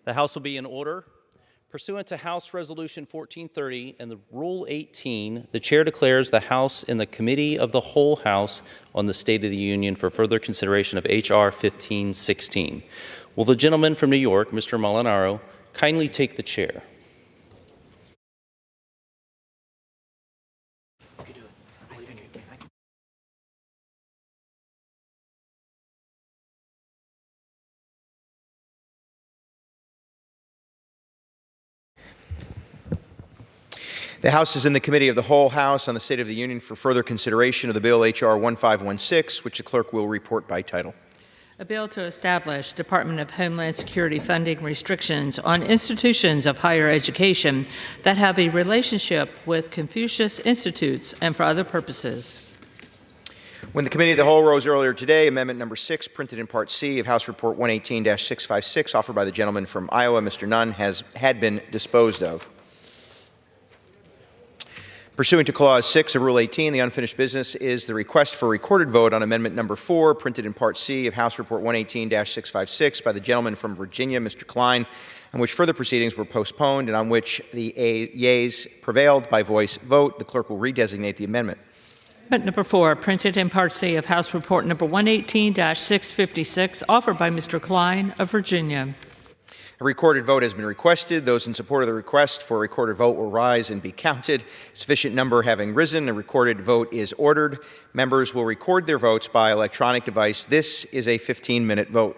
Speaker 9: The House will be in order. Pursuant to House Resolution 1430 and the Rule 18, the Chair declares the House in the Committee of the Whole House on the State of the Union for further consideration of H.R. 1516. Will the gentleman from New York, Mr. Molinaro, kindly take the chair?
Speaker 17: The House is in the Committee of the Whole House on the State of the Union for further consideration of the bill H.R. 1516, which the clerk will report by title.
Speaker 10: A bill to establish Department of Homeland Security funding restrictions on institutions of higher education that have a relationship with Confucius Institutes and for other purposes.
Speaker 17: When the Committee of the Whole rose earlier today, Amendment Number 6, printed in Part C of House Report 118-656, offered by the gentleman from Iowa, Mr. Nunn, had been disposed of. Pursuant to Clause 6 of Rule 18, the unfinished business is the request for recorded vote on Amendment Number 4, printed in Part C of House Report 118-656 by the gentleman from Virginia, Mr. Klein, on which further proceedings were postponed and on which the yeas prevailed by voice vote. The clerk will redesignate the amendment.
Speaker 10: Amendment Number 4, printed in Part C of House Report Number 118-656, offered by Mr. Klein of Virginia.
Speaker 17: A recorded vote has been requested. Those in support of the request for a recorded vote will rise and be counted. Sufficient number having risen, a recorded vote is ordered. Members will record their votes by electronic device. This is a 15-minute vote.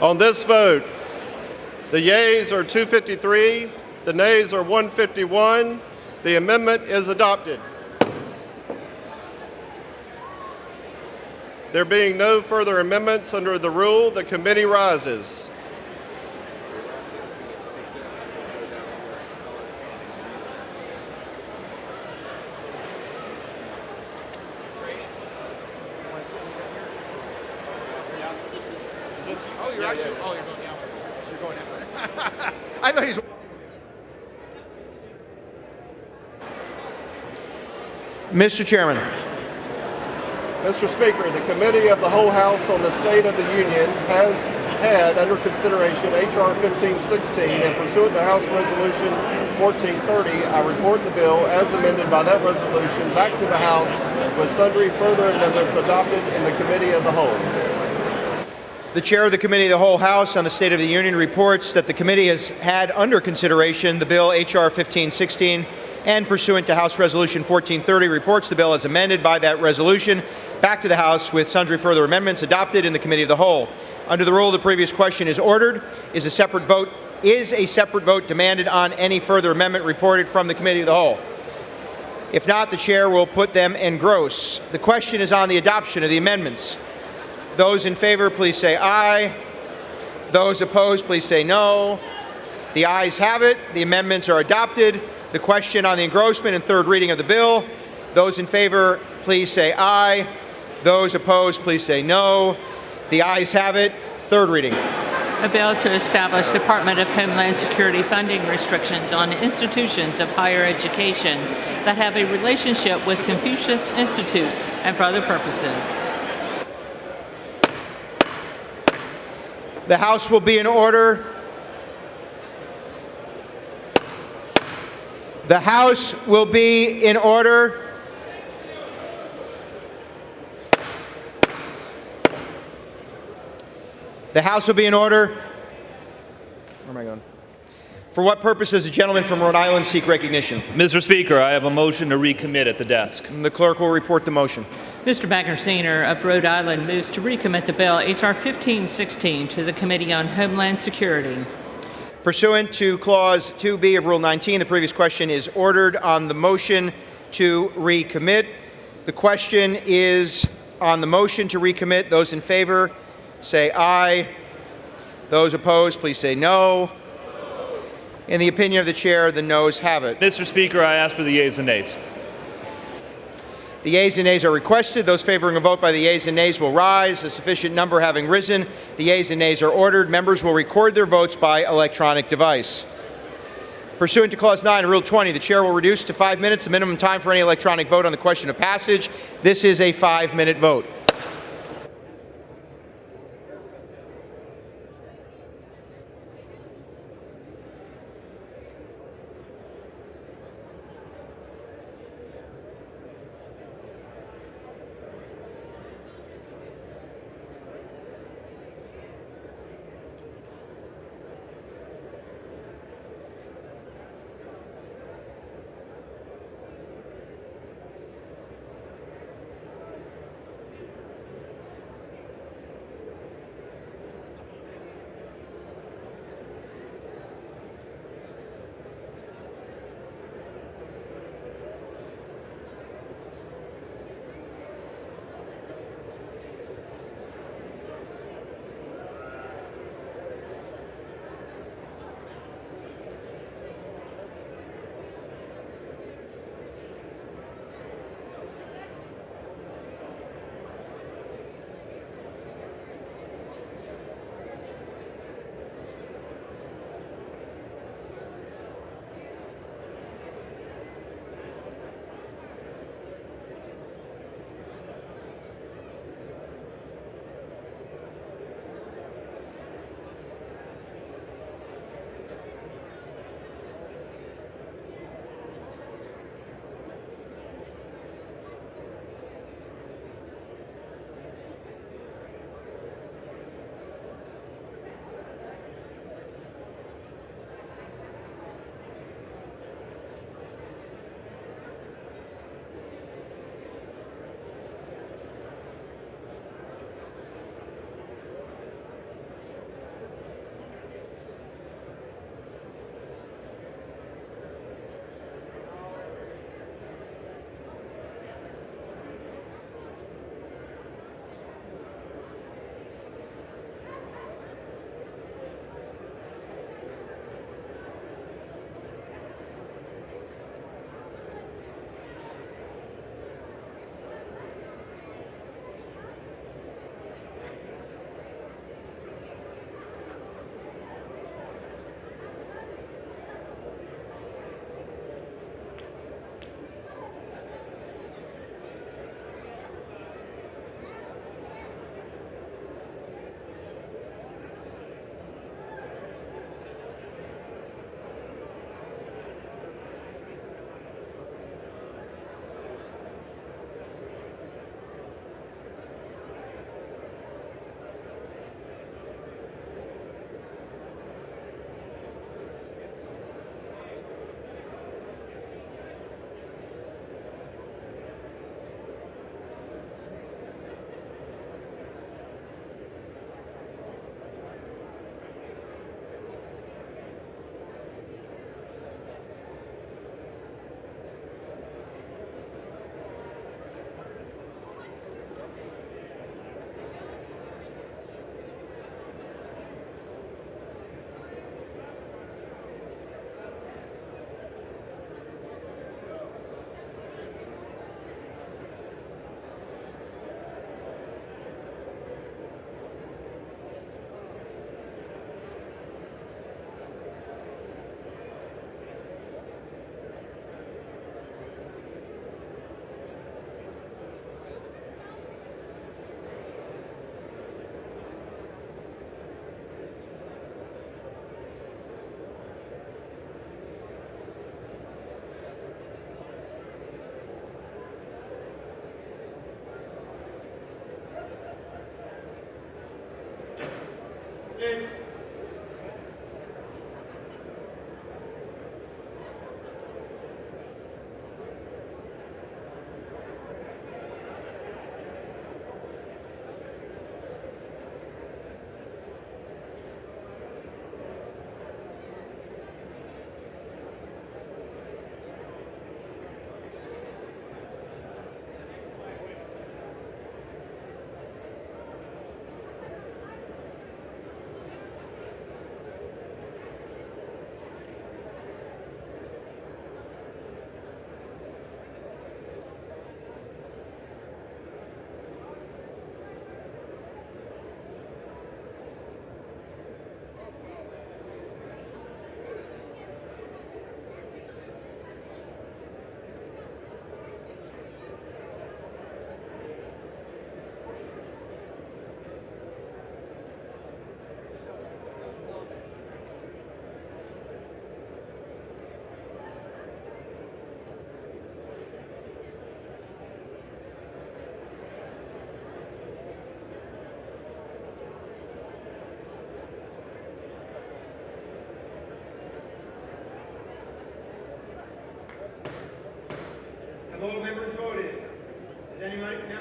Speaker 13: On this vote, the yeas are 253, the nays are 151. The amendment is adopted. There being no further amendments under the rule, the committee rises.
Speaker 12: I thought he's. Mr. Chairman.
Speaker 13: Mr. Speaker, the Committee of the Whole House on the State of the Union has had under consideration H.R. 1516, and pursuant to House Resolution 1430, I report the bill as amended by that resolution back to the House with sundry further amendments adopted in the Committee of the Whole.
Speaker 17: The Chair of the Committee of the Whole House on the State of the Union reports that the committee has had under consideration the bill H.R. 1516, and pursuant to House Resolution 1430, reports the bill as amended by that resolution back to the House with sundry further amendments adopted in the Committee of the Whole. Under the rule, the previous question is ordered. Is a separate vote demanded on any further amendment reported from the Committee of the Whole? If not, the Chair will put them en gross. The question is on the adoption of the amendments. Those in favor, please say aye. Those opposed, please say no. The ayes have it. The amendments are adopted. The question on the engrossment and third reading of the bill. Those in favor, please say aye. Those opposed, please say no. The ayes have it. Third reading.
Speaker 10: A bill to establish Department of Homeland Security funding restrictions on institutions of higher education that have a relationship with Confucius Institutes and for other purposes.
Speaker 17: The House will be in order. The House will be in order. The House will be in order. Where am I going? For what purpose does the gentleman from Rhode Island seek recognition?
Speaker 23: Mr. Speaker, I have a motion to recommit at the desk.
Speaker 17: And the clerk will report the motion.
Speaker 10: Mr. Wagner Sr. of Rhode Island moves to recommit the bill H.R. 1516 to the Committee on Homeland Security.
Speaker 17: Pursuant to Clause 2B of Rule 19, the previous question is ordered on the motion to recommit. The question is on the motion to recommit. Those in favor, say aye. Those opposed, please say no. In the opinion of the Chair, the noes have it.
Speaker 23: Mr. Speaker, I ask for the yeas and nays.
Speaker 17: The yeas and nays are requested. Those favoring a vote by the yeas and nays will rise. A sufficient number having risen, the yeas and nays are ordered. Members will record their votes by electronic device. Pursuant to Clause 9 of Rule 20, the Chair will reduce to 5 minutes the minimum time for any electronic vote on the question of passage. This is a 5-minute vote.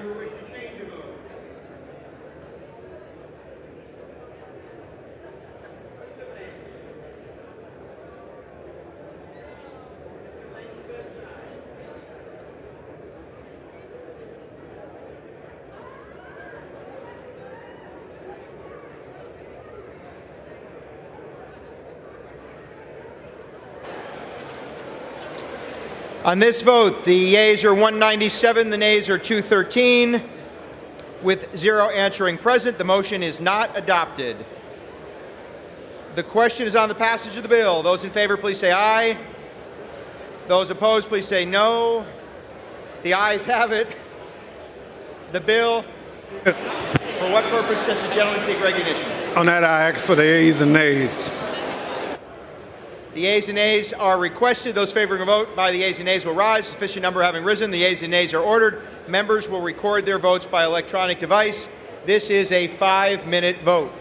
Speaker 12: who wish to change a vote? On this vote, the yeas are 197, the nays are 213. With 0 answering present, the motion is not adopted. The question is on the passage of the bill. Those in favor, please say aye. Those opposed, please say no. The ayes have it. The bill, for what purpose does the gentleman seek recognition?
Speaker 16: On that, I ask for the ayes and nays.
Speaker 12: The yeas and nays are requested. Those favoring a vote by the yeas and nays will rise. Sufficient number having risen, the yeas and nays are ordered. Members will record their votes by electronic device. This is a 5-minute vote.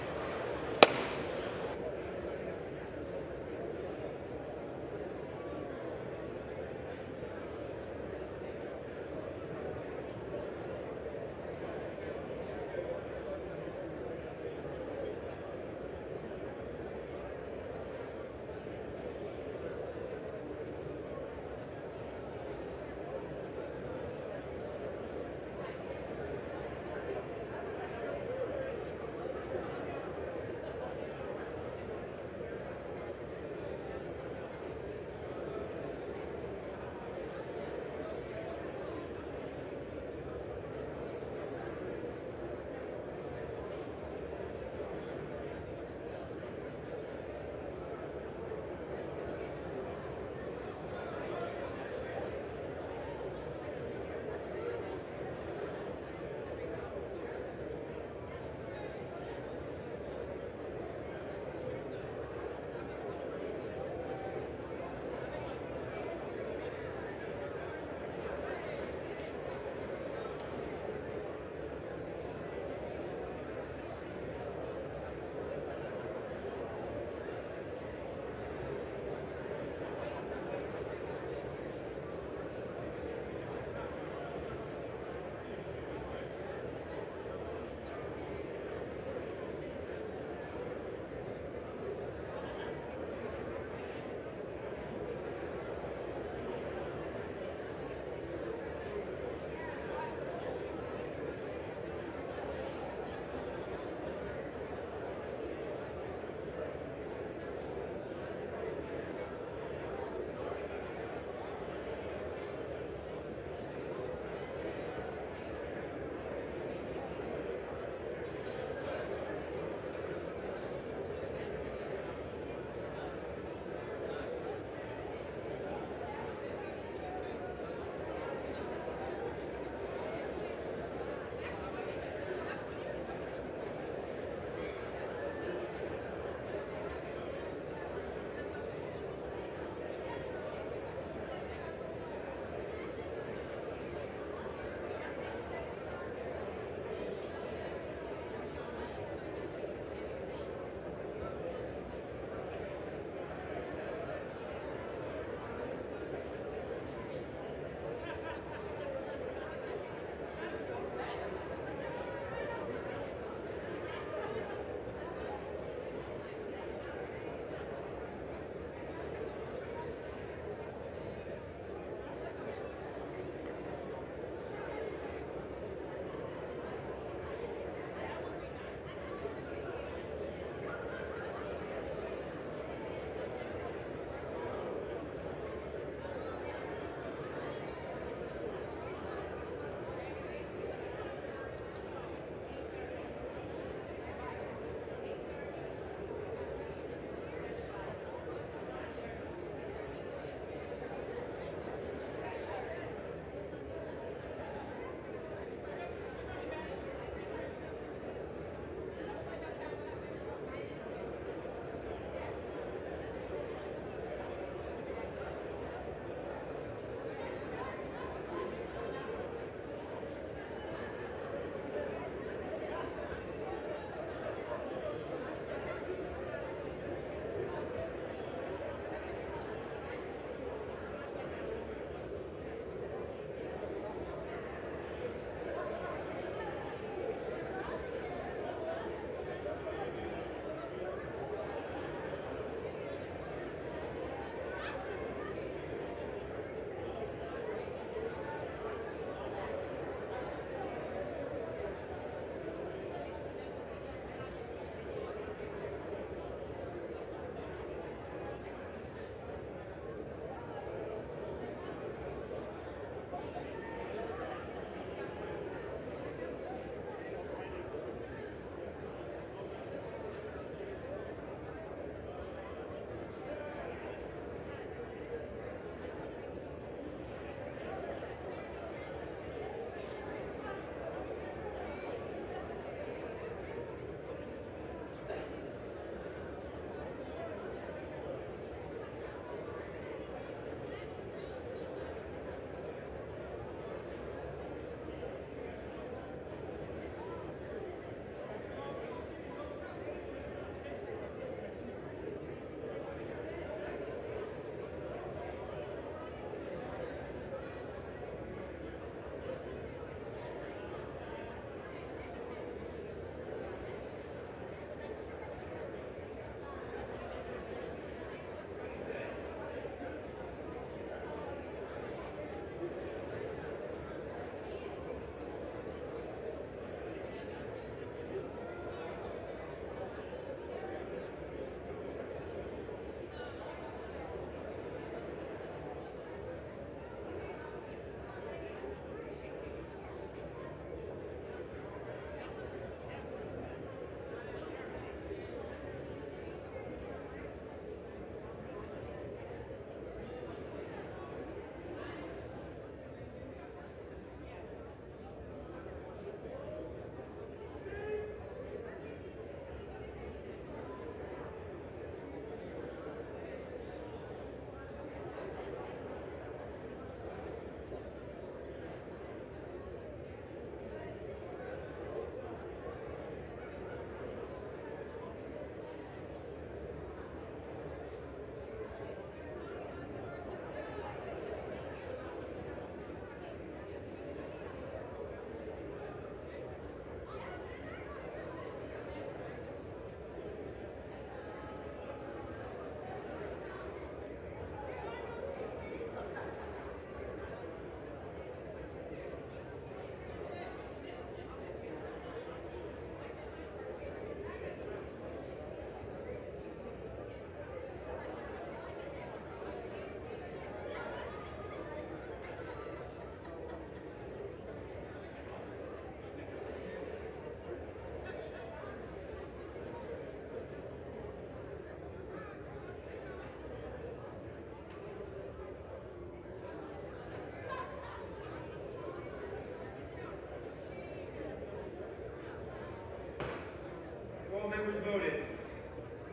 Speaker 17: all members voted?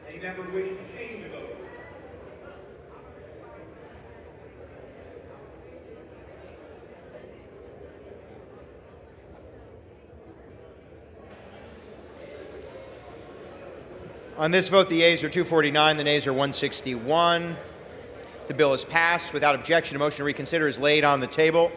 Speaker 17: Any member wish to change a vote? On this vote, the yeas are 249, the nays are 161. The bill is passed. Without objection, a motion to reconsider is laid on the table.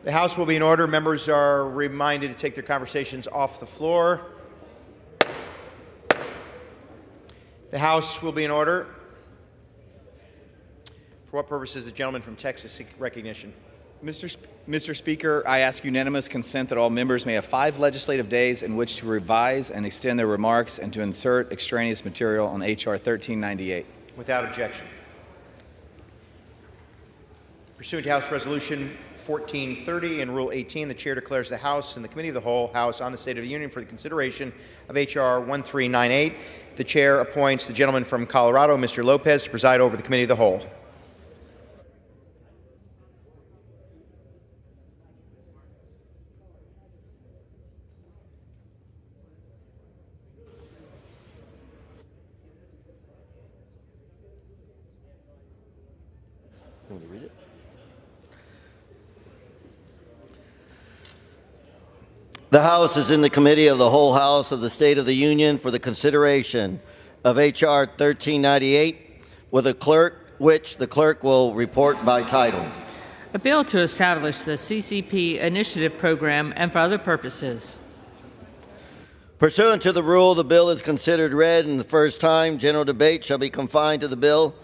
Speaker 17: The House will be in order. Members are reminded to take their conversations off the floor. The House will be in order. For what purpose is the gentleman from Texas seek recognition?
Speaker 1: Mr. Speaker, I ask unanimous consent that all members may have 5 legislative days in which to revise and extend their remarks and to insert extraneous material on H.R. 1398.
Speaker 17: Without objection. Pursuant to House Resolution 1430 and Rule 18, the Chair declares the House and the Committee of the Whole House on the State of the Union for the consideration of H.R. 1398. The Chair appoints the gentleman from Colorado, Mr. Lopez, to preside over the Committee of the Whole.
Speaker 4: Want me to read it? The House is in the Committee of the Whole House of the State of the Union for the consideration of H.R. 1398, with a clerk, which the clerk will report by title.
Speaker 10: A bill to establish the CCP Initiative Program and for other purposes.
Speaker 4: Pursuant to the rule, the bill is considered read in the first time. General debate shall be confined to the bill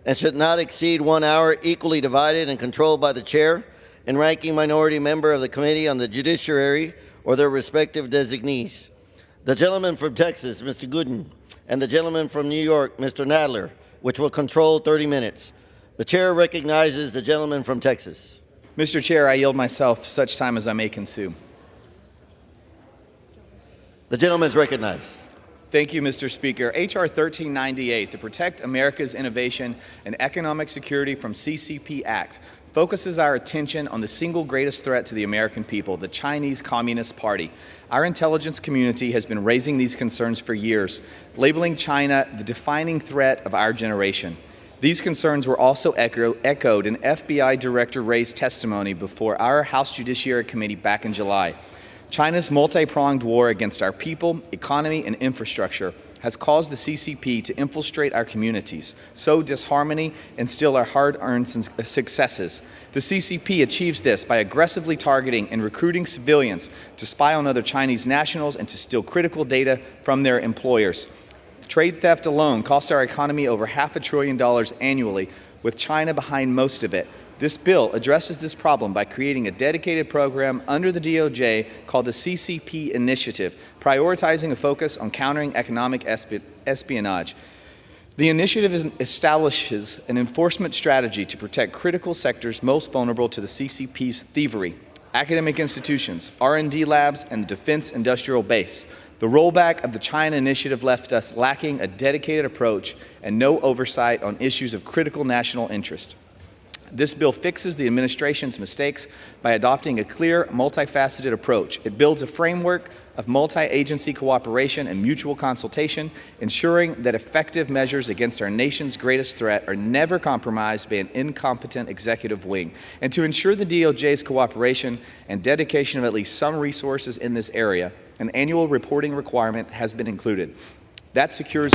Speaker 4: and should not exceed 1 hour, equally divided and controlled by the chair and ranking minority member of the Committee on the Judiciary or their respective designees. The gentleman from Texas, Mr. Gooden, and the gentleman from New York, Mr. Nadler, which will control 30 minutes. The chair recognizes the gentleman from Texas.
Speaker 1: Mr. Chair, I yield myself such time as I may consume.
Speaker 4: The gentleman is recognized.
Speaker 1: Thank you, Mr. Speaker. H.R. 1398, the Protect America's Innovation and Economic Security from CCP Act, focuses our attention on the single greatest threat to the American people, the Chinese Communist Party. Our intelligence community has been raising these concerns for years, labeling China the defining threat of our generation. These concerns were also echoed in FBI Director Wray's testimony before our House Judiciary Committee back in July. China's multi-pronged war against our people, economy, and infrastructure has caused the CCP to infiltrate our communities, sow disharmony, and steal our hard-earned successes. The CCP achieves this by aggressively targeting and recruiting civilians to spy on other Chinese nationals and to steal critical data from their employers. Trade theft alone costs our economy over $500 billion annually, with China behind most of it. This bill addresses this problem by creating a dedicated program under the DOJ called the CCP Initiative, prioritizing a focus on countering economic espionage. The initiative establishes an enforcement strategy to protect critical sectors most vulnerable to the CCP's thievery: academic institutions, R&D labs, and the defense industrial base. The rollback of the China Initiative left us lacking a dedicated approach and no oversight on issues of critical national interest. This bill fixes the administration's mistakes by adopting a clear, multifaceted approach. It builds a framework of multi-agency cooperation and mutual consultation, ensuring that effective measures against our nation's greatest threat are never compromised by an incompetent executive wing. And to ensure the DOJ's cooperation and dedication of at least some resources in this area, an annual reporting requirement has been included. That secures,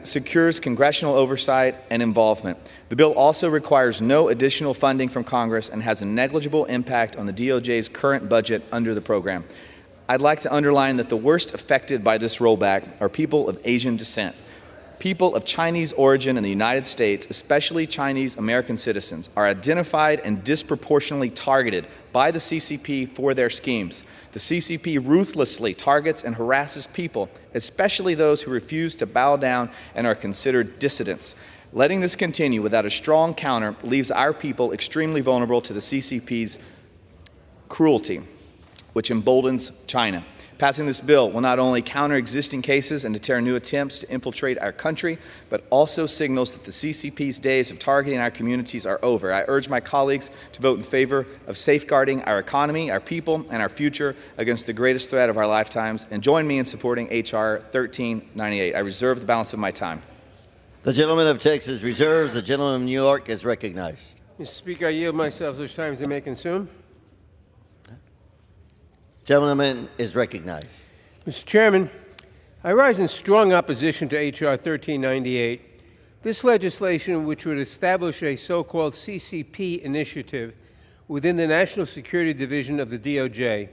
Speaker 1: secures congressional oversight and involvement. The bill also requires no additional funding from Congress and has a negligible impact on the DOJ's current budget under the program. I'd like to underline that the worst affected by this rollback are people of Asian descent. People of Chinese origin in the United States, especially Chinese American citizens, are identified and disproportionately targeted by the CCP for their schemes. The CCP ruthlessly targets and harasses people, especially those who refuse to bow down and are considered dissidents. Letting this continue without a strong counter leaves our people extremely vulnerable to the CCP's cruelty, which emboldens China. Passing this bill will not only counter existing cases and deter new attempts to infiltrate our country, but also signals that the CCP's days of targeting our communities are over. I urge my colleagues to vote in favor of safeguarding our economy, our people, and our future against the greatest threat of our lifetimes, and join me in supporting H.R. 1398. I reserve the balance of my time.
Speaker 4: The gentleman of Texas reserves. The gentleman of New York is recognized.
Speaker 5: Mr. Speaker, I yield myself such time as I may consume.
Speaker 4: Gentleman is recognized.
Speaker 5: Mr. Chairman, I rise in strong opposition to H.R. 1398. This legislation, which would establish a so-called CCP initiative within the National Security Division of the DOJ,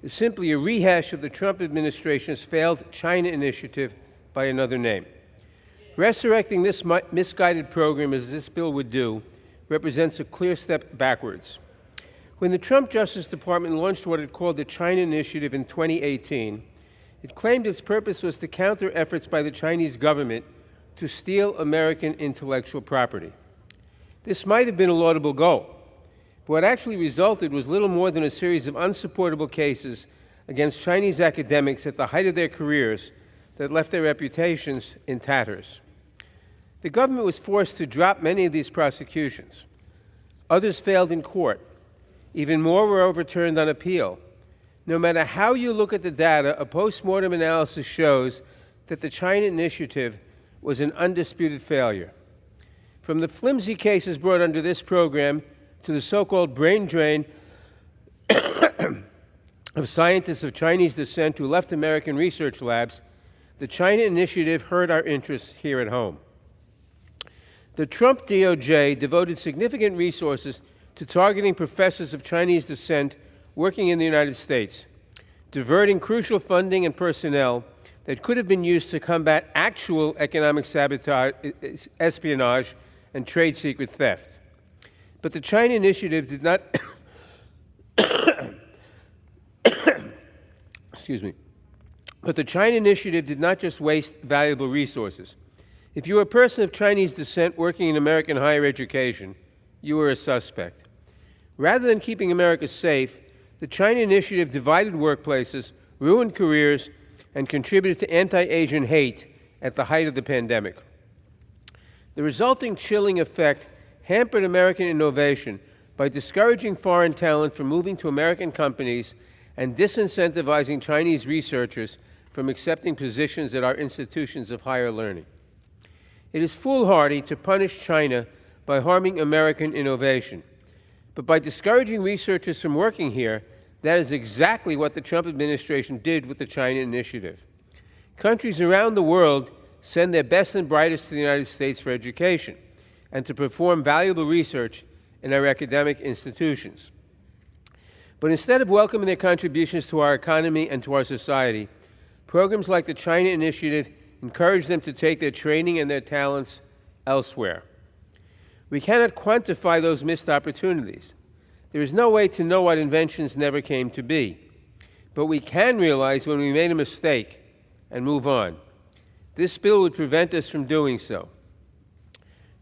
Speaker 5: is simply a rehash of the Trump administration's failed China initiative by another name. Resurrecting this misguided program, as this bill would do, represents a clear step backwards. When the Trump Justice Department launched what it called the China Initiative in 2018, it claimed its purpose was to counter efforts by the Chinese government to steal American intellectual property. This might have been a laudable goal, but what actually resulted was little more than a series of unsupportable cases against Chinese academics at the height of their careers that left their reputations in tatters. The government was forced to drop many of these prosecutions. Others failed in court. Even more were overturned on appeal. No matter how you look at the data, a post-mortem analysis shows that the China Initiative was an undisputed failure. From the flimsy cases brought under this program to the so-called brain drain of scientists of Chinese descent who left American research labs, the China Initiative hurt our interests here at home. The Trump DOJ devoted significant resources to targeting professors of Chinese descent working in the United States, diverting crucial funding and personnel that could have been used to combat actual economic sabotage, espionage, and trade secret theft. But the China Initiative did not excuse me. But the China Initiative did not just waste valuable resources. If you were a person of Chinese descent working in American higher education, you were a suspect. Rather than keeping America safe, the China Initiative divided workplaces, ruined careers, and contributed to anti-Asian hate at the height of the pandemic. The resulting chilling effect hampered American innovation by discouraging foreign talent from moving to American companies and disincentivizing Chinese researchers from accepting positions at our institutions of higher learning. It is foolhardy to punish China by harming American innovation. But by discouraging researchers from working here, that is exactly what the Trump administration did with the China Initiative. Countries around the world send their best and brightest to the United States for education and to perform valuable research in our academic institutions. But instead of welcoming their contributions to our economy and to our society, programs like the China Initiative encourage them to take their training and their talents elsewhere. We cannot quantify those missed opportunities. There is no way to know what inventions never came to be. But we can realize when we made a mistake and move on. This bill would prevent us from doing so.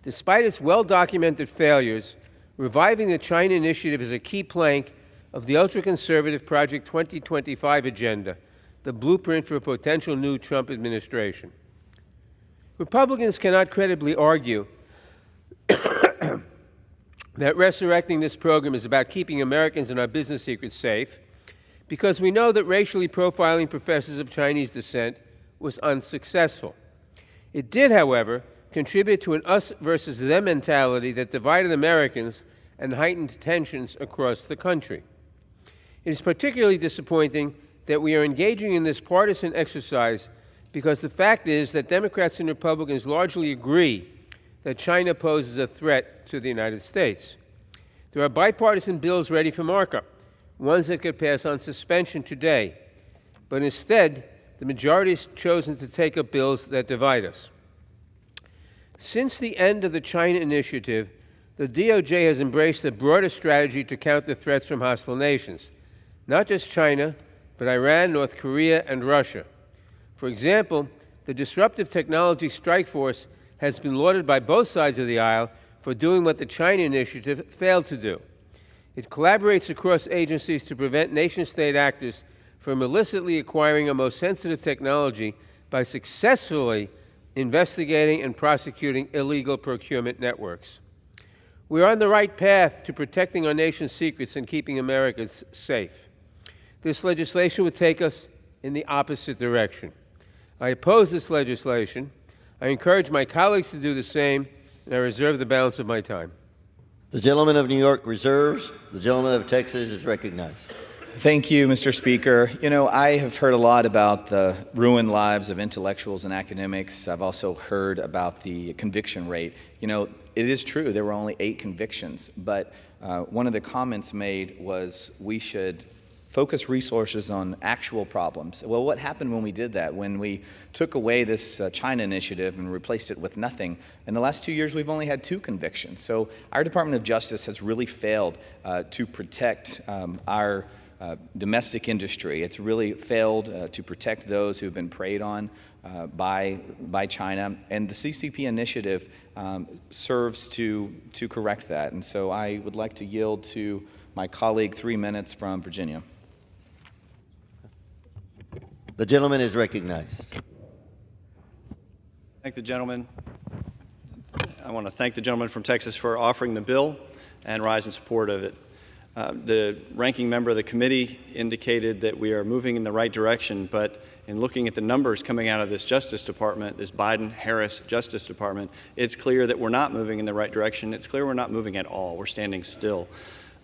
Speaker 5: Despite its well-documented failures, reviving the China Initiative is a key plank of the ultra-conservative Project 2025 agenda, the blueprint for a potential new Trump administration. Republicans cannot credibly argue that resurrecting this program is about keeping Americans and our business secrets safe, because we know that racially profiling professors of Chinese descent was unsuccessful. It did, however, contribute to an us versus them mentality that divided Americans and heightened tensions across the country. It is particularly disappointing that we are engaging in this partisan exercise because the fact is that Democrats and Republicans largely agree that China poses a threat to the United States. There are bipartisan bills ready for markup, ones that could pass on suspension today, but instead, the majority has chosen to take up bills that divide us. Since the end of the China Initiative, the DOJ has embraced a broader strategy to counter threats from hostile nations, not just China, but Iran, North Korea, and Russia. For example, the Disruptive Technology Strike Force has been lauded by both sides of the aisle for doing what the China Initiative failed to do. It collaborates across agencies to prevent nation-state actors from illicitly acquiring a most sensitive technology by successfully investigating and prosecuting illegal procurement networks. We are on the right path to protecting our nation's secrets and keeping Americans safe. This legislation would take us in the opposite direction. I oppose this legislation. I encourage my colleagues to do the same, and I reserve the balance of my time.
Speaker 4: The gentleman of New York reserves. The gentleman of Texas is recognized.
Speaker 1: Thank you, Mr. Speaker. You know, I have heard a lot about the ruined lives of intellectuals and academics. I've also heard about the conviction rate. You know, it is true there were only 8 convictions, but one of the comments made was we should focus resources on actual problems. Well, what happened when we did that? When we took away this China Initiative and replaced it with nothing? In the last 2 years, we've only had 2 convictions. So our Department of Justice has really failed to protect our domestic industry. It's really failed to protect those who've been preyed on by China, and the CCP initiative serves to correct that. And so I would like to yield to my colleague 3 minutes from Virginia.
Speaker 4: The gentleman is recognized.
Speaker 7: Thank the gentleman. I want to thank the gentleman from Texas for offering the bill and rise in support of it. The ranking member of the committee indicated that we are moving in the right direction, but in looking at the numbers coming out of this Justice Department, this Biden-Harris Justice Department, it's clear that we're not moving in the right direction. It's clear we're not moving at all. We're standing still.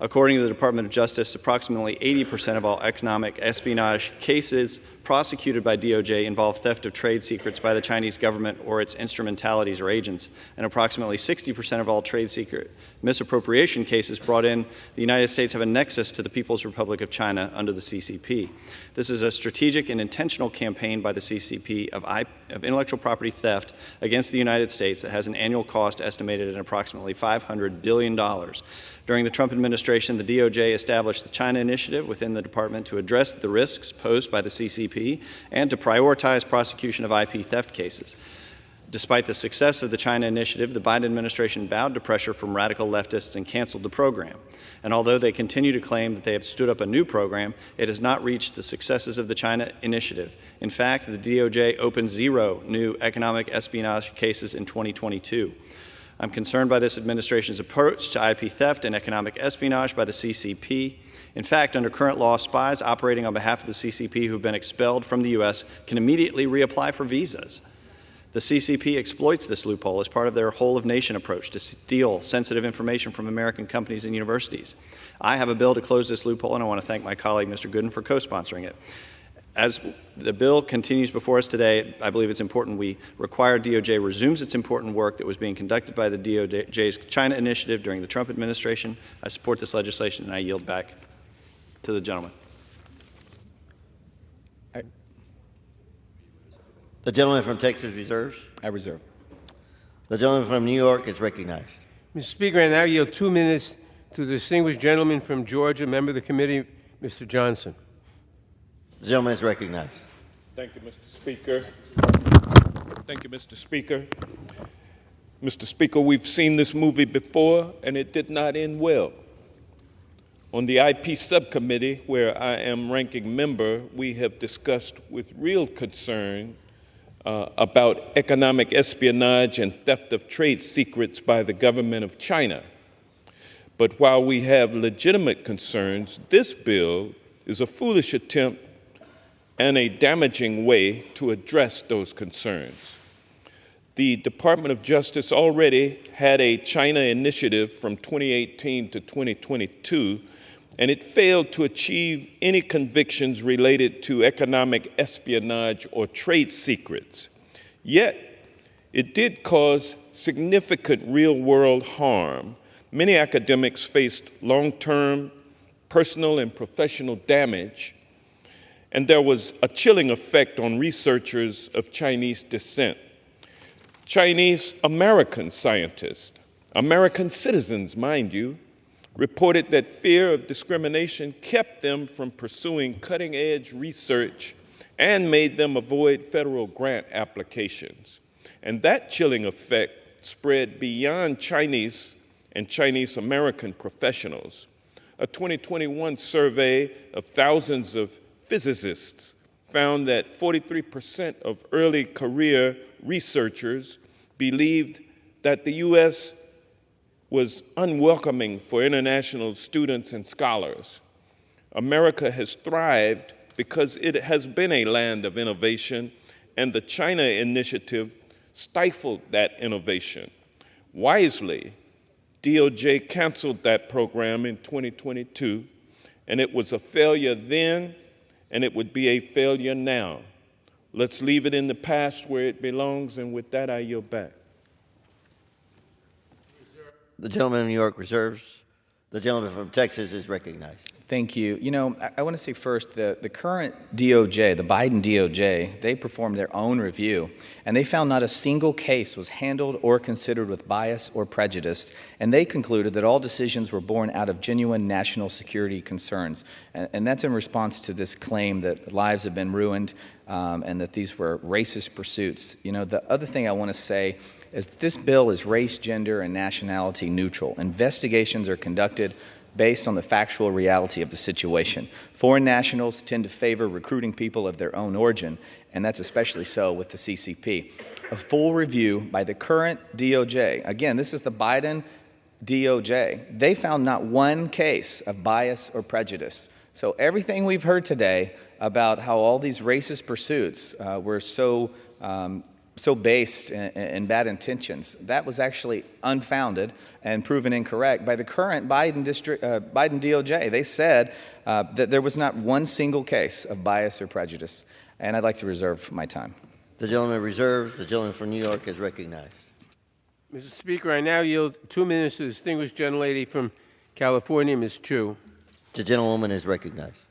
Speaker 7: According to the Department of Justice, approximately 80% of all economic espionage cases prosecuted by DOJ involve theft of trade secrets by the Chinese government or its instrumentalities or agents, and approximately 60% of all trade secret misappropriation cases brought in the United States have a nexus to the People's Republic of China under the CCP. This is a strategic and intentional campaign by the CCP of intellectual property theft against the United States that has an annual cost estimated at approximately $500 billion. During the Trump administration, the DOJ established the China Initiative within the department to address the risks posed by the CCP and to prioritize prosecution of IP theft cases. Despite the success of the China Initiative, the Biden administration bowed to pressure from radical leftists and canceled the program. And although they continue to claim that they have stood up a new program, it has not reached the successes of the China Initiative. In fact, the DOJ opened 0 new economic espionage cases in 2022. I'm concerned by this administration's approach to IP theft and economic espionage by the CCP. In fact, under current law, spies operating on behalf of the CCP who have been expelled from the U.S. can immediately reapply for visas. The CCP exploits this loophole as part of their whole-of-nation approach to steal sensitive information from American companies and universities. I have a bill to close this loophole, and I want to thank my colleague, Mr. Gooden, for co-sponsoring it. As the bill continues before us today, I believe it's important we require DOJ resumes its important work that was being conducted by the DOJ's China initiative during the Trump administration. I support this legislation, and I yield back to the gentleman.
Speaker 4: The gentleman from Texas reserves.
Speaker 1: I reserve.
Speaker 4: The gentleman from New York is recognized.
Speaker 5: Mr. Speaker, I now yield 2 minutes to the distinguished gentleman from Georgia, member of the committee, Mr. Johnson.
Speaker 4: The gentleman is recognized.
Speaker 14: Thank you, Mr. Speaker. Thank you, Mr. Speaker. Mr. Speaker, we've seen this movie before, and it did not end well. On the IP subcommittee, where I am ranking member, we have discussed with real concern about economic espionage and theft of trade secrets by the government of China. But while we have legitimate concerns, this bill is a foolish attempt and a damaging way to address those concerns. The Department of Justice already had a China initiative from 2018 to 2022, and it failed to achieve any convictions related to economic espionage or trade secrets. Yet, it did cause significant real-world harm. Many academics faced long-term personal and professional damage, and there was a chilling effect on researchers of Chinese descent. Chinese American scientists, American citizens, mind you, reported that fear of discrimination kept them from pursuing cutting-edge research and made them avoid federal grant applications. And that chilling effect spread beyond Chinese and Chinese American professionals. A 2021 survey of thousands of physicists found that 43% of early career researchers believed that the U.S. was unwelcoming for international students and scholars. America has thrived because it has been a land of innovation, and the China initiative stifled that innovation. Wisely, DOJ canceled that program in 2022, and it was a failure then, and it would be a failure now. Let's leave it in the past where it belongs, and with that, I yield back.
Speaker 4: The gentleman from New York reserves. The gentleman from Texas is recognized.
Speaker 1: Thank you. You know, I want to say first, the current DOJ, the Biden DOJ, they performed their own review, and they found not a single case was handled or considered with bias or prejudice, and they concluded that all decisions were born out of genuine national security concerns. And that's in response to this claim that lives have been ruined and that these were racist pursuits. You know, the other thing I want to say is that this bill is race, gender, and nationality neutral. Investigations are conducted based on the factual reality of the situation. Foreign nationals tend to favor recruiting people of their own origin, and that's especially so with the CCP. A full review by the current DOJ, again, this is the Biden DOJ, they found not one case of bias or prejudice. So everything we've heard today about how all these racist pursuits were so based in bad intentions, that was actually unfounded and proven incorrect by the current Biden DOJ. They said that there was not one single case of bias or prejudice, and I'd like to reserve my time.
Speaker 4: The gentleman reserves. The gentleman from New York is recognized.
Speaker 5: Mr. Speaker, I now yield 2 minutes to the distinguished gentlelady from California, Ms. Chu.
Speaker 4: The gentlewoman is recognized.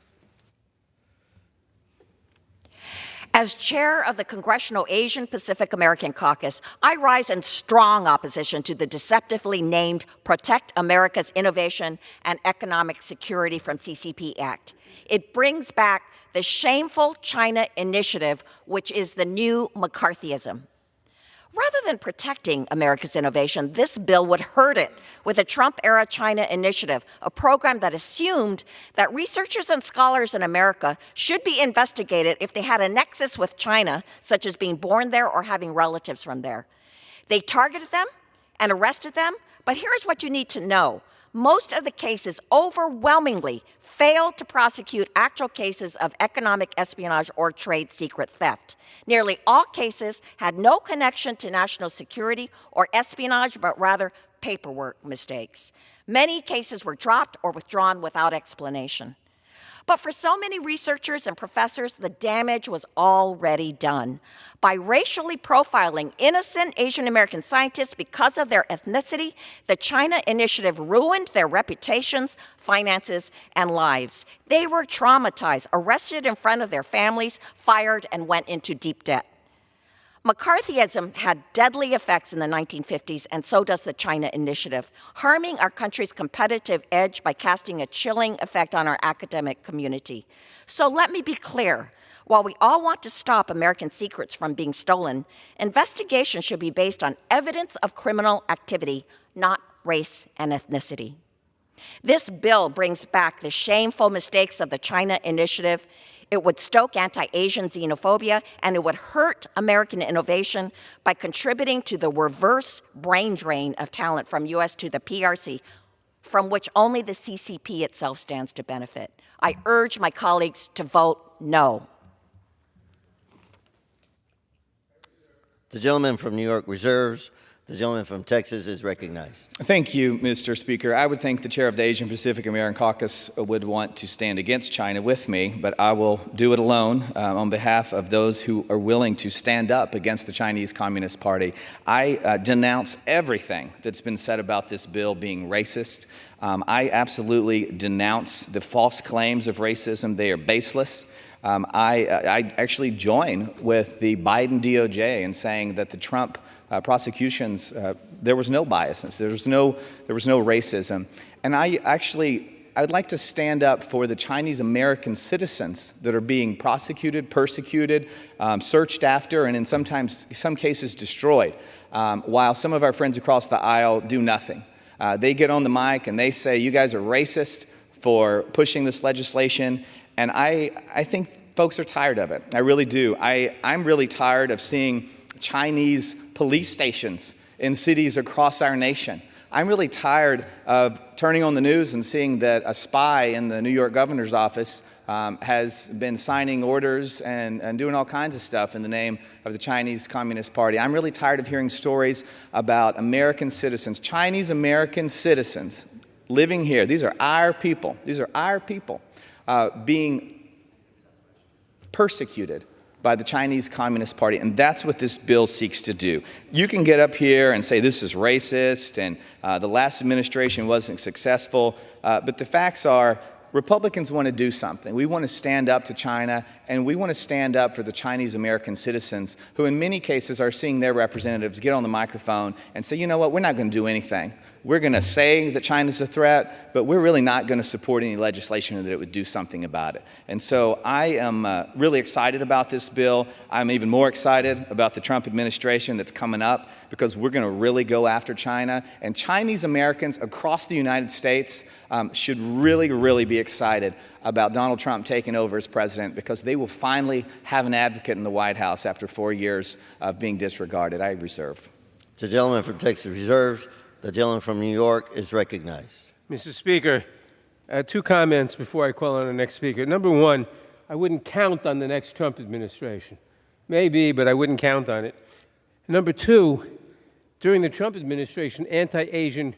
Speaker 18: As chair of the Congressional Asian Pacific American Caucus, I rise in strong opposition to the deceptively named Protect America's Innovation and Economic Security from CCP Act. It brings back the shameful China initiative, which is the new McCarthyism. Rather than protecting America's innovation, this bill would hurt it with a Trump-era China initiative, a program that assumed that researchers and scholars in America should be investigated if they had a nexus with China, such as being born there or having relatives from there. They targeted them and arrested them, but here's what you need to know. most of the cases overwhelmingly failed to prosecute actual cases of economic espionage or trade secret theft. Nearly all cases had no connection to national security or espionage, but rather paperwork mistakes. Many cases were dropped or withdrawn without explanation. But for so many researchers and professors, the damage was already done. By racially profiling innocent Asian American scientists because of their ethnicity, the China Initiative ruined their reputations, finances, and lives. They were traumatized, arrested in front of their families, fired, and went into deep debt. McCarthyism had deadly effects in the 1950s, and so does the China Initiative, harming our country's competitive edge by casting a chilling effect on our academic community. So let me be clear. While we all want to stop American secrets from being stolen, investigation should be based on evidence of criminal activity, not race and ethnicity. This bill brings back the shameful mistakes of the China Initiative. It would stoke anti-Asian xenophobia, and it would hurt American innovation by contributing to the reverse brain drain of talent from U.S. to the PRC, from which only the CCP itself stands to benefit. I urge my colleagues to vote no.
Speaker 4: The gentleman from New York reserves. The gentleman from Texas is recognized.
Speaker 1: Thank you, Mr. Speaker. I would think the chair of the Asian Pacific American Caucus would want to stand against China with me, but I will do it alone on behalf of those who are willing to stand up against the Chinese Communist Party. I denounce everything that's been said about this bill being racist. I absolutely denounce the false claims of racism. They are baseless. I actually join with the Biden DOJ in saying that the Trump prosecutions, there was no biasness, there was no racism. And I'd like to stand up for the Chinese American citizens that are being prosecuted, persecuted, searched after, and in some cases destroyed, while some of our friends across the aisle do nothing. They get on the mic and they say, you guys are racist for pushing this legislation, and I think folks are tired of it. I really do. I'm really tired of seeing Chinese police stations in cities across our nation. I'm really tired of turning on the news and seeing that a spy in the New York governor's office has been signing orders and doing all kinds of stuff in the name of the Chinese Communist Party. I'm really tired of hearing stories about American citizens, Chinese American citizens living here. These are our people. These are our people being persecuted by the Chinese Communist Party, and that's what this bill seeks to do. You can get up here and say this is racist and the last administration wasn't successful, but the facts are Republicans want to do something. We want to stand up to China, and we want to stand up for the Chinese American citizens who in many cases are seeing their representatives get on the microphone and say, you know what, we're not going to do anything. We're going to say that China's a threat, but we're really not going to support any legislation that it would do something about it. And so I am really excited about this bill. I'm even more excited about the Trump administration that's coming up, because we're going to really go after China. And Chinese Americans across the United States should really, really be excited about Donald Trump taking over as president, because they will finally have an advocate in the White House after 4 years of being disregarded. I reserve.
Speaker 4: The gentleman from Texas reserves. The gentleman from New York is recognized.
Speaker 5: Mr. Speaker, 2 comments before I call on the next speaker. Number one, I wouldn't count on the next Trump administration. Maybe, but I wouldn't count on it. Number 2, during the Trump administration, anti-Asian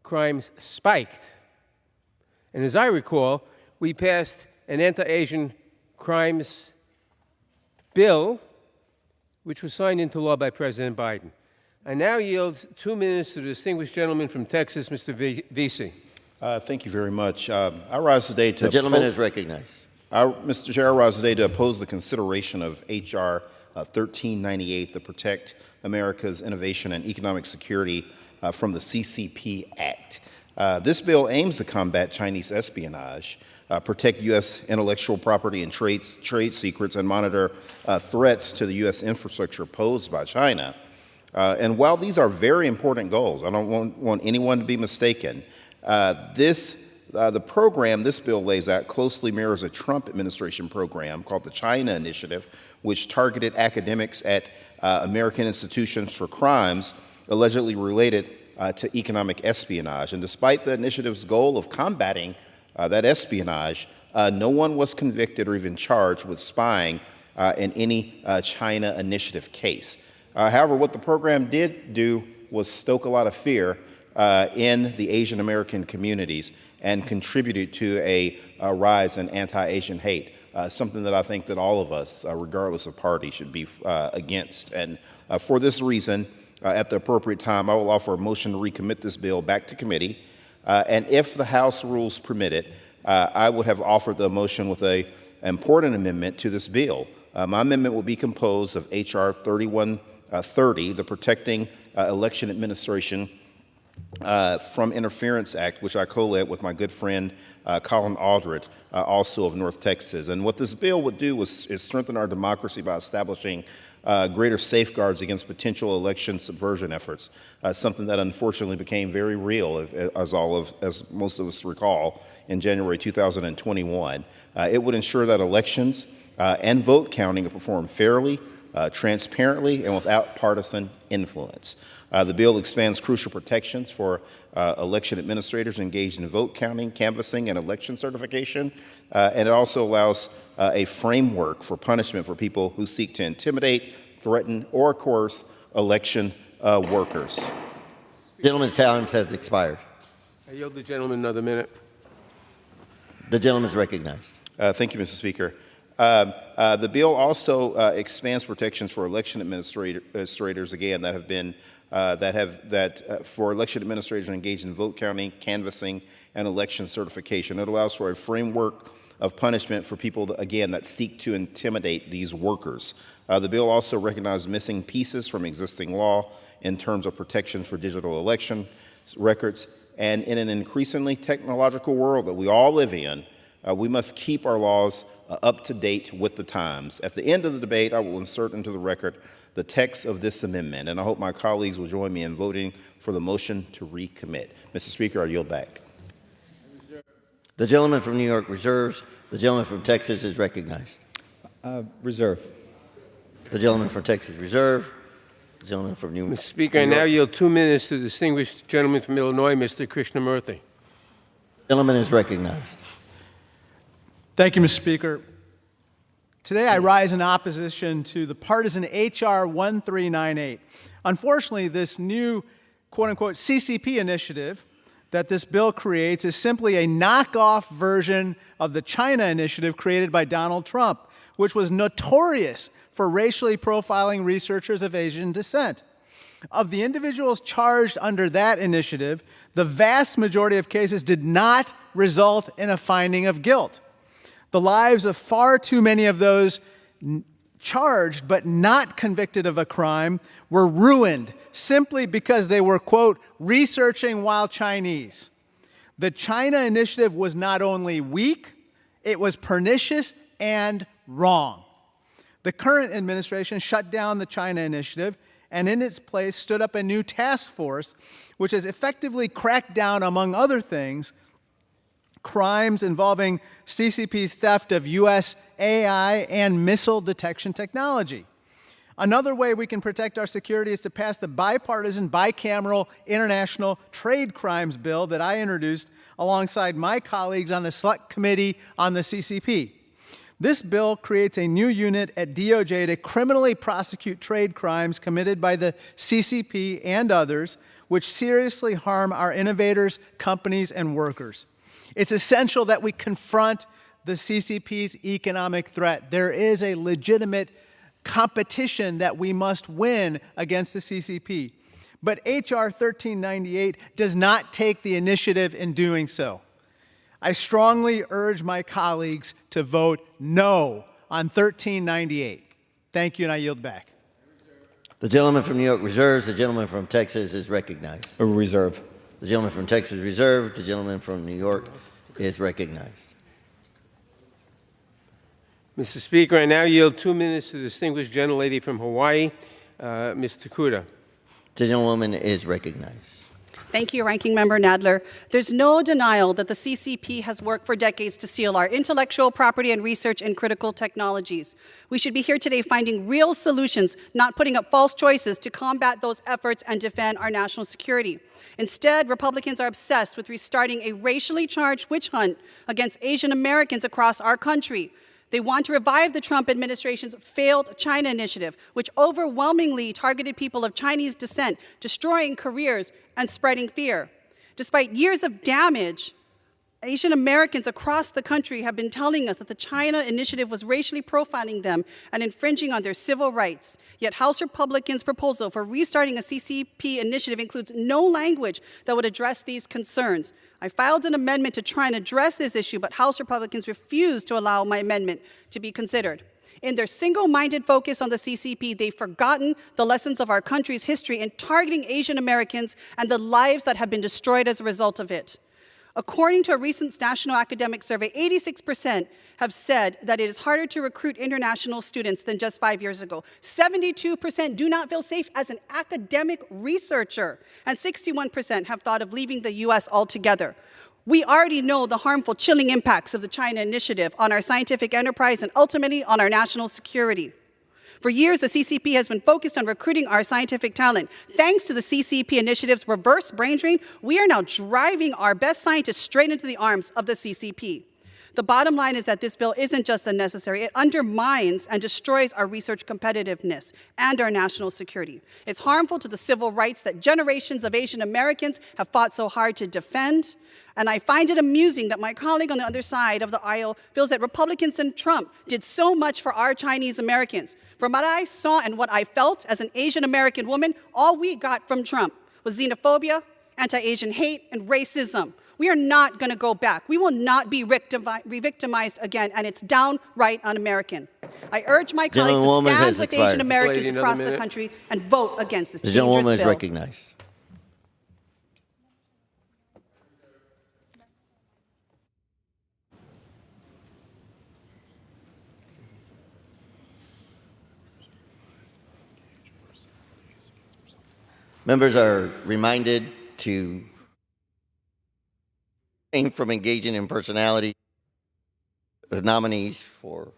Speaker 5: crimes spiked. And as I recall, we passed an anti-Asian crimes bill, which was signed into law by President Biden. I now yield 2 minutes to the distinguished gentleman from Texas, Mr. Vesey.
Speaker 19: Thank you very much. I rise today to...
Speaker 4: The gentleman is recognized.
Speaker 19: Mr. Chair, I rise today to oppose the consideration of H.R. 1398, the Protect America's Innovation and Economic Security from the CCP Act. This bill aims to combat Chinese espionage, protect U.S. intellectual property and trade secrets, and monitor threats to the U.S. infrastructure posed by China. And while these are very important goals, I don't want anyone to be mistaken, the program this bill lays out closely mirrors a Trump administration program called the China Initiative, which targeted academics at American institutions for crimes allegedly related to economic espionage. And despite the initiative's goal of combating that espionage, no one was convicted or even charged with spying in any China initiative case. However, what the program did do was stoke a lot of fear in the Asian American communities and contributed to a rise in anti-Asian hate, something that I think that all of us, regardless of party, should be against. And for this reason, at the appropriate time, I will offer a motion to recommit this bill back to committee. And if the House rules permit it, I would have offered the motion with an important amendment to this bill. My amendment will be composed of H.R. 3130, the Protecting Election Administration from Interference Act, which I co-led with my good friend Colin Aldred, also of North Texas. And what this bill would do is strengthen our democracy by establishing greater safeguards against potential election subversion efforts, something that unfortunately became very real, as most of us recall, in January 2021. It would ensure that elections and vote counting are performed fairly, transparently, and without partisan influence. The bill expands crucial protections for election administrators engaged in vote counting, canvassing, and election certification, and it also allows a framework for punishment for people who seek to intimidate, threaten, or coerce election workers.
Speaker 4: The gentleman's time has expired.
Speaker 5: I yield the gentleman another minute.
Speaker 4: The gentleman is recognized.
Speaker 19: Thank you, Mr. Speaker. The bill also expands protections for election administrators, again, that have been for election administrators engaged in vote counting, canvassing, and election certification. It allows for a framework of punishment for people, that seek to intimidate these workers. The bill also recognizes missing pieces from existing law in terms of protections for digital election records. And in an increasingly technological world that we all live in, we must keep our laws up to date with the times. At the end of the debate, I will insert into the record the text of this amendment, and I hope my colleagues will join me in voting for the motion to recommit. Mr. Speaker, I yield back.
Speaker 4: The gentleman from New York reserves. The gentleman from Texas is recognized.
Speaker 11: Reserve.
Speaker 4: The gentleman from Texas reserve. The gentleman from New York.
Speaker 5: Mr. Speaker, I now yield 2 minutes to the distinguished gentleman from Illinois, Mr. Krishnamurthy.
Speaker 4: The gentleman is recognized.
Speaker 20: Thank you, Mr. Speaker. Today I rise in opposition to the partisan H.R. 1398. Unfortunately, this new quote-unquote CCP initiative that this bill creates is simply a knockoff version of the China initiative created by Donald Trump, which was notorious for racially profiling researchers of Asian descent. Of the individuals charged under that initiative, the vast majority of cases did not result in a finding of guilt. The lives of far too many of those charged but not convicted of a crime were ruined simply because they were, quote, researching while Chinese. The China initiative was not only weak, it was pernicious and wrong. The current administration shut down the China initiative and in its place stood up a new task force which has effectively cracked down, among other things, crimes involving CCP's theft of U.S. AI and missile detection technology. Another way we can protect our security is to pass the bipartisan, bicameral international trade crimes bill that I introduced alongside my colleagues on the Select Committee on the CCP. This bill creates a new unit at DOJ to criminally prosecute trade crimes committed by the CCP and others, which seriously harm our innovators, companies, and workers. It's essential that we confront the CCP's economic threat. There is a legitimate competition that we must win against the CCP. But H.R. 1398 does not take the initiative in doing so. I strongly urge my colleagues to vote no on 1398. Thank you, and I yield back.
Speaker 4: The gentleman from New York reserves. The gentleman from Texas is recognized.
Speaker 11: Reserve.
Speaker 4: The gentleman from Texas reserved. The gentleman from New York is recognized.
Speaker 5: Mr. Speaker, I now yield 2 minutes to the distinguished gentlelady from Hawaii, Ms. Takuda.
Speaker 4: The gentlewoman is recognized.
Speaker 2: Thank you, Ranking Member Nadler. There's no denial that the CCP has worked for decades to steal our intellectual property and research in critical technologies. We should be here today finding real solutions, not putting up false choices to combat those efforts and defend our national security. Instead, Republicans are obsessed with restarting a racially charged witch hunt against Asian Americans across our country. They want to revive the Trump administration's failed China initiative, which overwhelmingly targeted people of Chinese descent, destroying careers and spreading fear. Despite years of damage, Asian Americans across the country have been telling us that the China initiative was racially profiling them and infringing on their civil rights. Yet House Republicans' proposal for restarting a CCP initiative includes no language that would address these concerns. I filed an amendment to try and address this issue, but House Republicans refused to allow my amendment to be considered. In their single-minded focus on the CCP, they've forgotten the lessons of our country's history in targeting Asian Americans and the lives that have been destroyed as a result of it. According to a recent national academic survey, 86% have said that it is harder to recruit international students than just 5 years ago. 72% do not feel safe as an academic researcher, and 61% have thought of leaving the U.S. altogether. We already know the harmful, chilling impacts of the China initiative on our scientific enterprise and ultimately on our national security. For years, the CCP has been focused on recruiting our scientific talent. Thanks to the CCP initiative's reverse brain drain, we are now driving our best scientists straight into the arms of the CCP. The bottom line is that this bill isn't just unnecessary, it undermines and destroys our research competitiveness and our national security. It's harmful to the civil rights that generations of Asian Americans have fought so hard to defend. And I find it amusing that my colleague on the other side of the aisle feels that Republicans and Trump did so much for our Chinese Americans. From what I saw and what I felt as an Asian American woman, all we got from Trump was xenophobia, anti-Asian hate, and racism. We are not going to go back. We will not be re-victimized again, and it's downright un-American. I urge my colleagues to stand with Asian Americans across the country and vote against this dangerous bill.
Speaker 4: The gentlewoman is recognized. Members are reminded to refrain from engaging in personality of nominees for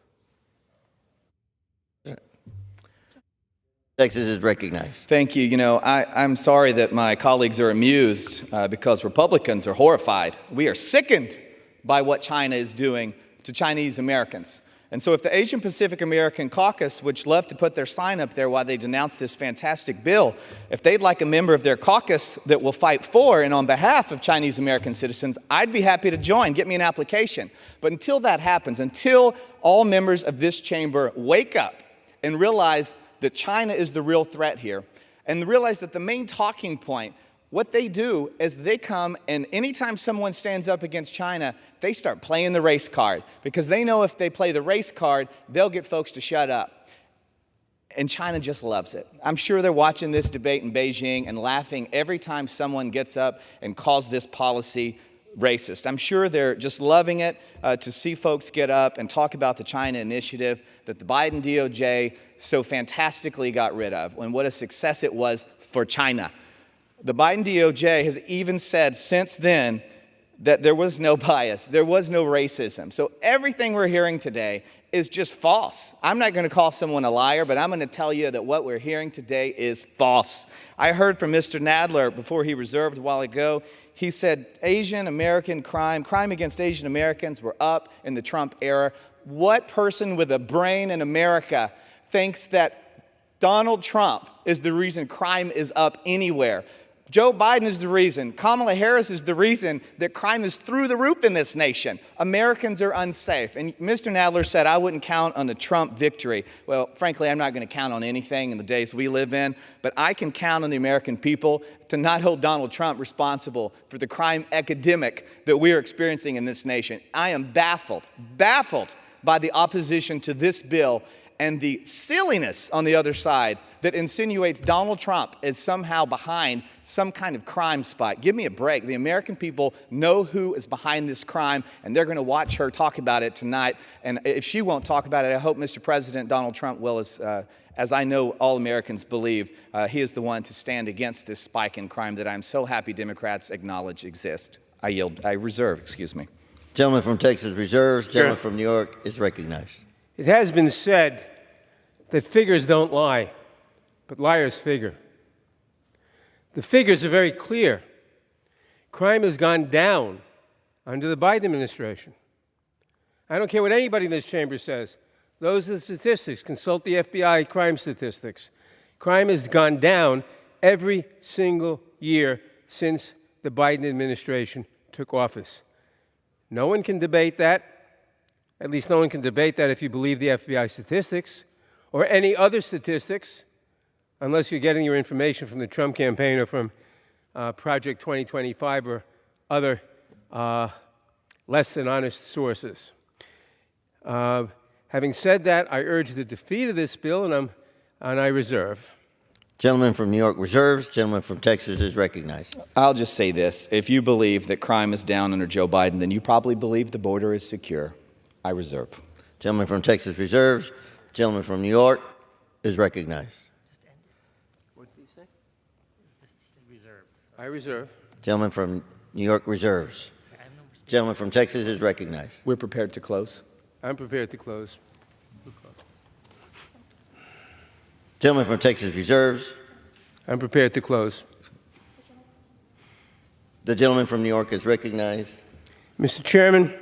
Speaker 4: Texas is recognized.
Speaker 1: Thank you. You know, I'm sorry that my colleagues are amused because Republicans are horrified. We are sickened by what China is doing to Chinese Americans. And so if the Asian Pacific American Caucus, which love to put their sign up there while they denounce this fantastic bill, if they'd like a member of their caucus that will fight for and on behalf of Chinese American citizens, I'd be happy to join. Get me an application. But until that happens, until all members of this chamber wake up and realize that China is the real threat here, and realize that the main talking point, what they do is they come and anytime someone stands up against China, they start playing the race card because they know if they play the race card, they'll get folks to shut up. And China just loves it. I'm sure they're watching this debate in Beijing and laughing every time someone gets up and calls this policy racist. I'm sure they're just loving it to see folks get up and talk about the China initiative that the Biden DOJ so fantastically got rid of and what a success it was for China. The Biden DOJ has even said since then that there was no bias, there was no racism. So everything we're hearing today is just false. I'm not going to call someone a liar, but I'm going to tell you that what we're hearing today is false. I heard from Mr. Nadler before he reserved a while ago. He said Asian American crime against Asian Americans were up in the Trump era. What person with a brain in America thinks that Donald Trump is the reason crime is up anywhere? Joe Biden is the reason. Kamala Harris is the reason that crime is through the roof in this nation. Americans are unsafe. And Mr. Nadler said, I wouldn't count on a Trump victory. Well, frankly, I'm not going to count on anything in the days we live in, but I can count on the American people to not hold Donald Trump responsible for the crime epidemic that we are experiencing in this nation. I am baffled by the opposition to this bill and the silliness on the other side that insinuates Donald Trump is somehow behind some kind of crime spot. Give me a break. The American people know who is behind this crime, and they're going to watch her talk about it tonight. And if she won't talk about it, I hope Mr. President Donald Trump will as I know all Americans believe, he is the one to stand against this spike in crime that I'm so happy Democrats acknowledge exists. I reserve, excuse me.
Speaker 4: Gentleman from Texas reserves. Gentleman from New York is recognized.
Speaker 5: It has been said that figures don't lie, but liars figure. The figures are very clear. Crime has gone down under the Biden administration. I don't care what anybody in this chamber says. Those are the statistics. Consult the FBI crime statistics. Crime has gone down every single year since the Biden administration took office. No one can debate that. At least no one can debate that if you believe the FBI statistics or any other statistics, unless you're getting your information from the Trump campaign or from Project 2025 or other less than honest sources. Having said that, I urge the defeat of this bill, and I reserve.
Speaker 4: Gentleman from New York reserves. Gentleman from Texas is recognized.
Speaker 1: I'll just say this. If you believe that crime is down under Joe Biden, then you probably believe the border is secure. I reserve.
Speaker 4: Gentleman from Texas reserves. Gentleman from New York is recognized.
Speaker 5: What did he say? Reserves. I reserve.
Speaker 4: Gentleman from New York reserves. Gentleman from Texas is recognized.
Speaker 1: We're prepared to close.
Speaker 5: I'm prepared to close.
Speaker 4: Gentleman from Texas reserves.
Speaker 5: I'm prepared to close.
Speaker 4: The gentleman from New York is recognized.
Speaker 5: Mr. Chairman,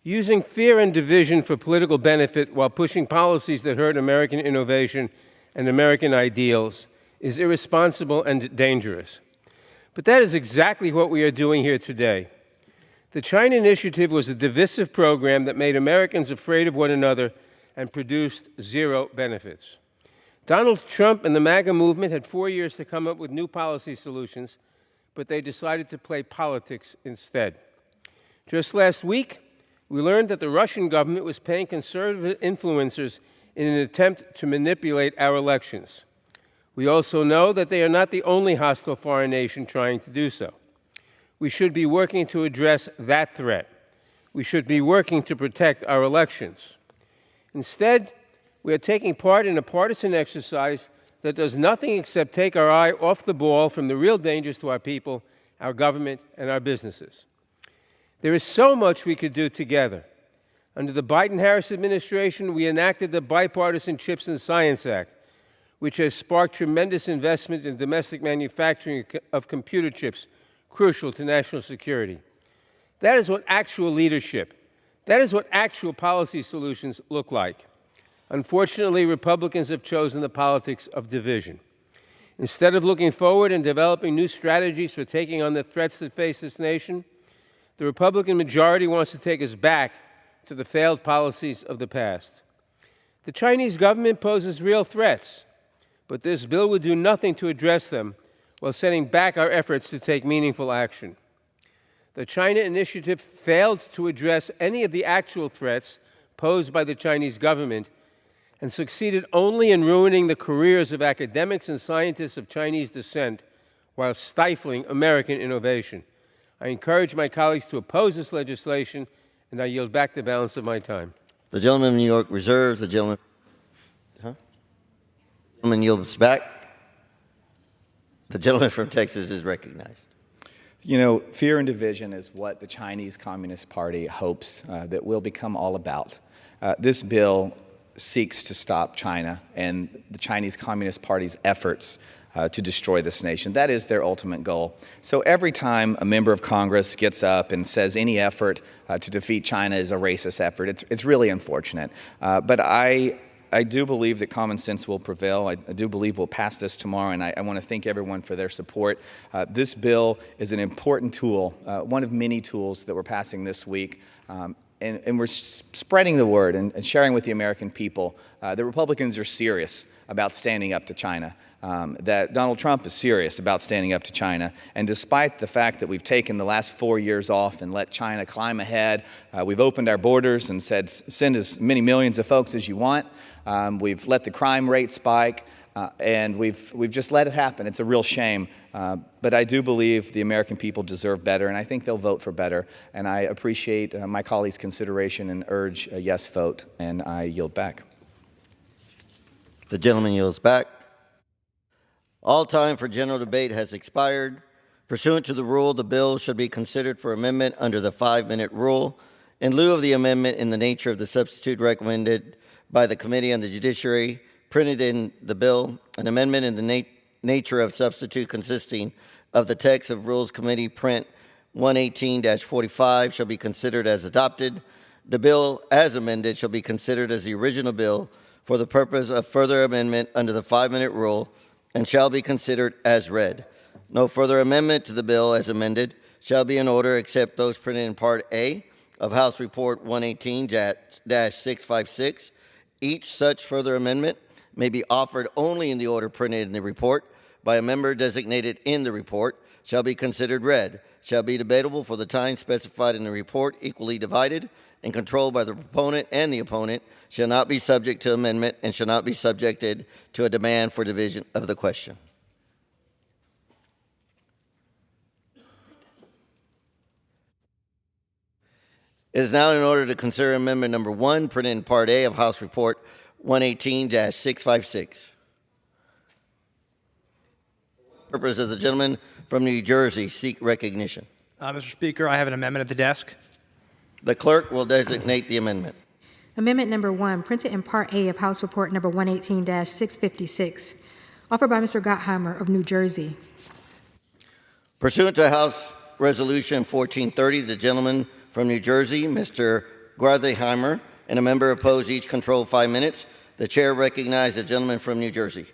Speaker 5: using fear and division for political benefit while pushing policies that hurt American innovation and American ideals is irresponsible and dangerous. But that is exactly what we are doing here today. The China Initiative was a divisive program that made Americans afraid of one another and produced zero benefits. Donald Trump and the MAGA movement had 4 years to come up with new policy solutions, but they decided to play politics instead. Just last week, we learned that the Russian government was paying conservative influencers in an attempt to manipulate our elections. We also know that they are not the only hostile foreign nation trying to do so. We should be working to address that threat. We should be working to protect our elections. Instead, we are taking part in a partisan exercise that does nothing except take our eye off the ball from the real dangers to our people, our government, and our businesses. There is so much we could do together. Under the Biden-Harris administration, we enacted the Bipartisan Chips and Science Act, which has sparked tremendous investment in domestic manufacturing of computer chips, crucial to national security. That is what actual leadership, that is what actual policy solutions look like. Unfortunately, Republicans have chosen the politics of division. Instead of looking forward and developing new strategies for taking on the threats that face this nation, the Republican majority wants to take us back to the failed policies of the past. The Chinese government poses real threats, but this bill would do nothing to address them while setting back our efforts to take meaningful action. The China Initiative failed to address any of the actual threats posed by the Chinese government and succeeded only in ruining the careers of academics and scientists of Chinese descent while stifling American innovation. I encourage my colleagues to oppose this legislation, and I yield back the balance of my time.
Speaker 4: The gentleman from New York reserves. The gentleman yields back. The gentleman from Texas is recognized.
Speaker 1: You know, fear and division is what the Chinese Communist Party hopes that will become all about. This bill seeks to stop China and the Chinese Communist Party's efforts to destroy this nation. That is their ultimate goal. So every time a member of Congress gets up and says any effort to defeat China is a racist effort, it's really unfortunate. But I do believe that common sense will prevail. I do believe we'll pass this tomorrow, and I want to thank everyone for their support. This bill is an important tool, one of many tools that we're passing this week. And we're spreading the word and sharing with the American people that Republicans are serious about standing up to China, that Donald Trump is serious about standing up to China. And despite the fact that we've taken the last 4 years off and let China climb ahead, we've opened our borders and said, send as many millions of folks as you want. We've let the crime rate spike. And we've just let it happen. It's a real shame. But I do believe the American people deserve better, and I think they'll vote for better. And I appreciate my colleagues' consideration and urge a yes vote, and I yield back.
Speaker 4: The gentleman yields back. All time for general debate has expired. Pursuant to the rule, the bill shall be considered for amendment under the 5-minute rule. In lieu of the amendment in the nature of the substitute recommended by the Committee on the Judiciary, printed in the bill, an amendment in the nature of substitute consisting of the text of Rules Committee Print 118-45 shall be considered as adopted. The bill as amended shall be considered as the original bill for the purpose of further amendment under the 5-minute rule and shall be considered as read. No further amendment to the bill as amended shall be in order except those printed in Part A of House Report 118-656. Each such further amendment may be offered only in the order printed in the report by a member designated in the report, shall be considered read, shall be debatable for the time specified in the report, equally divided and controlled by the proponent and the opponent, shall not be subject to amendment, and shall not be subjected to a demand for division of the question. It is now in order to consider amendment number 1, printed in Part A of House Report 118-656. Purpose of the gentleman from New Jersey seek recognition.
Speaker 6: Mr. Speaker, I have an amendment at the desk.
Speaker 4: The clerk will designate the amendment.
Speaker 8: Amendment number 1, printed in Part A of House Report number 118-656, offered by Mr. Gottheimer of New Jersey.
Speaker 4: Pursuant to House Resolution 1430, the gentleman from New Jersey, Mr. Gottheimer, and a member opposed each control 5 minutes. The chair recognizes the gentleman from New Jersey.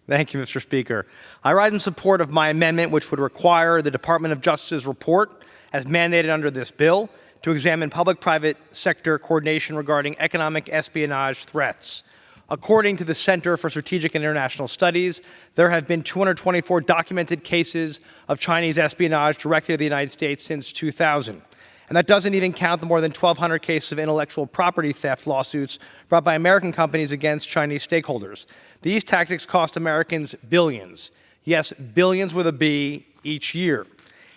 Speaker 6: Thank you, Mr. Speaker. I rise in support of my amendment, which would require the Department of Justice's report, as mandated under this bill, to examine public-private sector coordination regarding economic espionage threats. According to the Center for Strategic and International Studies, there have been 224 documented cases of Chinese espionage directed at the United States since 2000. And that doesn't even count the more than 1,200 cases of intellectual property theft lawsuits brought by American companies against Chinese stakeholders. These tactics cost Americans billions, yes, billions with a B, each year.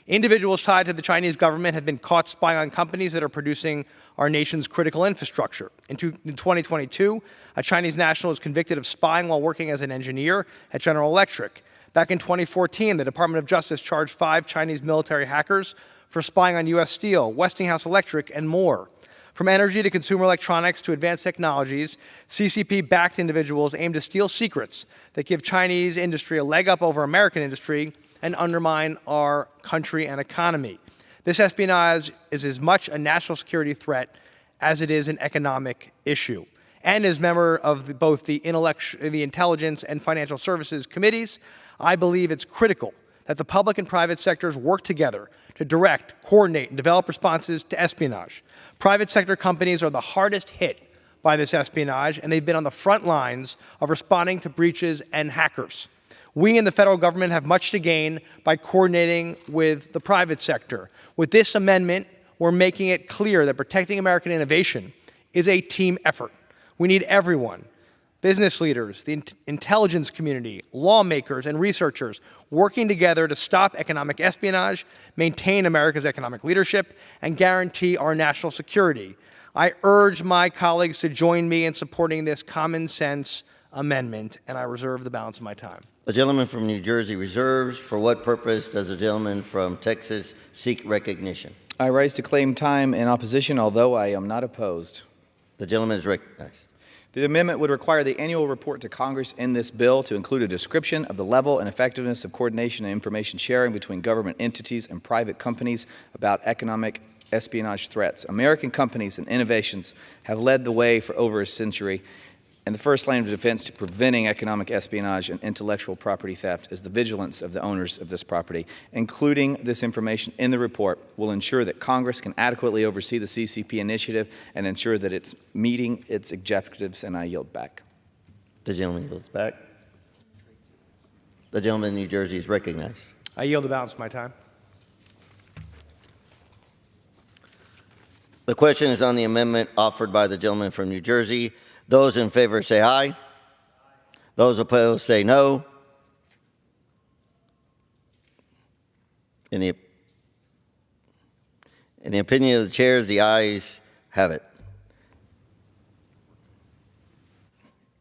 Speaker 6: Individuals tied to the Chinese government have been caught spying on companies that are producing our nation's critical infrastructure. In 2022, a Chinese national was convicted of spying while working as an engineer at General Electric. Back in 2014, the Department of Justice charged 5 Chinese military hackers for spying on U.S. Steel, Westinghouse Electric, and more. From energy to consumer electronics to advanced technologies, CCP-backed individuals aim to steal secrets that give Chinese industry a leg up over American industry and undermine our country and economy. This espionage is as much a national security threat as it is an economic issue. And as member of both the Intelligence and Financial Services Committees, I believe it's critical that the public and private sectors work together to direct, coordinate, and develop responses to espionage. Private sector companies are the hardest hit by this espionage, and they've been on the front lines of responding to breaches and hackers. We in the federal government have much to gain by coordinating with the private sector. With this amendment, we're making it clear that protecting American innovation is a team effort. We need everyone, business leaders, the intelligence community, lawmakers, and researchers working together to stop economic espionage, maintain America's economic leadership, and guarantee our national security. I urge my colleagues to join me in supporting this common sense amendment, and I reserve the balance of my time.
Speaker 4: The gentleman from New Jersey reserves. For what purpose does the gentleman from Texas seek recognition?
Speaker 1: I rise to claim time in opposition, although I am not opposed.
Speaker 4: The gentleman is recognized.
Speaker 1: The amendment would require the annual report to Congress in this bill to include a description of the level and effectiveness of coordination and information sharing between government entities and private companies about economic espionage threats. American companies and innovations have led the way for over a century, and the first line of defense to preventing economic espionage and intellectual property theft is the vigilance of the owners of this property. Including this information in the report will ensure that Congress can adequately oversee the CCP initiative and ensure that it's meeting its objectives, and I yield back.
Speaker 4: The gentleman yields back. The gentleman in New Jersey is recognized.
Speaker 6: I yield the balance of my time.
Speaker 4: The question is on the amendment offered by the gentleman from New Jersey. Those in favor say aye. Those opposed say no. In the opinion of the chairs, the ayes have it.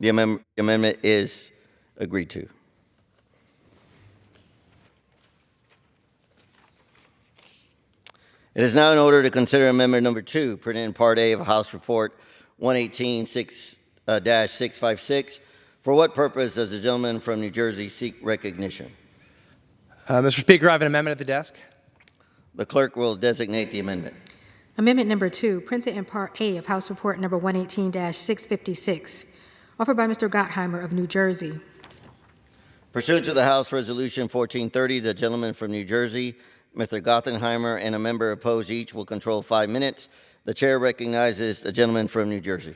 Speaker 4: The amendment is agreed to. It is now in order to consider amendment number 2, printed in Part A of House Report 118-656. For what purpose does the gentleman from New Jersey seek recognition?
Speaker 6: Mr. Speaker, I have an amendment at the desk.
Speaker 4: The clerk will designate the amendment.
Speaker 8: Amendment number 2, printed in Part A of House Report number 118-656, offered by Mr. Gottheimer of New Jersey.
Speaker 4: Pursuant to the House Resolution 1430, the gentleman from New Jersey, Mr. Gottheimer, and a member opposed each will control 5 minutes. The chair recognizes the gentleman from New Jersey.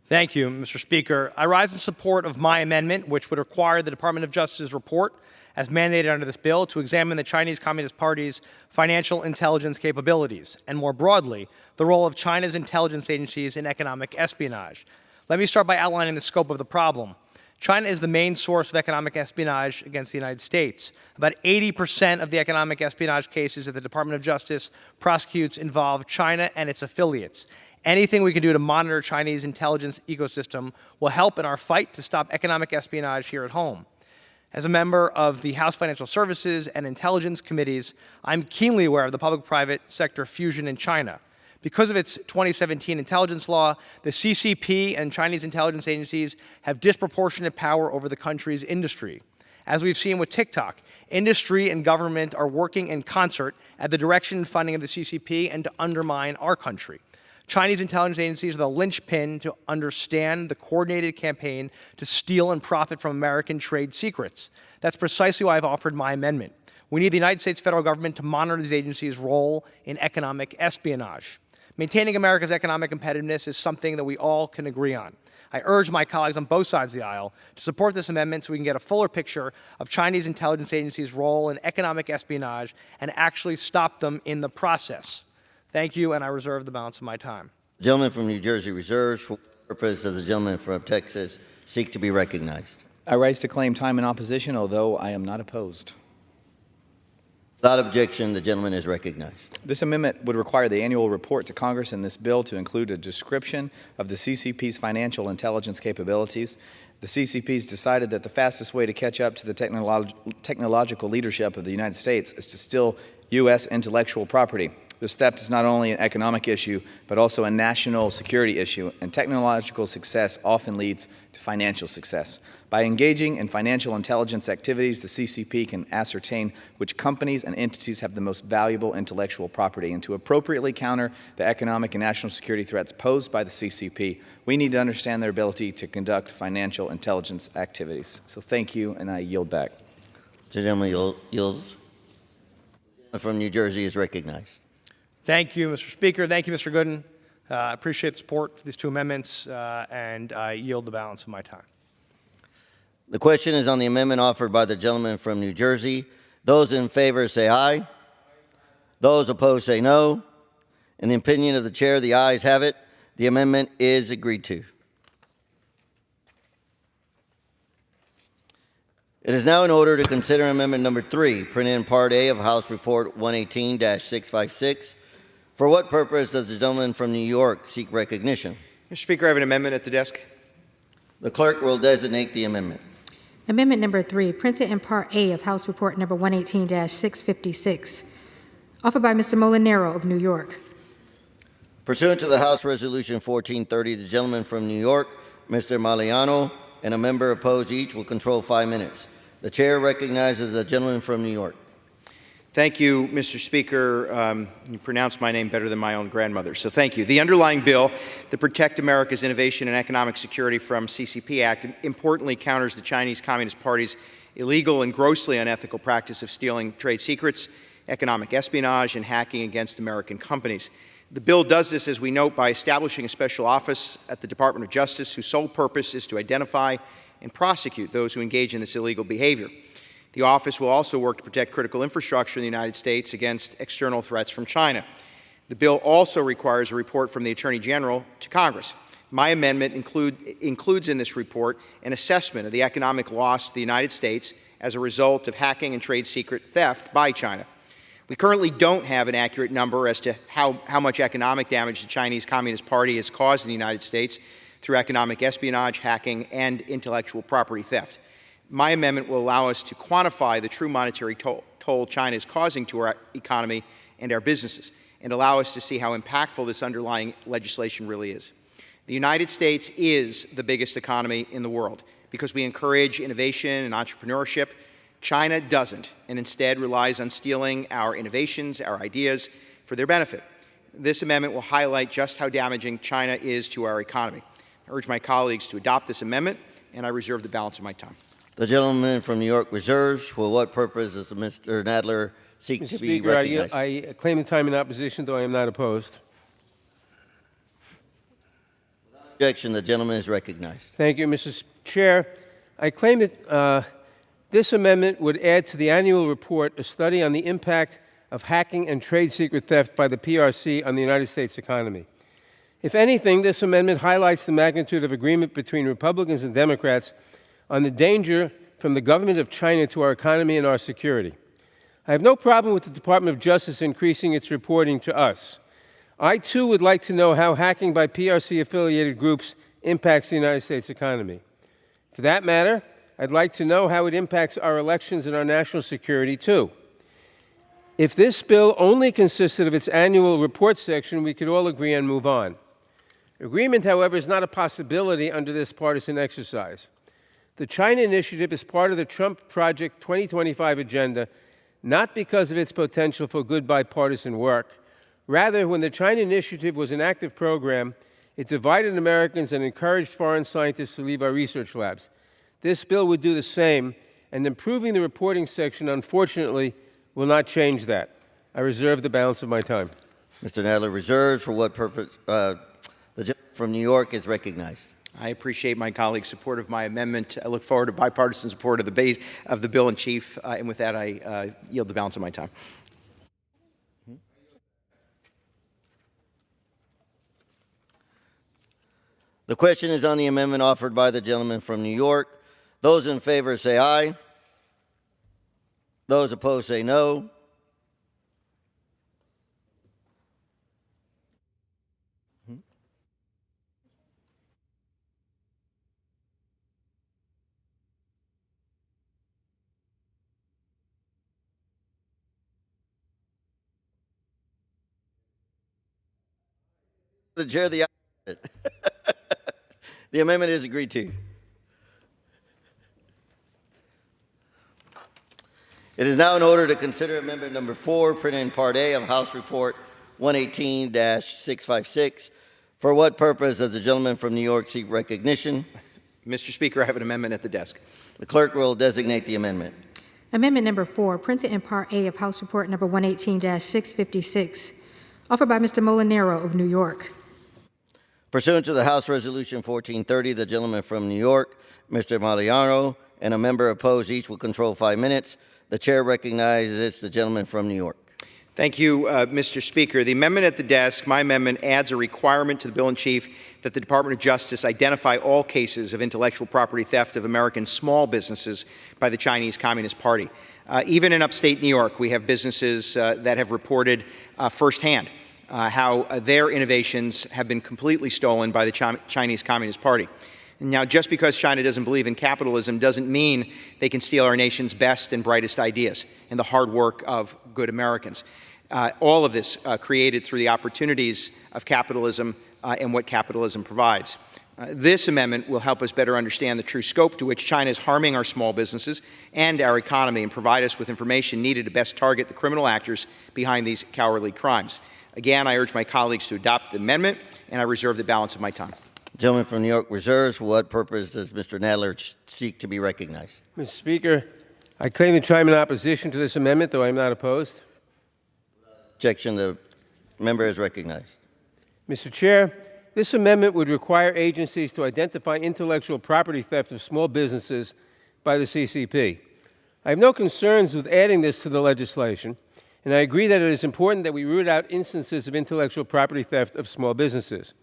Speaker 6: Thank you, Mr. Speaker. I rise in support of my amendment, which would require the Department of Justice's report, as mandated under this bill, to examine the Chinese Communist Party's financial intelligence capabilities, and more broadly, the role of China's intelligence agencies in economic espionage. Let me start by outlining the scope of the problem. China is the main source of economic espionage against the United States. About 80% of the economic espionage cases that the Department of Justice prosecutes involve China and its affiliates. Anything we can do to monitor Chinese intelligence ecosystem will help in our fight to stop economic espionage here at home. As a member of the House Financial Services and Intelligence Committees, I'm keenly aware of the public-private sector fusion in China. Because of its 2017 intelligence law, the CCP and Chinese intelligence agencies have disproportionate power over the country's industry. As we've seen with TikTok, industry and government are working in concert at the direction and funding of the CCP and to undermine our country. Chinese intelligence agencies are the linchpin to understand the coordinated campaign to steal and profit from American trade secrets. That's precisely why I've offered my amendment. We need the United States federal government to monitor these agencies' role in economic espionage. Maintaining America's economic competitiveness is something that we all can agree on. I urge my colleagues on both sides of the aisle to support this amendment so we can get a fuller picture of Chinese intelligence agencies' role in economic espionage and actually stop them in the process. Thank you, and I reserve the balance of my time.
Speaker 4: The gentleman from New Jersey reserves. For what purpose does the gentleman from Texas seek to be recognized?
Speaker 1: I rise to claim time in opposition, although I am not opposed.
Speaker 4: Without objection, the gentleman is recognized.
Speaker 1: This amendment would require the annual report to Congress in this bill to include a description of the CCP's financial intelligence capabilities. The CCP's decided that the fastest way to catch up to the technological leadership of the United States is to steal U.S. intellectual property. This theft is not only an economic issue, but also a national security issue, and technological success often leads to financial success. By engaging in financial intelligence activities, the CCP can ascertain which companies and entities have the most valuable intellectual property. And to appropriately counter the economic and national security threats posed by the CCP, we need to understand their ability to conduct financial intelligence activities. So thank you, and I yield back.
Speaker 4: The gentleman yields. From New Jersey is recognized.
Speaker 6: Thank you, Mr. Speaker. Thank you, Mr. Gooden. I appreciate the support for these two amendments, and I yield the balance of my time.
Speaker 4: The question is on the amendment offered by the gentleman from New Jersey. Those in favor say aye. Those opposed say no. In the opinion of the chair, the ayes have it. The amendment is agreed to. It is now in order to consider amendment number 3, printed in Part A of House Report 118-656. For what purpose does the gentleman from New York seek recognition?
Speaker 17: Mr. Speaker, I have an amendment at the desk.
Speaker 4: The clerk will designate the amendment.
Speaker 8: Amendment number 3, printed in Part A of House Report number 118-656, offered by Mr. Molinaro of New York.
Speaker 4: Pursuant to the House Resolution 1430, the gentleman from New York, Mr. Maliano, and a member opposed each will control 5 minutes. The chair recognizes the gentleman from New York.
Speaker 17: Thank you, Mr. Speaker. You pronounced my name better than my own grandmother, so thank you. The underlying bill, the Protect America's Innovation and Economic Security from CCP Act, importantly counters the Chinese Communist Party's illegal and grossly unethical practice of stealing trade secrets, economic espionage, and hacking against American companies. The bill does this, as we note, by establishing a special office at the Department of Justice whose sole purpose is to identify and prosecute those who engage in this illegal behavior. The office will also work to protect critical infrastructure in the United States against external threats from China. The bill also requires a report from the Attorney General to Congress. My amendment includes in this report an assessment of the economic loss to the United States as a result of hacking and trade secret theft by China. We currently don't have an accurate number as to how much economic damage the Chinese Communist Party has caused in the United States, through economic espionage, hacking, and intellectual property theft. My amendment will allow us to quantify the true monetary toll China is causing to our economy and our businesses, and allow us to see how impactful this underlying legislation really is. The United States is the biggest economy in the world because we encourage innovation and entrepreneurship. China doesn't, and instead relies on stealing our innovations, our ideas, for their benefit. This amendment will highlight just how damaging China is to our economy. I urge my colleagues to adopt this amendment, and I reserve the balance of my time.
Speaker 4: The gentleman from New York reserves. For what purpose does Mr. Nadler seek
Speaker 5: Mr.
Speaker 4: to be
Speaker 5: Speaker,
Speaker 4: recognized?
Speaker 5: I claim the time in opposition, though I am not opposed.
Speaker 4: Objection. The gentleman is recognized.
Speaker 5: Thank you, Mr. Chair. I claim that this amendment would add to the annual report a study on the impact of hacking and trade secret theft by the PRC on the United States economy. If anything, this amendment highlights the magnitude of agreement between Republicans and Democrats on the danger from the government of China to our economy and our security. I have no problem with the Department of Justice increasing its reporting to us. I, too, would like to know how hacking by PRC-affiliated groups impacts the United States economy. For that matter, I'd like to know how it impacts our elections and our national security, too. If this bill only consisted of its annual report section, we could all agree and move on. Agreement, however, is not a possibility under this partisan exercise. The China Initiative is part of the Trump Project 2025 agenda, not because of its potential for good bipartisan work. Rather, when the China Initiative was an active program, it divided Americans and encouraged foreign scientists to leave our research labs. This bill would do the same, and improving the reporting section, unfortunately, will not change that. I reserve the balance of my time.
Speaker 4: Mr. Nadler reserves. For what purpose? The gentleman from New York is recognized.
Speaker 17: I appreciate my colleagues' support of my amendment. I look forward to bipartisan support of the bill in chief, and with that, I yield the balance of my time.
Speaker 4: The question is on the amendment offered by the gentleman from New York. Those in favor say aye. Those opposed say no. The chair, the the amendment is agreed to. It is now in order to consider Amendment Number 4, printed in Part A of House Report 118-656. For what purpose does the gentleman from New York seek recognition?
Speaker 17: Mr. Speaker, I have an amendment at the desk.
Speaker 4: The clerk will designate the amendment.
Speaker 8: Amendment Number 4, printed in Part A of House Report Number 118-656, offered by Mr. Molinaro of New York.
Speaker 4: Pursuant to the House Resolution 1430, the gentleman from New York, Mr. Molinaro, and a member opposed each will control 5 minutes. The chair recognizes the gentleman from New York.
Speaker 17: Thank you, Mr. Speaker. The amendment at the desk, my amendment, adds a requirement to the bill in chief that the Department of Justice identify all cases of intellectual property theft of American small businesses by the Chinese Communist Party. Even in upstate New York, we have businesses that have reported firsthand how their innovations have been completely stolen by the Chinese Communist Party. Now, just because China doesn't believe in capitalism doesn't mean they can steal our nation's best and brightest ideas and the hard work of good Americans. All of this created through the opportunities of capitalism and what capitalism provides. This amendment will help us better understand the true scope to which China is harming our small businesses and our economy and provide us with information needed to best target the criminal actors behind these cowardly crimes. Again, I urge my colleagues to adopt the amendment, and I reserve the balance of my time.
Speaker 4: Gentleman from New York reserves. For what purpose does Mr. Nadler seek to be recognized?
Speaker 5: Mr. Speaker, I claim the time in opposition to this amendment, though I am not opposed.
Speaker 4: Objection. The member is recognized.
Speaker 5: Mr. Chair, this amendment would require agencies to identify intellectual property theft of small businesses by the CCP. I have no concerns with adding this to the legislation, and I agree that it is important that we root out instances of intellectual property theft of small businesses.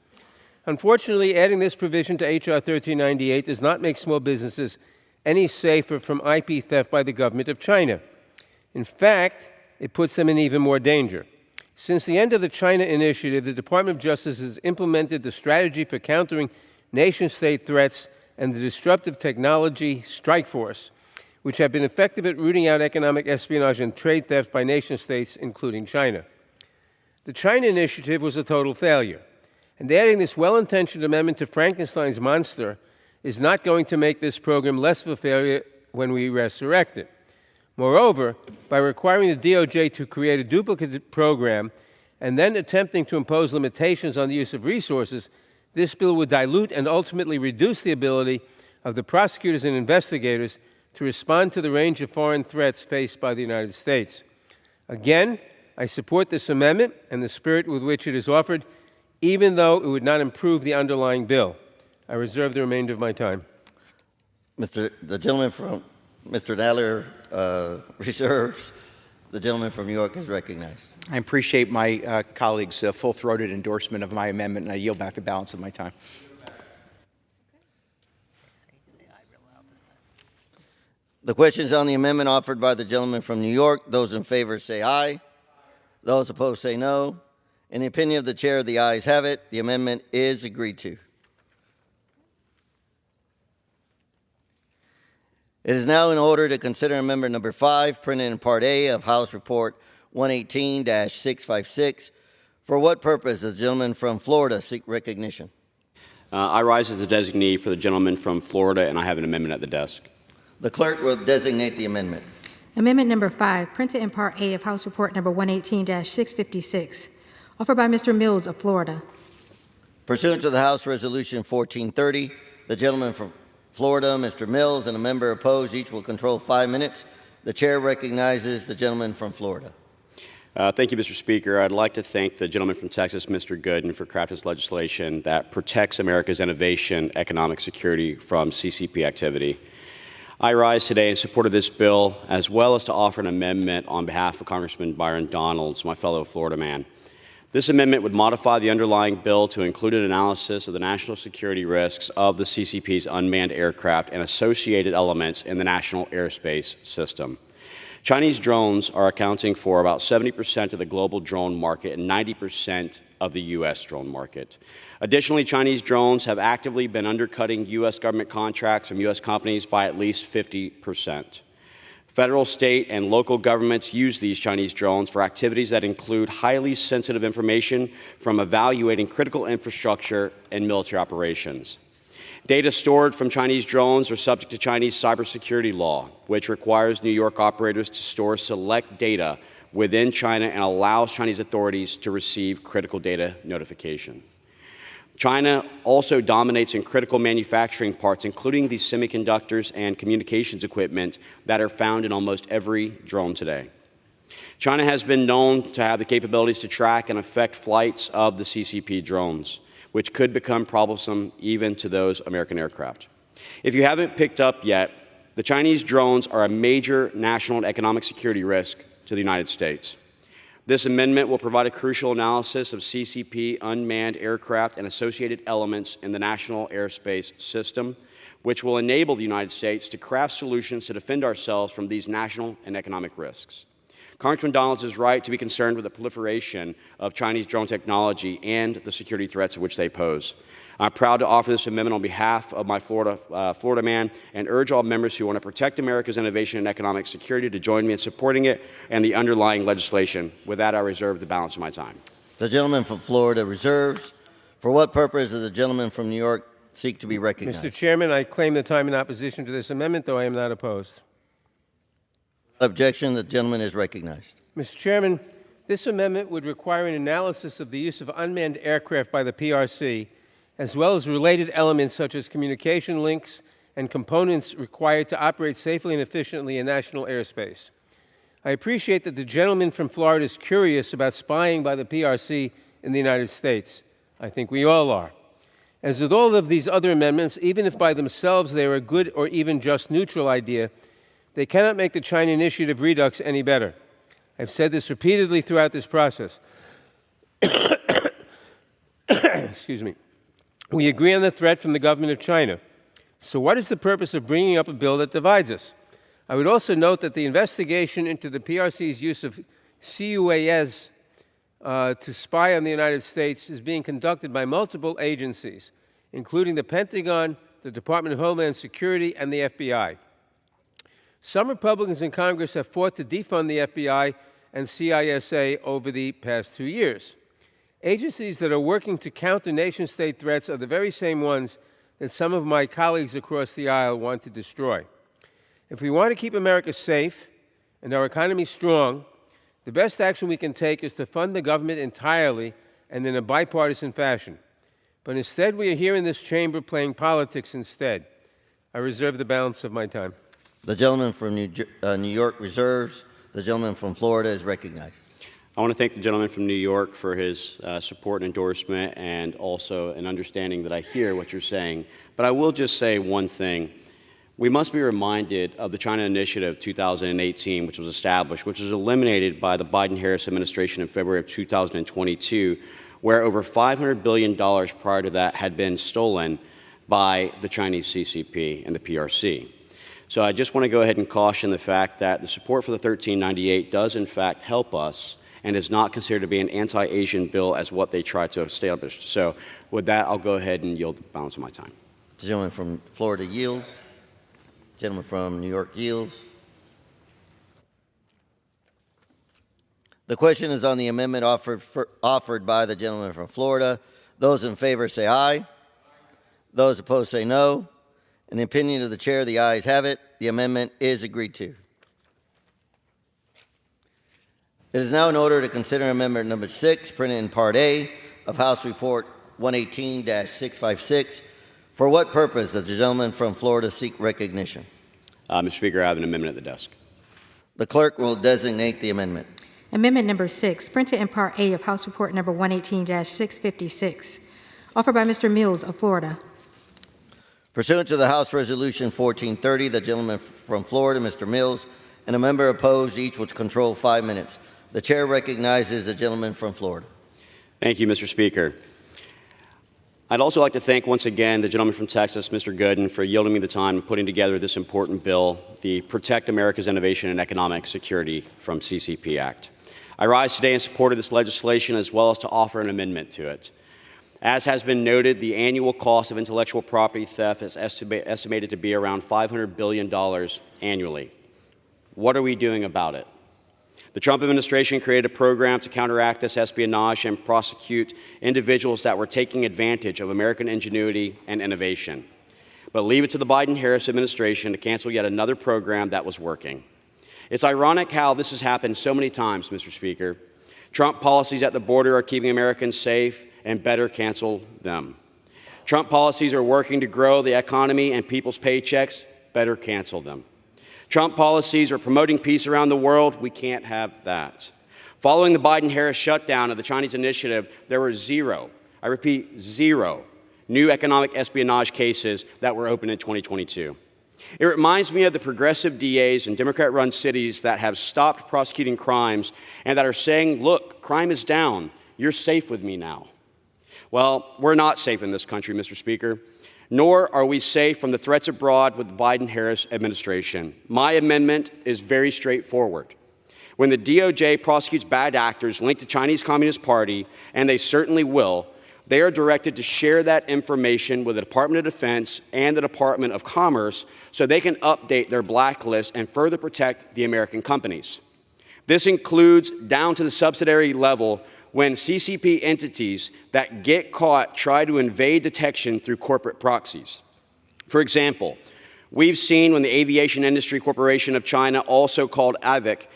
Speaker 5: Unfortunately, adding this provision to H.R. 1398 does not make small businesses any safer from IP theft by the government of China. In fact, it puts them in even more danger. Since the end of the China Initiative, the Department of Justice has implemented the strategy for countering nation-state threats, and the disruptive technology strike force, which have been effective at rooting out economic espionage and trade theft by nation-states, including China. The China Initiative was a total failure, and adding this well-intentioned amendment to Frankenstein's monster is not going to make this program less of a failure when we resurrect it. Moreover, by requiring the DOJ to create a duplicate program and then attempting to impose limitations on the use of resources, this bill would dilute and ultimately reduce the ability of the prosecutors and investigators to respond to the range of foreign threats faced by the United States. Again, I support this amendment and the spirit with which it is offered, even though it would not improve the underlying bill. I reserve the remainder of my time.
Speaker 4: The gentleman from Mr. Nadler reserves. The gentleman from New York is recognized.
Speaker 17: I appreciate my colleagues' full-throated endorsement of my amendment, and I yield back the balance of my time.
Speaker 4: The question is on the amendment offered by the gentleman from New York. Those in favor say aye. Those opposed say no. In the opinion of the chair, the ayes have it. The amendment is agreed to. It is now in order to consider Amendment Number 5, printed in Part A of House Report 118-656. For what purpose does the gentleman from Florida seek recognition?
Speaker 3: I rise as the designee for the gentleman from Florida, and I have an amendment at the desk.
Speaker 4: The clerk will designate the amendment.
Speaker 8: Amendment number 5, printed in Part A of House Report number 118-656, offered by Mr. Mills of Florida.
Speaker 4: Pursuant to the House Resolution 1430, the gentleman from Florida, Mr. Mills, and a member opposed, each will control 5 minutes. The chair recognizes the gentleman from Florida.
Speaker 3: Thank you, Mr. Speaker. I'd like to thank the gentleman from Texas, Mr. Gooden, for crafting this legislation that protects America's innovation, economic security from CCP activity. I rise today in support of this bill, as well as to offer an amendment on behalf of Congressman Byron Donalds, my fellow Florida man. This amendment would modify the underlying bill to include an analysis of the national security risks of the CCP's unmanned aircraft and associated elements in the national airspace system. Chinese drones are accounting for about 70% of the global drone market and 90% of the U.S. drone market. Additionally, Chinese drones have actively been undercutting U.S. government contracts from U.S. companies by at least 50%. Federal, state, and local governments use these Chinese drones for activities that include highly sensitive information from evaluating critical infrastructure and military operations. Data stored from Chinese drones are subject to Chinese cybersecurity law, which requires New York operators to store select data within China and allows Chinese authorities to receive critical data notification. China also dominates in critical manufacturing parts, including the semiconductors and communications equipment that are found in almost every drone today. China has been known to have the capabilities to track and affect flights of the CCP drones, which could become troublesome even to those American aircraft. If you haven't picked up yet, the Chinese drones are a major national and economic security risk to the United States. This amendment will provide a crucial analysis of CCP unmanned aircraft and associated elements in the national airspace system, which will enable the United States to craft solutions to defend ourselves from these national and economic risks. Congressman Donalds is right to be concerned with the proliferation of Chinese drone technology and the security threats which they pose. I'm proud to offer this amendment on behalf of my Florida man and urge all members who want to protect America's innovation and economic security to join me in supporting it and the underlying legislation. With that, I reserve the balance of my time.
Speaker 4: The gentleman from Florida reserves. For what purpose does the gentleman from New York seek to be recognized?
Speaker 5: Mr. Chairman, I claim the time in opposition to this amendment, though I am not opposed.
Speaker 4: Objection. The gentleman is recognized.
Speaker 5: Mr. Chairman, this amendment would require an analysis of the use of unmanned aircraft by the PRC, as well as related elements such as communication links and components required to operate safely and efficiently in national airspace. I appreciate that the gentleman from Florida is curious about spying by the PRC in the United States. I think we all are. As with all of these other amendments, even if by themselves they are a good or even just neutral idea, they cannot make the China Initiative Redux any better. I've said this repeatedly throughout this process. Excuse me. We agree on the threat from the government of China. So what is the purpose of bringing up a bill that divides us? I would also note that the investigation into the PRC's use of CUAS to spy on the United States is being conducted by multiple agencies, including the Pentagon, the Department of Homeland Security, and the FBI. Some Republicans in Congress have fought to defund the FBI and CISA over the past 2 years. Agencies that are working to counter nation-state threats are the very same ones that some of my colleagues across the aisle want to destroy. If we want to keep America safe and our economy strong, the best action we can take is to fund the government entirely and in a bipartisan fashion. But instead, we are here in this chamber playing politics instead. I reserve the balance of my time.
Speaker 4: The gentleman from New York reserves. The gentleman from Florida is recognized.
Speaker 3: I want to thank the gentleman from New York for his support and endorsement, and also an understanding that I hear what you're saying. But I will just say one thing. We must be reminded of the China Initiative 2018, which was established, which was eliminated by the Biden-Harris administration in February of 2022, where over $500 billion prior to that had been stolen by the Chinese CCP and the PRC. So I just want to go ahead and caution the fact that the support for the 1398 does in fact help us and is not considered to be an anti-Asian bill as what they tried to establish. So with that, I'll go ahead and yield the balance of my time.
Speaker 4: The gentleman from Florida yields. The gentleman from New York yields. The question is on the amendment offered by the gentleman from Florida. Those in favor say aye. Those opposed say no. In the opinion of the chair, the ayes have it. The amendment is agreed to. It is now in order to consider amendment number 6, printed in Part A of House Report 118-656. For what purpose does the gentleman from Florida seek recognition?
Speaker 3: Mr. Speaker, I have an amendment at the desk.
Speaker 4: The clerk will designate the amendment.
Speaker 8: Amendment number 6, printed in Part A of House Report number 118-656, offered by Mr. Mills of Florida.
Speaker 4: Pursuant to the House Resolution 1430, the gentleman from Florida, Mr. Mills, and a member opposed, each will control 5 minutes. The chair recognizes the gentleman from Florida.
Speaker 3: Thank you, Mr. Speaker. I'd also like to thank once again the gentleman from Texas, Mr. Gooden, for yielding me the time and putting together this important bill, the Protect America's Innovation and Economic Security from CCP Act. I rise today in support of this legislation as well as to offer an amendment to it. As has been noted, the annual cost of intellectual property theft is estimated to be around $500 billion annually. What are we doing about it? The Trump administration created a program to counteract this espionage and prosecute individuals that were taking advantage of American ingenuity and innovation. But leave it to the Biden-Harris administration to cancel yet another program that was working. It's ironic how this has happened so many times, Mr. Speaker. Trump policies at the border are keeping Americans safe, and better cancel them. Trump policies are working to grow the economy and people's paychecks, better cancel them. Trump policies are promoting peace around the world, we can't have that. Following the Biden-Harris shutdown of the Chinese initiative, there were zero, I repeat, zero, new economic espionage cases that were opened in 2022. It reminds me of the progressive DAs in Democrat-run cities that have stopped prosecuting crimes and that are saying, look, crime is down, you're safe with me now. Well, we're not safe in this country, Mr. Speaker, nor are we safe from the threats abroad with the Biden-Harris administration. My amendment is very straightforward. When the DOJ prosecutes bad actors linked to Chinese Communist Party, and they certainly will, they are directed to share that information with the Department of Defense and the Department of Commerce so they can update their blacklist and further protect the American companies. This includes down to the subsidiary level when CCP entities that get caught try to invade detection through corporate proxies. For example, we've seen when the Aviation Industry Corporation of China, also called AVIC,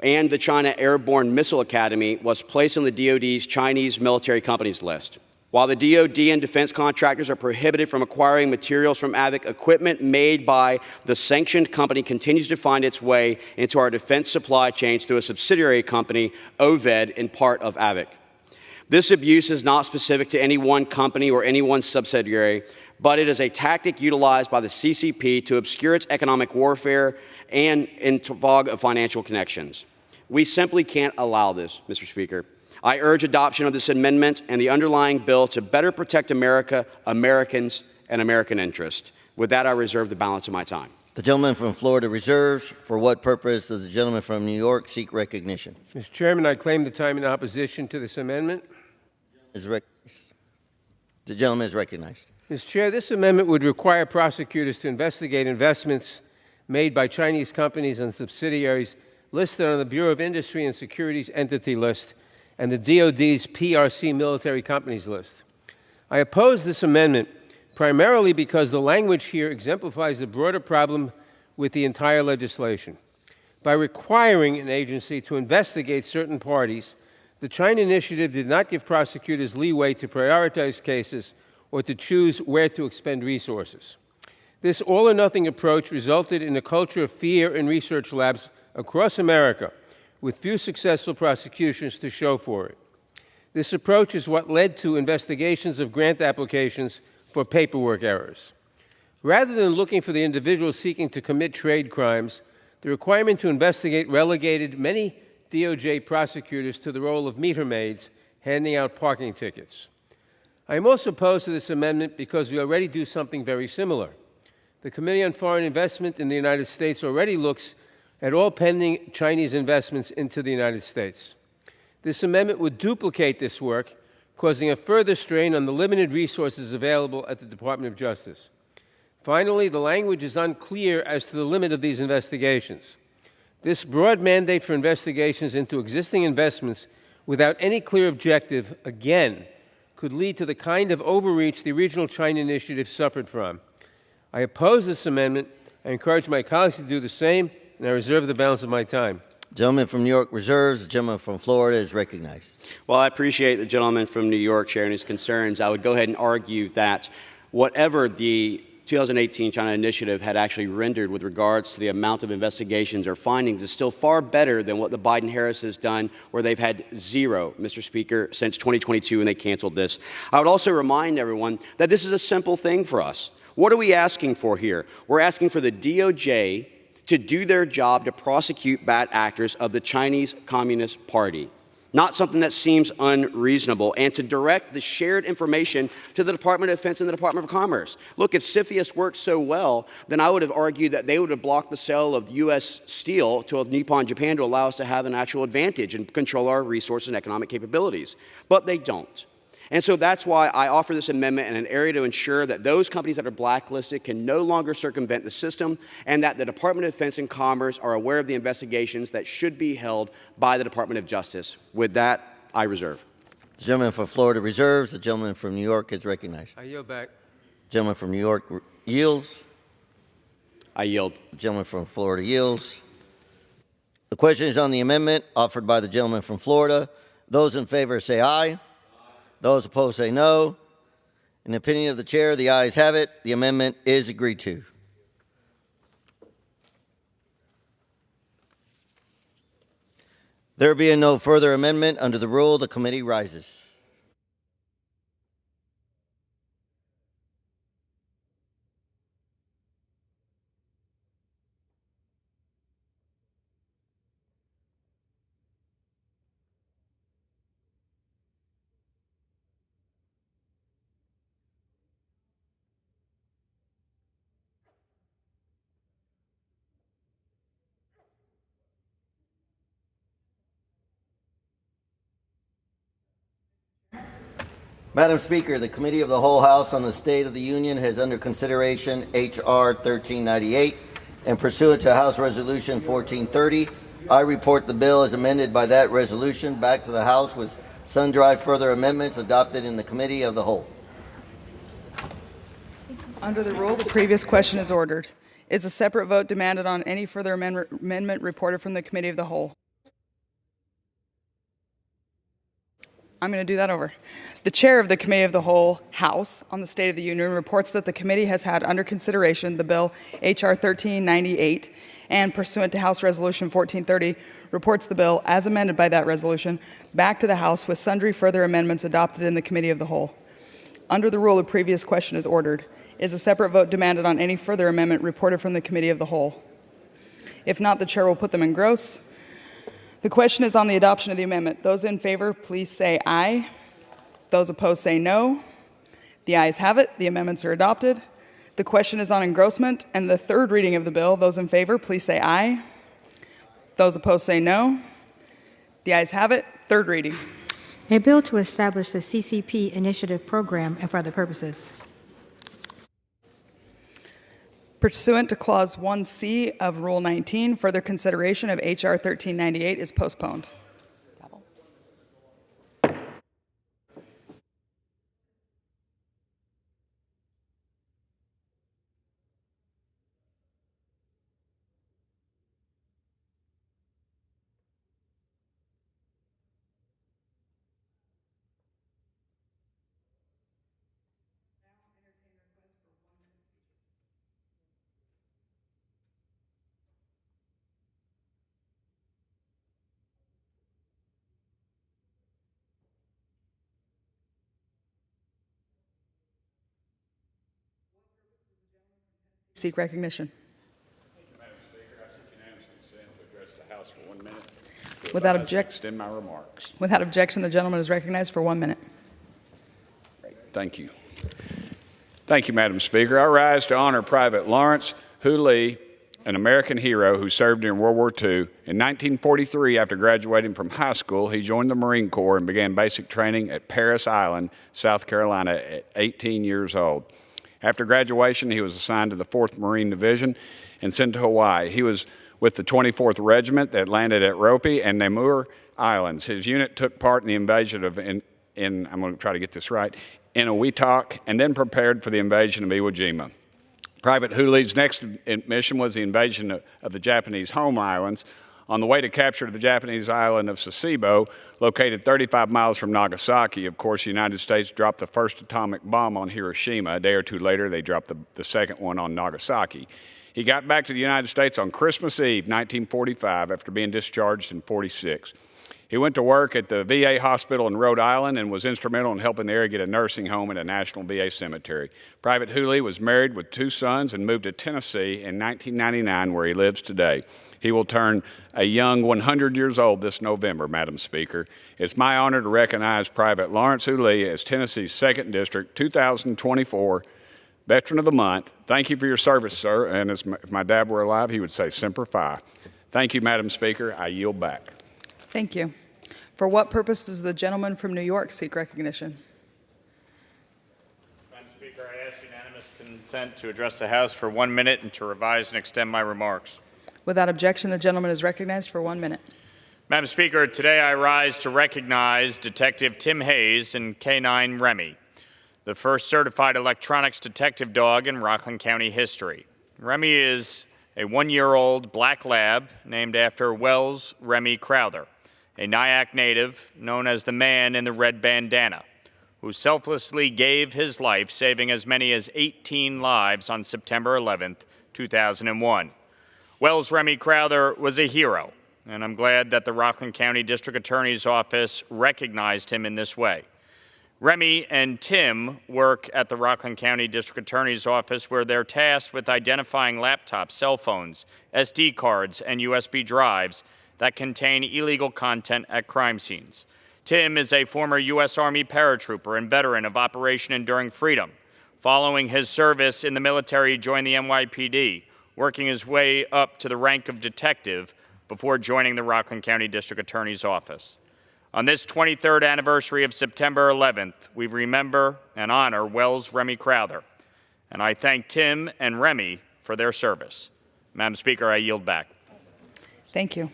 Speaker 3: and the China Airborne Missile Academy was placed on the DoD's Chinese military companies list. While the DoD and defense contractors are prohibited from acquiring materials from AVIC, equipment made by the sanctioned company continues to find its way into our defense supply chains through a subsidiary company, OVED, and part of AVIC. This abuse is not specific to any one company or any one subsidiary, but it is a tactic utilized by the CCP to obscure its economic warfare and in fog of financial connections. We simply can't allow this, Mr. Speaker. I urge adoption of this amendment and the underlying bill to better protect America, Americans, and American interest. With that, I reserve the balance of my time.
Speaker 4: The gentleman from Florida reserves. For what purpose does the gentleman from New York seek recognition?
Speaker 5: Mr. Chairman, I claim the time in opposition to this amendment.
Speaker 4: The gentleman is recognized.
Speaker 5: Mr. Chair, this amendment would require prosecutors to investigate investments made by Chinese companies and subsidiaries listed on the Bureau of Industry and Securities Entity List and the DoD's PRC military companies list. I oppose this amendment primarily because the language here exemplifies the broader problem with the entire legislation. By requiring an agency to investigate certain parties, the China Initiative did not give prosecutors leeway to prioritize cases or to choose where to expend resources. This all-or-nothing approach resulted in a culture of fear in research labs across America, with few successful prosecutions to show for it. This approach is what led to investigations of grant applications for paperwork errors. Rather than looking for the individual seeking to commit trade crimes, the requirement to investigate relegated many DOJ prosecutors to the role of meter maids handing out parking tickets. I am also opposed to this amendment because we already do something very similar. The Committee on Foreign Investment in the United States already looks at all pending Chinese investments into the United States. This amendment would duplicate this work, causing a further strain on the limited resources available at the Department of Justice. Finally, the language is unclear as to the limit of these investigations. This broad mandate for investigations into existing investments without any clear objective, again, could lead to the kind of overreach the Regional China Initiative suffered from. I oppose this amendment. I encourage my colleagues to do the same, and I reserve the balance of my time.
Speaker 4: Gentleman from New York reserves. The gentleman from Florida is recognized.
Speaker 3: Well, I appreciate the gentleman from New York sharing his concerns. I would go ahead and argue that whatever the 2018 China Initiative had actually rendered with regards to the amount of investigations or findings is still far better than what the Biden-Harris has done, where they've had zero, Mr. Speaker, since 2022 when they canceled this. I would also remind everyone that this is a simple thing for us. What are we asking for here? We're asking for the DOJ to do their job to prosecute bad actors of the Chinese Communist Party. Not something that seems unreasonable, and to direct the shared information to the Department of Defense and the Department of Commerce. Look, if CFIUS worked so well, then I would have argued that they would have blocked the sale of U.S. steel to Nippon Japan to allow us to have an actual advantage and control our resources and economic capabilities. But they don't. And so that's why I offer this amendment in an area to ensure that those companies that are blacklisted can no longer circumvent the system, and that the Department of Defense and Commerce are aware of the investigations that should be held by the Department of Justice. With that, I reserve.
Speaker 4: The gentleman from Florida reserves. The gentleman from New York is recognized.
Speaker 5: I yield back.
Speaker 4: The gentleman from New York yields.
Speaker 3: I yield.
Speaker 4: The gentleman from Florida yields. The question is on the amendment offered by the gentleman from Florida. Those in favor say aye. Those opposed say no. In the opinion of the chair, the ayes have it. The amendment is agreed to. There being no further amendment under the rule, the committee rises. Madam Speaker, the Committee of the Whole House on the State of the Union has under consideration H.R. 1398, and pursuant to House Resolution 1430, I report the bill as amended by that resolution back to the House with sundry further amendments adopted in the Committee of the Whole.
Speaker 15: Under the rule, the previous question is ordered. Is a separate vote demanded on any further amendment reported from the Committee of the Whole? I'm going to do that over. The chair of the Committee of the Whole House on the State of the Union reports that the committee has had under consideration the bill H.R. 1398 and pursuant to House Resolution 1430 reports the bill as amended by that resolution back to the House with sundry further amendments adopted in the Committee of the Whole. Under the rule, the previous question is ordered. Is a separate vote demanded on any further amendment reported from the Committee of the Whole? If not, the chair will put them in gross. The question is on the adoption of the amendment. Those in favor, please say aye. Those opposed say no. The ayes have it. The amendments are adopted. The question is on engrossment and the third reading of the bill. Those in favor, please say aye. Those opposed say no. The ayes have it. Third reading.
Speaker 8: A bill to establish the CCP Initiative Program and for other purposes.
Speaker 15: Pursuant to Clause 1C of Rule 19, further consideration of H.R. 1398 is postponed. Seek recognition.
Speaker 9: Madam Speaker, I seek unanimous consent to address the House for 1 minute.
Speaker 15: Without
Speaker 9: Extend my remarks.
Speaker 15: Without objection, the gentleman is recognized for 1 minute.
Speaker 9: Thank you. Thank you, Madam Speaker. I rise to honor Private Lawrence Hu-Lee, an American hero who served during World War II. In 1943, after graduating from high school, he joined the Marine Corps and began basic training at Parris Island, South Carolina, at 18 years old. After graduation, he was assigned to the 4th Marine Division and sent to Hawaii. He was with the 24th Regiment that landed at Ropi and Namur Islands. His unit took part in the invasion of, I'm going to try to get this right, Inuiatak, and then prepared for the invasion of Iwo Jima. Private Hu-Lee's next mission was the invasion of the Japanese home islands. On the way to capture the Japanese island of Sasebo, located 35 miles from Nagasaki, of course, the United States dropped the first atomic bomb on Hiroshima. A day or two later, they dropped the second one on Nagasaki. He got back to the United States on Christmas Eve, 1945, after being discharged in 46. He went to work at the VA hospital in Rhode Island and was instrumental in helping the area get a nursing home and a national VA cemetery. Private Hu-Lee was married with 2 sons and moved to Tennessee in 1999, where he lives today. He will turn a young 100 years old this November, Madam Speaker. It's my honor to recognize Private Lawrence Hu-Lee as Tennessee's 2nd District 2024 Veteran of the Month. Thank you for your service, sir. And if my dad were alive, he would say Semper Fi. Thank you, Madam Speaker. I yield back.
Speaker 15: Thank you. For what purpose does the gentleman from New York seek recognition?
Speaker 21: Madam Speaker, I ask unanimous consent to address the House for 1 minute and to revise and extend my remarks.
Speaker 15: Without objection, the gentleman is recognized for 1 minute.
Speaker 21: Madam Speaker, today I rise to recognize Detective Tim Hayes and K9 Remy, the first certified electronics detective dog in Rockland County history. Remy is a 1-year-old black lab named after Wells Remy Crowther, a Nyack native known as the man in the red bandana, who selflessly gave his life, saving as many as 18 lives on September 11th, 2001. Wells Remy Crowther was a hero, and I'm glad that the Rockland County District Attorney's Office recognized him in this way. Remy and Tim work at the Rockland County District Attorney's Office, where they're tasked with identifying laptops, cell phones, SD cards, and USB drives that contain illegal content at crime scenes. Tim is a former U.S. Army paratrooper and veteran of Operation Enduring Freedom. Following his service in the military, he joined the NYPD, working his way up to the rank of detective before joining the Rockland County District Attorney's Office. On this 23rd anniversary of September 11th, we remember and honor Wells Remy Crowther, and I thank Tim and Remy for their service. Madam Speaker, I yield back.
Speaker 15: Thank you.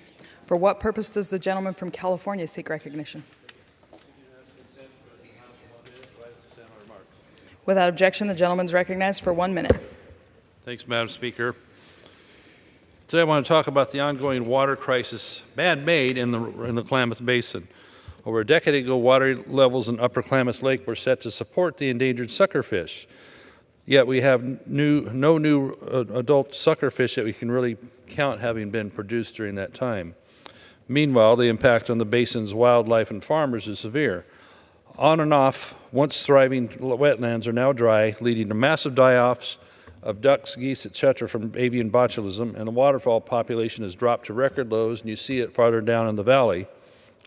Speaker 15: For what purpose does the gentleman from California seek recognition? Without objection, the gentleman is recognized for 1 minute.
Speaker 22: Thanks, Madam Speaker. Today I want to talk about the ongoing water crisis, man-made, in the Klamath Basin. Over a decade ago, water levels in Upper Klamath Lake were set to support the endangered suckerfish. Yet we have no new adult suckerfish that we can really count having been produced during that time. Meanwhile, the impact on the basin's wildlife and farmers is severe. On and off, once thriving wetlands are now dry, leading to massive die-offs of ducks, geese, etc. from avian botulism, and the waterfowl population has dropped to record lows, and you see it farther down in the valley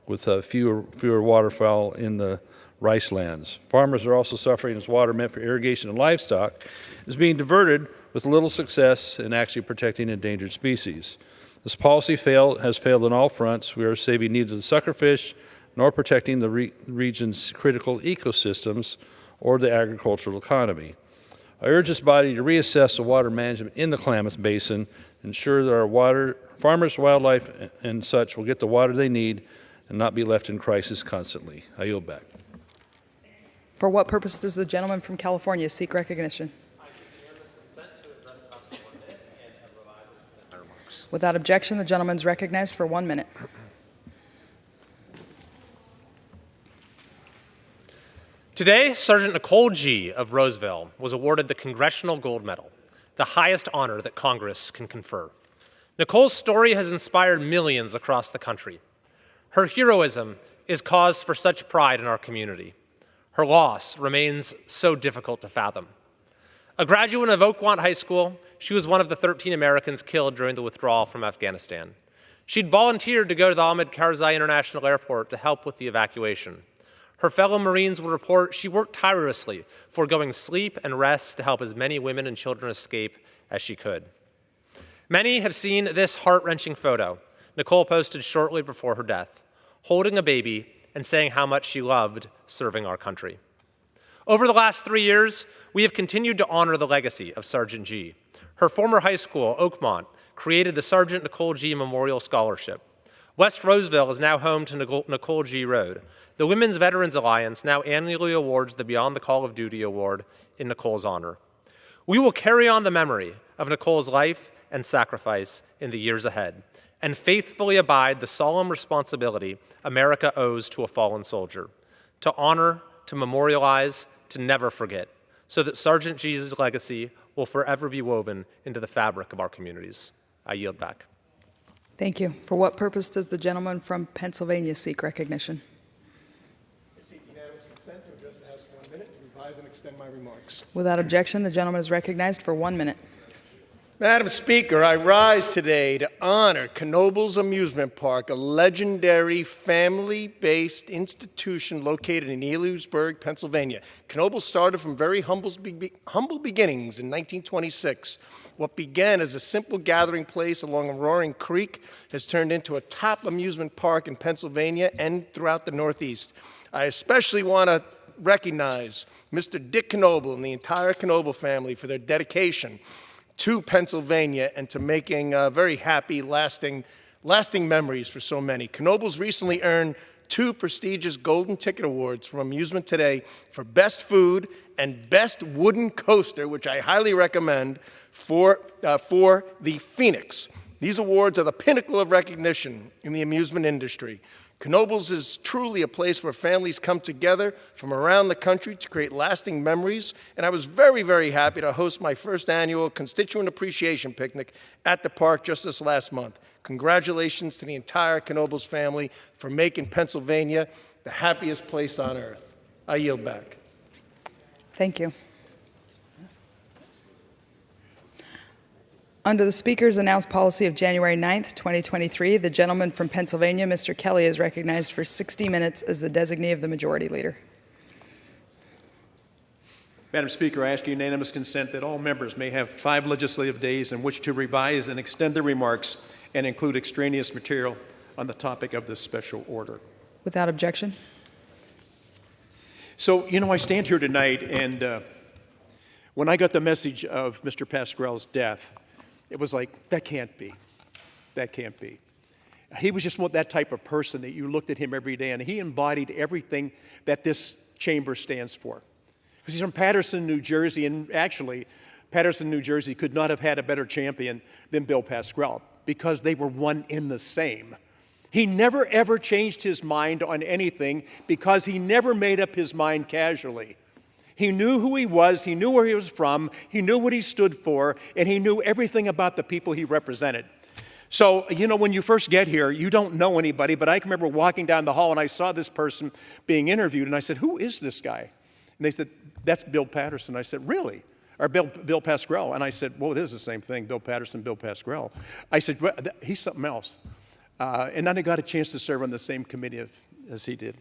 Speaker 22: with fewer waterfowl in the rice lands. Farmers are also suffering as water meant for irrigation and livestock is being diverted with little success in actually protecting endangered species. This policy has failed on all fronts. We are saving neither the suckerfish nor protecting the region's critical ecosystems or the agricultural economy. I urge this body to reassess the water management in the Klamath Basin, ensure that our farmers, wildlife, and such will get the water they need and not be left in crisis constantly. I yield back.
Speaker 15: For what purpose does the gentleman from California seek recognition? Without objection, the gentleman is recognized for 1 minute.
Speaker 13: Today, Sergeant Nicole G. of Roseville was awarded the Congressional Gold Medal, the highest honor that Congress can confer. Nicole's story has inspired millions across the country. Her heroism is cause for such pride in our community. Her loss remains so difficult to fathom. A graduate of Oakwant High School, she was one of the 13 Americans killed during the withdrawal from Afghanistan. She'd volunteered to go to the Ahmed Karzai International Airport to help with the evacuation. Her fellow Marines will report she worked tirelessly, foregoing sleep and rest to help as many women and children escape as she could. Many have seen this heart-wrenching photo Nicole posted shortly before her death, holding a baby and saying how much she loved serving our country. Over the last 3 years, we have continued to honor the legacy of Sergeant G. Her former high school, Oakmont, created the Sergeant Nicole G. Memorial Scholarship. West Roseville is now home to Nicole G. Road. The Women's Veterans Alliance now annually awards the Beyond the Call of Duty Award in Nicole's honor. We will carry on the memory of Nicole's life and sacrifice in the years ahead and faithfully abide the solemn responsibility America owes to a fallen soldier, to honor, to memorialize, to never forget, so that Sergeant G's legacy will forever be woven into the fabric of our communities. I yield back.
Speaker 15: Thank you. For what purpose does the gentleman from Pennsylvania seek recognition?
Speaker 16: I seek unanimous consent to address the House for 1 minute to revise and extend my remarks.
Speaker 15: Without objection, the gentleman is recognized for 1 minute.
Speaker 16: Madam Speaker, I rise today to honor Knoebels Amusement Park, a legendary family-based institution located in Elewsburg, Pennsylvania. Knoebels started from very humble beginnings in 1926. What began as a simple gathering place along a roaring creek has turned into a top amusement park in Pennsylvania and throughout the Northeast. I especially want to recognize Mr. Dick Knoebel and the entire Knoebel family for their dedication to Pennsylvania and to making very happy, lasting memories for so many. Knoebels recently earned 2 prestigious Golden Ticket Awards from Amusement Today for Best Food and Best Wooden Coaster, which I highly recommend, for the Phoenix. These awards are the pinnacle of recognition in the amusement industry. Knoebels is truly a place where families come together from around the country to create lasting memories, and I was very, very happy to host my first annual Constituent Appreciation Picnic at the park just this last month. Congratulations to the entire Knoebels family for making Pennsylvania the happiest place on earth. I yield back.
Speaker 15: Thank you. Under the Speaker's announced policy of January 9th, 2023, the gentleman from Pennsylvania, Mr. Kelly, is recognized for 60 minutes as the designee of the Majority Leader.
Speaker 23: Madam Speaker, I ask unanimous consent that all members may have 5 legislative days in which to revise and extend their remarks and include extraneous material on the topic of this special order.
Speaker 15: Without objection.
Speaker 23: So, you know, I stand here tonight, and when I got the message of Mr. Pascrell's death, it was like, that can't be. That can't be. He was just that type of person that you looked at him every day, and he embodied everything that this chamber stands for. He's from Paterson, New Jersey, and actually, Paterson, New Jersey could not have had a better champion than Bill Pascrell because they were one in the same. He never, ever changed his mind on anything because he never made up his mind casually. He knew who he was, he knew where he was from, he knew what he stood for, and he knew everything about the people he represented. So, you know, when you first get here, you don't know anybody, but I can remember walking down the hall and I saw this person being interviewed, and I said, who is this guy? And they said, that's Bill Patterson. I said, really? Or Bill Pascrell. And I said, well, it is the same thing, Bill Patterson, Bill Pascrell. I said, well, he's something else. And then I got a chance to serve on the same committee as he did.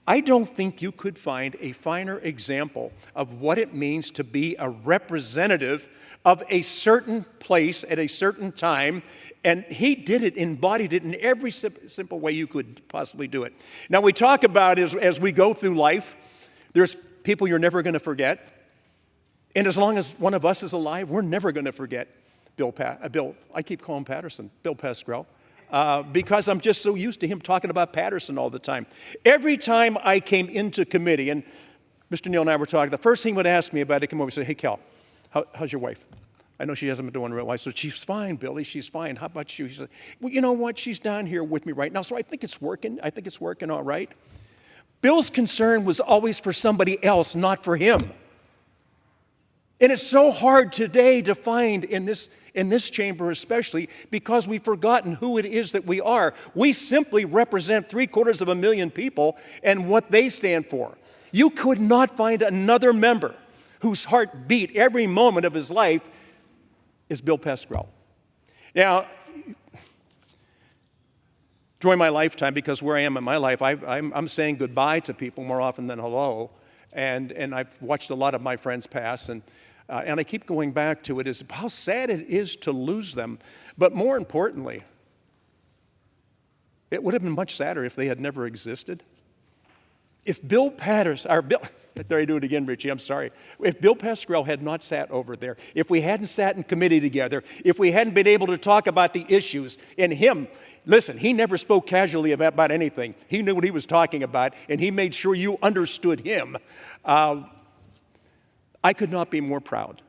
Speaker 23: I don't think you could find a finer example of what it means to be a representative of a certain place at a certain time, and he did it, embodied it in every simple way you could possibly do it. Now, we talk about as we go through life, there's people you're never going to forget, And as long as one of us is alive, we're never going to forget Bill, I keep calling him Patterson, Bill Pascrell, because I'm just so used to him talking about Patterson all the time. Every time I came into committee, and Mr. Neal and I were talking, the first thing he would ask me about it, come over and say, hey, Cal, how's your wife? I know she hasn't been doing real well. I said, she's fine, Billy, she's fine. How about you? He said, well, you know what? She's down here with me right now, so I think it's working. I think it's working all right. Bill's concern was always for somebody else, not for him. And it's so hard today to find in this chamber especially because we've forgotten who it is that we are. We simply represent 750,000 people and what they stand for. You could not find another member whose heart beat every moment of his life is Bill Pascrell. Now, during my lifetime, because where I am in my life, I'm saying goodbye to people more often than hello. And I've watched a lot of my friends pass, and I keep going back to it, is how sad it is to lose them. But more importantly, it would have been much sadder if they had never existed. If Bill Patterson, or Bill, there I do it again, Richie, I'm sorry. If Bill Pascrell had not sat over there, if we hadn't sat in committee together, if we hadn't been able to talk about the issues, and him, listen, he never spoke casually about anything. He knew what he was talking about, and he made sure you understood him. I could not be more proud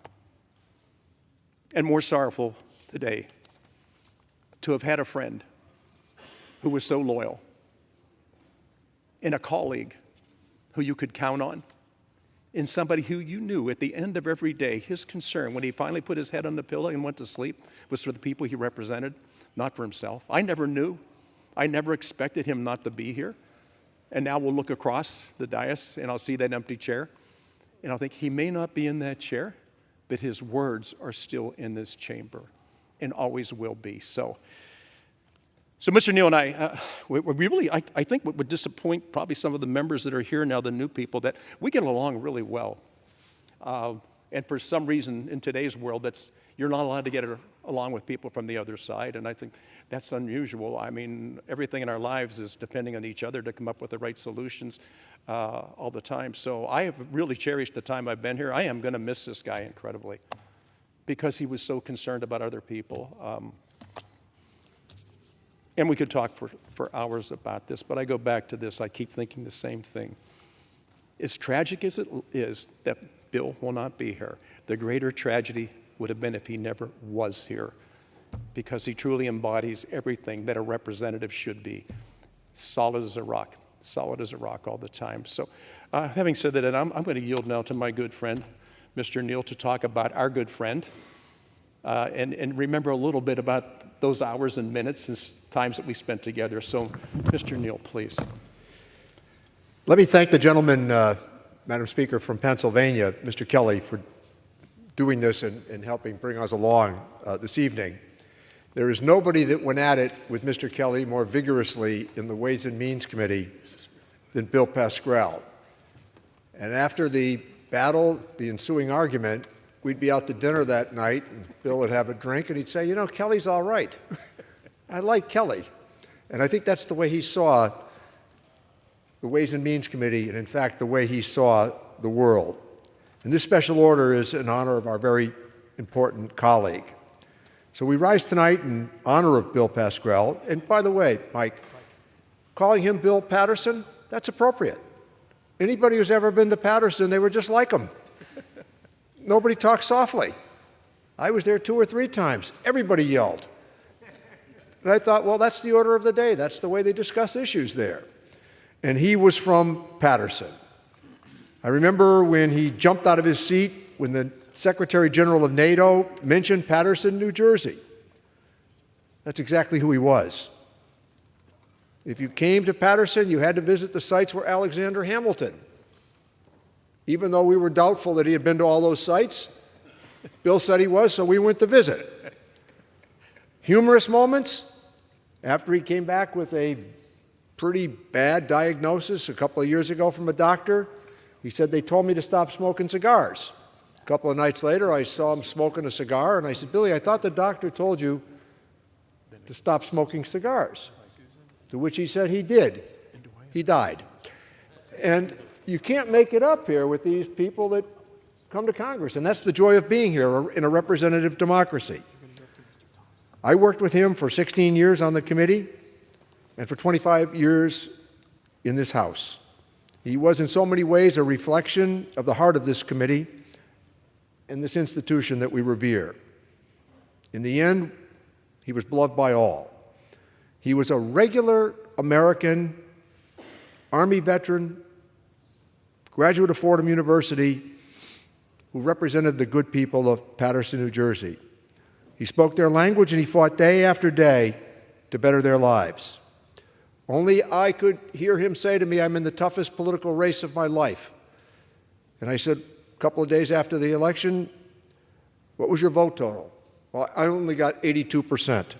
Speaker 23: and more sorrowful today to have had a friend who was so loyal and a colleague who you could count on, and somebody who you knew at the end of every day, his concern when he finally put his head on the pillow and went to sleep was for the people he represented, not for himself. I never knew. I never expected him not to be here. And now we'll look across the dais and I'll see that empty chair. And I'll think he may not be in that chair, but his words are still in this chamber and always will be. So Mr. Neal and I, I think what would disappoint probably some of the members that are here now, the new people, that we get along really well. And for some reason in today's world, you're not allowed to get along with people from the other side, and I think that's unusual. I mean, everything in our lives is depending on each other to come up with the right solutions all the time. So I have really cherished the time I've been here. I am going to miss this guy incredibly because he was so concerned about other people. And we could talk for hours about this, but I go back to this. I keep thinking the same thing. As tragic as it is that Bill will not be here, the greater tragedy would have been if he never was here, because he truly embodies everything that a representative should be. Solid as a rock all the time. So having said that, I'm going to yield now to my good friend, Mr. Neal, to talk about our good friend and remember a little bit about those hours and minutes and times that we spent together. So, Mr. Neal, please.
Speaker 7: Let me thank the gentleman, Madam Speaker, from Pennsylvania, Mr. Kelly, for doing this and helping bring us along this evening. There is nobody that went at it with Mr. Kelly more vigorously in the Ways and Means Committee than Bill Pascrell. And after the battle, the ensuing argument, we'd be out to dinner that night, and Bill would have a drink, and he'd say, you know, Kelly's all right. I like Kelly. And I think that's the way he saw the Ways and Means Committee, and in fact, the way he saw the world. And this special order is in honor of our very important colleague. So we rise tonight in honor of Bill Pascrell. And by the way, Mike, calling him Bill Patterson, that's appropriate. Anybody who's ever been to Patterson, they were just like him. Nobody talked softly. I was there 2 or 3 times. Everybody yelled. And I thought, well, that's the order of the day. That's the way they discuss issues there. And he was from Patterson. I remember when he jumped out of his seat when the Secretary General of NATO mentioned Patterson, New Jersey. That's exactly who he was. If you came to Patterson, you had to visit the sites where Alexander Hamilton. Even though we were doubtful that he had been to all those sites, Bill said he was, so we went to visit. Humorous moments. After he came back with a pretty bad diagnosis a couple of years ago from a doctor, he said, they told me to stop smoking cigars. A couple of nights later, I saw him smoking a cigar, and I said, Billy, I thought the doctor told you to stop smoking cigars. To which he said he did. He died. And you can't make it up here with these people that come to Congress. And that's the joy of being here in a representative democracy. I worked with him for 16 years on the committee and for 25 years in this House. He was in so many ways a reflection of the heart of this committee and this institution that we revere. In the end, he was beloved by all. He was a regular American, Army veteran, graduate of Fordham University, who represented the good people of Paterson, New Jersey. He spoke their language and he fought day after day to better their lives. Only I could hear him say to me, "I'm in the toughest political race of my life." And I said, a couple of days after the election, "What was your vote total?" "Well, I only got 82%.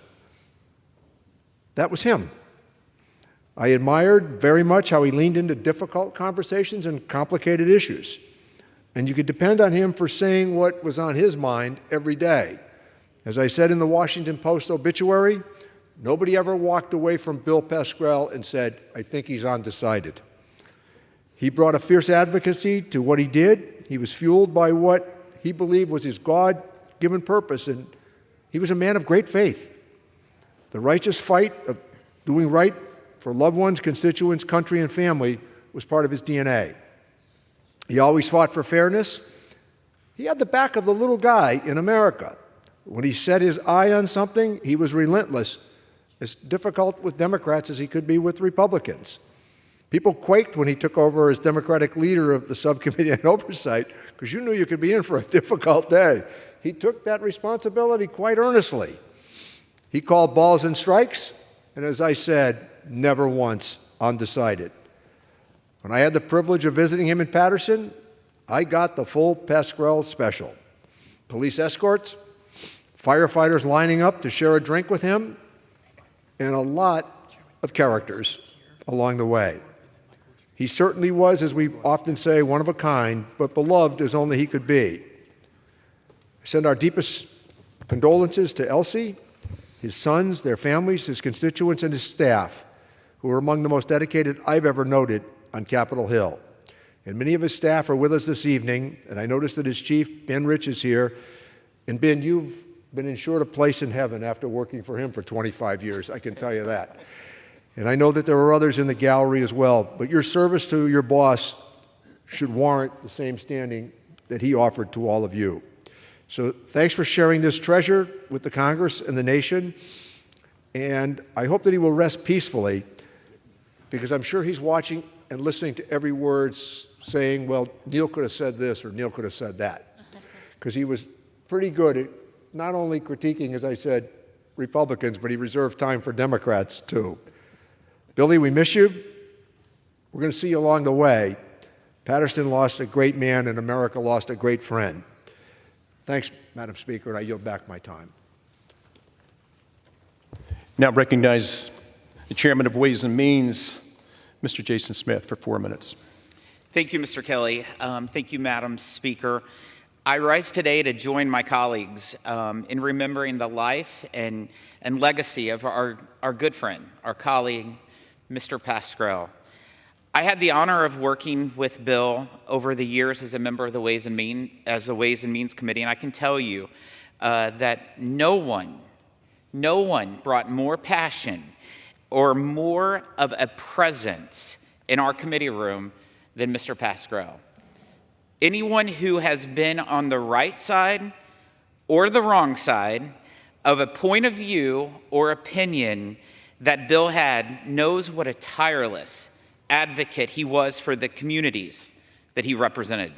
Speaker 7: That was him. I admired very much how he leaned into difficult conversations and complicated issues. And you could depend on him for saying what was on his mind every day. As I said in the Washington Post obituary, nobody ever walked away from Bill Pascrell and said, "I think he's undecided." He brought a fierce advocacy to what he did. He was fueled by what he believed was his God-given purpose, and he was a man of great faith. The righteous fight of doing right for loved ones, constituents, country, and family was part of his DNA. He always fought for fairness. He had the back of the little guy in America. When he set his eye on something, he was relentless, as difficult with Democrats as he could be with Republicans. People quaked when he took over as Democratic leader of the Subcommittee on Oversight, because you knew you could be in for a difficult day. He took that responsibility quite earnestly. He called balls and strikes, and as I said, never once undecided. When I had the privilege of visiting him in Paterson, I got the full Pascrell special. Police escorts, firefighters lining up to share a drink with him, and a lot of characters along the way. He certainly was, as we often say, one of a kind, but beloved as only he could be. I send our deepest condolences to Elsie, his sons, their families, his constituents, and his staff, who are among the most dedicated I've ever noted on Capitol Hill. And many of his staff are with us this evening, and I noticed that his chief, Ben Rich, is here. And Ben, you've been ensured a place in heaven after working for him for 25 years, I can tell you that. And I know that there are others in the gallery as well, but your service to your boss should warrant the same standing that he offered to all of you. So thanks for sharing this treasure with the Congress and the nation, and I hope that he will rest peacefully, because I'm sure he's watching and listening to every word saying, well, Neil could have said this or Neil could have said that, because he was pretty good at not only critiquing, as I said, Republicans, but he reserved time for Democrats too. Billy, we miss you. We're going to see you along the way. Paterson lost a great man and America lost a great friend. Thanks, Madam Speaker, and I yield back my time.
Speaker 23: Now recognize the Chairman of Ways and Means, Mr. Jason Smith, for 4 minutes.
Speaker 10: Thank you, Mr. Kelly. Thank you, Madam Speaker. I rise today to join my colleagues in remembering the life and legacy of our good friend, our colleague, Mr. Pascrell. I had the honor of working with Bill over the years as a member of the Ways and Means Committee, and I can tell you that no one brought more passion or more of a presence in our committee room than Mr. Pascrell. Anyone who has been on the right side or the wrong side of a point of view or opinion that Bill had knows what a tireless advocate he was for the communities that he represented.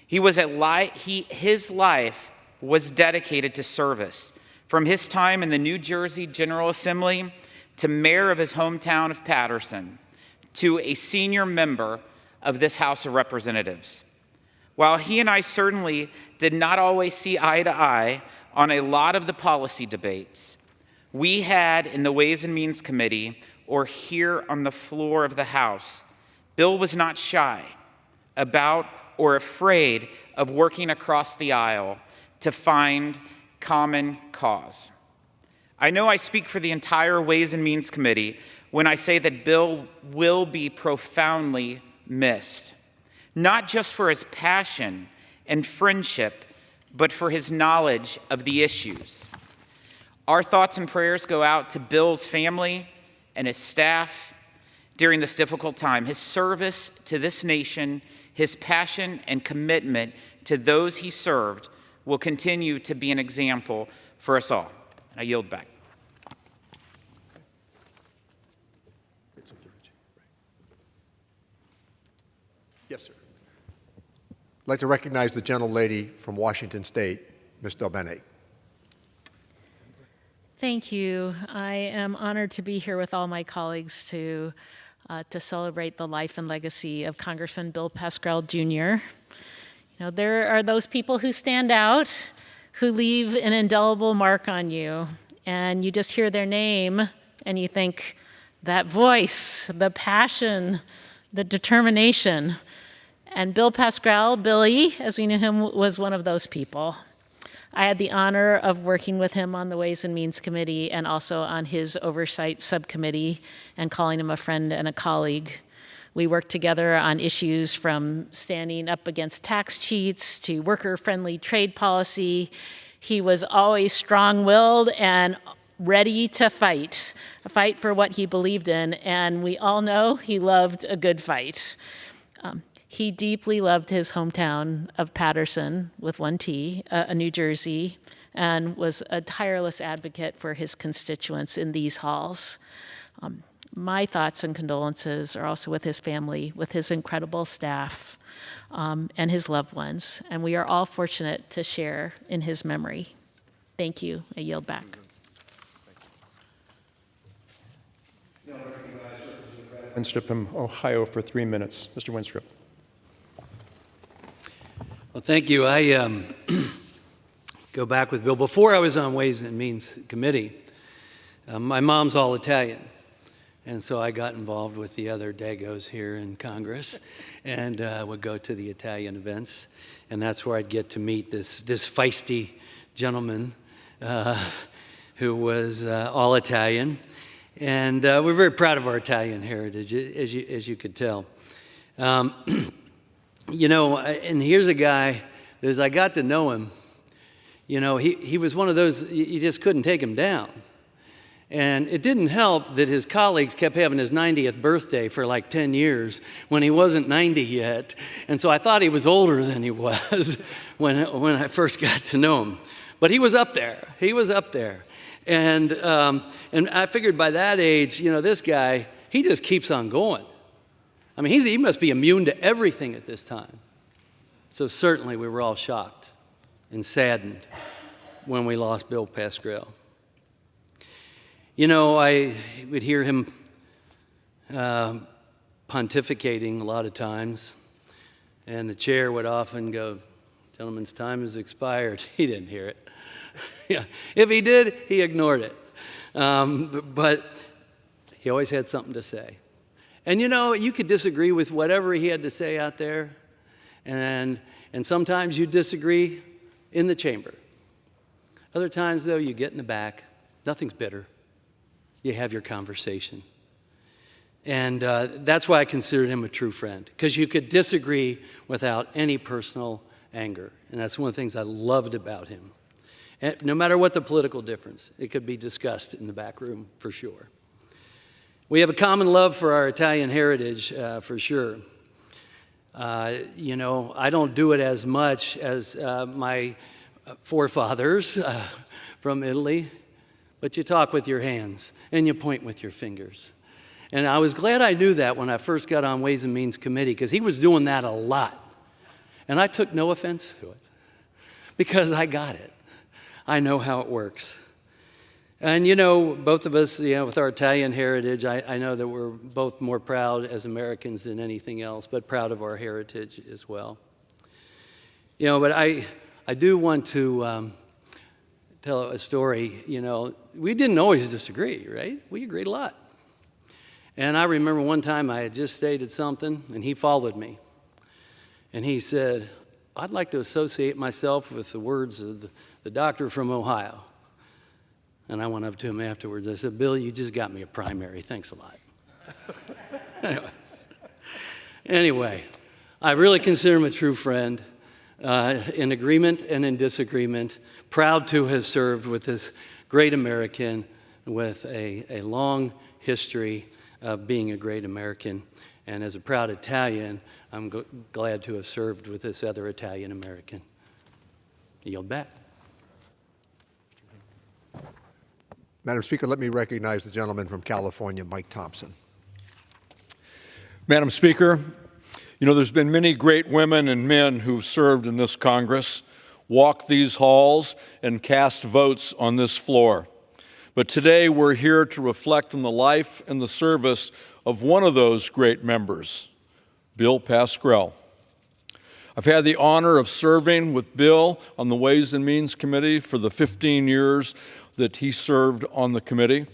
Speaker 10: His life was dedicated to service, from his time in the New Jersey General Assembly to mayor of his hometown of Paterson to a senior member of this House of Representatives. While he and I certainly did not always see eye to eye on a lot of the policy debates, we had in the Ways and Means Committee or here on the floor of the House, Bill was not shy about or afraid of working across the aisle to find common cause. I know I speak for the entire Ways and Means Committee when I say that Bill will be profoundly missed, not just for his passion and friendship, but for his knowledge of the issues. Our thoughts and prayers go out to Bill's family and his staff during this difficult time. His service to this nation, his passion and commitment to those he served will continue to be an example for us all. I yield back.
Speaker 23: Yes, sir.
Speaker 7: I'd like to recognize the gentlelady from Washington State, Ms. DelBene.
Speaker 12: Thank you. I am honored to be here with all my colleagues to celebrate the life and legacy of Congressman Bill Pascrell Jr. You know, there are those people who stand out, who leave an indelible mark on you, and you just hear their name and you think, that voice, the passion, the determination. And Bill Pascrell, Billy, as we knew him, was one of those people. I had the honor of working with him on the Ways and Means Committee and also on his oversight subcommittee and calling him a friend and a colleague. We worked together on issues from standing up against tax cheats to worker-friendly trade policy. He was always strong-willed and ready to fight for what he believed in, and we all know he loved a good fight. He deeply loved his hometown of Paterson, with one T, New Jersey, and was a tireless advocate for his constituents in these halls. My thoughts and condolences are also with his family, with his incredible staff, and his loved ones, and we are all fortunate to share in his memory. Thank you. I yield back.
Speaker 23: Winstrup from Ohio for 3 minutes. Mr. Winstrup.
Speaker 14: Well, thank you. I go back with Bill. Before I was on Ways and Means Committee, my mom's all Italian. And so I got involved with the other Dagos here in Congress and would go to the Italian events. And that's where I'd get to meet this feisty gentleman who was all Italian. And we're very proud of our Italian heritage, as you could tell. You know, and here's a guy, as I got to know him, you know, he was one of those, you just couldn't take him down. And it didn't help that his colleagues kept having his 90th birthday for like 10 years when he wasn't 90 yet. And so I thought he was older than he was when I first got to know him. But he was up there. He was up there. And I figured by that age, you know, this guy, he just keeps on going. I mean, he must be immune to everything at this time. So certainly we were all shocked and saddened when we lost Bill Pascrell. You know, I would hear him pontificating a lot of times, and the chair would often go, "Gentleman's time has expired." He didn't hear it. Yeah. If he did, he ignored it. But he always had something to say. And you know, you could disagree with whatever he had to say out there, and sometimes you disagree in the chamber. Other times, though, you get in the back. Nothing's bitter. You have your conversation. And that's why I considered him a true friend, because you could disagree without any personal anger. And that's one of the things I loved about him. And no matter what the political difference, it could be discussed in the back room for sure. We have a common love for our Italian heritage, for sure. You know, I don't do it as much as my forefathers from Italy, but you talk with your hands and you point with your fingers. And I was glad I knew that when I first got on Ways and Means Committee, because he was doing that a lot. And I took no offense to it, because I got it. I know how it works. And you know, both of us, you know, with our Italian heritage, I know that we're both more proud as Americans than anything else, but proud of our heritage as well. You know, but I do want to tell a story. You know, we didn't always disagree, right? We agreed a lot. And I remember one time I had just stated something, and he followed me. And he said, "I'd like to associate myself with the words of the doctor from Ohio." And I went up to him afterwards. I said, "Bill, you just got me a primary. Thanks a lot." Anyway, I really consider him a true friend. in agreement and in disagreement. Proud to have served with this great American with a long history of being a great American. And as a proud Italian, I'm glad to have served with this other Italian American. Yield back.
Speaker 7: Madam Speaker, let me recognize the gentleman from California, Mike Thompson.
Speaker 18: Madam Speaker, you know, there's been many great women and men who've served in this Congress, walked these halls, and cast votes on this floor. But today we're here to reflect on the life and the service of one of those great members, Bill Pascrell. I've had the honor of serving with Bill on the Ways and Means Committee for the 15 years that he served on the committee.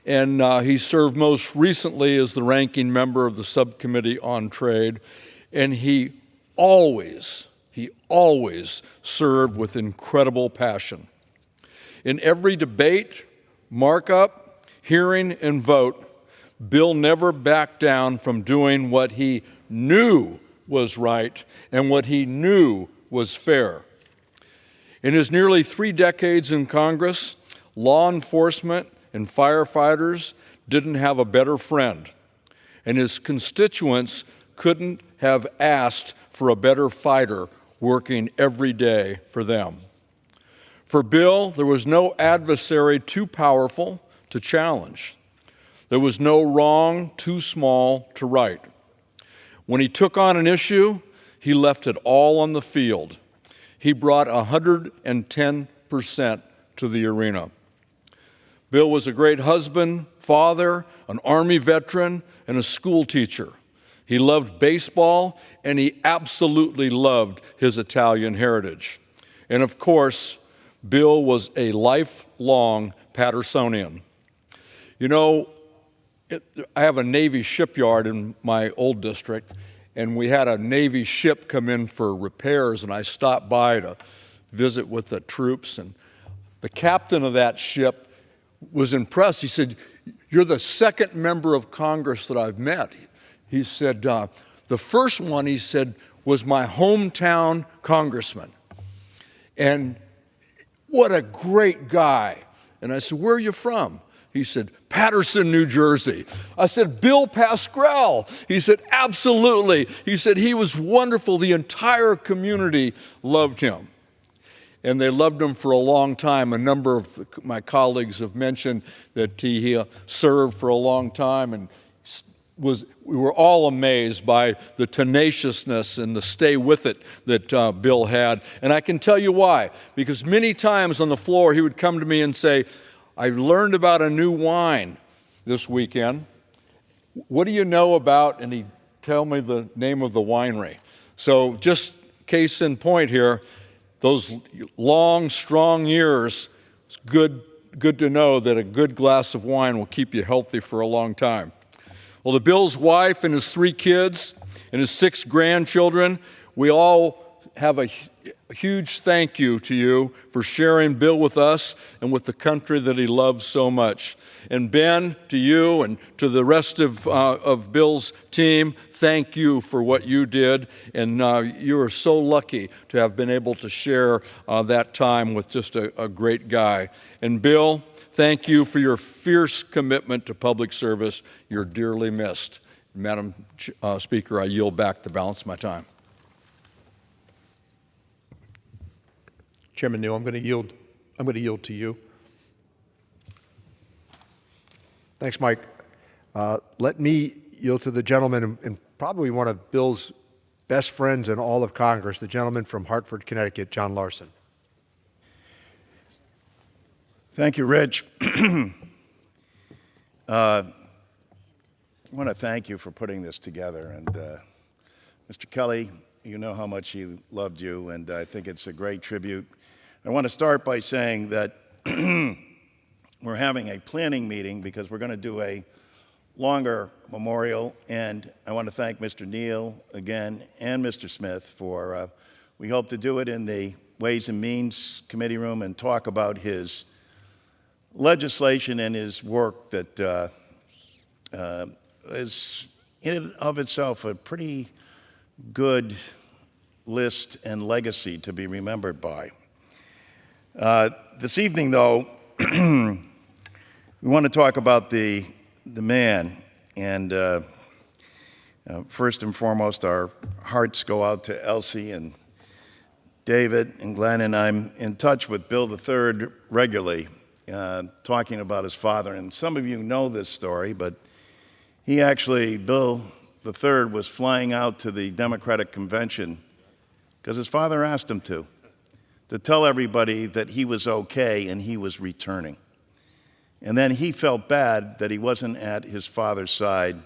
Speaker 18: And he served most recently as the ranking member of the Subcommittee on Trade. And he always served with incredible passion. In every debate, markup, hearing, and vote, Bill never backed down from doing what he knew was right and what he knew was fair. In his nearly 3 decades in Congress, law enforcement and firefighters didn't have a better friend, and his constituents couldn't have asked for a better fighter working every day for them. For Bill, there was no adversary too powerful to challenge. There was no wrong too small to right. When he took on an issue, he left it all on the field. He brought 110% to the arena. Bill was a great husband, father, an Army veteran, and a school teacher. He loved baseball, and he absolutely loved his Italian heritage. And of course, Bill was a lifelong Pattersonian. You know, I have a Navy shipyard in my old district, and we had a Navy ship come in for repairs, and I stopped by to visit with the troops, and the captain of that ship was impressed. He said, "You're the second member of Congress that I've met." He said, the first one, he said, was my hometown congressman. And what a great guy. And I said, "Where are you from?" He said, "Paterson, New Jersey." I said, "Bill Pascrell." He said, "Absolutely." He said, "He was wonderful. The entire community loved him." And they loved him for a long time. A number of my colleagues have mentioned that he served for a long time, and we were all amazed by the tenaciousness and the stay with it that Bill had. And I can tell you why. Because many times on the floor he would come to me and say, "I learned about a new wine this weekend. What do you know about?" And he'd tell me the name of the winery. So just case in point here, those long, strong years, it's good to know that a good glass of wine will keep you healthy for a long time. Well, to Bill's wife and his 3 kids and his 6 grandchildren, we all have a huge thank you to you for sharing Bill with us and with the country that he loves so much. And Ben, to you and to the rest of Bill's team, thank you for what you did. And you are so lucky to have been able to share that time with just a great guy. And Bill, thank you for your fierce commitment to public service. You're dearly missed. Madam Speaker, I yield back the balance of my time.
Speaker 23: Chairman New, I'm going to yield to you.
Speaker 7: Thanks, Mike. Let me yield to the gentleman and probably one of Bill's best friends in all of Congress, the gentleman from Hartford, Connecticut, John Larson.
Speaker 19: Thank you, Rich. I want to thank you for putting this together. And Mr. Kelly, you know how much he loved you, and I think it's a great tribute. I want to start by saying that we're having a planning meeting because we're going to do a longer memorial, and I want to thank Mr. Neal again and Mr. Smith for, we hope to do it in the Ways and Means Committee room and talk about his legislation and his work that is in and of itself a pretty good list and legacy to be remembered by. This evening, though, we want to talk about the man. And first and foremost, our hearts go out to Elsie and David and Glenn, and I'm in touch with Bill III regularly, talking about his father. And some of you know this story, but Bill III was flying out to the Democratic Convention because his father asked him to tell everybody that he was okay and he was returning. And then he felt bad that he wasn't at his father's side.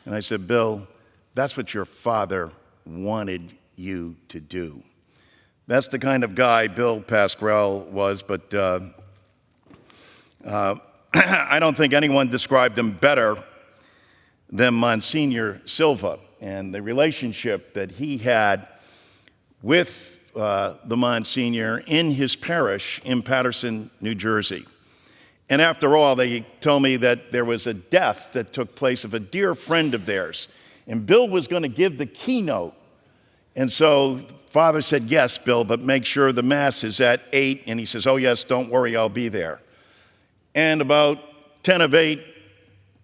Speaker 19: And I said, Bill, that's what your father wanted you to do. That's the kind of guy Bill Pascrell was, but I don't think anyone described him better than Monsignor Silva and the relationship that he had with the Monsignor in his parish in Paterson, New Jersey. And after all, they told me that there was a death that took place of a dear friend of theirs, and Bill was going to give the keynote. And so Father said, yes, Bill, but make sure the Mass is at 8. And he says, oh, yes, don't worry, I'll be there. And about 10 of 8,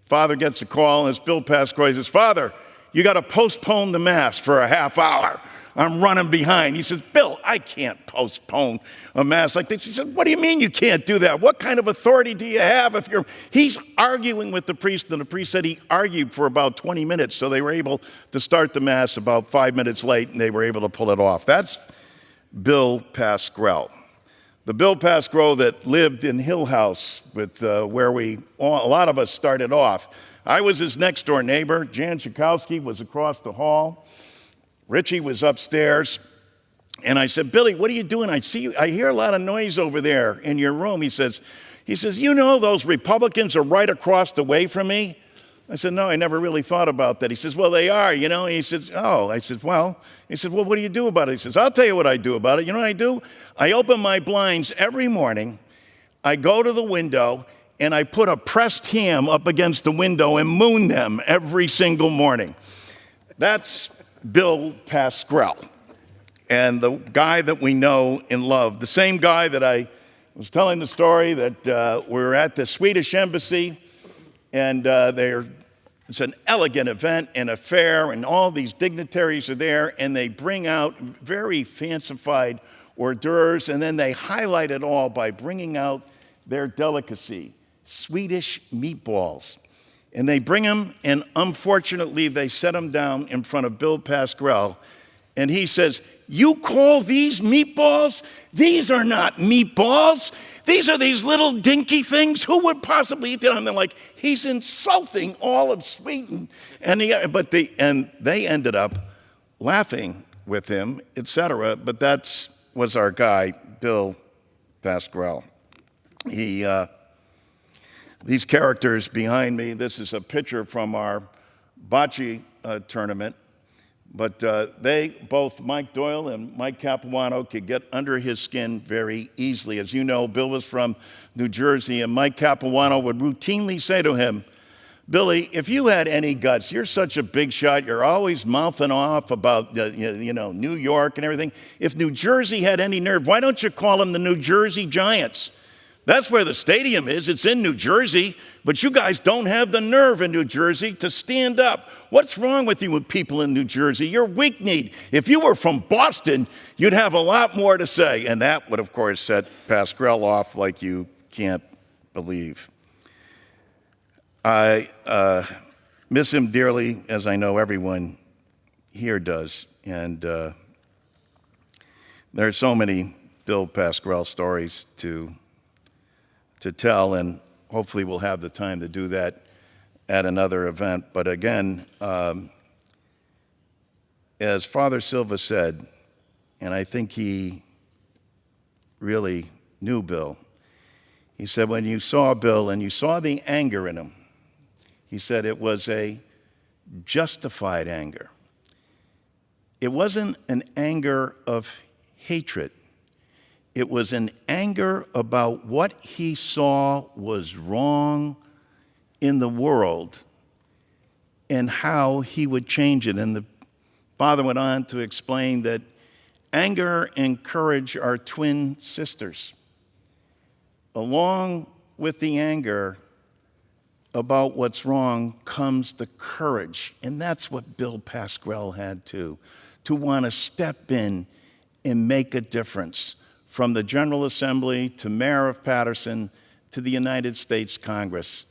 Speaker 19: Father gets a call, and it's Bill Pascrell. He says, Father, you got to postpone the Mass for a half hour. I'm running behind. He says, Bill, I can't postpone a Mass like this. He said, what do you mean you can't do that? What kind of authority do you have if you're... He's arguing with the priest, and the priest said he argued for about 20 minutes, so they were able to start the Mass about 5 minutes late, and they were able to pull it off. That's Bill Pascrell. The Bill Pascrell that lived in Hill House with where a lot of us started off. I was his next door neighbor. Jan Schakowsky was across the hall. Richie was upstairs. And I said, Billy, what are you doing? I hear a lot of noise over there in your room. He says, you know those Republicans are right across the way from me? I said, no, I never really thought about that. He says, well, they are, you know. He says, oh. I said, well. He said, well, what do you do about it? He says, I'll tell you what I do about it. You know what I do? I open my blinds every morning. I go to the window, and I put a pressed ham up against the window and moon them every single morning. That's Bill Pascrell, and the guy that we know and love. The same guy that I was telling the story that we were at the Swedish embassy, and it's an elegant event and a fair, and all these dignitaries are there, and they bring out very fancified hors d'oeuvres, and then they highlight it all by bringing out their delicacy, Swedish meatballs. And they bring them, and unfortunately, they set them down in front of Bill Pascrell, and he says, you call these meatballs? These are not meatballs. These are these little dinky things. Who would possibly eat them? And they're like, he's insulting all of Sweden. And they ended up laughing with him, etc. But that was our guy, Bill Pascrell. These characters behind me, this is a picture from our bocce tournament. But both Mike Doyle and Mike Capuano could get under his skin very easily. As you know, Bill was from New Jersey, and Mike Capuano would routinely say to him, Billy, if you had any guts, you're such a big shot, you're always mouthing off about New York and everything. If New Jersey had any nerve, why don't you call them the New Jersey Giants? That's where the stadium is. It's in New Jersey, but you guys don't have the nerve in New Jersey to stand up. What's wrong with you with people in New Jersey? You're weak-kneed. If you were from Boston, you'd have a lot more to say. And that would, of course, set Pascrell off like you can't believe. I miss him dearly, as I know everyone here does. And there are so many Bill Pascrell stories to tell, and hopefully we'll have the time to do that at another event. But again, as Father Silva said, and I think he really knew Bill, he said when you saw Bill and you saw the anger in him, he said it was a justified anger. It wasn't an anger of hatred. It was an anger about what he saw was wrong in the world and how he would change it. And the Father went on to explain that Anger and courage are twin sisters. Along with the anger about what's wrong comes the courage, and that's what Bill Pascrell had to want to step in and make a difference, from the General Assembly to Mayor of Paterson to the United States Congress.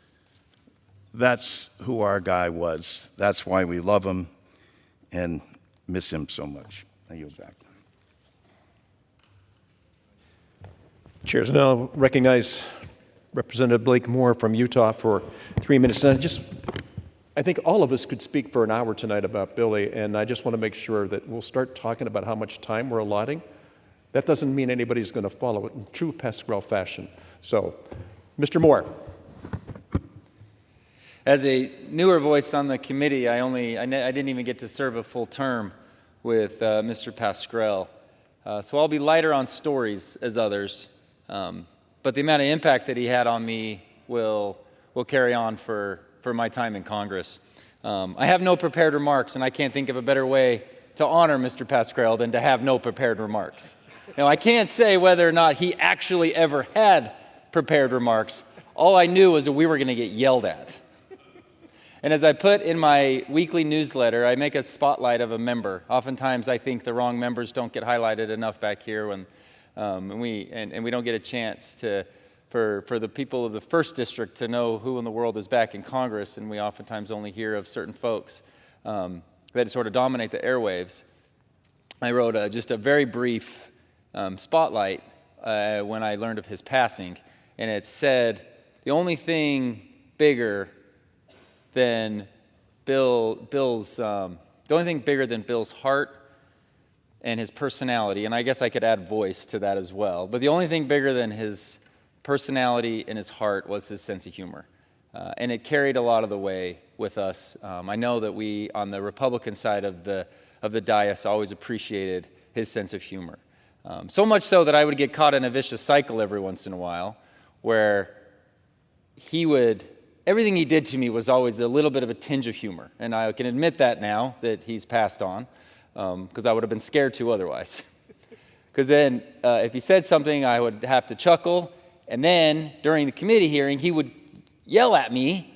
Speaker 19: That's who our guy was. That's why we love him and miss him so much. I yield back.
Speaker 23: Chairs now recognize Representative Blake Moore from Utah for 3 minutes. And I think all of us could speak for an hour tonight about Billy, and I just want to make sure that we'll start talking about how much time we're allotting. That doesn't mean anybody's going to follow it in true Pascrell fashion. So, Mr. Moore.
Speaker 2: As a newer voice on the committee, I didn't even get to serve a full term with Mr. Pascrell. So I'll be lighter on stories as others. But the amount of impact that he had on me will carry on for my time in Congress. I have no prepared remarks, and I can't think of a better way to honor Mr. Pascrell than to have no prepared remarks. Now, I can't say whether or not he actually ever had prepared remarks. All I knew was that we were going to get yelled at. And as I put in my weekly newsletter, I make a spotlight of a member. Oftentimes, I think the wrong members don't get highlighted enough back here when and we don't get a chance for the people of the 1st District to know who in the world is back in Congress, and we oftentimes only hear of certain folks that sort of dominate the airwaves. I wrote just a very brief spotlight when I learned of his passing, and it said, the only thing bigger than Bill's heart and his personality, and I guess I could add voice to that as well, but the only thing bigger than his personality and his heart was his sense of humor. And it carried a lot of the way with us. I know that we, on the Republican side of the dais, always appreciated his sense of humor. So much so that I would get caught in a vicious cycle every once in a while, where everything he did to me was always a little bit of a tinge of humor. And I can admit that now that he's passed on, because I would have been scared to otherwise. Because then if he said something, I would have to chuckle. And then during the committee hearing, he would yell at me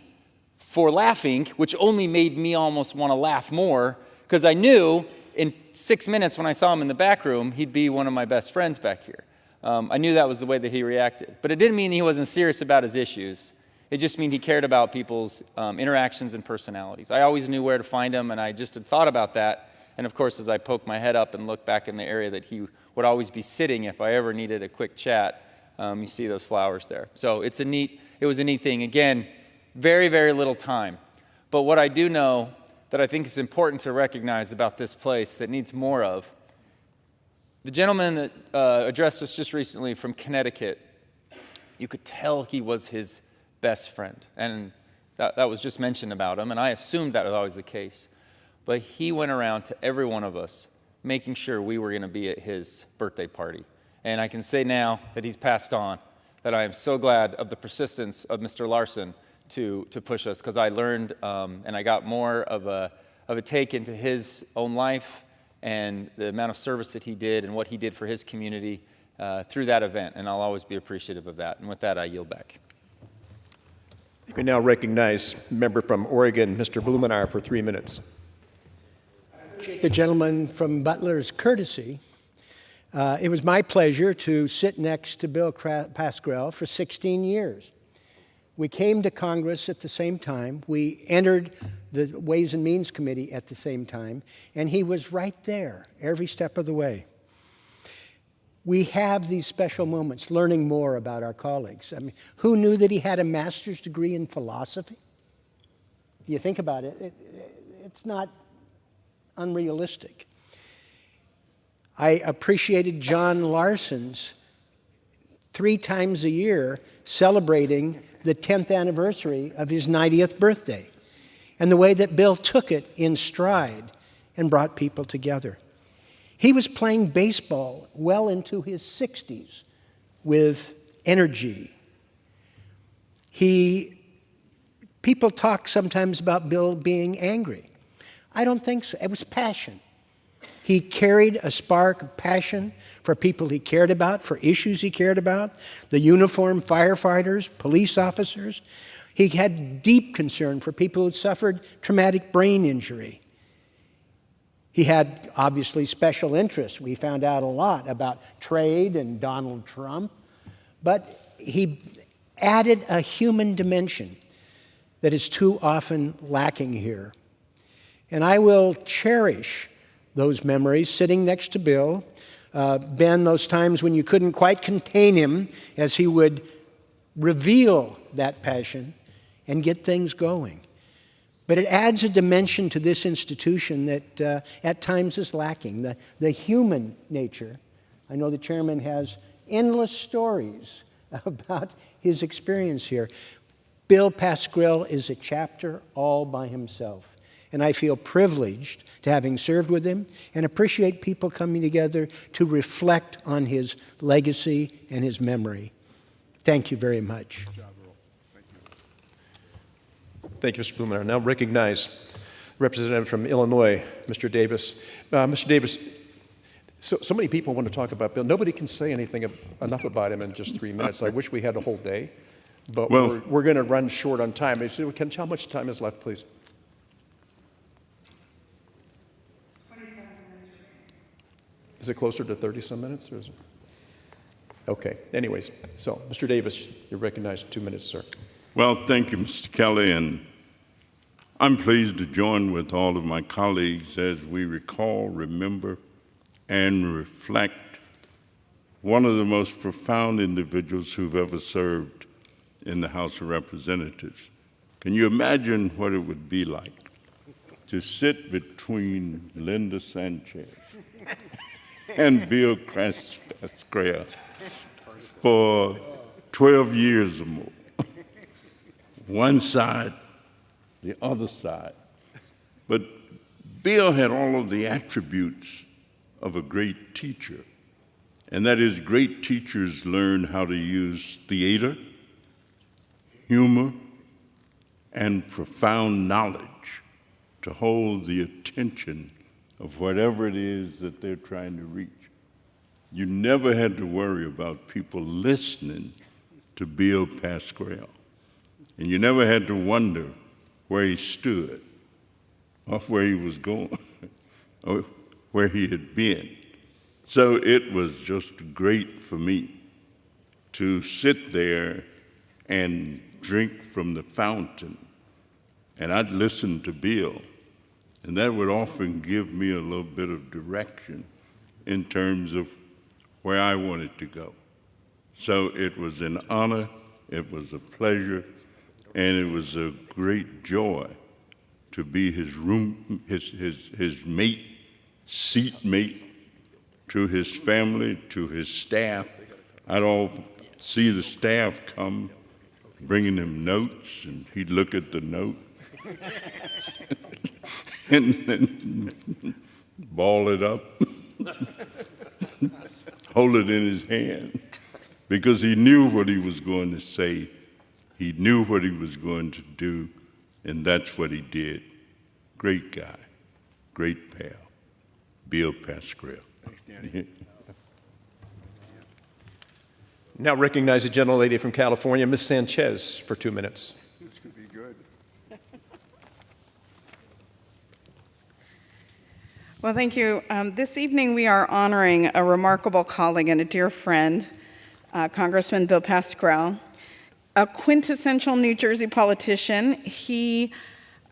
Speaker 2: for laughing, which only made me almost want to laugh more, because I knew in 6 minutes when I saw him in the back room, he'd be one of my best friends back here. I knew that was the way that he reacted. But it didn't mean he wasn't serious about his issues. It just meant he cared about people's interactions and personalities. I always knew where to find him, and I just had thought about that. And of course, as I poked my head up and looked back in the area that he would always be sitting if I ever needed a quick chat, you see those flowers there. So it was a neat thing. Again, very, very little time. But what I do know that I think is important to recognize about this place that needs more of, the gentleman that addressed us just recently from Connecticut, you could tell he was his best friend. And that was just mentioned about him, and I assumed that was always the case. But he went around to every one of us, making sure we were going to be at his birthday party. And I can say now that he's passed on, that I am so glad of the persistence of Mr. Larson to push us, because I learned and I got more of a take into his own life and the amount of service that he did and what he did for his community through that event. And I'll always be appreciative of that. And with that, I yield back.
Speaker 23: We now recognize member from Oregon, Mr. Blumenauer, for 3 minutes.
Speaker 11: The gentleman from Butler's courtesy. It was my pleasure to sit next to Bill Pascrell for 16 years. We came to Congress at the same time. We entered the Ways and Means Committee at the same time, and he was right there every step of the way. We have these special moments, learning more about our colleagues. I mean, who knew that he had a master's degree in philosophy? You think about it, it's not unrealistic. I appreciated John Larson's 3 times a year celebrating the 10th anniversary of his 90th birthday, and the way that Bill took it in stride and brought people together. He was playing baseball well into his 60s with energy. People talk sometimes about Bill being angry. I don't think so. It was passion. He carried a spark of passion for people he cared about, for issues he cared about, the uniformed firefighters, police officers. He had deep concern for people who had suffered traumatic brain injury. He had, obviously, special interests. We found out a lot about trade and Donald Trump, but he added a human dimension that is too often lacking here. And I will cherish those memories sitting next to Bill. Ben, those times when you couldn't quite contain him as he would reveal that passion and get things going. But it adds a dimension to this institution that at times is lacking, the human nature. I know the chairman has endless stories about his experience here. Bill Pascrell is a chapter all by himself. And I feel privileged to having served with him and appreciate people coming together to reflect on his legacy and his memory. Thank you very much.
Speaker 23: Thank you, Mr. Blumenauer. Now recognize Representative from Illinois, Mr. Davis. Mr. Davis, so many people want to talk about Bill. Nobody can say anything enough about him in just 3 minutes. I wish we had a whole day, but we're going to run short on time. How much time is left, please? 27 minutes. Is it closer to 30-some minutes? Or is it? Okay. Anyways, so Mr. Davis, you're recognized 2 minutes, sir.
Speaker 1: Well, thank you, Mr. Kelly, and I'm pleased to join with all of my colleagues as we recall, remember, and reflect one of the most profound individuals who've ever served in the House of Representatives. Can you imagine what it would be like to sit between Linda Sanchez and Bill Pascrell for 12 years or more? One side, the other side. But Bill had all of the attributes of a great teacher, and that is great teachers learn how to use theater, humor, and profound knowledge to hold the attention of whatever it is that they're trying to reach. You never had to worry about people listening to Bill Pascrell. And you never had to wonder where he stood or where he was going or where he had been. So it was just great for me to sit there and drink from the fountain. And I'd listen to Bill, and that would often give me a little bit of direction in terms of where I wanted to go. So it was an honor, it was a pleasure, and it was a great joy to be his mate, seat mate, to his family, to his staff. I'd all see the staff come, bringing him notes, and he'd look at the note and then ball it up, hold it in his hand, because he knew what he was going to say. He knew what he was going to do, and that's what he did. Great guy, great pal, Bill Pascrell.
Speaker 23: Thanks, Danny. Now recognize the gentlelady from California, Ms. Sanchez, for 2 minutes.
Speaker 6: This could be good.
Speaker 15: Well, thank you. This evening we are honoring a remarkable colleague and a dear friend, Congressman Bill Pascrell. A quintessential New Jersey politician. He,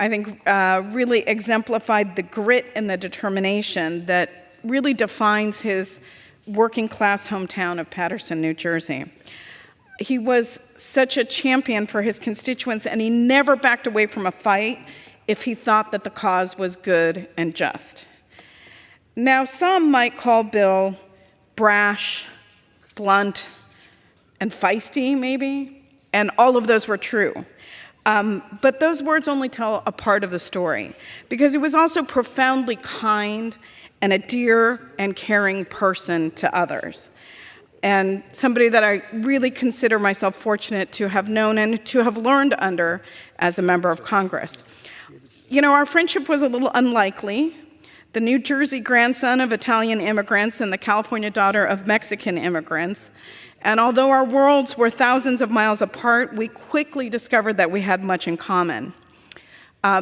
Speaker 15: I think, really exemplified the grit and the determination that really defines his working class hometown of Paterson, New Jersey. He was such a champion for his constituents, and he never backed away from a fight if he thought that the cause was good and just. Now, some might call Bill brash, blunt, and feisty, maybe. And all of those were true. But those words only tell a part of the story, because he was also profoundly kind and a dear and caring person to others, and somebody that I really consider myself fortunate to have known and to have learned under as a member of Congress. You know, our friendship was a little unlikely.
Speaker 6: the New Jersey grandson of Italian immigrants and the California daughter of Mexican immigrants. And although our worlds were thousands of miles apart, we quickly discovered that we had much in common.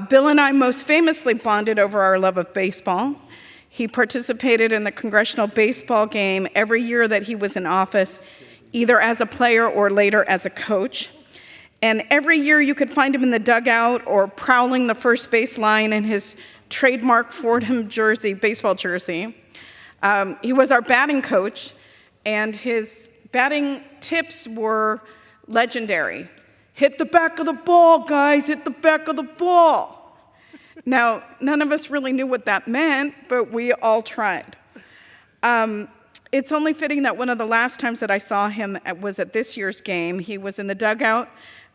Speaker 6: Bill and I most famously bonded over our love of baseball. He participated in the congressional baseball game every year that he was in office, either as a player or later as a coach. And every year you could find him in the dugout or prowling the first base line in his trademark Fordham jersey, baseball jersey. He was our batting coach, and his batting tips were legendary. Hit the back of the ball, guys, hit the back of the ball. Now, none of us really knew what that meant, but we all tried. It's only fitting that one of the last times that I saw him was at this year's game. He was in the dugout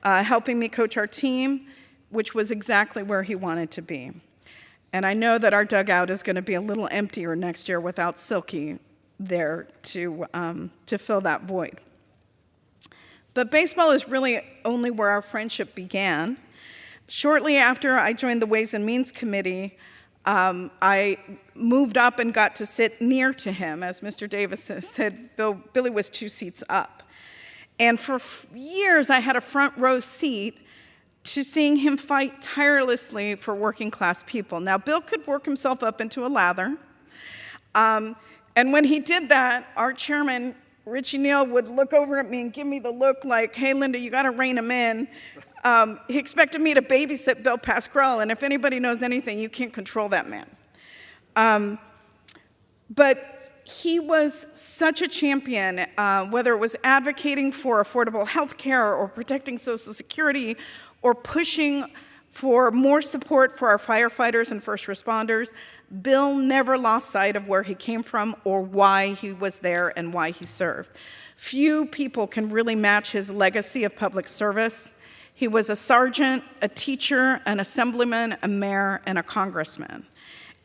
Speaker 6: helping me coach our team, which was exactly where he wanted to be. And I know that our dugout is going to be a little emptier next year without Silky there to fill that void. But baseball is really only where our friendship began. Shortly after I joined the Ways and Means Committee, I moved up and got to sit near to him. As Mr. Davis said, Billy was 2 seats up. And for years, I had a front row seat to seeing him fight tirelessly for working class people. Now, Bill could work himself up into a lather. And when he did that, our chairman, Richie Neal, would look over at me and give me the look like, hey, Linda, you got to rein him in. He expected me to babysit Bill Pascrell, and if anybody knows anything, you can't control that man. But he was such a champion, whether it was advocating for affordable health care or protecting Social Security or pushing for more support for our firefighters and first responders. Bill never lost sight of where he came from or why he was there and why he served. Few people can really match his legacy of public service. He was a sergeant, a teacher, an assemblyman, a mayor, and a congressman.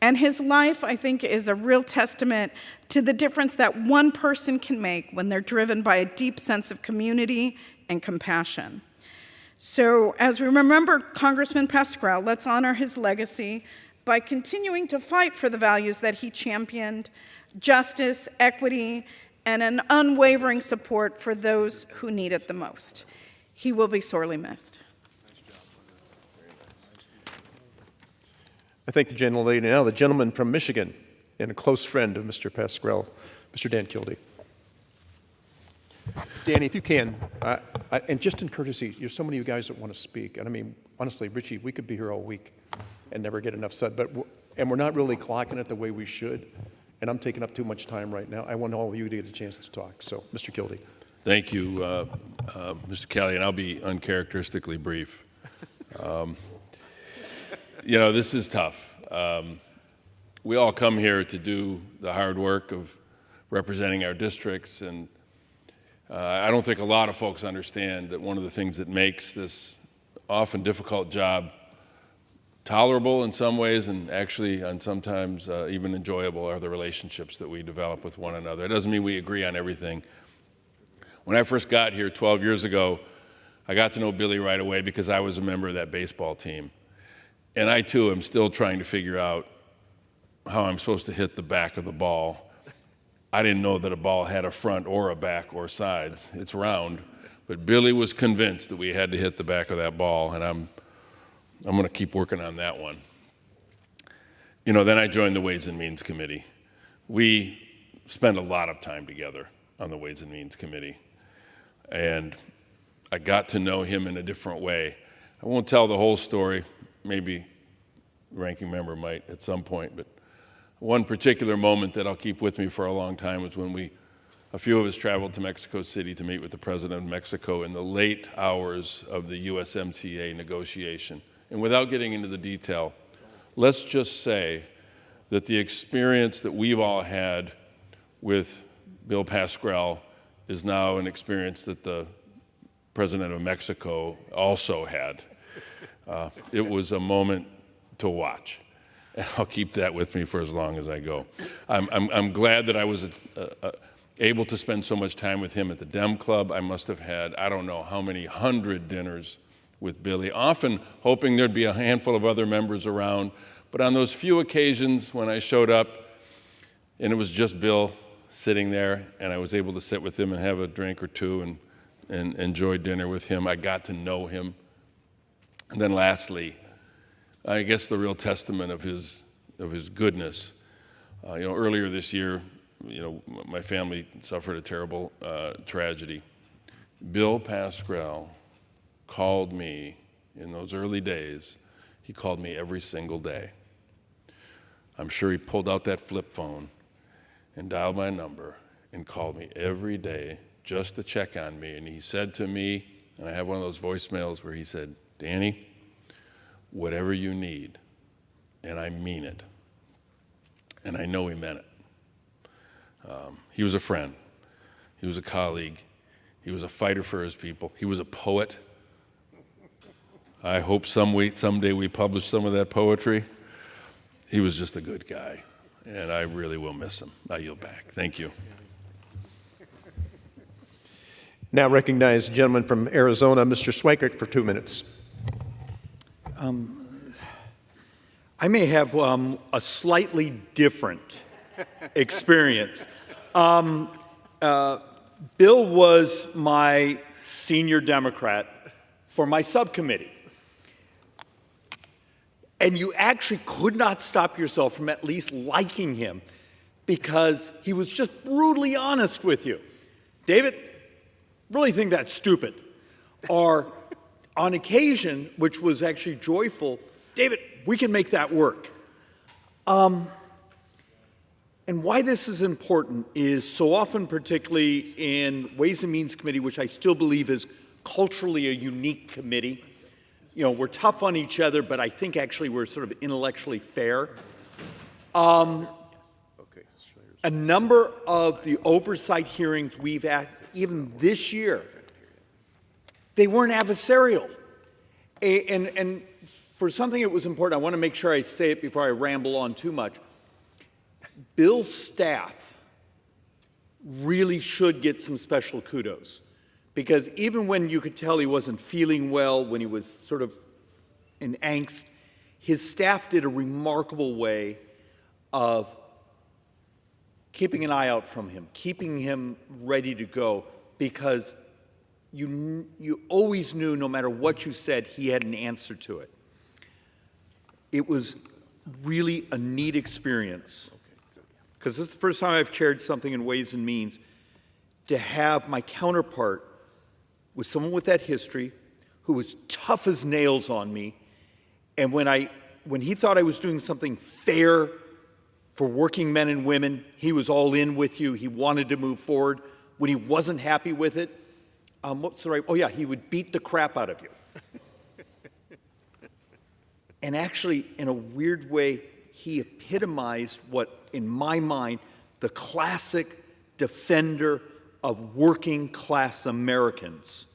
Speaker 6: And his life, I think, is a real testament to the difference that one person can make when they're driven by a deep sense of community and compassion. So as we remember Congressman Pascrell, let's honor his legacy by continuing to fight for the values that he championed: justice, equity, and an unwavering support for those who need it the most. He will be sorely missed.
Speaker 23: I thank the gentlelady. Now the gentleman from Michigan and a close friend of Mr. Pascrell, Mr. Dan Kildee. Danny, if you can, and just in courtesy, there's so many of you guys that want to speak. And I mean, honestly, Richie, we could be here all week and never get enough said. And we're not really clocking it the way we should. And I'm taking up too much time right now. I want all of you to get a chance to talk. So, Mr. Kildee.
Speaker 18: Thank you, Mr. Kelly, and I'll be uncharacteristically brief. You know, this is tough. We all come here to do the hard work of representing our districts, and I don't think a lot of folks understand that one of the things that makes this often difficult job tolerable in some ways and actually and sometimes even enjoyable are the relationships that we develop with one another. It doesn't mean we agree on everything. When I first got here 12 years ago, I got to know Billy right away because I was a member of that baseball team. And I, too, am still trying to figure out how I'm supposed to hit the back of the ball. I didn't know that a ball had a front or a back or sides. It's round. But Billy was convinced that we had to hit the back of that ball, and I'm going to keep working on that one. You know, then I joined the Ways and Means Committee. We spent a lot of time together on the Ways and Means Committee. And I got to know him in a different way. I won't tell the whole story. Maybe the ranking member might at some point. But one particular moment that I'll keep with me for a long time was when a few of us traveled to Mexico City to meet with the President of Mexico in the late hours of the USMCA negotiation. And without getting into the detail, let's just say that the experience that we've all had with Bill Pascrell is now an experience that the President of Mexico also had. It was a moment to watch, and I'll keep that with me for as long as I go. I'm glad that I was able to spend so much time with him at the Dem Club. I must have had, I don't know how many 100 dinners with Billy, often hoping there'd be a handful of other members around,
Speaker 22: But on those few occasions when I showed up and it was just Bill sitting there and I was able to sit with him and have a drink or two and enjoy dinner with him, I got to know him. And then lastly, I guess the real testament of his goodness. Earlier this year, my family suffered a terrible tragedy. Bill Pascrell called me in those early days. He called me every single day. I'm sure he pulled out that flip phone and dialed my number and called me every day just to check on me. And he said to me, and I have one of those voicemails where he said, "Danny, whatever you need," and I mean it. And I know he meant it. He was a friend. He was a colleague. He was a fighter for his people. He was a poet. I hope someday we publish some of that poetry. He was just a good guy, and I really will miss him. I yield back. Thank you.
Speaker 23: Now recognize the gentleman from Arizona, Mr. Schweikert, for 2 minutes.
Speaker 5: I may have a slightly different experience. Bill was my senior Democrat for my subcommittee. And you actually could not stop yourself from at least liking him because he was just brutally honest with you. David, really think that's stupid. Or on occasion, which was actually joyful, David, we can make that work. And why this is important is so often, particularly in Ways and Means Committee, which I still believe is culturally a unique committee, we're tough on each other, but I think actually we're sort of intellectually fair. A number of the oversight hearings we've had, even this year, they weren't adversarial. And for something that was important, I want to make sure I say it before I ramble on too much. Bill's staff really should get some special kudos. Because even when you could tell he wasn't feeling well, when he was sort of in angst, his staff did a remarkable way of keeping an eye out from him, keeping him ready to go, because you always knew, no matter what you said, he had an answer to it. It was really a neat experience, because this is the first time I've chaired something in Ways and Means, to have my counterpart with someone with that history, who was tough as nails on me, and when he thought I was doing something fair for working men and women, he was all in with you. He wanted to move forward. When he wasn't happy with it, what's the right? Oh yeah, he would beat the crap out of you. And actually, in a weird way, he epitomized what, in my mind, the classic defender of working class Americans.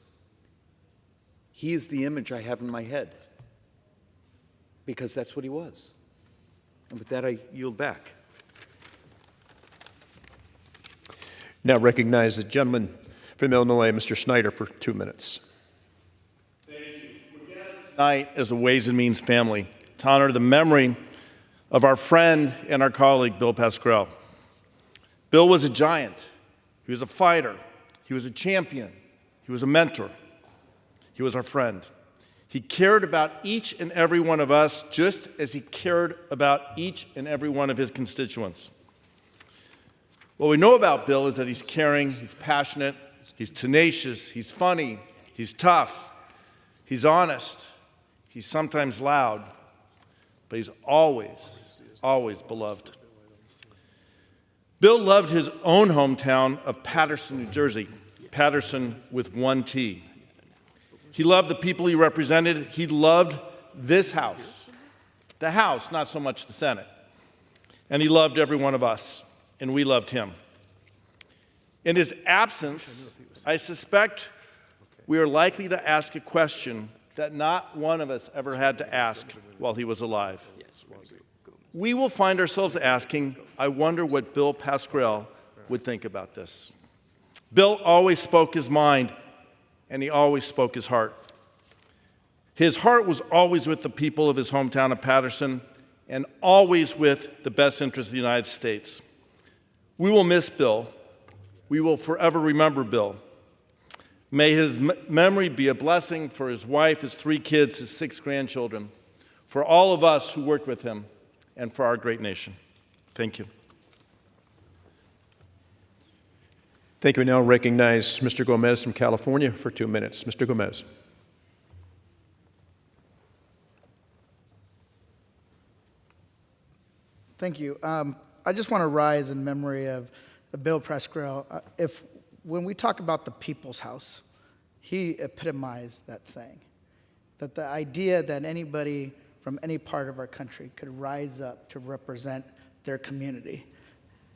Speaker 5: He is the image I have in my head, because that's what he was. And with that, I yield back.
Speaker 23: Now recognize the gentleman from Illinois, Mr. Snyder, for 2 minutes.
Speaker 19: Tonight, as a Ways and Means family, to honor the memory of our friend and our colleague, Bill Pascrell. Bill was a giant. He was a fighter. He was a champion. He was a mentor. He was our friend. He cared about each and every one of us just as he cared about each and every one of his constituents. What we know about Bill is that he's caring, he's passionate, he's tenacious, he's funny, he's tough, he's honest, he's sometimes loud, but he's always beloved. Bill loved his own hometown of Paterson, New Jersey, Paterson with one T. He loved the people he represented. He loved this house, the House, not so much the Senate. And he loved every one of us, and we loved him. In his absence, I suspect we are likely to ask a question that not one of us ever had to ask while he was alive. We will find ourselves asking, I wonder what Bill Pascrell would think about this. Bill always spoke his mind, and he always spoke his heart. His heart was always with the people of his hometown of Paterson,
Speaker 3: and always with the best interests of the United States. We will miss Bill. We will forever remember Bill. May his memory be a blessing for his wife, his 3 kids, his 6 grandchildren, for all of us who worked with him, and for our great nation. Thank you.
Speaker 23: Thank you. We now recognize Mr. Gomez from California for 2 minutes. Mr. Gomez.
Speaker 17: Thank you. I just want to rise in memory of Bill Pascrell. When we talk about the People's House, he epitomized that saying, that the idea that anybody from any part of our country could rise up to represent their community,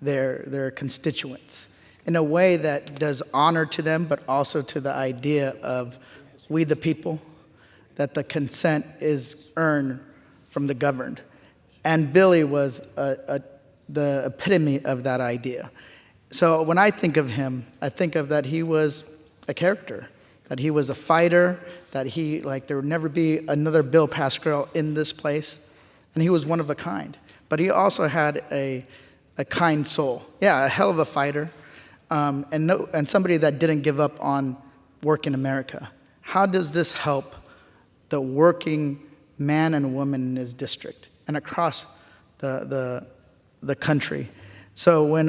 Speaker 17: their constituents, in a way that does honor to them, but also to the idea of we the people, that the consent is earned from the governed. And Billy was the epitome of that idea. So when I think of him, I think of that he was a character, that he was a fighter, that there would never be another Bill Pascrell in this place, and he was one of a kind. But he also had a kind soul. Yeah, a hell of a fighter, and somebody that didn't give up on work in America. How does this help the working man and woman in his district and across the country? So when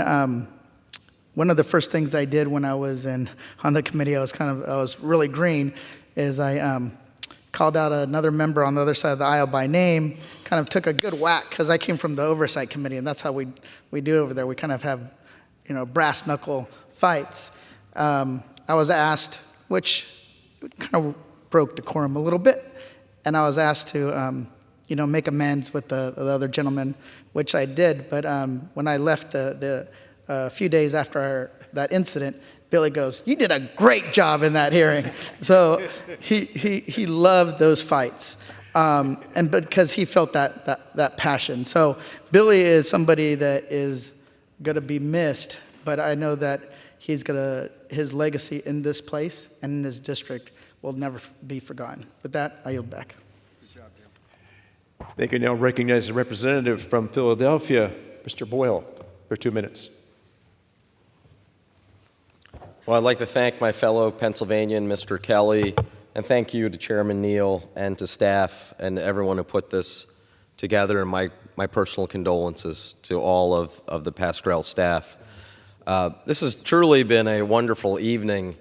Speaker 17: one of the first things I did when I was on the committee, I was really green, is I called out another member on the other side of the aisle by name, kind of took a good whack, because I came from the oversight committee, and that's how we do over there. We kind of have, brass knuckle fights. I was asked, which kind of broke decorum a little bit, and I was asked to, make amends with the other gentleman, which I did. But when I left a few days after that incident, Billy goes, "You did a great job in that hearing." So he loved those fights, and because he felt that passion. So Billy is somebody that is going to be missed, but I know that his legacy in this place and in his district will never be forgotten. With that, I yield back.
Speaker 23: Thank you. Now recognize the representative from Philadelphia, Mr. Boyle, for 2 minutes.
Speaker 20: Well, I'd like to thank my fellow Pennsylvanian, Mr. Kelly, and thank you to Chairman Neal and to staff and everyone who put this together, and my personal condolences to all of the Pascrell staff. This has truly been a wonderful evening,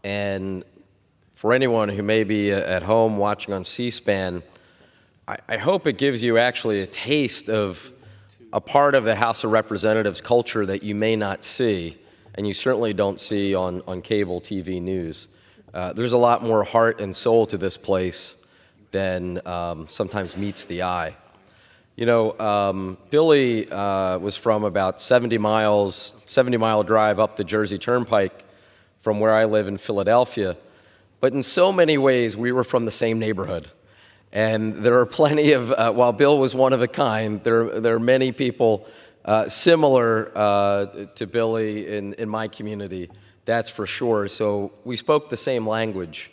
Speaker 20: and for anyone who may be at home watching on C-SPAN, I hope it gives you actually a taste of a part of the House of Representatives culture that you may not see, and you certainly don't see on cable TV news. There's a lot more heart and soul to this place than sometimes meets the eye. Billy was from about 70-mile drive up the Jersey Turnpike from where I live in Philadelphia, but in so many ways we were from the same neighborhood. And there are plenty of, while Bill was one of a kind, there are many people similar to Billy in my community, that's for sure. So we spoke the same language.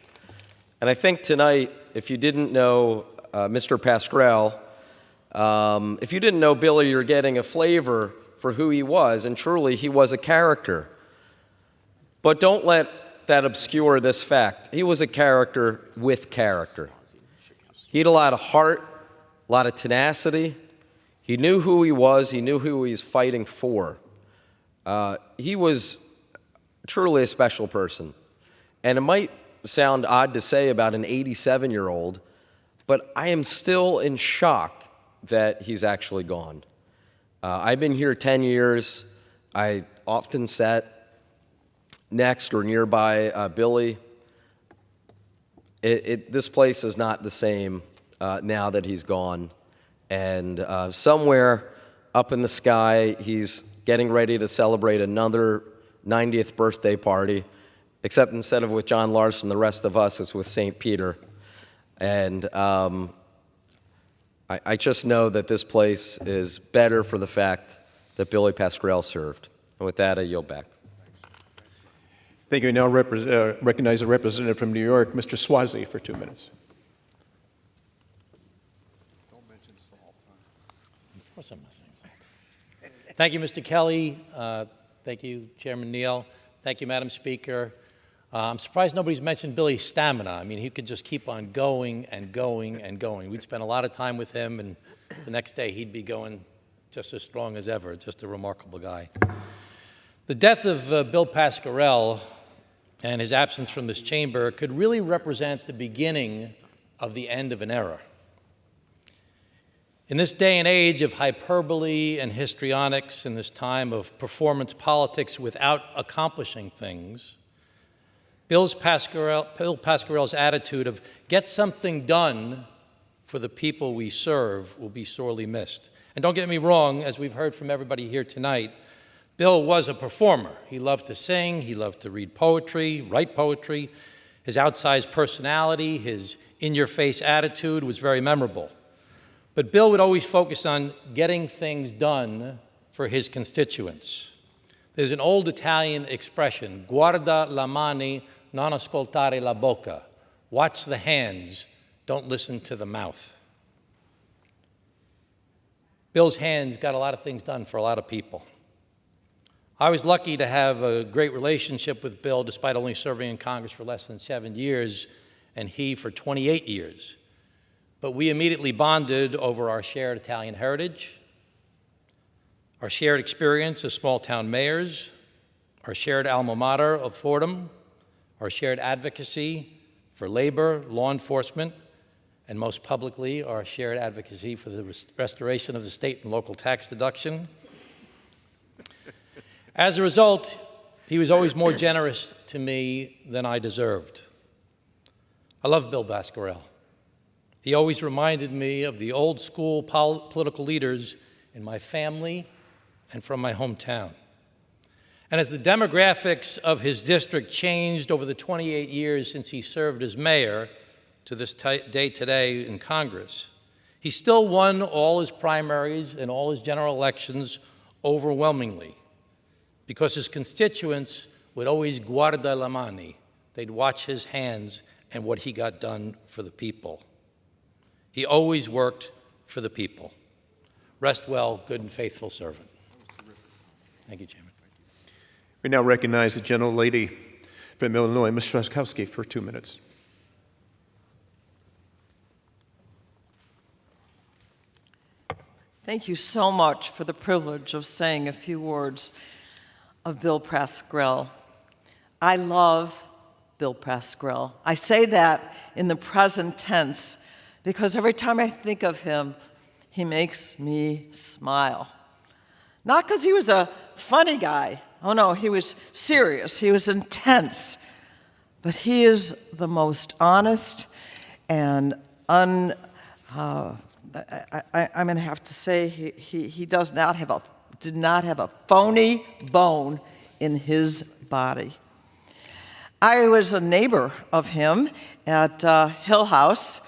Speaker 20: And I think tonight, if you didn't know Mr. Pascrell, if you didn't know Billy, you're getting a flavor for who he was, and truly he was a character. But don't let that obscure this fact. He was a character with character. He had a lot of heart, a lot of tenacity. He knew who he was. He knew who he was fighting for. He was truly a special person. And it might sound odd to say about an 87-year-old, but I am still in shock that he's actually gone. I've been here 10 years. I often sat next or nearby Billy. This place is not the same now that he's gone. And somewhere up in the sky, he's getting ready to celebrate another 90th birthday party, except instead of with John Larson, the rest of us, it's with St. Peter. And I just know that this place is better for the fact that Billy Pascrell served. And with that, I yield back.
Speaker 23: Thank you. Now recognize a representative from New York, Mr. Swazi, for 2 minutes.
Speaker 4: course I'm missing something. Thank you, Mr. Kelly. Thank you, Chairman Neal. Thank you, Madam Speaker. I'm surprised nobody's mentioned Billy's stamina. I mean, he could just keep on going and going and going. We'd spend a lot of time with him, and the next day he'd be going just as strong as ever. Just a remarkable guy. The death of Bill Pascarell and his absence from this chamber could really represent the beginning of the end of an era. In this day and age of hyperbole and histrionics, in this time of performance politics without accomplishing things, Bill Pascarell's attitude of get something done for the people we serve will be sorely missed. And don't get me wrong, as we've heard from everybody here tonight, Bill was a performer. He loved to sing, he loved to read poetry, write poetry. His outsized personality, his in-your-face attitude was very memorable. But Bill would always focus on getting things done for his constituents. There's an old Italian expression, guarda la mani, non ascoltare la bocca. Watch the hands, don't listen to the mouth. Bill's hands got a lot of things done for a lot of people. I was lucky to have a great relationship with Bill, despite only serving in Congress for less than 7 years, and he for 28 years. But we immediately bonded over our shared Italian heritage, our shared experience as small-town mayors, our shared alma mater of Fordham, our shared advocacy for labor, law enforcement, and most publicly, our shared advocacy for the restoration of the state and local tax deduction. As a result, he was always more generous to me than I deserved. I love Bill Pascarell. He always reminded me of the old school political leaders in my family and from my hometown. And as the demographics of his district changed over the 28 years since he served as mayor to this day today in Congress, he still won all his primaries and all his general elections overwhelmingly because his constituents would always guarda la mani. They'd watch his hands and what he got done for the people. He always worked for the people. Rest well, good and faithful servant. Thank you, Chairman.
Speaker 23: We now recognize the gentlelady from Illinois, Ms. Straskowski, for 2 minutes.
Speaker 8: Thank you so much for the privilege of saying a few words of Bill Pascarell. I love Bill Pascarell. I say that in the present tense because every time I think of him, he makes me smile. Not because he was a funny guy. Oh no, he was serious, he was intense. But he is the most honest and I'm going to have to say he did not have a phony bone in his body. I was a neighbor of him at Hill House,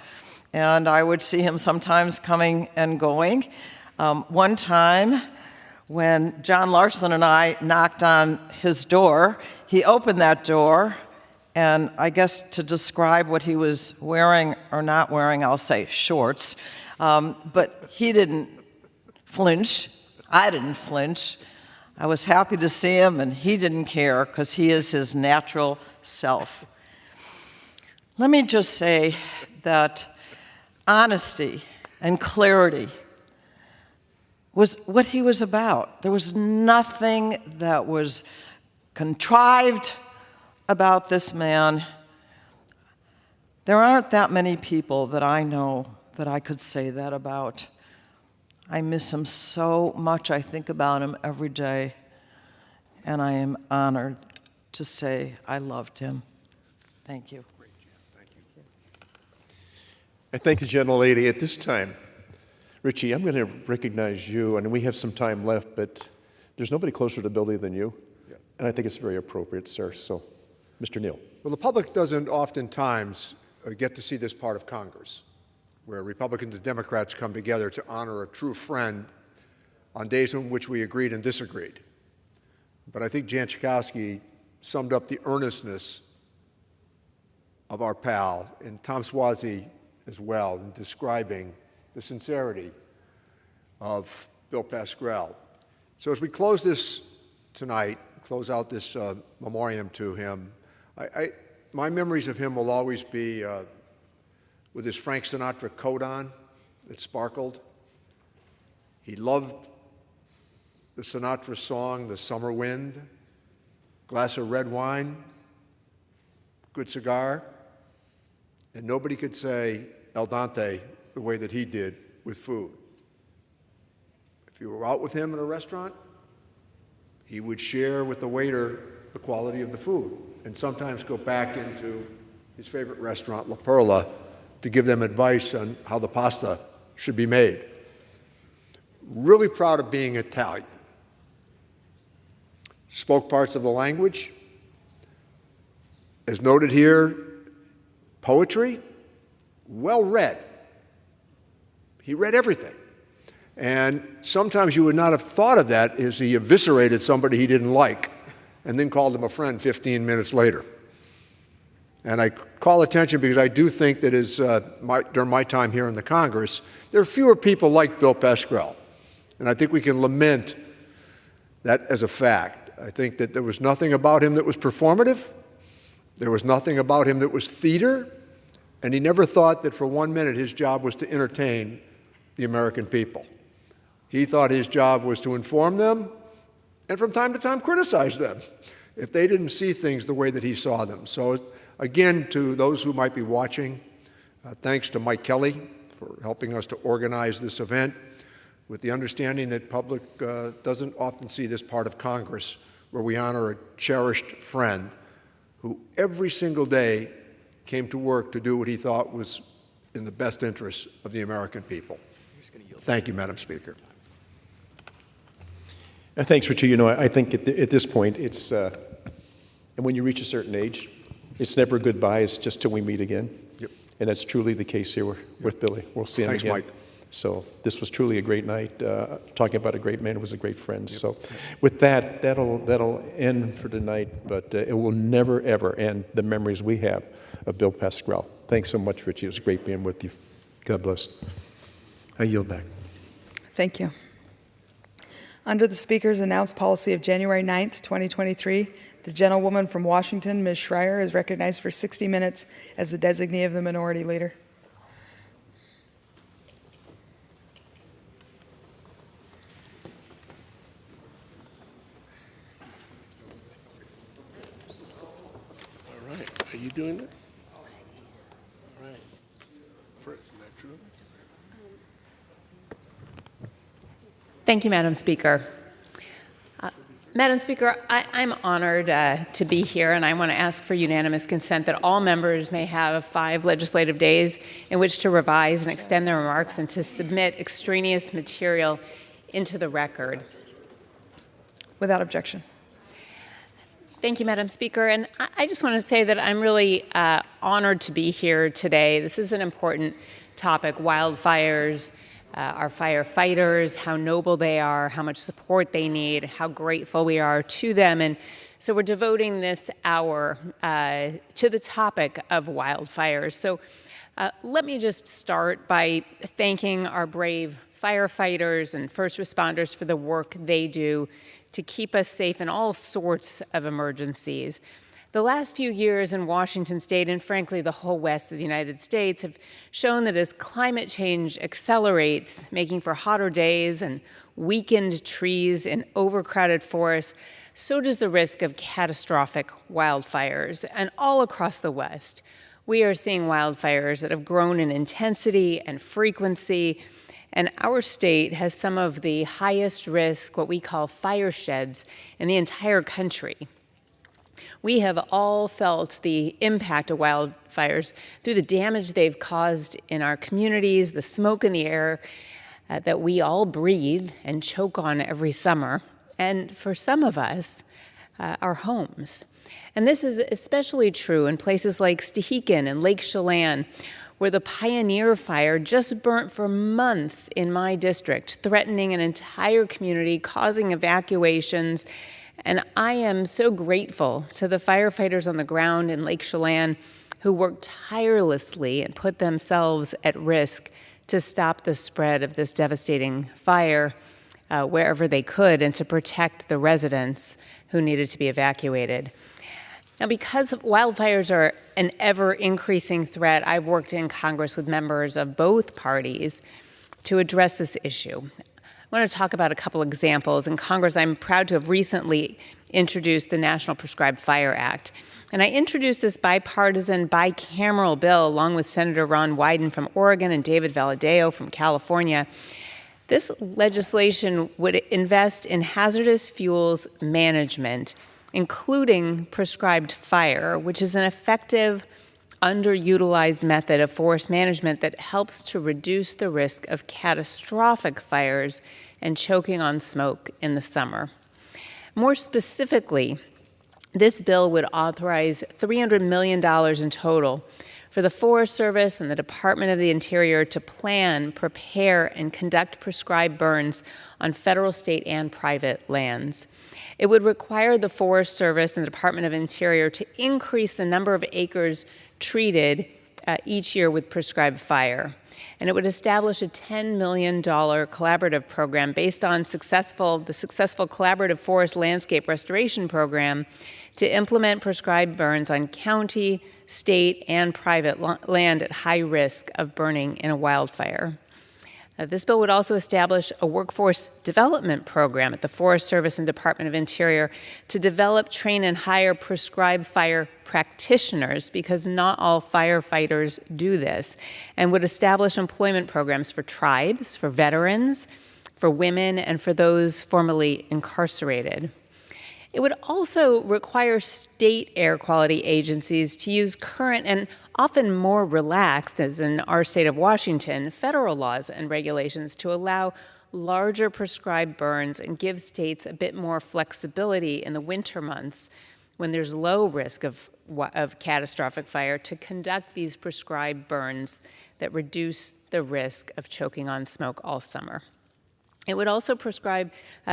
Speaker 8: and I would see him sometimes coming and going. One time, when John Larson and I knocked on his door, he opened that door, and I guess to describe what he was wearing or not wearing, I'll say shorts. But he didn't flinch. I didn't flinch. I was happy to see him, and he didn't care because he is his natural self. Let me just say that honesty and clarity was what he was about. There was nothing that was contrived about this man. There aren't that many people that I know that I could say that about. I miss him so much. I think about him every day, and I am honored to say I loved him. Thank you.
Speaker 23: I thank the gentlelady. At this time, Richie, I'm going to recognize you, and we have some time left, but there's nobody closer to Billy than you, and I think it's very appropriate, sir. So, Mr. Neal.
Speaker 7: Well, the public doesn't oftentimes get to see this part of Congress, where Republicans and Democrats come together to honor a true friend on days in which we agreed and disagreed. But I think Jan Schakowsky summed up the earnestness of our pal, and Tom Suozzi as well, in describing the sincerity of Bill Pascrell. So as we close this tonight, close out this memoriam to him, my memories of him will always be with his Frank Sinatra coat on that sparkled. He loved the Sinatra song, The Summer Wind, glass of red wine, good cigar, and nobody could say al dente the way that he did with food. If you were out with him in a restaurant, he would share with the waiter the quality of the food and sometimes go back into his favorite restaurant, La Perla, to give them advice on how the pasta should be made. Really proud of being Italian. Spoke parts of the language. As noted here, poetry, well read. He read everything. And sometimes you would not have thought of that as he eviscerated somebody he didn't like and then called him a friend 15 minutes later. And I call attention because I do think that during my time here in the Congress, there are fewer people like Bill Pascrell. And I think we can lament that as a fact. I think that there was nothing about him that was performative. There was nothing about him that was theater. And he never thought that for 1 minute his job was to entertain the American people. He thought his job was to inform them and from time to time criticize them if they didn't see things the way that he saw them. So again, to those who might be watching, thanks to Mike Kelly for helping us to organize this event with the understanding that public doesn't often see this part of Congress where we honor a cherished friend who every single day came to work to do what he thought was in the best interests of the American people. Thank you, Madam Speaker.
Speaker 23: Thanks, Richard. You know, I think at this point, it's, and when you reach a certain age, it's never goodbye. It's just till we meet again.
Speaker 7: Yep.
Speaker 23: And that's truly the case here with Billy. We'll see him
Speaker 7: Thanks,
Speaker 23: again.
Speaker 7: Mike.
Speaker 23: So this was truly a great night. Talking about a great man who was a great friend. Yep. So with that, that'll end for tonight, but it will never, ever end the memories we have of Bill Pascrell. Thanks so much, Richie. It was great being with you. God bless. I yield back.
Speaker 15: Thank you. Under the Speaker's announced policy of January 9th, 2023, the gentlewoman from Washington, Ms. Schreier, is recognized for 60 minutes as the designee of the Minority Leader.
Speaker 16: All right. Are you doing this? All right. First, isn't that true?
Speaker 9: Thank you, Madam Speaker. Madam Speaker, I'm honored to be here, and I want to ask for unanimous consent that all members may have 5 legislative days in which to revise and extend their remarks and to submit extraneous material into the record.
Speaker 15: Without objection.
Speaker 9: Thank you, Madam Speaker. And I just want to say that I'm really honored to be here today. This is an important topic, wildfires, our firefighters, how noble they are, how much support they need, how grateful we are to them. And so we're devoting this hour to the topic of wildfires. So let me just start by thanking our brave firefighters and first responders for the work they do to keep us safe in all sorts of emergencies. The last few years in Washington state, and frankly the whole west of the United States, have shown that as climate change accelerates, making for hotter days and weakened trees in overcrowded forests, so does the risk of catastrophic wildfires. And all across the west, we are seeing wildfires that have grown in intensity and frequency, and our state has some of the highest risk, what we call fire sheds, in the entire country. We have all felt the impact of wildfires through the damage they've caused in our communities, the smoke in the air that we all breathe and choke on every summer, and for some of us, our homes. And this is especially true in places like Stehekin and Lake Chelan, where the Pioneer Fire just burnt for months in my district, threatening an entire community, causing evacuations. And I am so grateful to the firefighters on the ground in Lake Chelan who worked tirelessly and put themselves at risk to stop the spread of this devastating fire. wherever they could and to protect the residents who needed to be evacuated. Now, because wildfires are an ever-increasing threat, I've worked in Congress with members of both parties to address this issue. I want to talk about a couple examples. In Congress, I'm proud to have recently introduced the National Prescribed Fire Act. And I introduced this bipartisan, bicameral bill along with Senator Ron Wyden from Oregon and David Valadao from California. This legislation would invest in hazardous fuels management, including prescribed fire, which is an effective, underutilized method of forest management that helps to reduce the risk of catastrophic fires and choking on smoke in the summer. More specifically, this bill would authorize $300 million in total for the Forest Service and the Department of the Interior to plan, prepare, and conduct prescribed burns on federal, state, and private lands. It would require the Forest Service and the Department of Interior to increase the number of acres treated each year with prescribed fire. And it would establish a $10 million collaborative program based on the successful Collaborative Forest Landscape Restoration Program to implement prescribed burns on county, state, and private land at high risk of burning in a wildfire. This bill would also establish a workforce development program at the Forest Service and Department of Interior to develop, train, and hire prescribed fire practitioners, because not all firefighters do this, and would establish employment programs for tribes, for veterans, for women, and for those formerly incarcerated. It would also require state air quality agencies to use current and often more relaxed, as in our state of Washington, federal laws and regulations to allow larger prescribed burns and give states a bit more flexibility in the winter months when there's low risk of catastrophic fire to conduct these prescribed burns that reduce the risk of choking on smoke all summer. It would also prescribe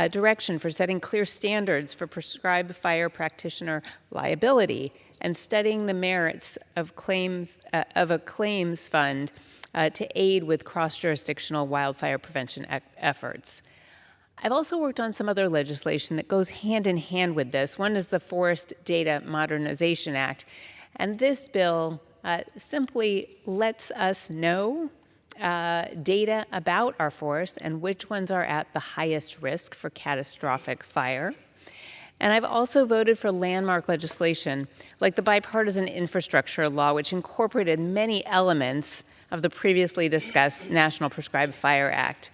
Speaker 9: direction for setting clear standards for prescribed fire practitioner liability and studying the merits of a claims fund to aid with cross-jurisdictional wildfire prevention efforts. I've also worked on some other legislation that goes hand in hand with this. One is the Forest Data Modernization Act, and this bill simply lets us know data about our forests and which ones are at the highest risk for catastrophic fire. And I've also voted for landmark legislation, like the Bipartisan Infrastructure Law, which incorporated many elements of the previously discussed National Prescribed Fire Act,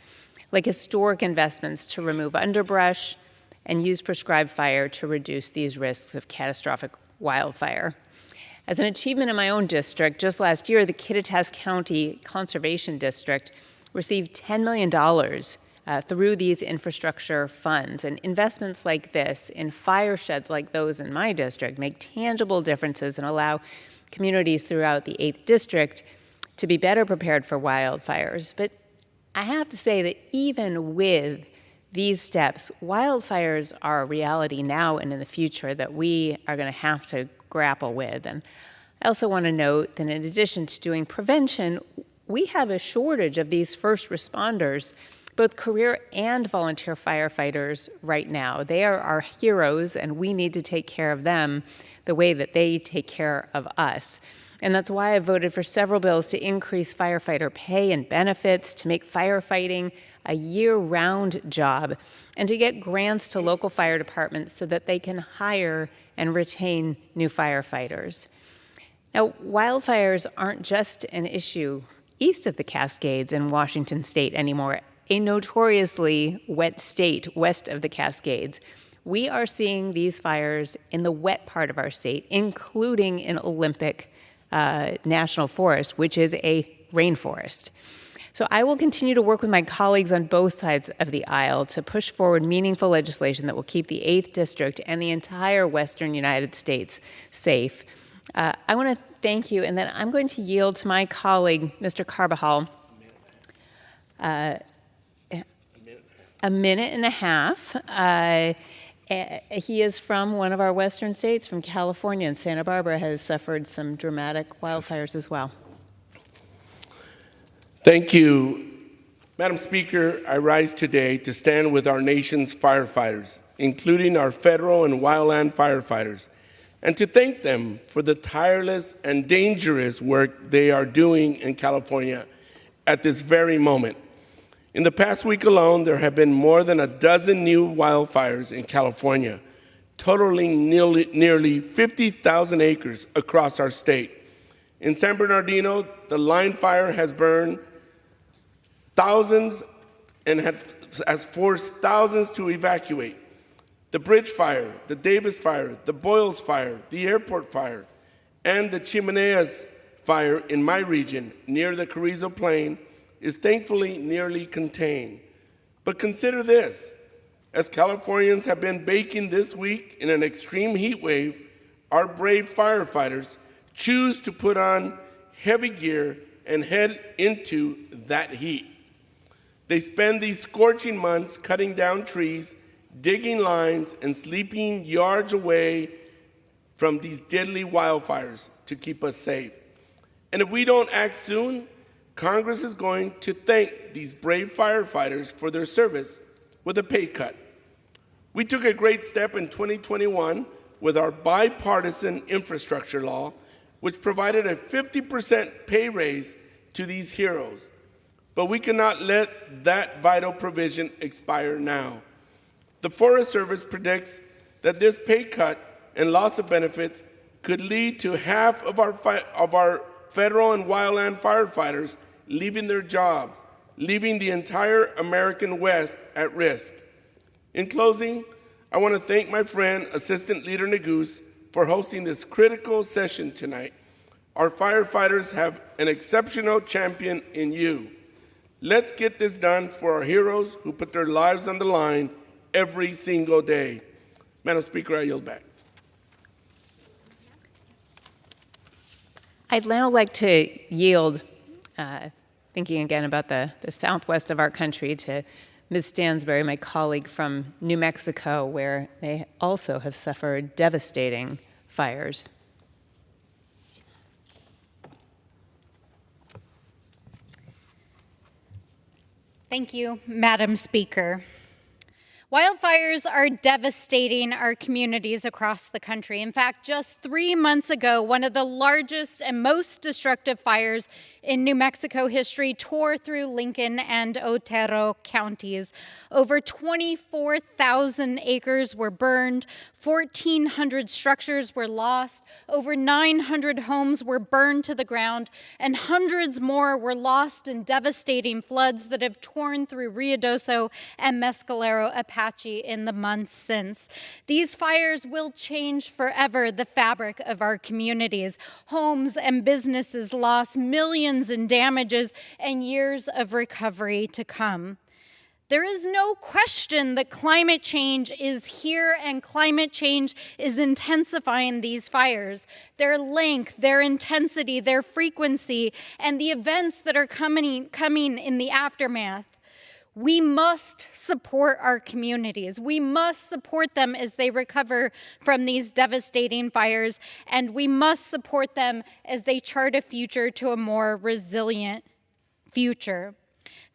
Speaker 9: like historic investments to remove underbrush and use prescribed fire to reduce these risks of catastrophic wildfire. As an achievement in my own district, just last year, the Kittitas County Conservation District received $10 million through these infrastructure funds. And investments like this in fire sheds like those in my district make tangible differences and allow communities throughout the 8th District to be better prepared for wildfires. But I have to say that even with these steps, wildfires are a reality now and in the future that we are going to have to grapple with. And I also want to note that in addition to doing prevention, we have a shortage of these first responders, both career and volunteer firefighters right now. They are our heroes, and we need to take care of them the way that they take care of us. And that's why I voted for several bills to increase firefighter pay and benefits, to make firefighting a year-round job, and to get grants to local fire departments so that they can hire and retain new firefighters. Now, wildfires aren't just an issue east of the Cascades in Washington state anymore, a notoriously wet state west of the Cascades. We are seeing these fires in the wet part of our state, including in Olympic National Forest, which is a rainforest. So I will continue to work with my colleagues on both sides of the aisle to push forward meaningful legislation that will keep the 8th District and the entire western United States safe. I want to thank you, and then I'm going to yield to my colleague, Mr. Carbajal, a minute and a half. He is from one of our western states, from California, and Santa Barbara has suffered some dramatic wildfires as well.
Speaker 16: Thank you,
Speaker 10: Madam Speaker, I rise today to stand with our nation's firefighters, including our federal and wildland firefighters, and to thank them for the tireless and dangerous work they are doing in California at this very moment. In the past week alone, there have been more than a dozen new wildfires in California, totaling nearly 50,000 acres across our state. In San Bernardino, the Line Fire has burned thousands and has forced thousands to evacuate. The Bridge Fire, the Davis Fire, the Boyles Fire, the Airport Fire, and the Chimeneas Fire in my region near the Carrizo Plain is thankfully nearly contained. But consider this, as Californians have been baking this week in an extreme heat wave, our brave firefighters choose to put on heavy gear and head into that heat. They spend these scorching months cutting down trees, digging lines, and sleeping yards away from these deadly wildfires to keep us safe. And if we don't act soon, Congress is going to thank these brave firefighters for their service with a pay cut. We took a great step in 2021 with our bipartisan infrastructure law, which provided a 50% pay raise to these heroes. But we cannot let that vital provision expire now. The Forest Service predicts that this pay cut and loss of benefits could lead to half of our federal and wildland firefighters leaving their jobs, leaving the entire American West at risk. In closing, I want to thank my friend, Assistant Leader Neguse, for hosting this critical session tonight. Our firefighters have an exceptional champion in you. Let's get this done for our heroes who put their lives on the line every single day. Madam Speaker, I yield back.
Speaker 9: I'd now like to yield, thinking again about the southwest of our country, to Ms. Stansbury, my colleague from New Mexico, where they also have suffered devastating fires.
Speaker 13: Thank you, Madam Speaker. Wildfires are devastating our communities across the country. In fact, just 3 months ago, one of the largest and most destructive fires in New Mexico history tore through Lincoln and Otero counties. Over 24,000 acres were burned, 1,400 structures were lost, over 900 homes were burned to the ground, and hundreds more were lost in devastating floods that have torn through Ruidoso and Mescalero Apache in the months since. These fires will change forever the fabric of our communities. Homes and businesses lost, millions in damages, and years of recovery to come. There is no question that climate change is here, and climate change is intensifying these fires. Their length, their intensity, their frequency, and the events that are coming in the aftermath. We must support our communities. We must support them as they recover from these devastating fires, and we must support them as they chart a future to a more resilient future.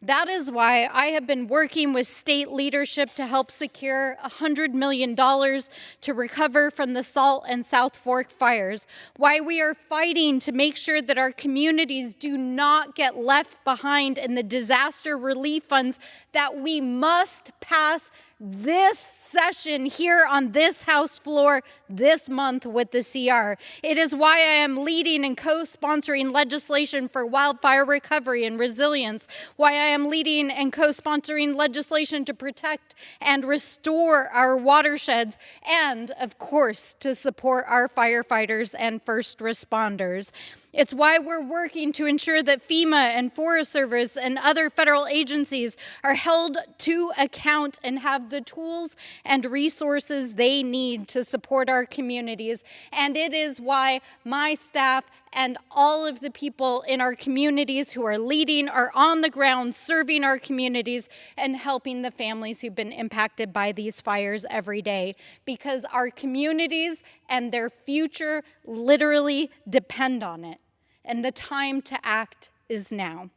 Speaker 13: That is why I have been working with state leadership to help secure $100 million to recover from the Salt and South Fork fires, why we are fighting to make sure that our communities do not get left behind in the disaster relief funds that we must pass this session here on this House floor this month with the CR. It is why I am leading and co-sponsoring legislation for wildfire recovery and resilience, why I am leading and co-sponsoring legislation to protect and restore our watersheds, and of course to support our firefighters and first responders. It's why we're working to ensure that FEMA and Forest Service and other federal agencies are held to account and have the tools and resources they need to support our communities. And it is why my staff and all of the people in our communities who are leading are on the ground serving our communities and helping the families who've been impacted by these fires every day, because our communities and their future literally depend on it. And the time to act is now.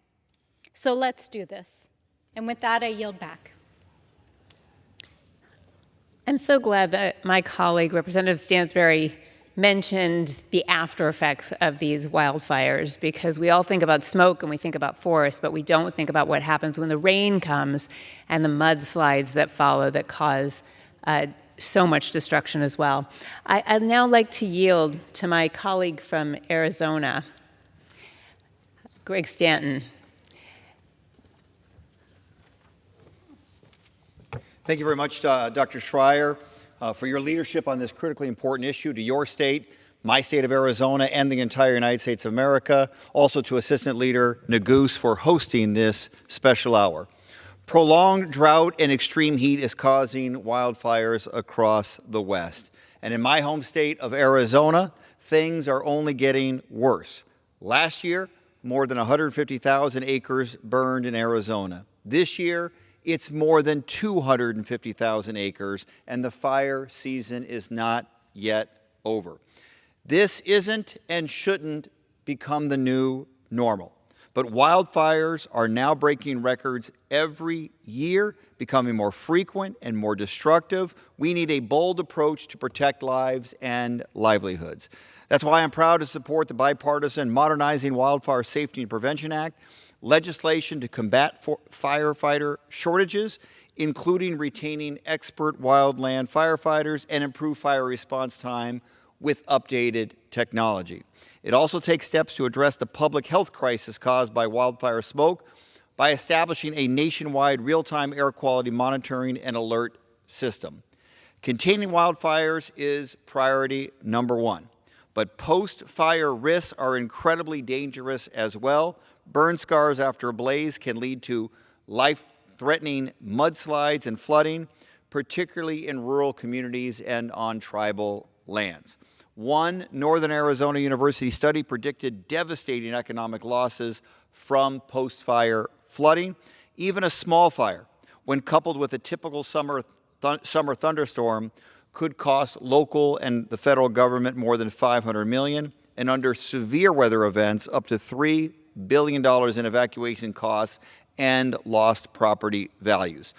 Speaker 13: So let's do this. And with that, I yield back.
Speaker 9: I'm so glad that my colleague, Representative Stansbury, mentioned the after effects of these wildfires, because we all think about smoke and we think about forests, but we don't think about what happens when the rain comes and the mudslides that follow that cause so much destruction as well. I'd now like to yield to my colleague from Arizona, Greg Stanton.
Speaker 12: Thank you very much, Dr. Schreier, for your leadership on this critically important issue to your state, my state of Arizona, and the entire United States of America. Also to Assistant Leader Neguse for hosting this special hour. Prolonged drought and extreme heat is causing wildfires across the West. And in my home state of Arizona, things are only getting worse. Last year, more than 150,000 acres burned in Arizona. This year, it's more than 250,000 acres, and the fire season is not yet over. This isn't and shouldn't become the new normal. But wildfires are now breaking records every year, becoming more frequent and more destructive. We need a bold approach to protect lives and livelihoods. That's why I'm proud to support the bipartisan Modernizing Wildfire Safety and Prevention Act, legislation to combat firefighter shortages, including retaining expert wildland firefighters and improve fire response time with updated technology. It also takes steps to address the public health crisis caused by wildfire smoke by establishing a nationwide real-time air quality monitoring and alert system. Containing wildfires is priority number one, but post-fire risks are incredibly dangerous as well. Burn scars after a blaze can lead to life-threatening mudslides and flooding, particularly in rural communities and on tribal lands. One Northern Arizona University study predicted devastating economic losses from post-fire flooding. Even a small fire, when coupled with a typical summer thunderstorm, could cost local and the federal government more than $500 million, and under severe weather events, up to $3 billion in evacuation costs and lost property values.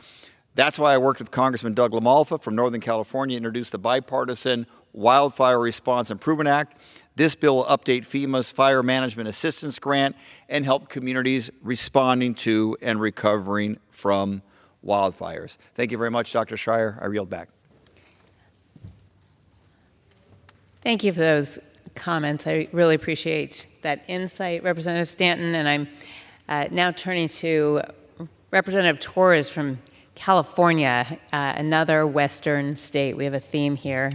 Speaker 12: That's why I worked with Congressman Doug LaMalfa from Northern California to introduce the bipartisan Wildfire Response Improvement Act. This bill will update FEMA's Fire Management Assistance Grant and help communities responding to and recovering from wildfires. Thank you very much, Dr. Schreier. I yield back.
Speaker 9: Thank you for those comments. I really appreciate that insight, Representative Stanton. And I'm now turning to Representative Torres from California, another Western state. We have a theme here.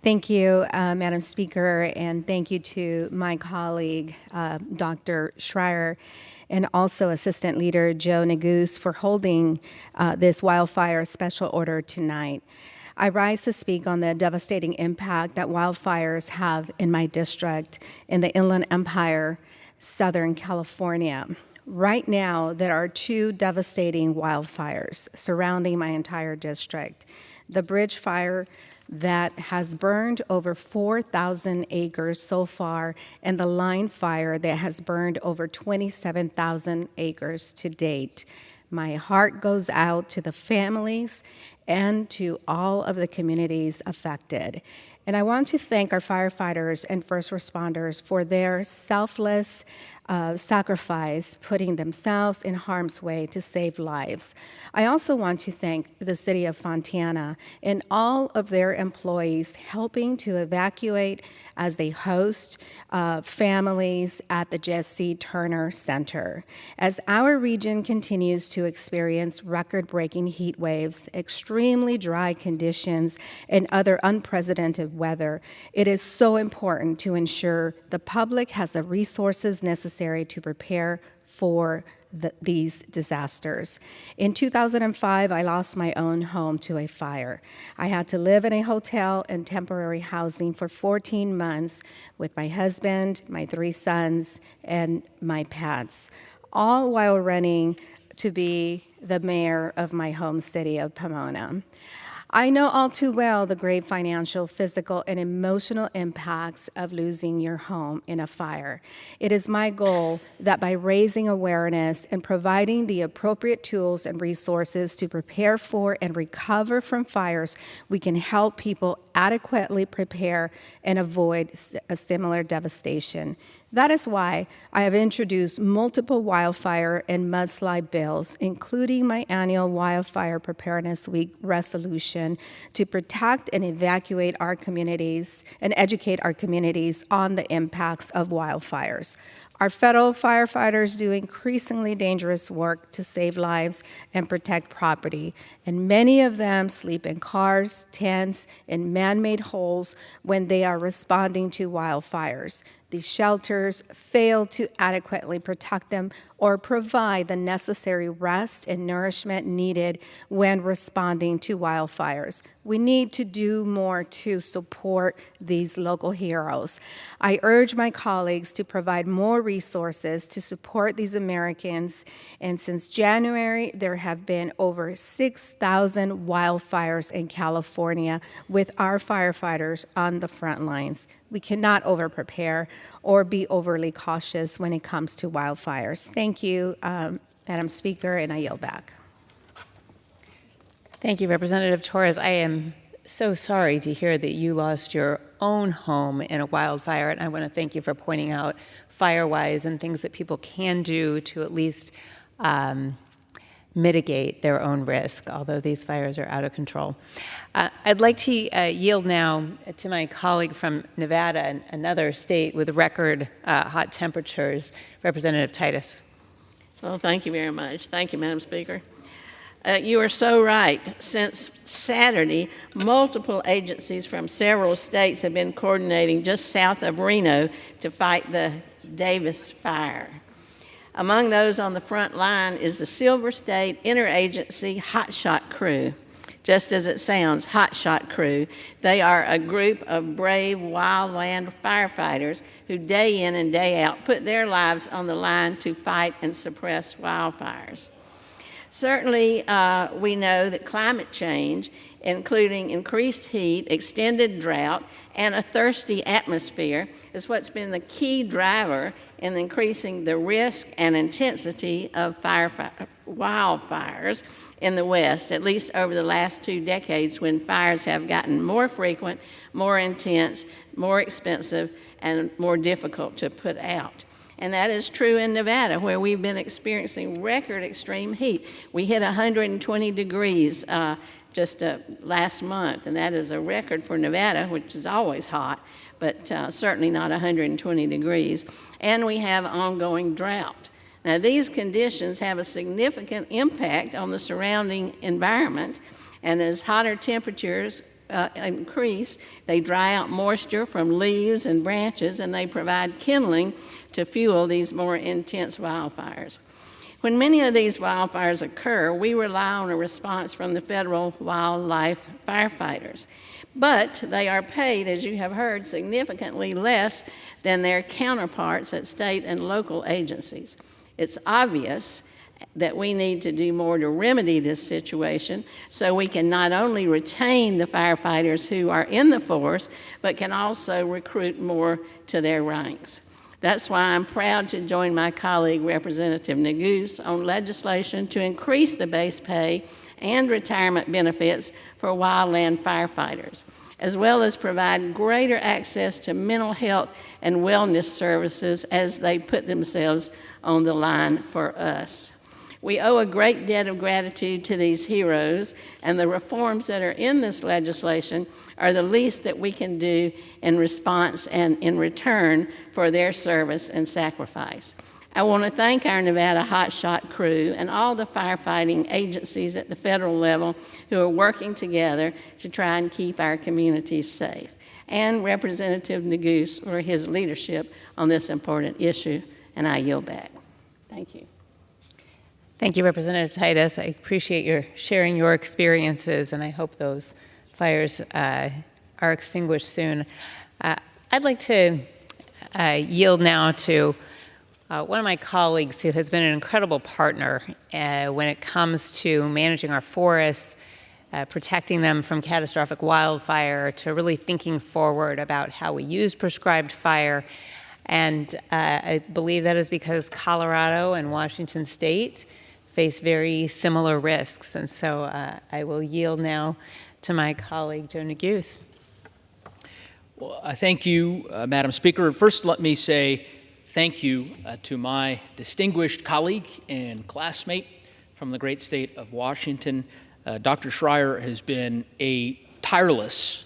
Speaker 14: Thank you, Madam Speaker, and thank you to my colleague, Dr. Schreier, and also Assistant Leader Joe Neguse for holding this wildfire special order tonight. I rise to speak on the devastating impact that wildfires have in my district in the Inland Empire, Southern California. Right now, there are two devastating wildfires surrounding my entire district. The Bridge Fire that has burned over 4,000 acres so far, and the Line Fire that has burned over 27,000 acres to date. My heart goes out to the families and to all of the communities affected. And I want to thank our firefighters and first responders for their selfless sacrifice, putting themselves in harm's way to save lives. I also want to thank the City of Fontana and all of their employees helping to evacuate as they host families at the Jesse Turner Center. As our region continues to experience record-breaking heat waves, extremely dry conditions, and other unprecedented weather, it is so important to ensure the public has the resources necessary to prepare for these disasters. In 2005, I lost my own home to a fire. I had to live in a hotel and temporary housing for 14 months with my husband, my 3 sons, and my pets, all while running to be the mayor of my home city of Pomona. I know all too well the great financial, physical, and emotional impacts of losing your home in a fire. It is my goal that by raising awareness and providing the appropriate tools and resources to prepare for and recover from fires, we can help people adequately prepare and avoid a similar devastation. That is why I have introduced multiple wildfire and mudslide bills, including my annual Wildfire Preparedness Week resolution to protect and evacuate our communities and educate our communities on the impacts of wildfires. Our federal firefighters do increasingly dangerous work to save lives and protect property, and many of them sleep in cars, tents, and man-made holes when they are responding to wildfires. These shelters fail to adequately protect them or provide the necessary rest and nourishment needed when responding to wildfires. We need to do more to support these local heroes. I urge my colleagues to provide more resources to support these Americans, and since January, there have been over 6,000 wildfires in California with our firefighters on the front lines. We cannot over-prepare or be overly cautious when it comes to wildfires. Thank you, Madam Speaker, and I yield back.
Speaker 9: Thank you, Representative Torres. I am so sorry to hear that you lost your own home in a wildfire, and I want to thank you for pointing out FireWise and things that people can do to at least mitigate their own risk, although these fires are out of control. I'd like to yield now to my colleague from Nevada, another state with record hot temperatures, Representative Titus.
Speaker 2: Well, thank you very much. Thank you, Madam Speaker. You are so right. Since Saturday, multiple agencies from several states have been coordinating just south of Reno to fight the Davis fire. Among those on the front line is the Silver State Interagency Hotshot Crew. Just as it sounds, Hotshot Crew. They are a group of brave wildland firefighters who day in and day out put their lives on the line to fight and suppress wildfires. Certainly, we know that climate change, including increased heat, extended drought, and a thirsty atmosphere, is what's been the key driver in increasing the risk and intensity of wildfires in the West, at least over the last 2 decades, when fires have gotten more frequent, more intense, more expensive, and more difficult to put out. And that is true in Nevada, where we've been experiencing record extreme heat. We hit 120 degrees just last month, and that is a record for Nevada, which is always hot, but certainly not 120 degrees. And we have ongoing drought. Now, these conditions have a significant impact on the surrounding environment, and as hotter temperatures increase, they dry out moisture from leaves and branches, and they provide kindling to fuel these more intense wildfires. When many of these wildfires occur, we rely on a response from the federal wildlife firefighters. But they are paid, as you have heard, significantly less than their counterparts at state and local agencies. It's obvious that we need to do more to remedy this situation so we can not only retain the firefighters who are in the force, but can also recruit more to their ranks. That's why I'm proud to join my colleague, Representative Neguse, on legislation to increase the base pay and retirement benefits for wildland firefighters, as well as provide greater access to mental health and wellness services as they put themselves on the line for us. We owe a great debt of gratitude to these heroes, and the reforms that are in this legislation are the least that we can do in response and in return for their service and sacrifice. I want to thank our Nevada Hotshot Crew and all the firefighting agencies at the federal level who are working together to try and keep our communities safe, and Representative Neguse for his leadership on this important issue, and I yield back. Thank you.
Speaker 9: Thank you, Representative Titus. I appreciate your sharing your experiences, and I hope those fires are extinguished soon. I'd like to yield now to one of my colleagues who has been an incredible partner when it comes to managing our forests, protecting them from catastrophic wildfire, to really thinking forward about how we use prescribed fire. And I believe that is because Colorado and Washington State face very similar risks. And so I will yield now to my colleague, Joe Neguse.
Speaker 1: Well, thank you, Madam Speaker. First, let me say thank you to my distinguished colleague and classmate from the great state of Washington. Dr. Schreier has been a tireless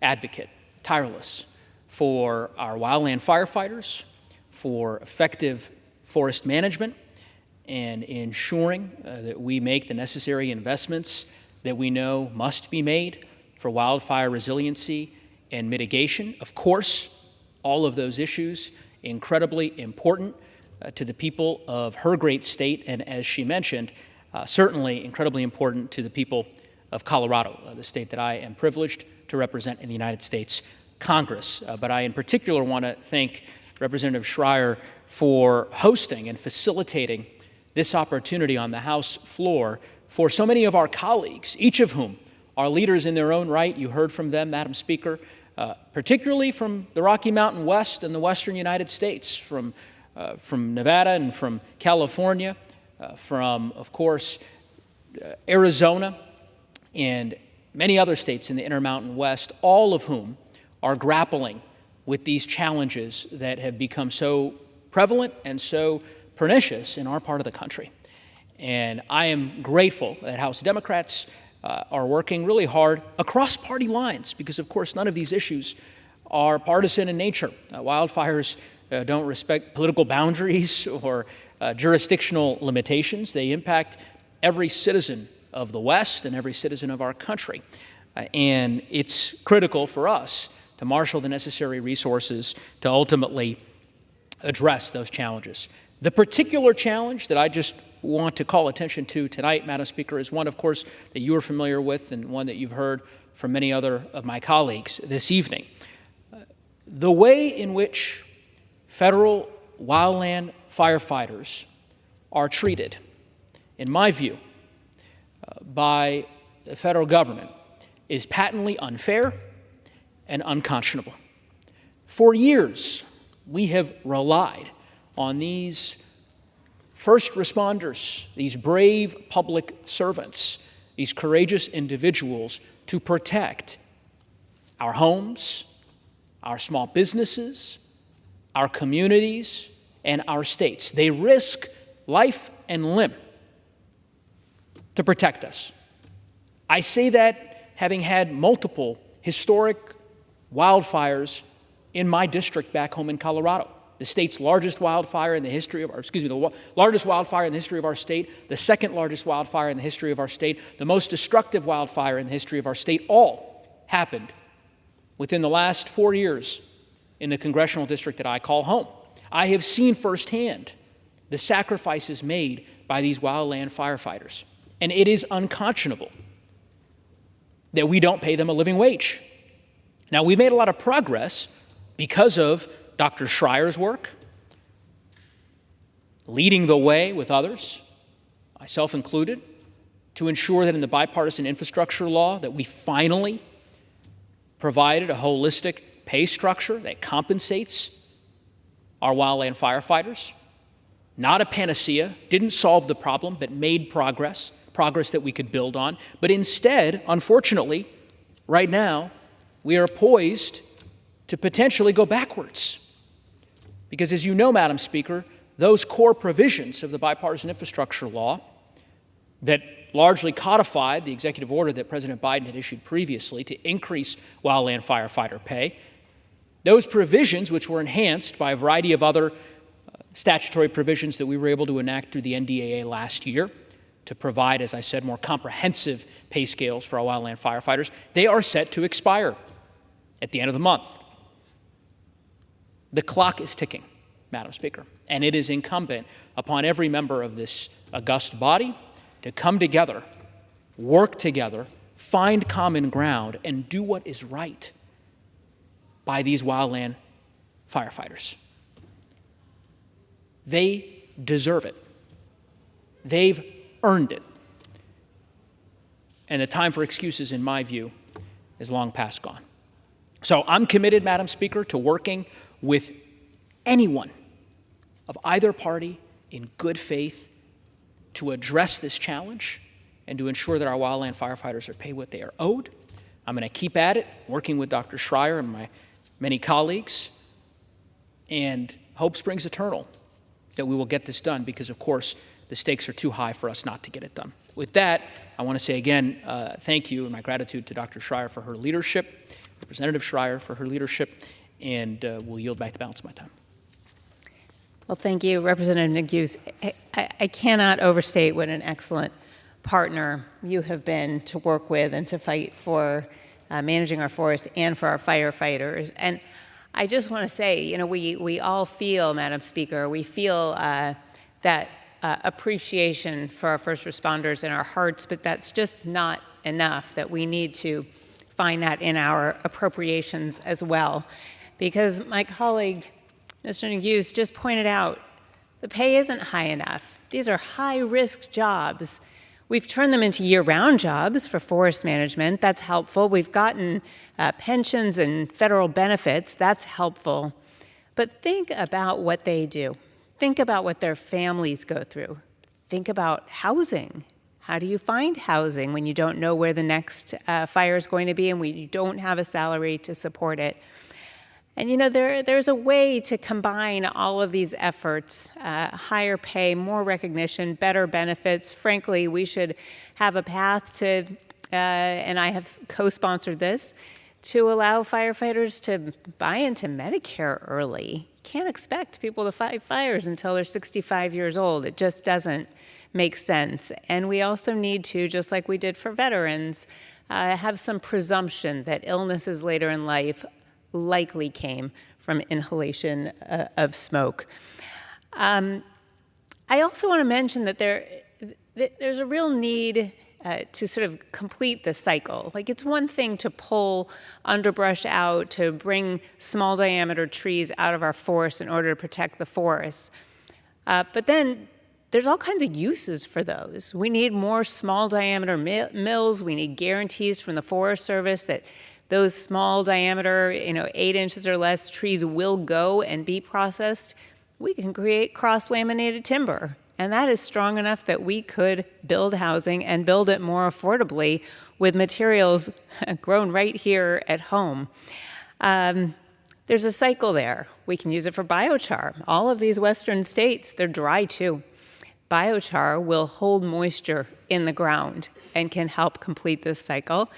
Speaker 1: advocate, for our wildland firefighters, for effective forest management, and ensuring that we make the necessary investments that we know must be made for wildfire resiliency and mitigation. Of course, all of those issues incredibly important to the people of her great state, and as she mentioned, certainly incredibly important to the people of Colorado, the state that I am privileged to represent in the United States Congress. But I in particular want to thank Representative Schreier for hosting and facilitating this opportunity on the House floor for so many of our colleagues, each of whom are leaders in their own right. You heard from them, Madam Speaker, particularly from the Rocky Mountain West and the western United States, from Nevada and from California, from, of course, Arizona and many other states in the Intermountain West, all of whom are grappling with these challenges that have become so prevalent and so pernicious in our part of the country. And I am grateful that House Democrats are working really hard across party lines because, of course, none of these issues are partisan in nature. Wildfires don't respect political boundaries or jurisdictional limitations. They impact every citizen of the West and every citizen of our country. And it's critical for us to marshal the necessary resources to ultimately address those challenges. The particular challenge that I just want to call attention to tonight, Madam Speaker, is one, of course, that you are familiar with and one that you've heard from many other of my colleagues this evening. The way in which federal wildland firefighters are treated, in my view, by the federal government is patently unfair and unconscionable. For years, we have relied on these first responders, these brave public servants, these courageous individuals to protect our homes, our small businesses, our communities, and our states. They risk life and limb to protect us. I say that having had multiple historic wildfires in my district back home in Colorado. The state's largest wildfire in the history of the largest wildfire in the history of our state, the second largest wildfire in the history of our state, the most destructive wildfire in the history of our state, all happened within the last 4 years in the congressional district that I call home. I have seen firsthand the sacrifices made by these wildland firefighters, and it is unconscionable that we don't pay them a living wage. Now, we made a lot of progress because of Dr. Schreier's work, leading the way with others, myself included, to ensure that in the bipartisan infrastructure law that we finally provided a holistic pay structure that compensates our wildland firefighters. Not a panacea, didn't solve the problem, but made progress that we could build on. But instead, unfortunately, right now, we are poised to potentially go backwards. Because as you know, Madam Speaker, those core provisions of the bipartisan infrastructure law that largely codified the executive order that President Biden had issued previously to increase wildland firefighter pay, those provisions, which were enhanced by a variety of other statutory provisions that we were able to enact through the NDAA last year to provide, as I said, more comprehensive pay scales for our wildland firefighters, they are set to expire at the end of the month. The clock is ticking, Madam Speaker, and it is incumbent upon every member of this august body to come together, work together, find common ground, and do what is right by these wildland firefighters. They deserve it. They've earned it. And the time for excuses, in my view, is long past gone. So I'm committed, Madam Speaker, to working with anyone of either party in good faith to address this challenge and to ensure that our wildland firefighters are paid what they are owed. I'm going to keep at it, working with Dr. Schreier and my many colleagues, and hope springs eternal that we will get this done because, of course, the stakes are too high for us not to get it done. With that, I want to say again, thank you and my gratitude to Dr. Schreier for her leadership, Representative Schreier for her leadership, and we'll yield back the balance of my time.
Speaker 9: Well, thank you, Representative Neguse. I cannot overstate what an excellent partner you have been to work with and to fight for managing our forests and for our firefighters. And I just want to say, you know, we all feel, Madam Speaker, we feel that appreciation for our first responders in our hearts, but that's just not enough, that we need to find that in our appropriations as well. Because my colleague, Mr. Neguse, just pointed out, the pay isn't high enough. These are high-risk jobs. We've turned them into year-round jobs for forest management. That's helpful. We've gotten pensions and federal benefits. That's helpful. But think about what they do. Think about what their families go through. Think about housing. How do you find housing when you don't know where the next fire is going to be and when you don't have a salary to support it? And you know, there's a way to combine all of these efforts, higher pay, more recognition, better benefits. Frankly, we should have a path to, and I have co-sponsored this, to allow firefighters to buy into Medicare early. Can't expect people to fight fires until they're 65 years old. It just doesn't make sense. And we also need to, just like we did for veterans, have some presumption that illnesses later in life likely came from inhalation of smoke. I also want to mention that there's a real need to sort of complete the cycle. Like, it's one thing to pull underbrush out, to bring small diameter trees out of our forests in order to protect the forests. But then there's all kinds of uses for those. We need more small diameter mills. We need guarantees from the Forest Service that those small diameter, 8 inches or less trees will go and be processed. We can create cross-laminated timber. And that is strong enough that we could build housing and build it more affordably with materials grown right here at home. There's a cycle there. We can use it for biochar. All of these western states, they're dry too. Biochar will hold moisture in the ground and can help complete this cycle.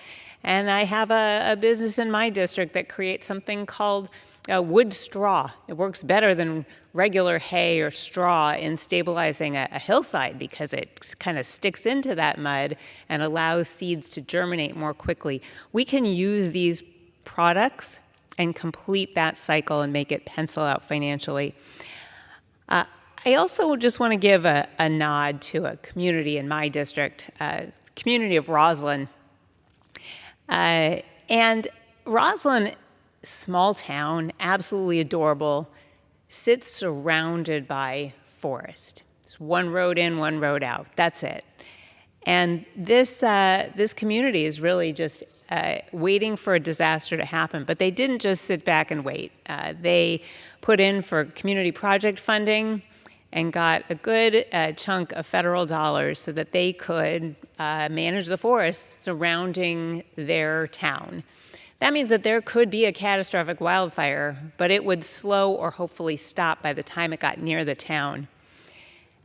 Speaker 9: And I have a business in my district that creates something called wood straw. It works better than regular hay or straw in stabilizing a hillside because it kind of sticks into that mud and allows seeds to germinate more quickly. We can use these products and complete that cycle and make it pencil out financially. I also just want to give a nod to a community in my district, community of Roslyn. And Roslyn, small town, absolutely adorable, sits surrounded by forest. It's one road in, one road out. That's it. And this community is really just waiting for a disaster to happen. But they didn't just sit back and wait. They put in for community project funding and got a good chunk of federal dollars so that they could manage the forests surrounding their town. That means that there could be a catastrophic wildfire, but it would slow or hopefully stop by the time it got near the town.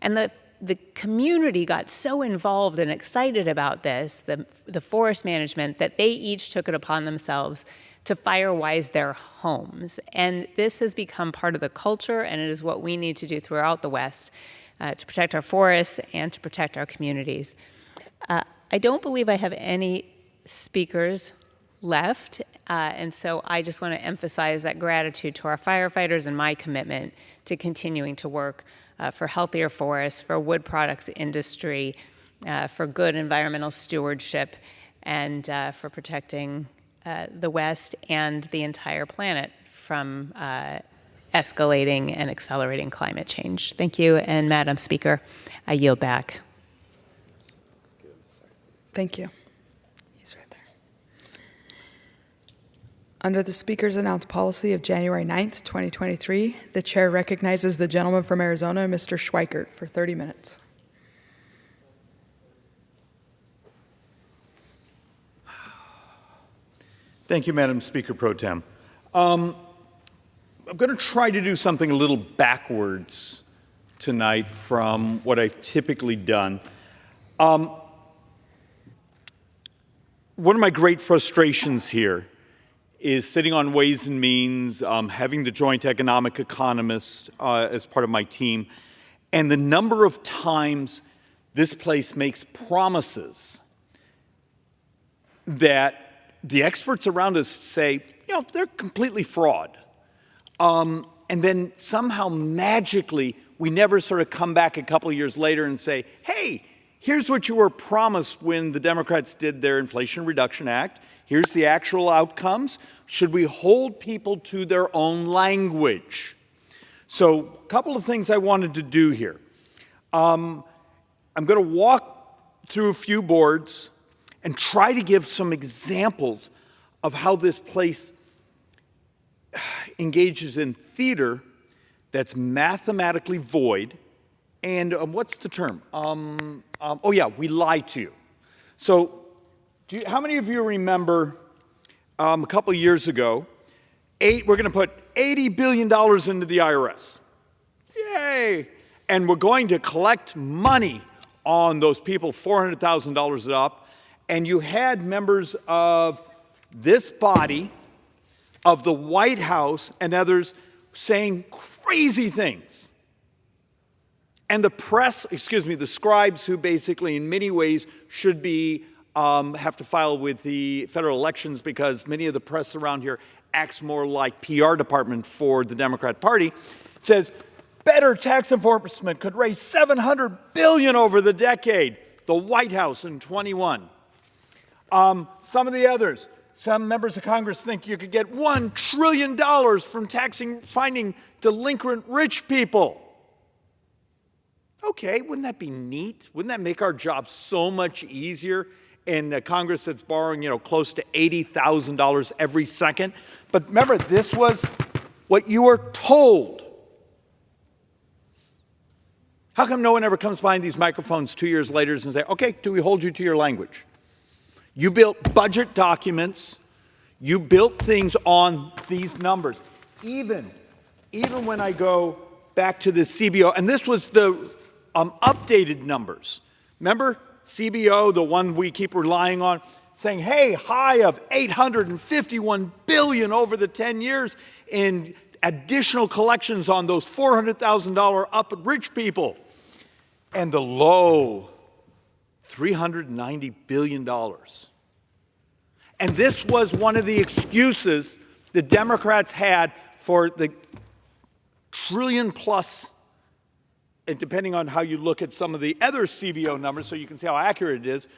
Speaker 9: And the community got so involved and excited about this, the forest management, that they each took it upon themselves to firewise their homes. And this has become part of the culture, and it is what we need to do throughout the West to protect our forests and to protect our communities. I don't believe I have any speakers left, and so I just want to emphasize that gratitude to our firefighters and my commitment to continuing to work for healthier forests, for wood products industry, for good environmental stewardship, and for protecting the West and the entire planet from escalating and accelerating climate change. Thank you, and Madam Speaker, I yield back.
Speaker 15: Thank you. Under the Speaker's announced policy of January 9th, 2023, the Chair recognizes the gentleman from Arizona, Mr. Schweikert, for 30 minutes.
Speaker 5: Thank you, Madam Speaker Pro Tem. I'm going to try to do something a little backwards tonight from what I've typically done. One of my great frustrations here is sitting on Ways and Means, having the joint economic economist as part of my team, and the number of times this place makes promises that the experts around us say, they're completely fraud. And then somehow magically, we never sort of come back a couple of years later and say, hey, here's what you were promised when the Democrats did their Inflation Reduction Act. Here's the actual outcomes. Should we hold people to their own language? So a couple of things I wanted to do here. I'm going to walk through a few boards and try to give some examples of how this place engages in theater that's mathematically void. And what's the term? We lie to you. So how many of you remember a couple of years ago, we're going to put $80 billion into the IRS. Yay! And we're going to collect money on those people, $400,000 up. And you had members of this body, of the White House, and others saying crazy things. And the press, the scribes who basically in many ways should be, have to file with the federal elections because many of the press around here acts more like PR department for the Democrat Party, says better tax enforcement could raise $700 billion over the decade. The White House in 21. Some of the others, some members of Congress think you could get $1 trillion from finding delinquent rich people. Okay, wouldn't that be neat? Wouldn't that make our job so much easier in a Congress that's borrowing, close to $80,000 every second? But remember, this was what you were told. How come no one ever comes behind these microphones 2 years later and say, okay, do we hold you to your language? You built budget documents. You built things on these numbers. Even when I go back to the CBO, and this was the updated numbers. Remember CBO, the one we keep relying on, saying, hey, high of $851 billion over the 10 years in additional collections on those $400,000 up rich people. And the low, $390 billion. And this was one of the excuses the Democrats had for the trillion plus, and depending on how you look at some of the other CBO numbers, so you can see how accurate it is,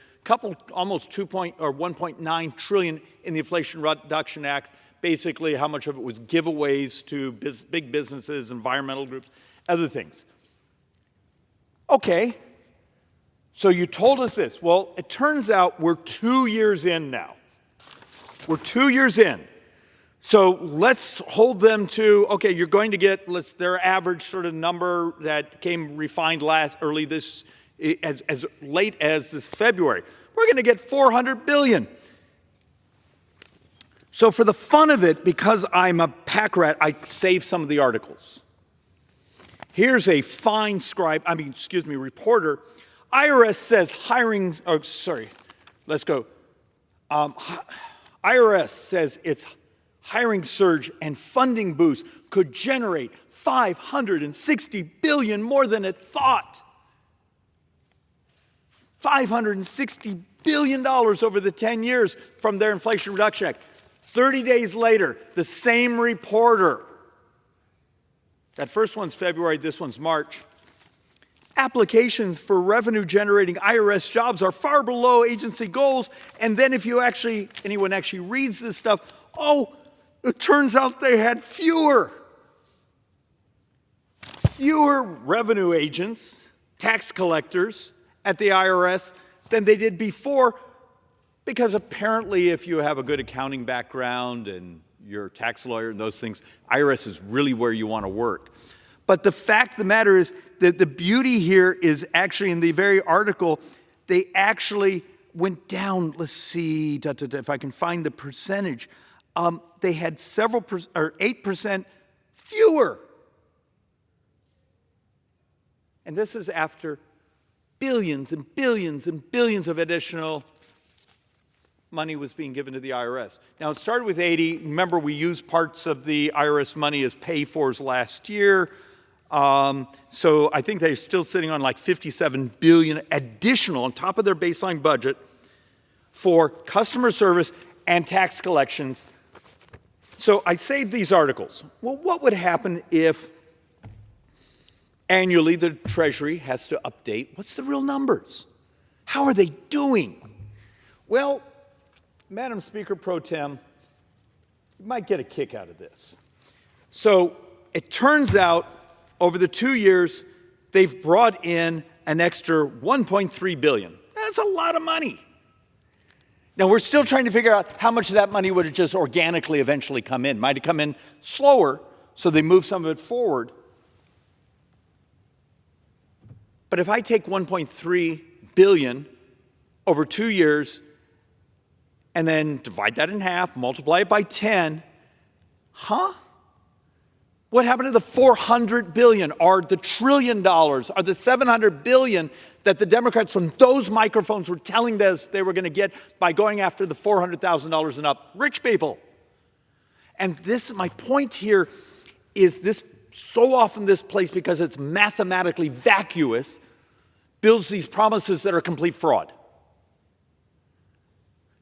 Speaker 5: almost 1.9 trillion in the Inflation Reduction Act, basically how much of it was giveaways to big businesses, environmental groups, other things. Okay, so you told us this. Well, it turns out we're 2 years in now. We're 2 years in. So let's hold them to, okay, you're going to get their average sort of number that came refined as late as this February. We're going to get $400 billion. So for the fun of it, because I'm a pack rat, I saved some of the articles. Here's a fine reporter. IRS says IRS says its hiring surge and funding boost could generate $560 billion more than it thought. $560 billion over the 10 years from their Inflation Reduction Act. 30 days later, the same reporter. That first one's February, this one's March. Applications for revenue-generating IRS jobs are far below agency goals. And then if anyone actually reads this stuff, it turns out they had fewer revenue agents, tax collectors at the IRS than they did before, because apparently if you have a good accounting background and your tax lawyer and those things. IRS is really where you want to work. But the fact of the matter is that the beauty here is actually in the very article, they actually went down. Let's see, if I can find the percentage. They had 8% fewer. And this is after billions and billions and billions of additional money was being given to the IRS. Now, it started with 80. Remember, we used parts of the IRS money as pay-fors last year. So I think they're still sitting on like $57 billion additional on top of their baseline budget for customer service and tax collections. So I saved these articles. Well, what would happen if annually the Treasury has to update what's the real numbers? How are they doing? Well, Madam Speaker Pro Tem, you might get a kick out of this. So it turns out over the 2 years, they've brought in an extra $1.3 billion. That's a lot of money. Now, we're still trying to figure out how much of that money would have just organically eventually come in. Might have come in slower, so they move some of it forward. But if I take $1.3 billion over 2 years and then divide that in half, multiply it by 10, what happened to the $400 billion, or the $1 trillion, or the $700 billion that the Democrats from those microphones were telling us they were going to get by going after the $400,000 and up rich people? And this, my point here is this, so often this place, because it's mathematically vacuous, builds these promises that are complete fraud.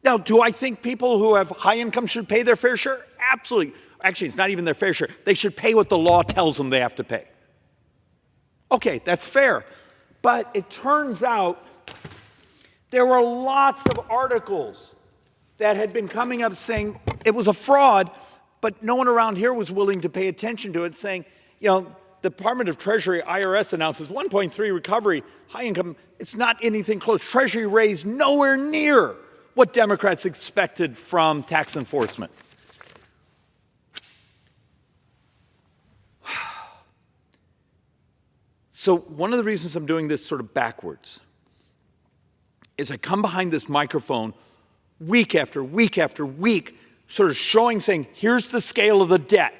Speaker 5: Now, do I think people who have high income should pay their fair share? Absolutely. Actually, it's not even their fair share. They should pay what the law tells them they have to pay. Okay, that's fair. But it turns out there were lots of articles that had been coming up saying it was a fraud, but no one around here was willing to pay attention to it, saying, you know, the Department of Treasury, IRS, announces 1.3 recovery, high income. It's not anything close. Treasury raised nowhere near what Democrats expected from tax enforcement. So one of the reasons I'm doing this sort of backwards is I come behind this microphone week after week after week, sort of showing, saying, here's the scale of the debt.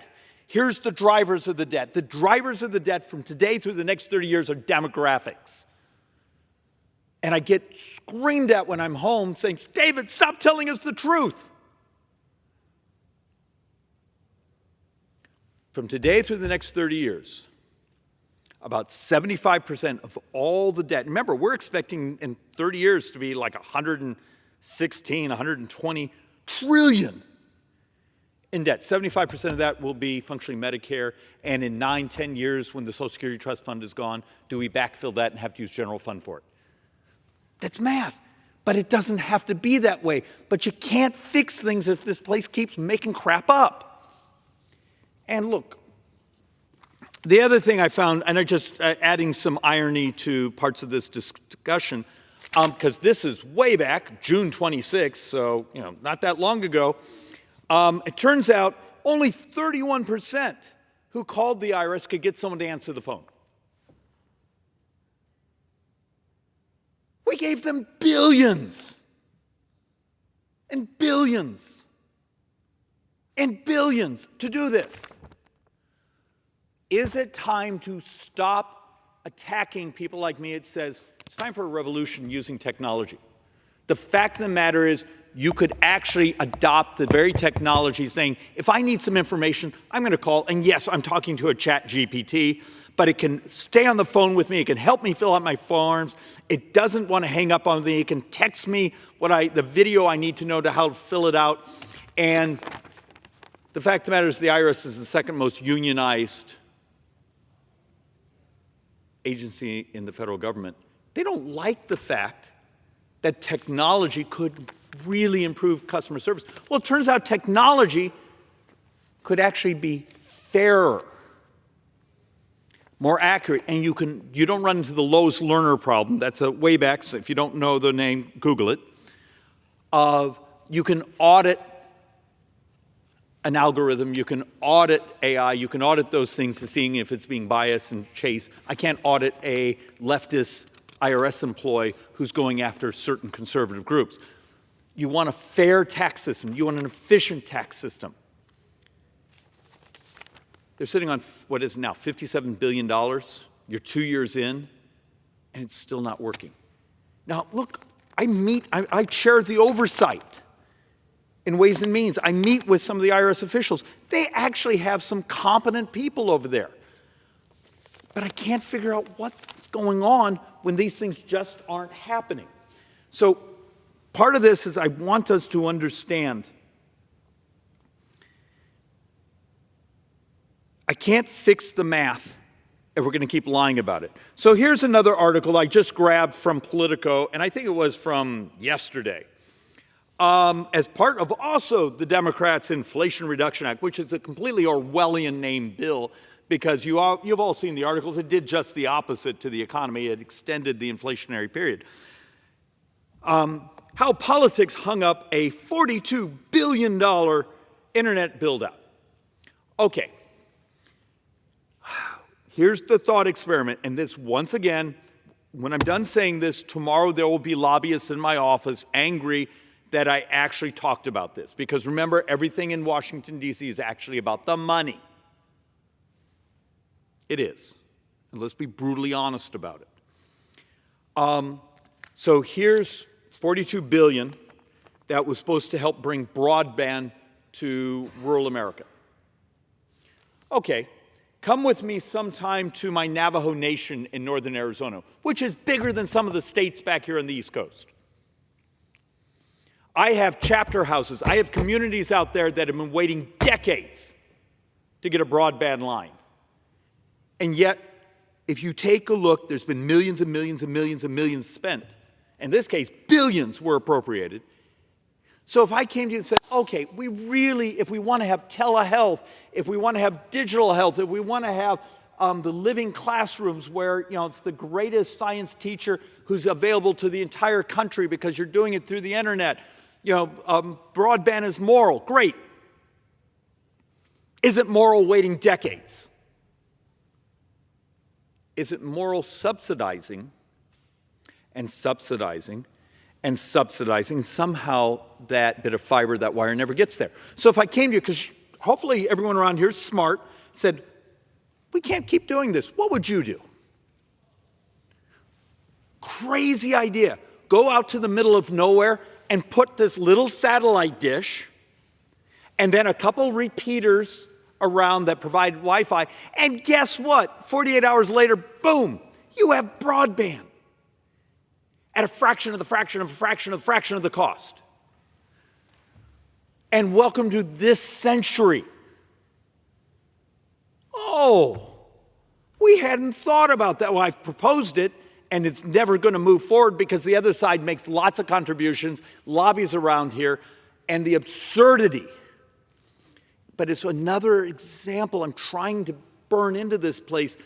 Speaker 5: Here's the drivers of the debt. The drivers of the debt from today through the next 30 years are demographics. And I get screamed at when I'm home saying, David, stop telling us the truth. From today through the next 30 years, about 75% of all the debt, remember, we're expecting in 30 years to be like 116, 120 trillion in debt. 75% of that will be functionally Medicare, and in 9, 10 years when the Social Security Trust Fund is gone, do we backfill that and have to use general fund for it? That's math, but it doesn't have to be that way. But you can't fix things if this place keeps making crap up. And look, the other thing I found, and I'm just adding some irony to parts of this discussion, because this is way back, June 26th, so not that long ago. It turns out only 31% who called the IRS could get someone to answer the phone. We gave them billions and billions and billions to do this. Is it time to stop attacking people like me? It says it's time for a revolution using technology. The fact of the matter is you could actually adopt the very technology saying, if I need some information, I'm going to call, and yes, I'm talking to a chat GPT, but it can stay on the phone with me. It can help me fill out my forms. It doesn't want to hang up on me. It can text me the video I need to know to how to fill it out. And the fact of the matter is the IRS is the second most unionized agency in the federal government. They don't like the fact that technology could really improve customer service. Well, it turns out technology could actually be fairer, more accurate, and you don't run into the Lowe's learner problem. That's a way back, so if you don't know the name, Google it. You can audit an algorithm, you can audit AI, you can audit those things to seeing if it's being biased and chased. I can't audit a leftist IRS employee who's going after certain conservative groups. You want a fair tax system. You want an efficient tax system. They're sitting on, what is it now, $57 billion. You're 2 years in, and it's still not working. Now, look, I chair the oversight in Ways and Means. I meet with some of the IRS officials. They actually have some competent people over there. But I can't figure out what's going on when these things just aren't happening. So part of this is I want us to understand I can't fix the math if we're going to keep lying about it. So here's another article I just grabbed from Politico, and I think it was from yesterday. As part of also the Democrats' Inflation Reduction Act, which is a completely Orwellian named bill, because you've all seen the articles. It did just the opposite to the economy. It extended the inflationary period. How politics hung up a $42 billion internet build-out. Okay. Here's the thought experiment. And this, once again, when I'm done saying this, tomorrow there will be lobbyists in my office angry that I actually talked about this. Because remember, everything in Washington, D.C. is actually about the money. It is. And let's be brutally honest about it. So here's $42 billion that was supposed to help bring broadband to rural America. Okay, come with me sometime to my Navajo Nation in northern Arizona, which is bigger than some of the states back here on the East Coast. I have chapter houses. I have communities out there that have been waiting decades to get a broadband line. And yet, if you take a look, there's been millions and millions and millions and millions spent. In this case, billions were appropriated. So if I came to you and said, okay, we really, if we want to have telehealth, if we want to have digital health, if we want to have the living classrooms where, it's the greatest science teacher who's available to the entire country because you're doing it through the internet, broadband is moral, great. Is it moral waiting decades? Is it moral subsidizing and subsidizing and subsidizing? Somehow that bit of fiber, that wire never gets there. So if I came to you, because hopefully everyone around here is smart, said, we can't keep doing this, what would you do? Crazy idea. Go out to the middle of nowhere and put this little satellite dish and then a couple repeaters around that provide Wi-Fi, and guess what? 48 hours later, boom, you have broadband at a fraction of the fraction of a fraction of the fraction of the cost. And welcome to this century. Oh, we hadn't thought about that. Well, I've proposed it, and it's never going to move forward because the other side makes lots of contributions, lobbies around here, and the absurdity. But it's another example. I'm trying to burn into this place.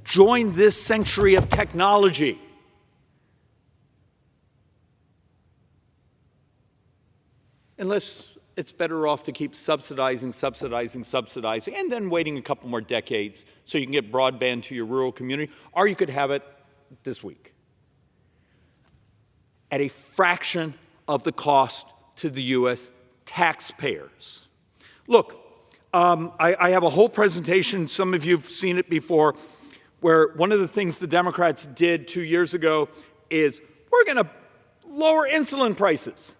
Speaker 5: Join this century of technology. Unless it's better off to keep subsidizing, and then waiting a couple more decades so you can get broadband to your rural community, or you could have it this week at a fraction of the cost to the U.S. taxpayers. Look, I have a whole presentation, some of you have seen it before, where one of the things the Democrats did 2 years ago is we're going to lower insulin prices.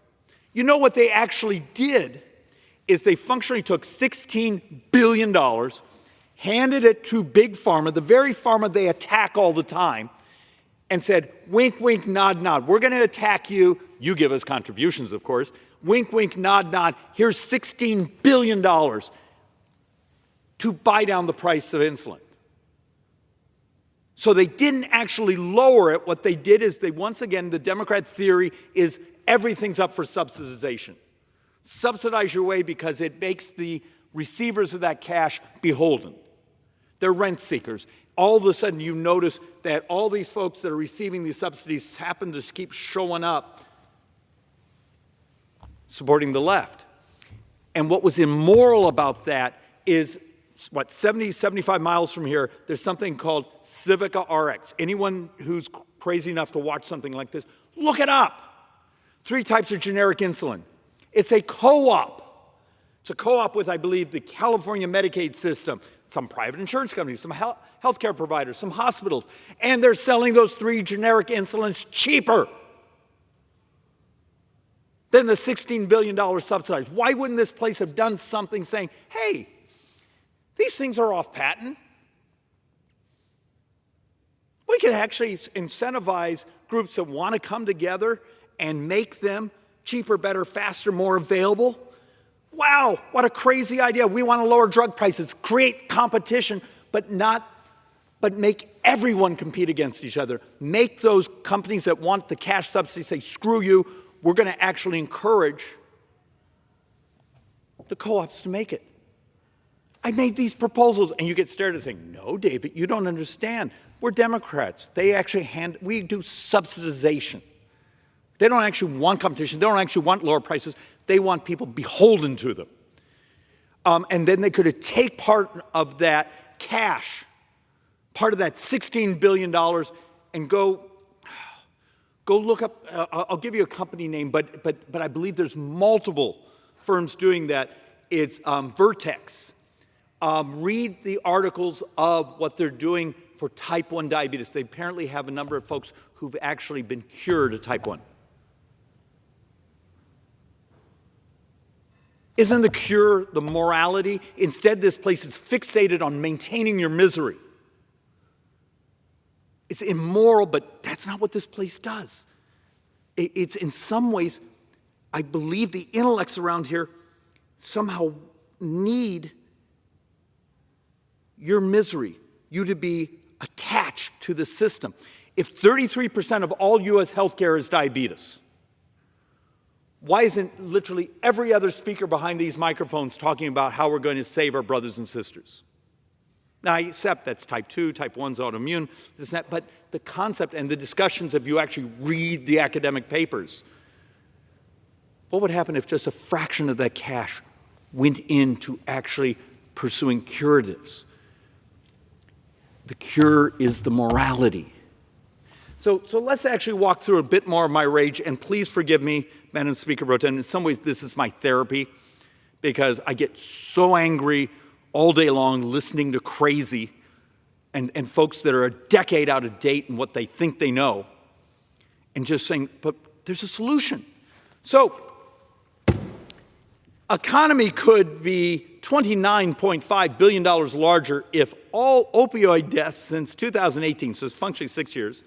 Speaker 5: You know what they actually did is they functionally took $16 billion, handed it to Big Pharma, the very pharma they attack all the time, and said, wink, wink, nod, nod. We're going to attack you. You give us contributions, of course. Wink, wink, nod, nod. Here's $16 billion to buy down the price of insulin. So they didn't actually lower it. What they did is they, once again, the Democrat theory is everything's up for subsidization. Subsidize your way because it makes the receivers of that cash beholden. They're rent seekers. All of a sudden you notice that all these folks that are receiving these subsidies happen to keep showing up supporting the left. And what was immoral about that is, 75 miles from here, there's something called Civica RX. Anyone who's crazy enough to watch something like this, look it up. 3 types of generic insulin. It's a co-op. It's a co-op with, I believe, the California Medicaid system, some private insurance companies, some healthcare providers, some hospitals, and they're selling those 3 generic insulins cheaper than the $16 billion subsidized. Why wouldn't this place have done something saying, hey, these things are off patent? We could actually incentivize groups that want to come together and make them cheaper, better, faster, more available. Wow, what a crazy idea. We want to lower drug prices, create competition, but make everyone compete against each other. Make those companies that want the cash subsidy say, screw you, we're going to actually encourage the co-ops to make it. I made these proposals, and you get stared at saying, no, David, you don't understand. We're Democrats. We do subsidization. They don't actually want competition. They don't actually want lower prices. They want people beholden to them. And then they could take part of that cash, part of that $16 billion, and go look up, I'll give you a company name, but I believe there's multiple firms doing that. It's Vertex. Read the articles of what they're doing for type 1 diabetes. They apparently have a number of folks who've actually been cured of type 1. Isn't the cure the morality? Instead, this place is fixated on maintaining your misery. It's immoral, but that's not what this place does. It's in some ways, I believe the intellects around here somehow need your misery, you to be attached to the system. If 33% of all U.S. healthcare is diabetes, why isn't literally every other speaker behind these microphones talking about how we're going to save our brothers and sisters? Now, I accept that's type 2, type 1's autoimmune, this and that, but the concept and the discussions, if you actually read the academic papers, what would happen if just a fraction of that cash went into actually pursuing curatives? The cure is the morality. So let's actually walk through a bit more of my rage, and please forgive me, Madam Speaker Pro Tem. In some ways, this is my therapy, because I get so angry all day long listening to crazy and folks that are a decade out of date in what they think they know, and just saying, but there's a solution. So, economy could be $29.5 billion larger if all opioid deaths since 2018, so it's functionally 6 years,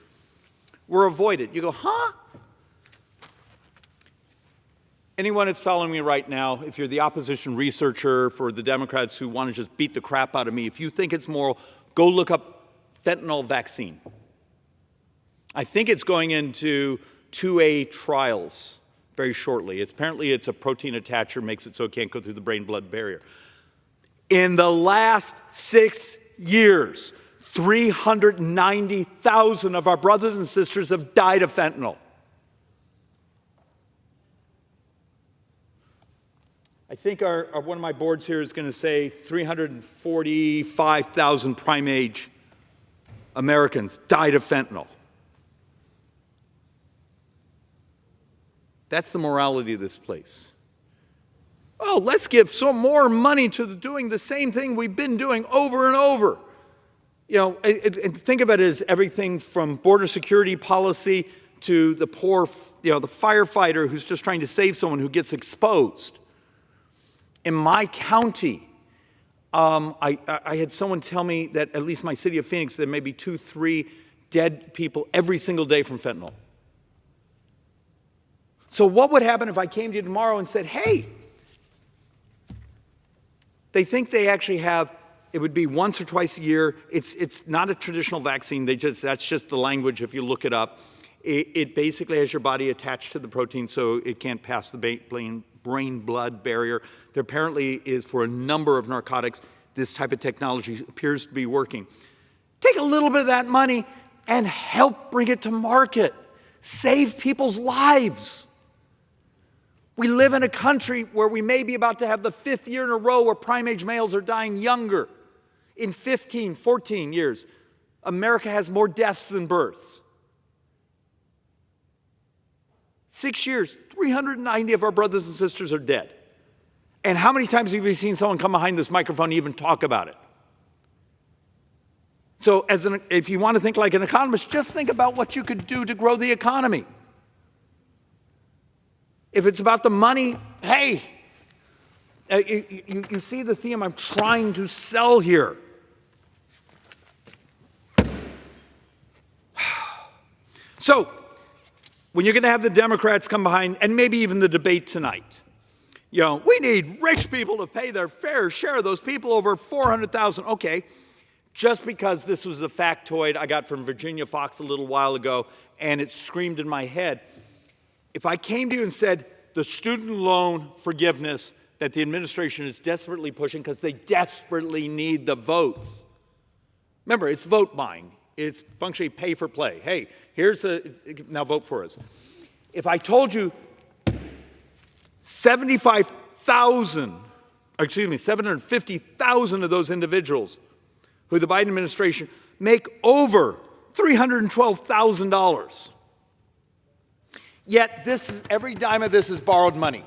Speaker 5: were avoided. You go, huh? Anyone that's following me right now, if you're the opposition researcher for the Democrats who want to just beat the crap out of me, if you think it's moral, go look up fentanyl vaccine. I think it's going into 2A trials very shortly. Apparently it's a protein attacher, makes it so it can't go through the brain-blood barrier. In the last 6 years, 390,000 of our brothers and sisters have died of fentanyl. I think one of my boards here is going to say 345,000 prime-age Americans died of fentanyl. That's the morality of this place. Oh, let's give some more money to doing the same thing we've been doing over and over. You know, and think of it as everything from border security policy to the poor, the firefighter who's just trying to save someone who gets exposed. In my county, I had someone tell me that at least my city of Phoenix, there may be 2-3 dead people every single day from fentanyl. So what would happen if I came to you tomorrow and said, hey, they think they actually have, it would be once or twice a year. It's not a traditional vaccine. That's just the language if you look it up. It basically has your body attached to the protein so it can't pass the brain-blood barrier. There apparently is, for a number of narcotics, this type of technology appears to be working. Take a little bit of that money and help bring it to market. Save people's lives. We live in a country where we may be about to have the 5th year in a row where prime-age males are dying younger. In 15, 14 years, America has more deaths than births. 6 years, 390 of our brothers and sisters are dead. And how many times have you seen someone come behind this microphone and even talk about it? So if you want to think like an economist, just think about what you could do to grow the economy. If it's about the money, hey, you see the theme I'm trying to sell here. So, when you're going to have the Democrats come behind, and maybe even the debate tonight, we need rich people to pay their fair share of those people over $400,000. Okay, just because this was a factoid I got from Virginia Fox a little while ago, and it screamed in my head. If I came to you and said the student loan forgiveness that the administration is desperately pushing because they desperately need the votes. Remember, it's vote buying. It's functionally pay for play. Hey, now vote for us. If I told you 750,000 of those individuals who the Biden administration make over $312,000. Yet every dime of this is borrowed money.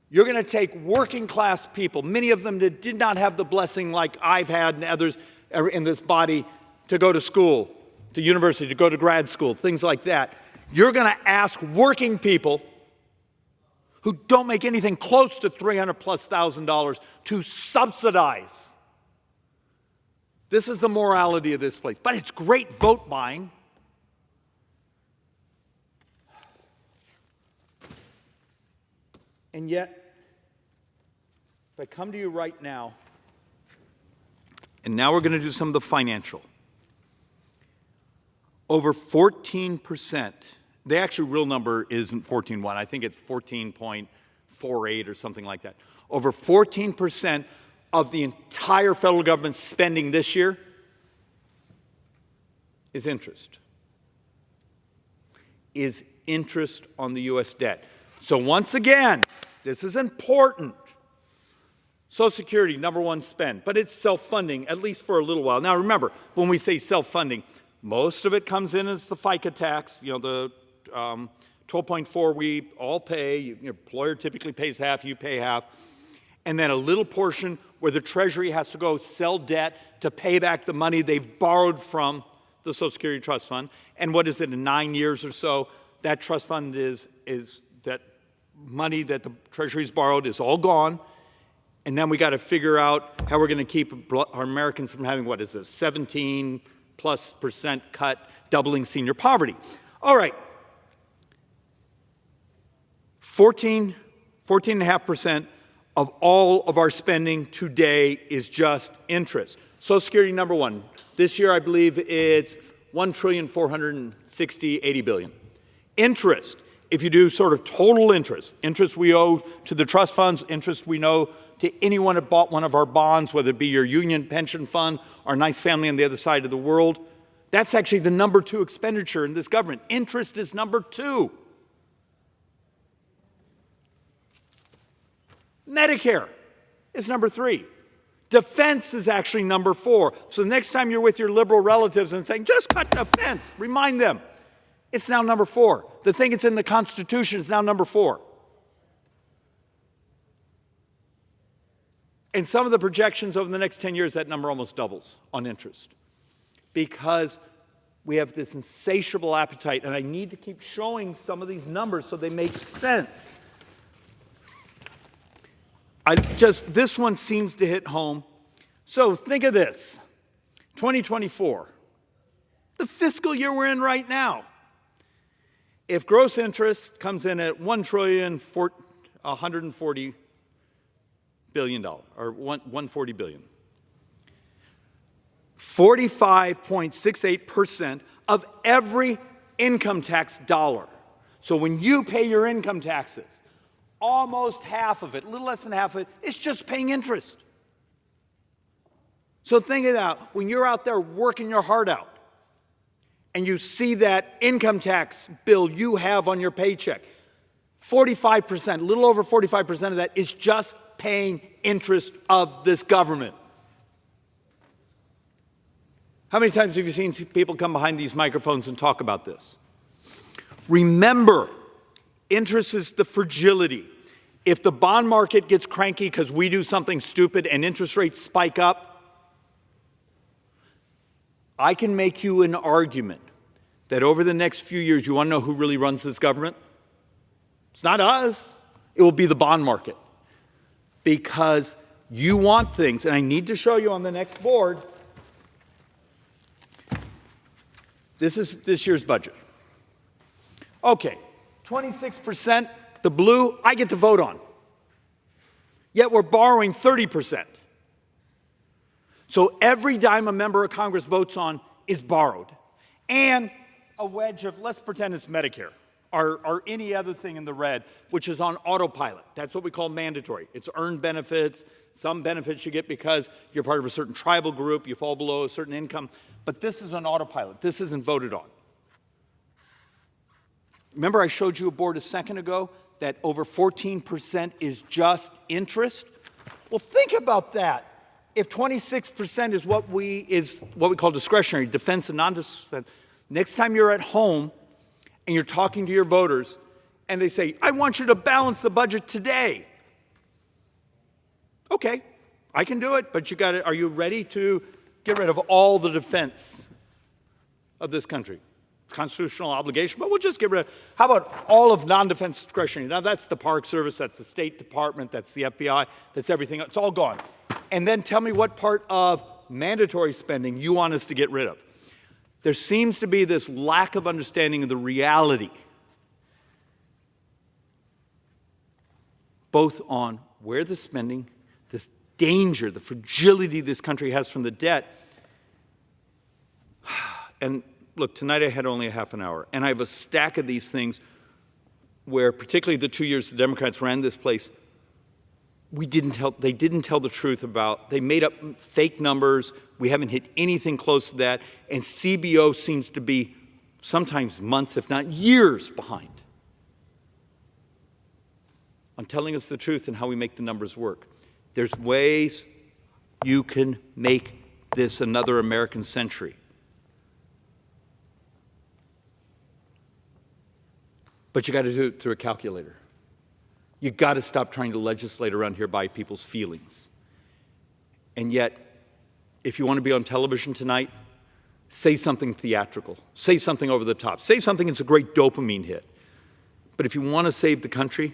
Speaker 5: You're going to take working class people, many of them that did not have the blessing like I've had and others in this body to go to school, to university, to go to grad school, things like that. You're going to ask working people who don't make anything close to $300,000+ to subsidize. This is the morality of this place. But it's great vote buying. And yet, if I come to you right now, and now we're going to do some of the financial, over 14%, the actual real number isn't 14.1, I think it's 14.48 or something like that. Over 14% of the entire federal government spending this year is interest. Is interest on the U.S. debt. So once again, this is important. Social Security, #1 spend, but it's self-funding, at least for a little while. Now remember, when we say self-funding, most of it comes in as the FICA tax, the 12.4 we all pay. Your employer typically pays half, you pay half. And then a little portion where the Treasury has to go sell debt to pay back the money they've borrowed from the Social Security Trust Fund. And what is it, in 9 years or so, that trust fund is that money that the Treasury's borrowed is all gone. And then we got to figure out how we're going to keep our Americans from having, 17+% cut, doubling senior poverty. All right. 14.5% of all of our spending today is just interest. Social Security, #1. This year, I believe it's $1,460.80 billion. Interest, if you do sort of total interest we owe to the trust funds, interest we owe to anyone that bought one of our bonds, whether it be your union pension fund, our nice family on the other side of the world, that's actually the #2 expenditure in this government. Interest is #2. Medicare is #3. Defense is actually #4. So the next time you're with your liberal relatives and saying, just cut defense, remind them, it's now #4. The thing that's in the Constitution is now #4. And some of the projections over the next 10 years, that number almost doubles on interest. Because we have this insatiable appetite, and I need to keep showing some of these numbers so they make sense. This one seems to hit home. So think of this, 2024, the fiscal year we're in right now. If gross interest comes in at $1,140 billion, or $140 billion, 45.68% of every income tax dollar. So when you pay your income taxes, almost half of it, a little less than half of it, is just paying interest. So think of that, when you're out there working your heart out, and you see that income tax bill you have on your paycheck, 45%, a little over 45% of that is just paying interest of this government. How many times have you seen people come behind these microphones and talk about this? Remember, interest is the fragility. If the bond market gets cranky because we do something stupid and interest rates spike up, I can make you an argument that over the next few years, you want to know who really runs this government? It's not us. It will be the bond market. Because you want things, and I need to show you on the next board. This is this year's budget. Okay, 26%, the blue, I get to vote on. Yet we're borrowing 30%. So every dime a member of Congress votes on is borrowed. And a wedge of, let's pretend it's Medicare, or any other thing in the red, which is on autopilot. That's what we call mandatory. It's earned benefits. Some benefits you get because you're part of a certain tribal group, you fall below a certain income. But this is on autopilot. This isn't voted on. Remember I showed you a board a second ago that over 14% is just interest? Well, think about that. If 26% is what we call discretionary, defense and non-defense, next time you're at home and you're talking to your voters and they say, I want you to balance the budget today. Okay, I can do it, but are you ready to get rid of all the defense of this country? Constitutional obligation, but we'll just get rid of, how about all of non-defense discretionary? Now that's the Park Service, that's the State Department, that's the FBI, that's everything, it's all gone. And then tell me what part of mandatory spending you want us to get rid of. There seems to be this lack of understanding of the reality, both on where the spending, this danger, the fragility this country has from the debt. And look, tonight I had only a half an hour, and I have a stack of these things where, particularly the 2 years the Democrats ran this place, they didn't tell the truth about, they made up fake numbers. We haven't hit anything close to that, and CBO seems to be sometimes months, if not years, behind on telling us the truth and how we make the numbers work. There's ways you can make this another American century. But you got to do it through a calculator. You got to stop trying to legislate around here by people's feelings. And yet, if you want to be on television tonight, say something theatrical. Say something over the top. Say something that's a great dopamine hit. But if you want to save the country,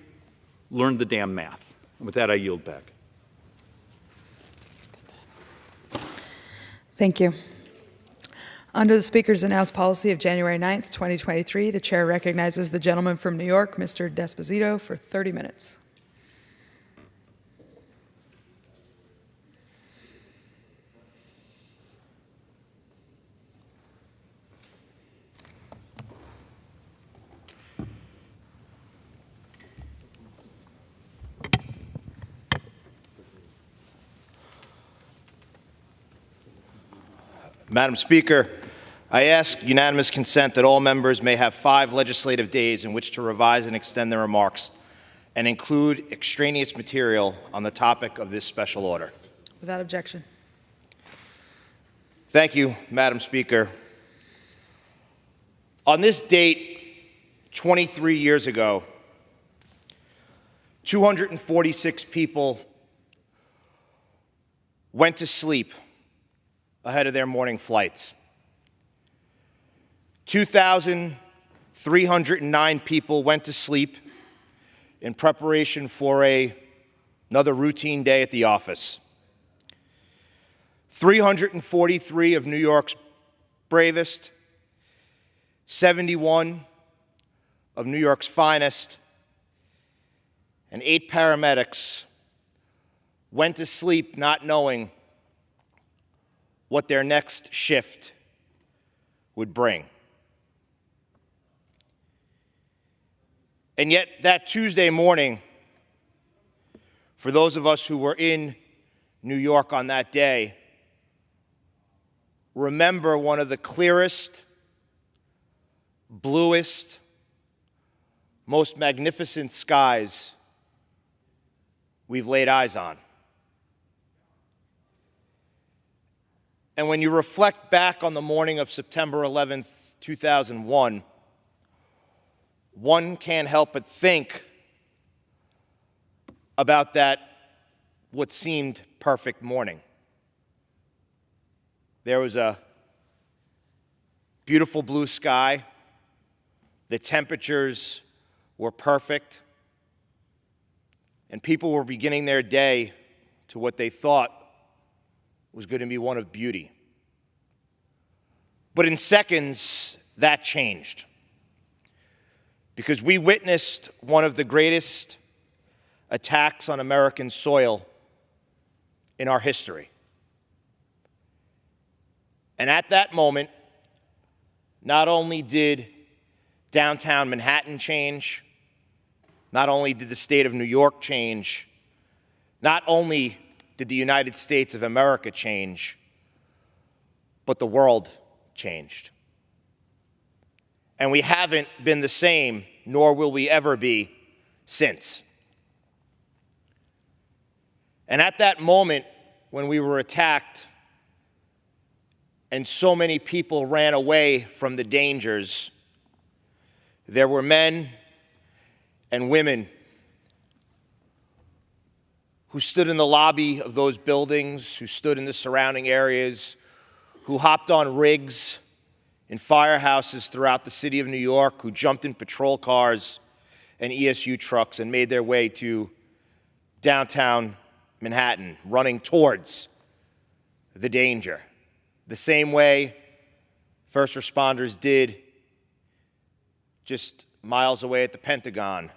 Speaker 5: learn the damn math. And with that, I yield back.
Speaker 15: Thank you. Under the Speaker's announced policy of January 9th, 2023, the Chair recognizes the gentleman from New York, Mr. D'Esposito, for 30 minutes.
Speaker 6: Madam Speaker, I ask unanimous consent that all members may have 5 legislative days in which to revise and extend their remarks and include extraneous material on the topic of this special order.
Speaker 15: Without objection.
Speaker 6: Thank you, Madam Speaker. On this date, 23 years ago, 246 people went to sleep ahead of their morning flights. 2,309 people went to sleep in preparation for another routine day at the office. 343 of New York's bravest, 71 of New York's finest, and 8 paramedics went to sleep not knowing what their next shift would bring. And yet, that Tuesday morning, for those of us who were in New York on that day, remember one of the clearest, bluest, most magnificent skies we've laid eyes on. And when you reflect back on the morning of September 11th, 2001, one can't help but think about that, what seemed perfect morning. There was a beautiful blue sky. The temperatures were perfect. And people were beginning their day to what they thought was going to be one of beauty. But in seconds, that changed. Because we witnessed one of the greatest attacks on American soil in our history. And at that moment, not only did downtown Manhattan change, not only did the state of New York change, not only did the United States of America change, but the world changed. And we haven't been the same, nor will we ever be, since. And at that moment, when we were attacked, and so many people ran away from the dangers, there were men and women who stood in the lobby of those buildings, who stood in the surrounding areas, who hopped on rigs in firehouses throughout the city of New York, who jumped in patrol cars and ESU trucks and made their way to downtown Manhattan, running towards the danger. The same way first responders did just miles away at the Pentagon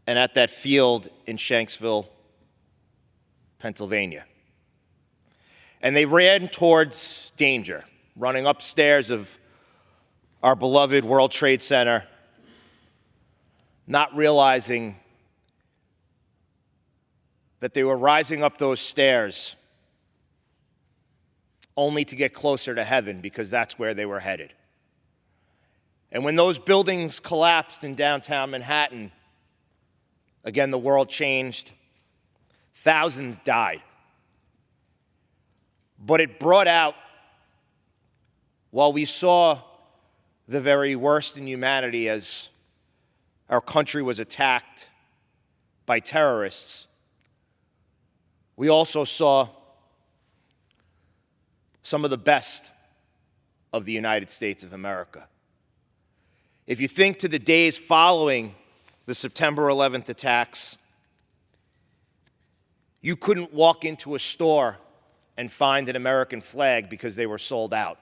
Speaker 6: and at that field in Shanksville, Pennsylvania. And they ran towards danger, running upstairs of our beloved World Trade Center, not realizing that they were rising up those stairs only to get closer to heaven, because that's where they were headed. And when those buildings collapsed in downtown Manhattan, again, the world changed. Thousands died. But it brought out, while we saw the very worst in humanity as our country was attacked by terrorists, we also saw some of the best of the United States of America. If you think to the days following the September 11th attacks, you couldn't walk into a store and find an American flag because they were sold out.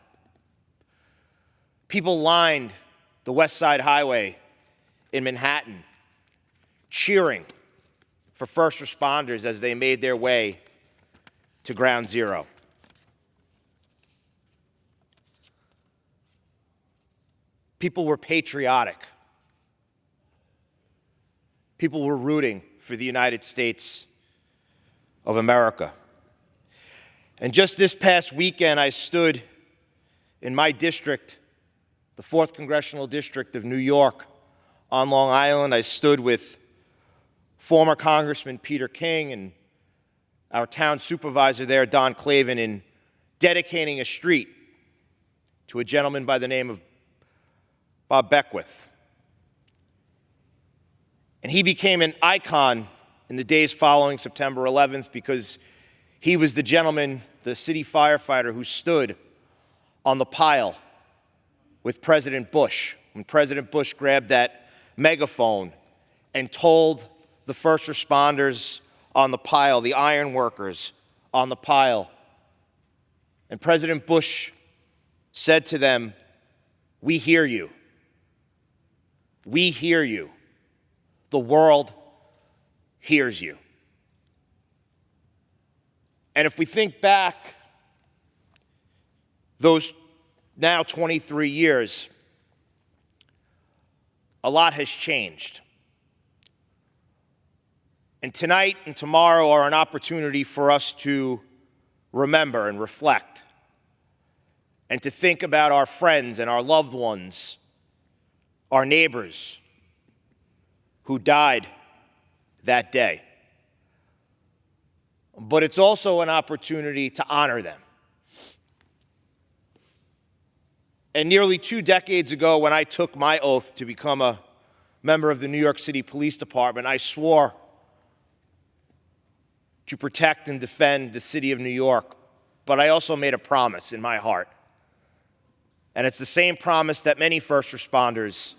Speaker 6: People lined the West Side Highway in Manhattan, cheering for first responders as they made their way to Ground Zero. People were patriotic. People were rooting for the United States of America. And just this past weekend, I stood in my district, the 4th Congressional District of New York, on Long Island. I stood with former Congressman Peter King and our town supervisor there, Don Clavin, in dedicating a street to a gentleman by the name of Bob Beckwith. And he became an icon in the days following September 11th because he was the gentleman, the city firefighter, who stood on the pile with President Bush when President Bush grabbed that megaphone and told the first responders on the pile, the iron workers on the pile. And President Bush said to them, "We hear you. We hear you. The world hears you." And if we think back those now 23 years, a lot has changed. And tonight and tomorrow are an opportunity for us to remember and reflect and to think about our friends and our loved ones our neighbors who died that day. But it's also an opportunity to honor them. And nearly 2 decades ago, when I took my oath to become a member of the New York City Police Department, I swore to protect and defend the city of New York, but I also made a promise in my heart. And it's the same promise that many first responders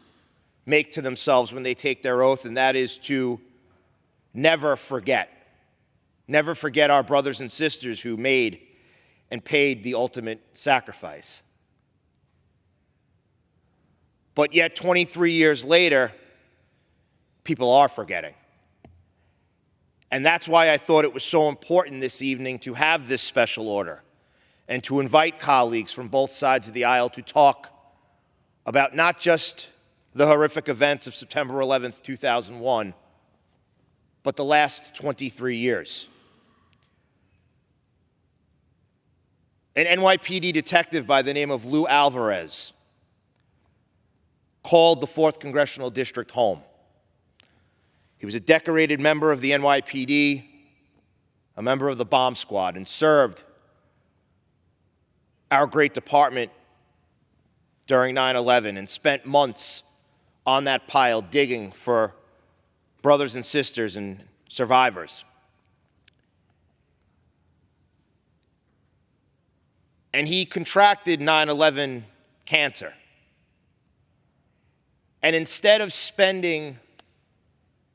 Speaker 6: make to themselves when they take their oath, and that is to never forget. Never forget our brothers and sisters who made and paid the ultimate sacrifice. But yet, 23 years later, people are forgetting. And that's why I thought it was so important this evening to have this special order and to invite colleagues from both sides of the aisle to talk about not just the horrific events of September 11th, 2001, but the last 23 years. An NYPD detective by the name of Lou Alvarez called the 4th Congressional District home. He was a decorated member of the NYPD, a member of the bomb squad, and served our great department during 9/11 and spent months on that pile digging for brothers and sisters and survivors. And he contracted 9/11 cancer. And instead of spending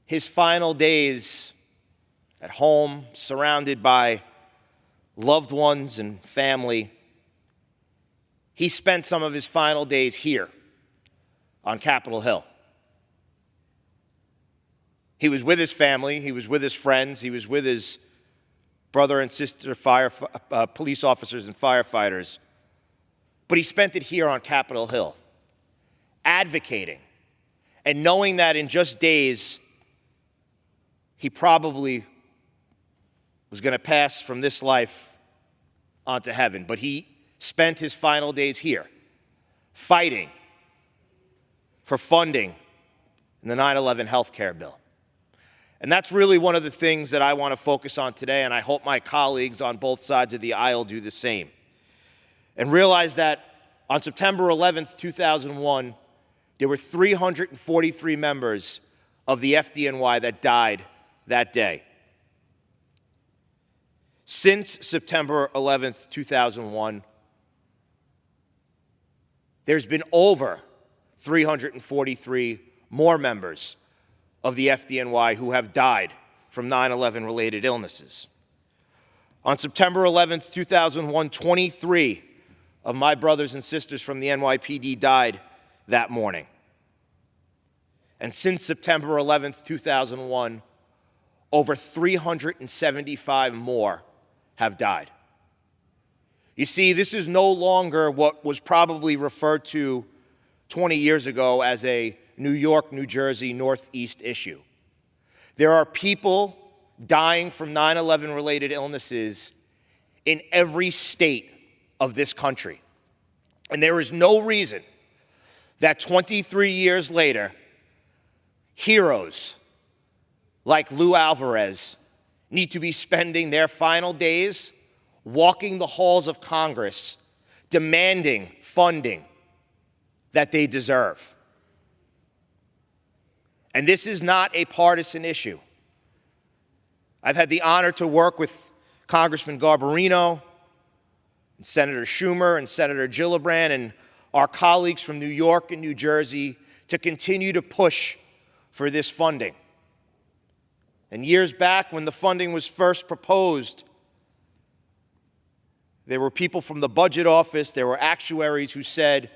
Speaker 6: his final days at home, surrounded by loved ones and family, he spent some of his final days here on Capitol Hill. He was with his family, he was with his friends, he was with his brother and sister police officers and firefighters, but he spent it here on Capitol Hill, advocating and knowing that in just days, he probably was going to pass from this life onto heaven. But he spent his final days here, fighting for funding in the 9/11 health care bill. And that's really one of the things that I want to focus on today, and I hope my colleagues on both sides of the aisle do the same. And realize that on September 11th, 2001, there were 343 members of the FDNY that died that day. Since September 11th, 2001, there's been over 343 more members of the FDNY who have died from 9/11 related illnesses. On September 11th, 2001, 23 of my brothers and sisters from the NYPD died that morning. And since September 11th, 2001, over 375 more have died. You see, this is no longer what was probably referred to 20 years ago as a New York, New Jersey, Northeast issue. There are people dying from 9/11 related illnesses in every state of this country. And there is no reason that 23 years later, heroes like Lou Alvarez need to be spending their final days walking the halls of Congress demanding funding that they deserve. And this is not a partisan issue. I've had the honor to work with Congressman Garbarino, and Senator Schumer, and Senator Gillibrand, and our colleagues from New York and New Jersey to continue to push for this funding. And years back, when the funding was first proposed, there were people from the budget office, there were actuaries who said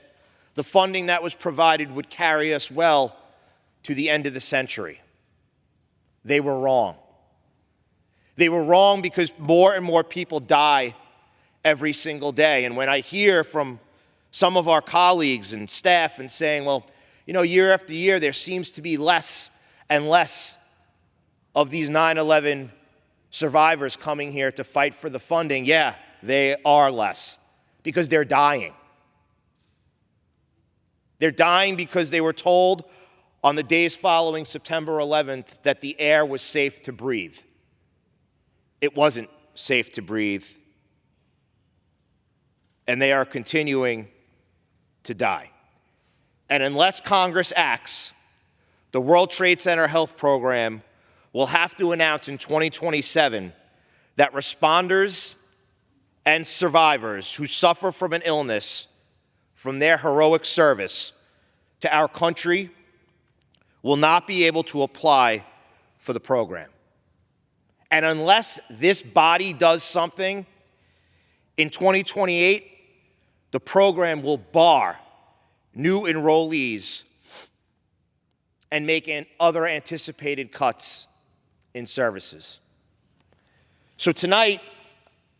Speaker 6: the funding that was provided would carry us well to the end of the century. They were wrong. They were wrong because more and more people die every single day. And when I hear from some of our colleagues and staff and saying, well, you know, year after year, there seems to be less and less of these 9/11 survivors coming here to fight for the funding. Yeah, they are less because they're dying. They're dying because they were told on the days following September 11th that the air was safe to breathe. It wasn't safe to breathe, and they are continuing to die. And unless Congress acts, the World Trade Center Health Program will have to announce in 2027 that responders and survivors who suffer from an illness from their heroic service to our country will not be able to apply for the program. And unless this body does something, in 2028, the program will bar new enrollees and make other anticipated cuts in services. So tonight,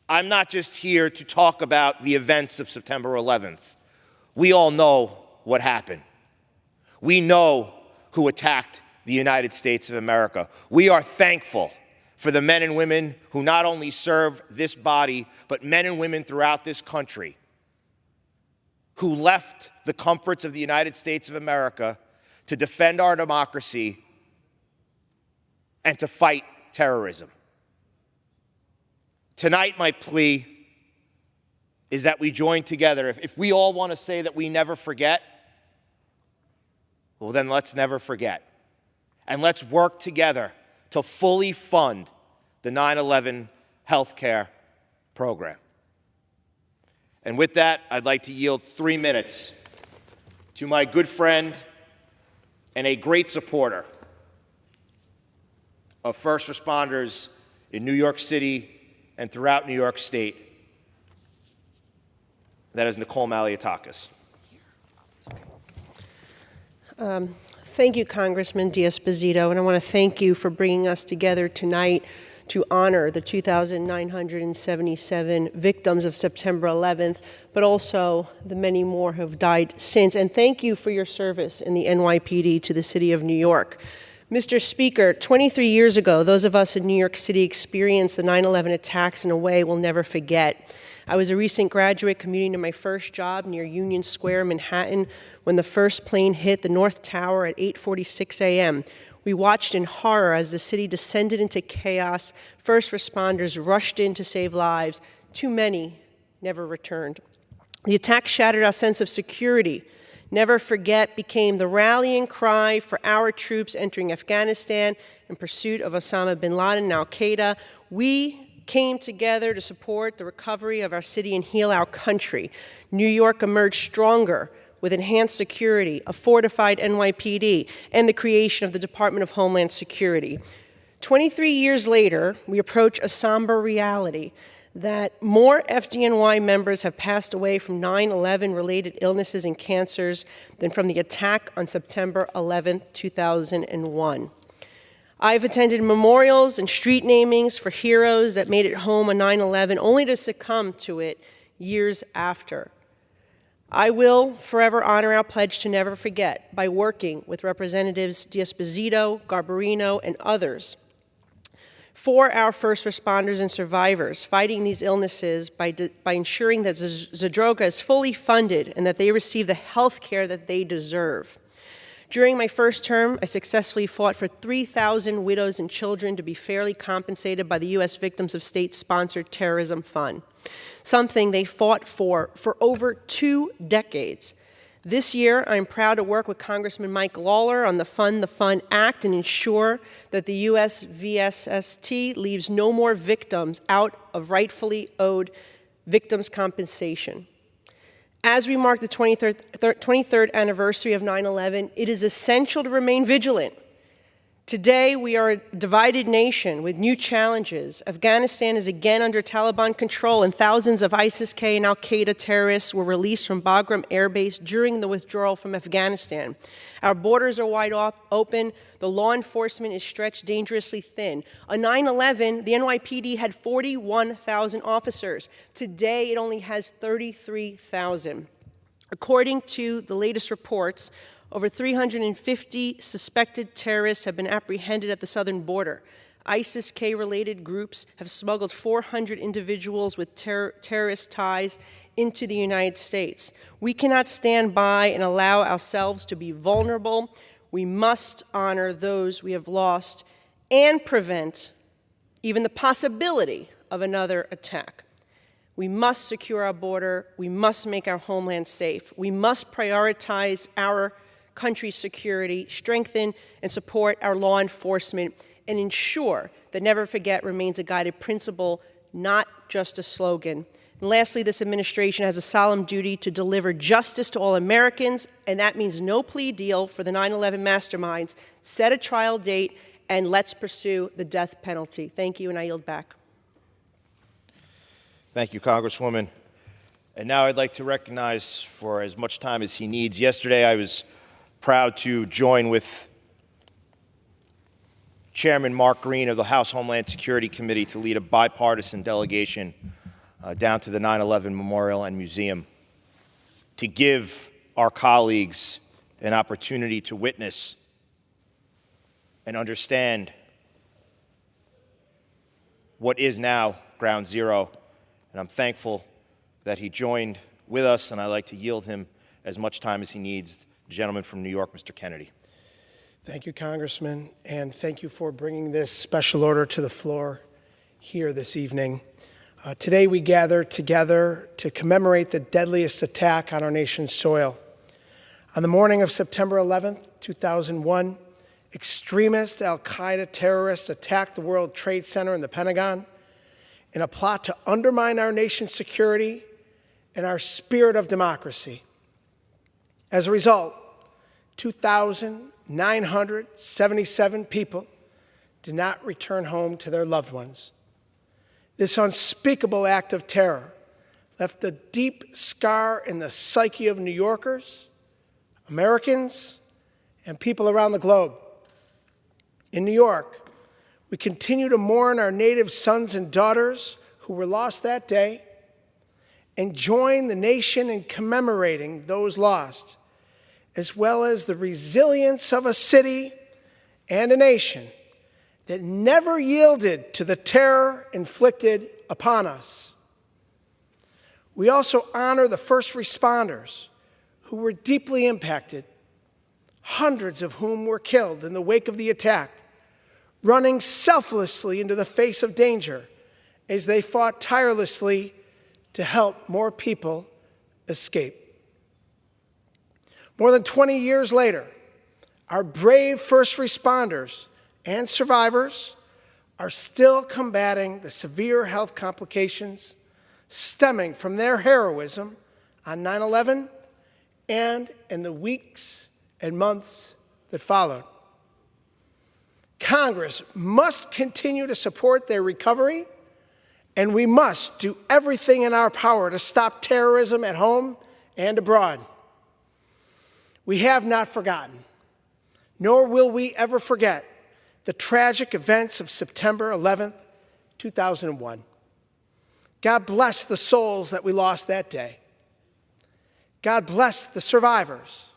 Speaker 6: I'm not just here to talk about the events of September 11th. We all know what happened. We know who attacked the United States of America. We are thankful for the men and women who not only serve this body, but men and women throughout this country who left the comforts of the United States of America to defend our democracy and to fight terrorism. Tonight, my plea is that we join together. If we all want to say that we never forget, well, then let's never forget. And let's work together to fully fund the 9/11 healthcare program. And with that, I'd like to yield 3 minutes to my good friend and a great supporter of first responders in New York City and throughout New York State. That is Nicole Malliotakis.
Speaker 11: Thank you, Congressman D'Esposito, and I want to thank you for bringing us together tonight to honor the 2,977 victims of September 11th, but also the many more who have died since. And thank you for your service in the NYPD to the city of New York. Mr. Speaker, 23 years ago, those of us in New York City experienced the 9/11 attacks in a way we'll never forget. I was a recent graduate commuting to my first job near Union Square, Manhattan, when the first plane hit the North Tower at 8:46 a.m. We watched in horror as the city descended into chaos. First responders rushed in to save lives. Too many never returned. The attack shattered our sense of security. Never forget became the rallying cry for our troops entering Afghanistan in pursuit of Osama bin Laden and al-Qaeda. We came together to support the recovery of our city and heal our country. New York emerged stronger with enhanced security, a fortified NYPD, and the creation of the Department of Homeland Security. 23 years later, we approach a somber reality that more FDNY members have passed away from 9/11 related illnesses and cancers than from the attack on September 11, 2001. I've attended memorials and street namings for heroes that made it home on 9/11 only to succumb to it years after. I will forever honor our pledge to never forget by working with Representatives D'Esposito, Garbarino, and others for our first responders and survivors fighting these illnesses by ensuring that Zadroga is fully funded and that they receive the health care that they deserve. During my first term, I successfully fought for 3,000 widows and children to be fairly compensated by the U.S. Victims of State-Sponsored Terrorism Fund, something they fought for over 2 decades. This year, I'm proud to work with Congressman Mike Lawler on the Fund the Fund Act and ensure that the U.S. VSST leaves no more victims out of rightfully owed victims' compensation. As we mark the 23rd anniversary of 9/11, it is essential to remain vigilant. Today, we are a divided nation with new challenges. Afghanistan is again under Taliban control, and thousands of ISIS-K and al-Qaeda terrorists were released from Bagram Air Base during the withdrawal from Afghanistan. Our borders are wide open. The law enforcement is stretched dangerously thin. On 9/11, the NYPD had 41,000 officers. Today, it only has 33,000. According to the latest reports, over 350 suspected terrorists have been apprehended at the southern border. ISIS-K-related groups have smuggled 400 individuals with terrorist ties into the United States. We cannot stand by and allow ourselves to be vulnerable. We must honor those we have lost and prevent even the possibility of another attack. We must secure our border. We must make our homeland safe. We must prioritize our country's security, strengthen and support our law enforcement, and ensure that Never Forget remains a guided principle, not just a slogan. And lastly, this administration has a solemn duty to deliver justice to all Americans, and that means no plea deal for the 9/11 masterminds. Set a trial date, and let's pursue the death penalty. Thank you, and I yield back.
Speaker 6: Thank you, Congresswoman. And now I'd like to recognize, for as much time as he needs, yesterday I was proud to join with Chairman Mark Green of the House Homeland Security Committee to lead a bipartisan delegation down to the 9/11 Memorial and Museum to give our colleagues an opportunity to witness and understand what is now Ground Zero. And I'm thankful that he joined with us, and I'd like to yield him as much time as he needs. The gentleman from New York, Mr. Kennedy.
Speaker 18: Thank you, Congressman, and thank you for bringing this special order to the floor here this evening. Today we gather together to commemorate the deadliest attack on our nation's soil. On the morning of September 11th, 2001, extremist al-Qaeda terrorists attacked the World Trade Center and the Pentagon in a plot to undermine our nation's security and our spirit of democracy. As a result, 2,977 people did not return home to their loved ones. This unspeakable act of terror left a deep scar in the psyche of New Yorkers, Americans, and people around the globe. In New York, we continue to mourn our native sons and daughters who were lost that day and join the nation in commemorating those lost, as well as the resilience of a city and a nation that never yielded to the terror inflicted upon us. We also honor the first responders who were deeply impacted, hundreds of whom were killed in the wake of the attack, running selflessly into the face of danger as they fought tirelessly to help more people escape. More than 20 years later, our brave first responders and survivors are still combating the severe health complications stemming from their heroism on 9/11 and in the weeks and months that followed. Congress must continue to support their recovery, and we must do everything in our power to stop terrorism at home and abroad. We have not forgotten, nor will we ever forget, the tragic events of September 11th, 2001. God bless the souls that we lost that day. God bless the survivors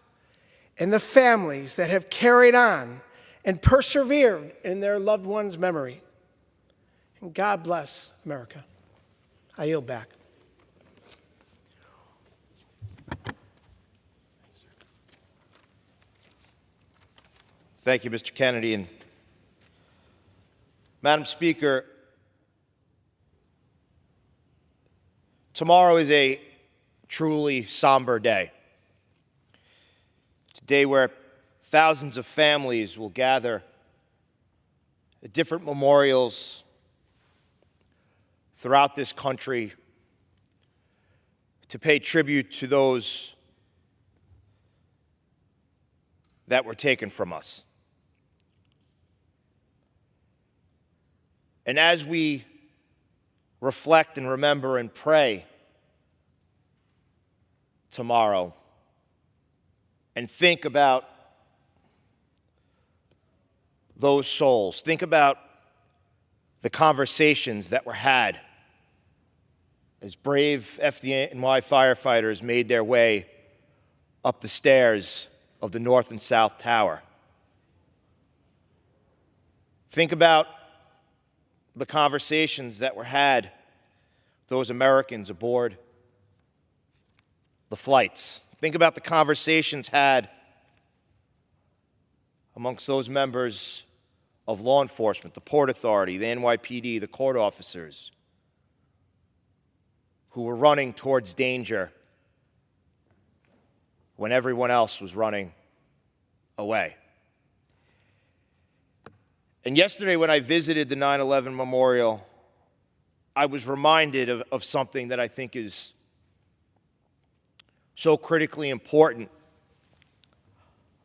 Speaker 18: and the families that have carried on and persevered in their loved ones' memory. And God bless America. I yield back.
Speaker 6: Thank you, Mr. Kennedy. And Madam Speaker, tomorrow is a truly somber day. It's a day where thousands of families will gather at different memorials throughout this country to pay tribute to those that were taken from us. And as we reflect and remember and pray tomorrow and think about those souls, think about the conversations that were had as brave FDNY firefighters made their way up the stairs of the North and South Tower. Think about the conversations that were had, those Americans aboard the flights. Think about the conversations had amongst those members of law enforcement, the Port Authority, the NYPD, the court officers, who were running towards danger when everyone else was running away. And yesterday, when I visited the 9/11 Memorial, I was reminded of something that I think is so critically important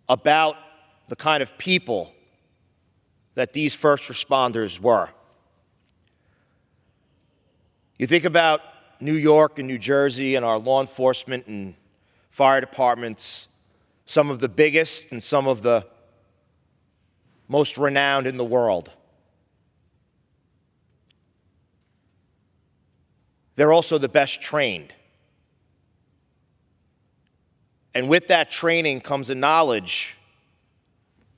Speaker 6: about the kind of people that these first responders were. You think about New York and New Jersey and our law enforcement and fire departments, some of the biggest and some of the most renowned in the world. They're also the best trained. And with that training comes a knowledge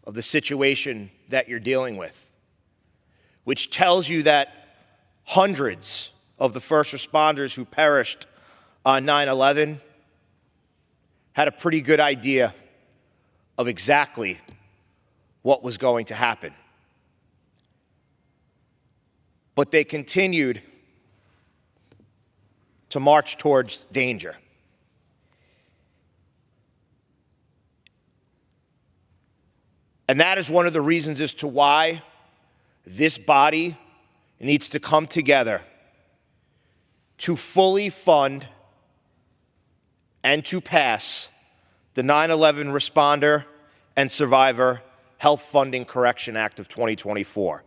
Speaker 6: of the situation that you're dealing with, which tells you that hundreds of the first responders who perished on 9/11 had a pretty good idea of exactly what was going to happen. But they continued to march towards danger. And that is one of the reasons as to why this body needs to come together to fully fund and to pass the 9/11 Responder and Survivor Health Funding Correction Act of 2024,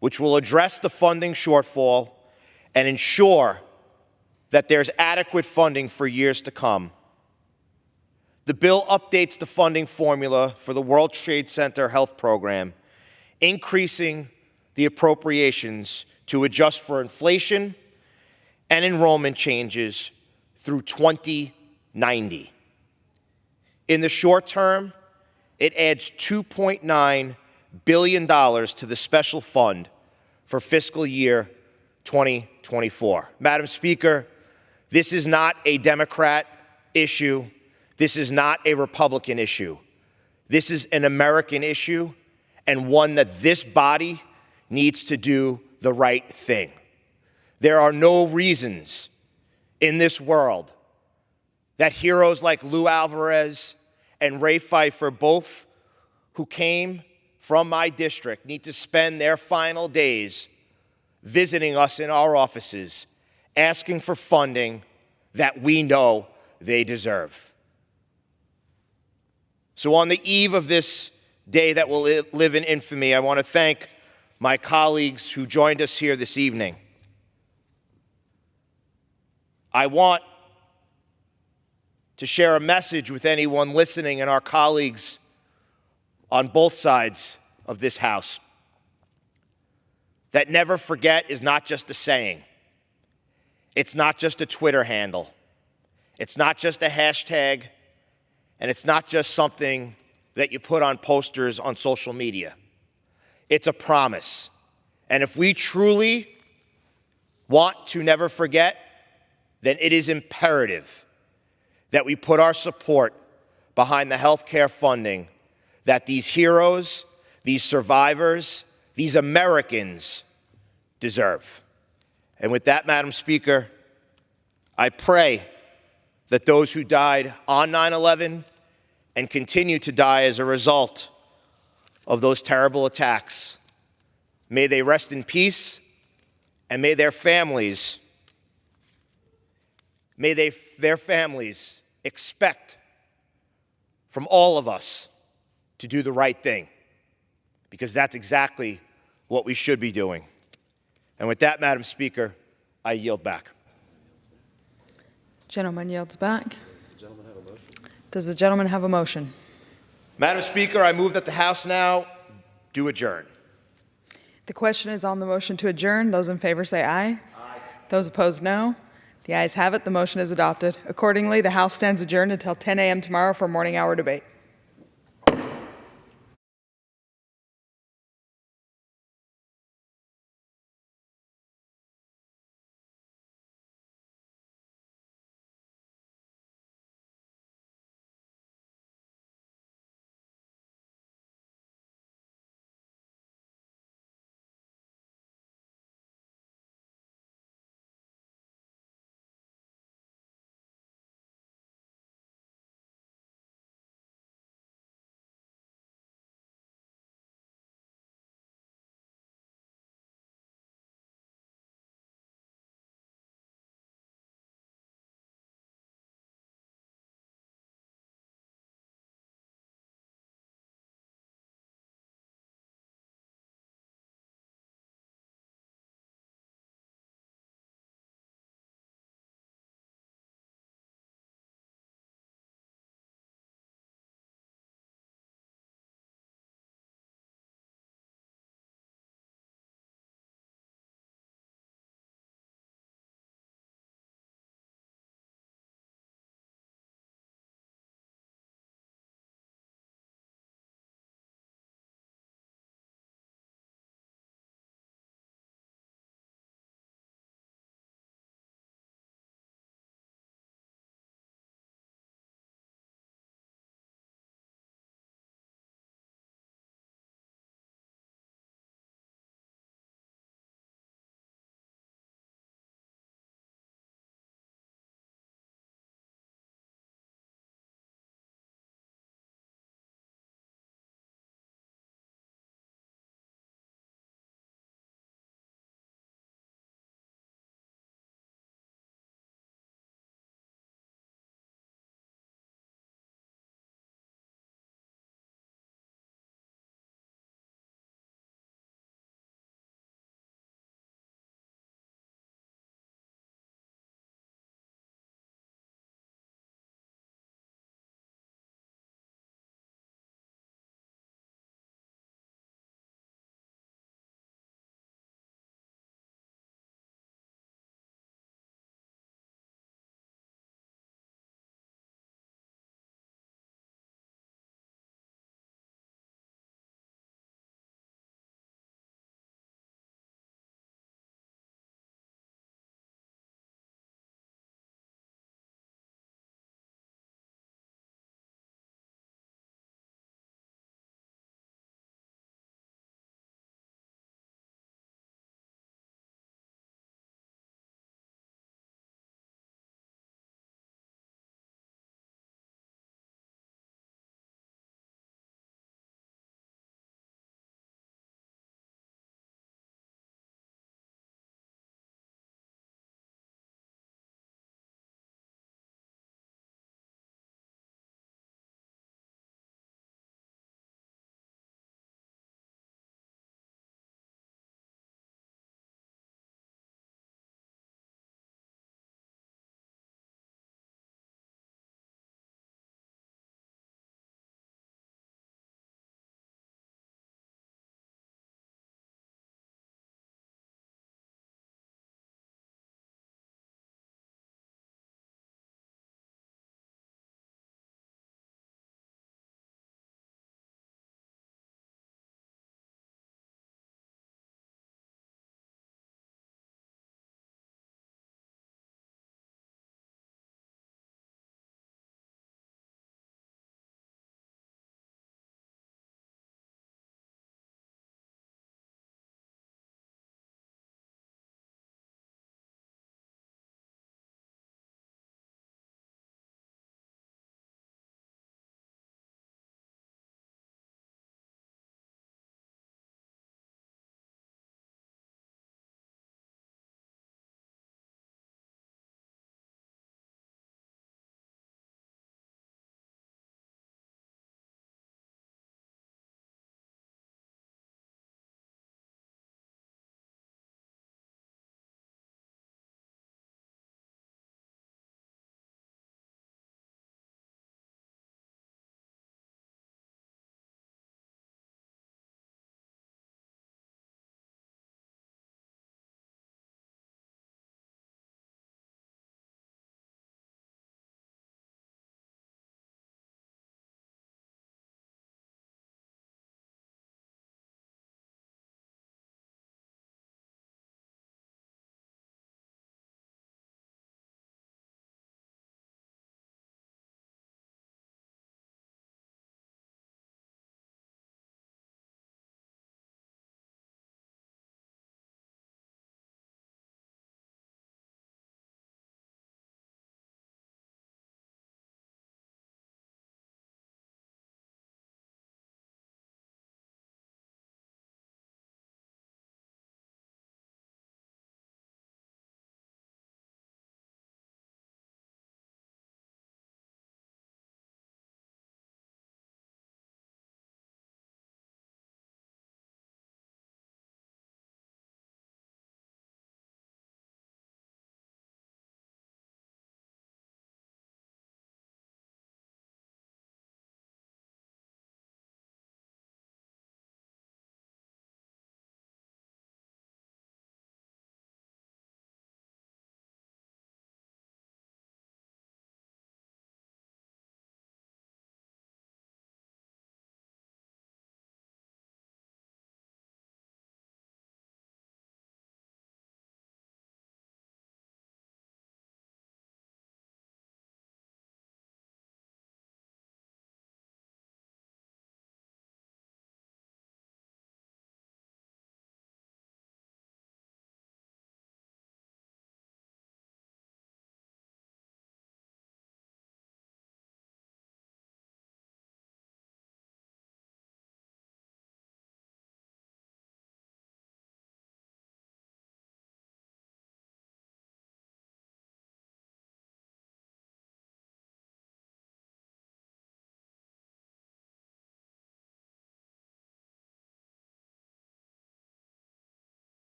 Speaker 6: which will address the funding shortfall and ensure that there's adequate funding for years to come. The bill updates the funding formula for the World Trade Center Health Program, increasing the appropriations to adjust for inflation and enrollment changes through 2090. In the short term, it adds $2.9 billion to the special fund for fiscal year 2024. Madam Speaker, this is not a Democrat issue. This is not a Republican issue. This is an American issue, and one that this body needs to do the right thing. There are no reasons in this world that heroes like Lou Alvarez and Ray Pfeiffer, both who came from my district, need to spend their final days visiting us in our offices, asking for funding that we know they deserve. So on the eve of this day that will live in infamy, I want to thank my colleagues who joined us here this evening. I want to share a message with anyone listening and our colleagues on both sides of this House. That never forget is not just a saying. It's not just a Twitter handle. It's not just a hashtag. And it's not just something that you put on posters on social media. It's a promise. And if we truly want to never forget, then it is imperative that we put our support behind the health care funding that these heroes, these survivors, these Americans deserve. And with that, Madam Speaker, I pray that those who died on 9/11 and continue to die as a result of those terrible attacks, may they rest in peace, and may their families expect from all of us to do the right thing, because that's exactly what we should be doing. And with that, Madam Speaker, I yield back.
Speaker 15: Gentleman yields back. Does the gentleman have a motion?
Speaker 6: Madam Speaker, I move that the House now do adjourn.
Speaker 15: The question is on the motion to adjourn. Those in favor say aye. Aye. Those opposed, no. The ayes have it. The motion is adopted. Accordingly, the House stands adjourned until 10 a.m. tomorrow for morning hour debate.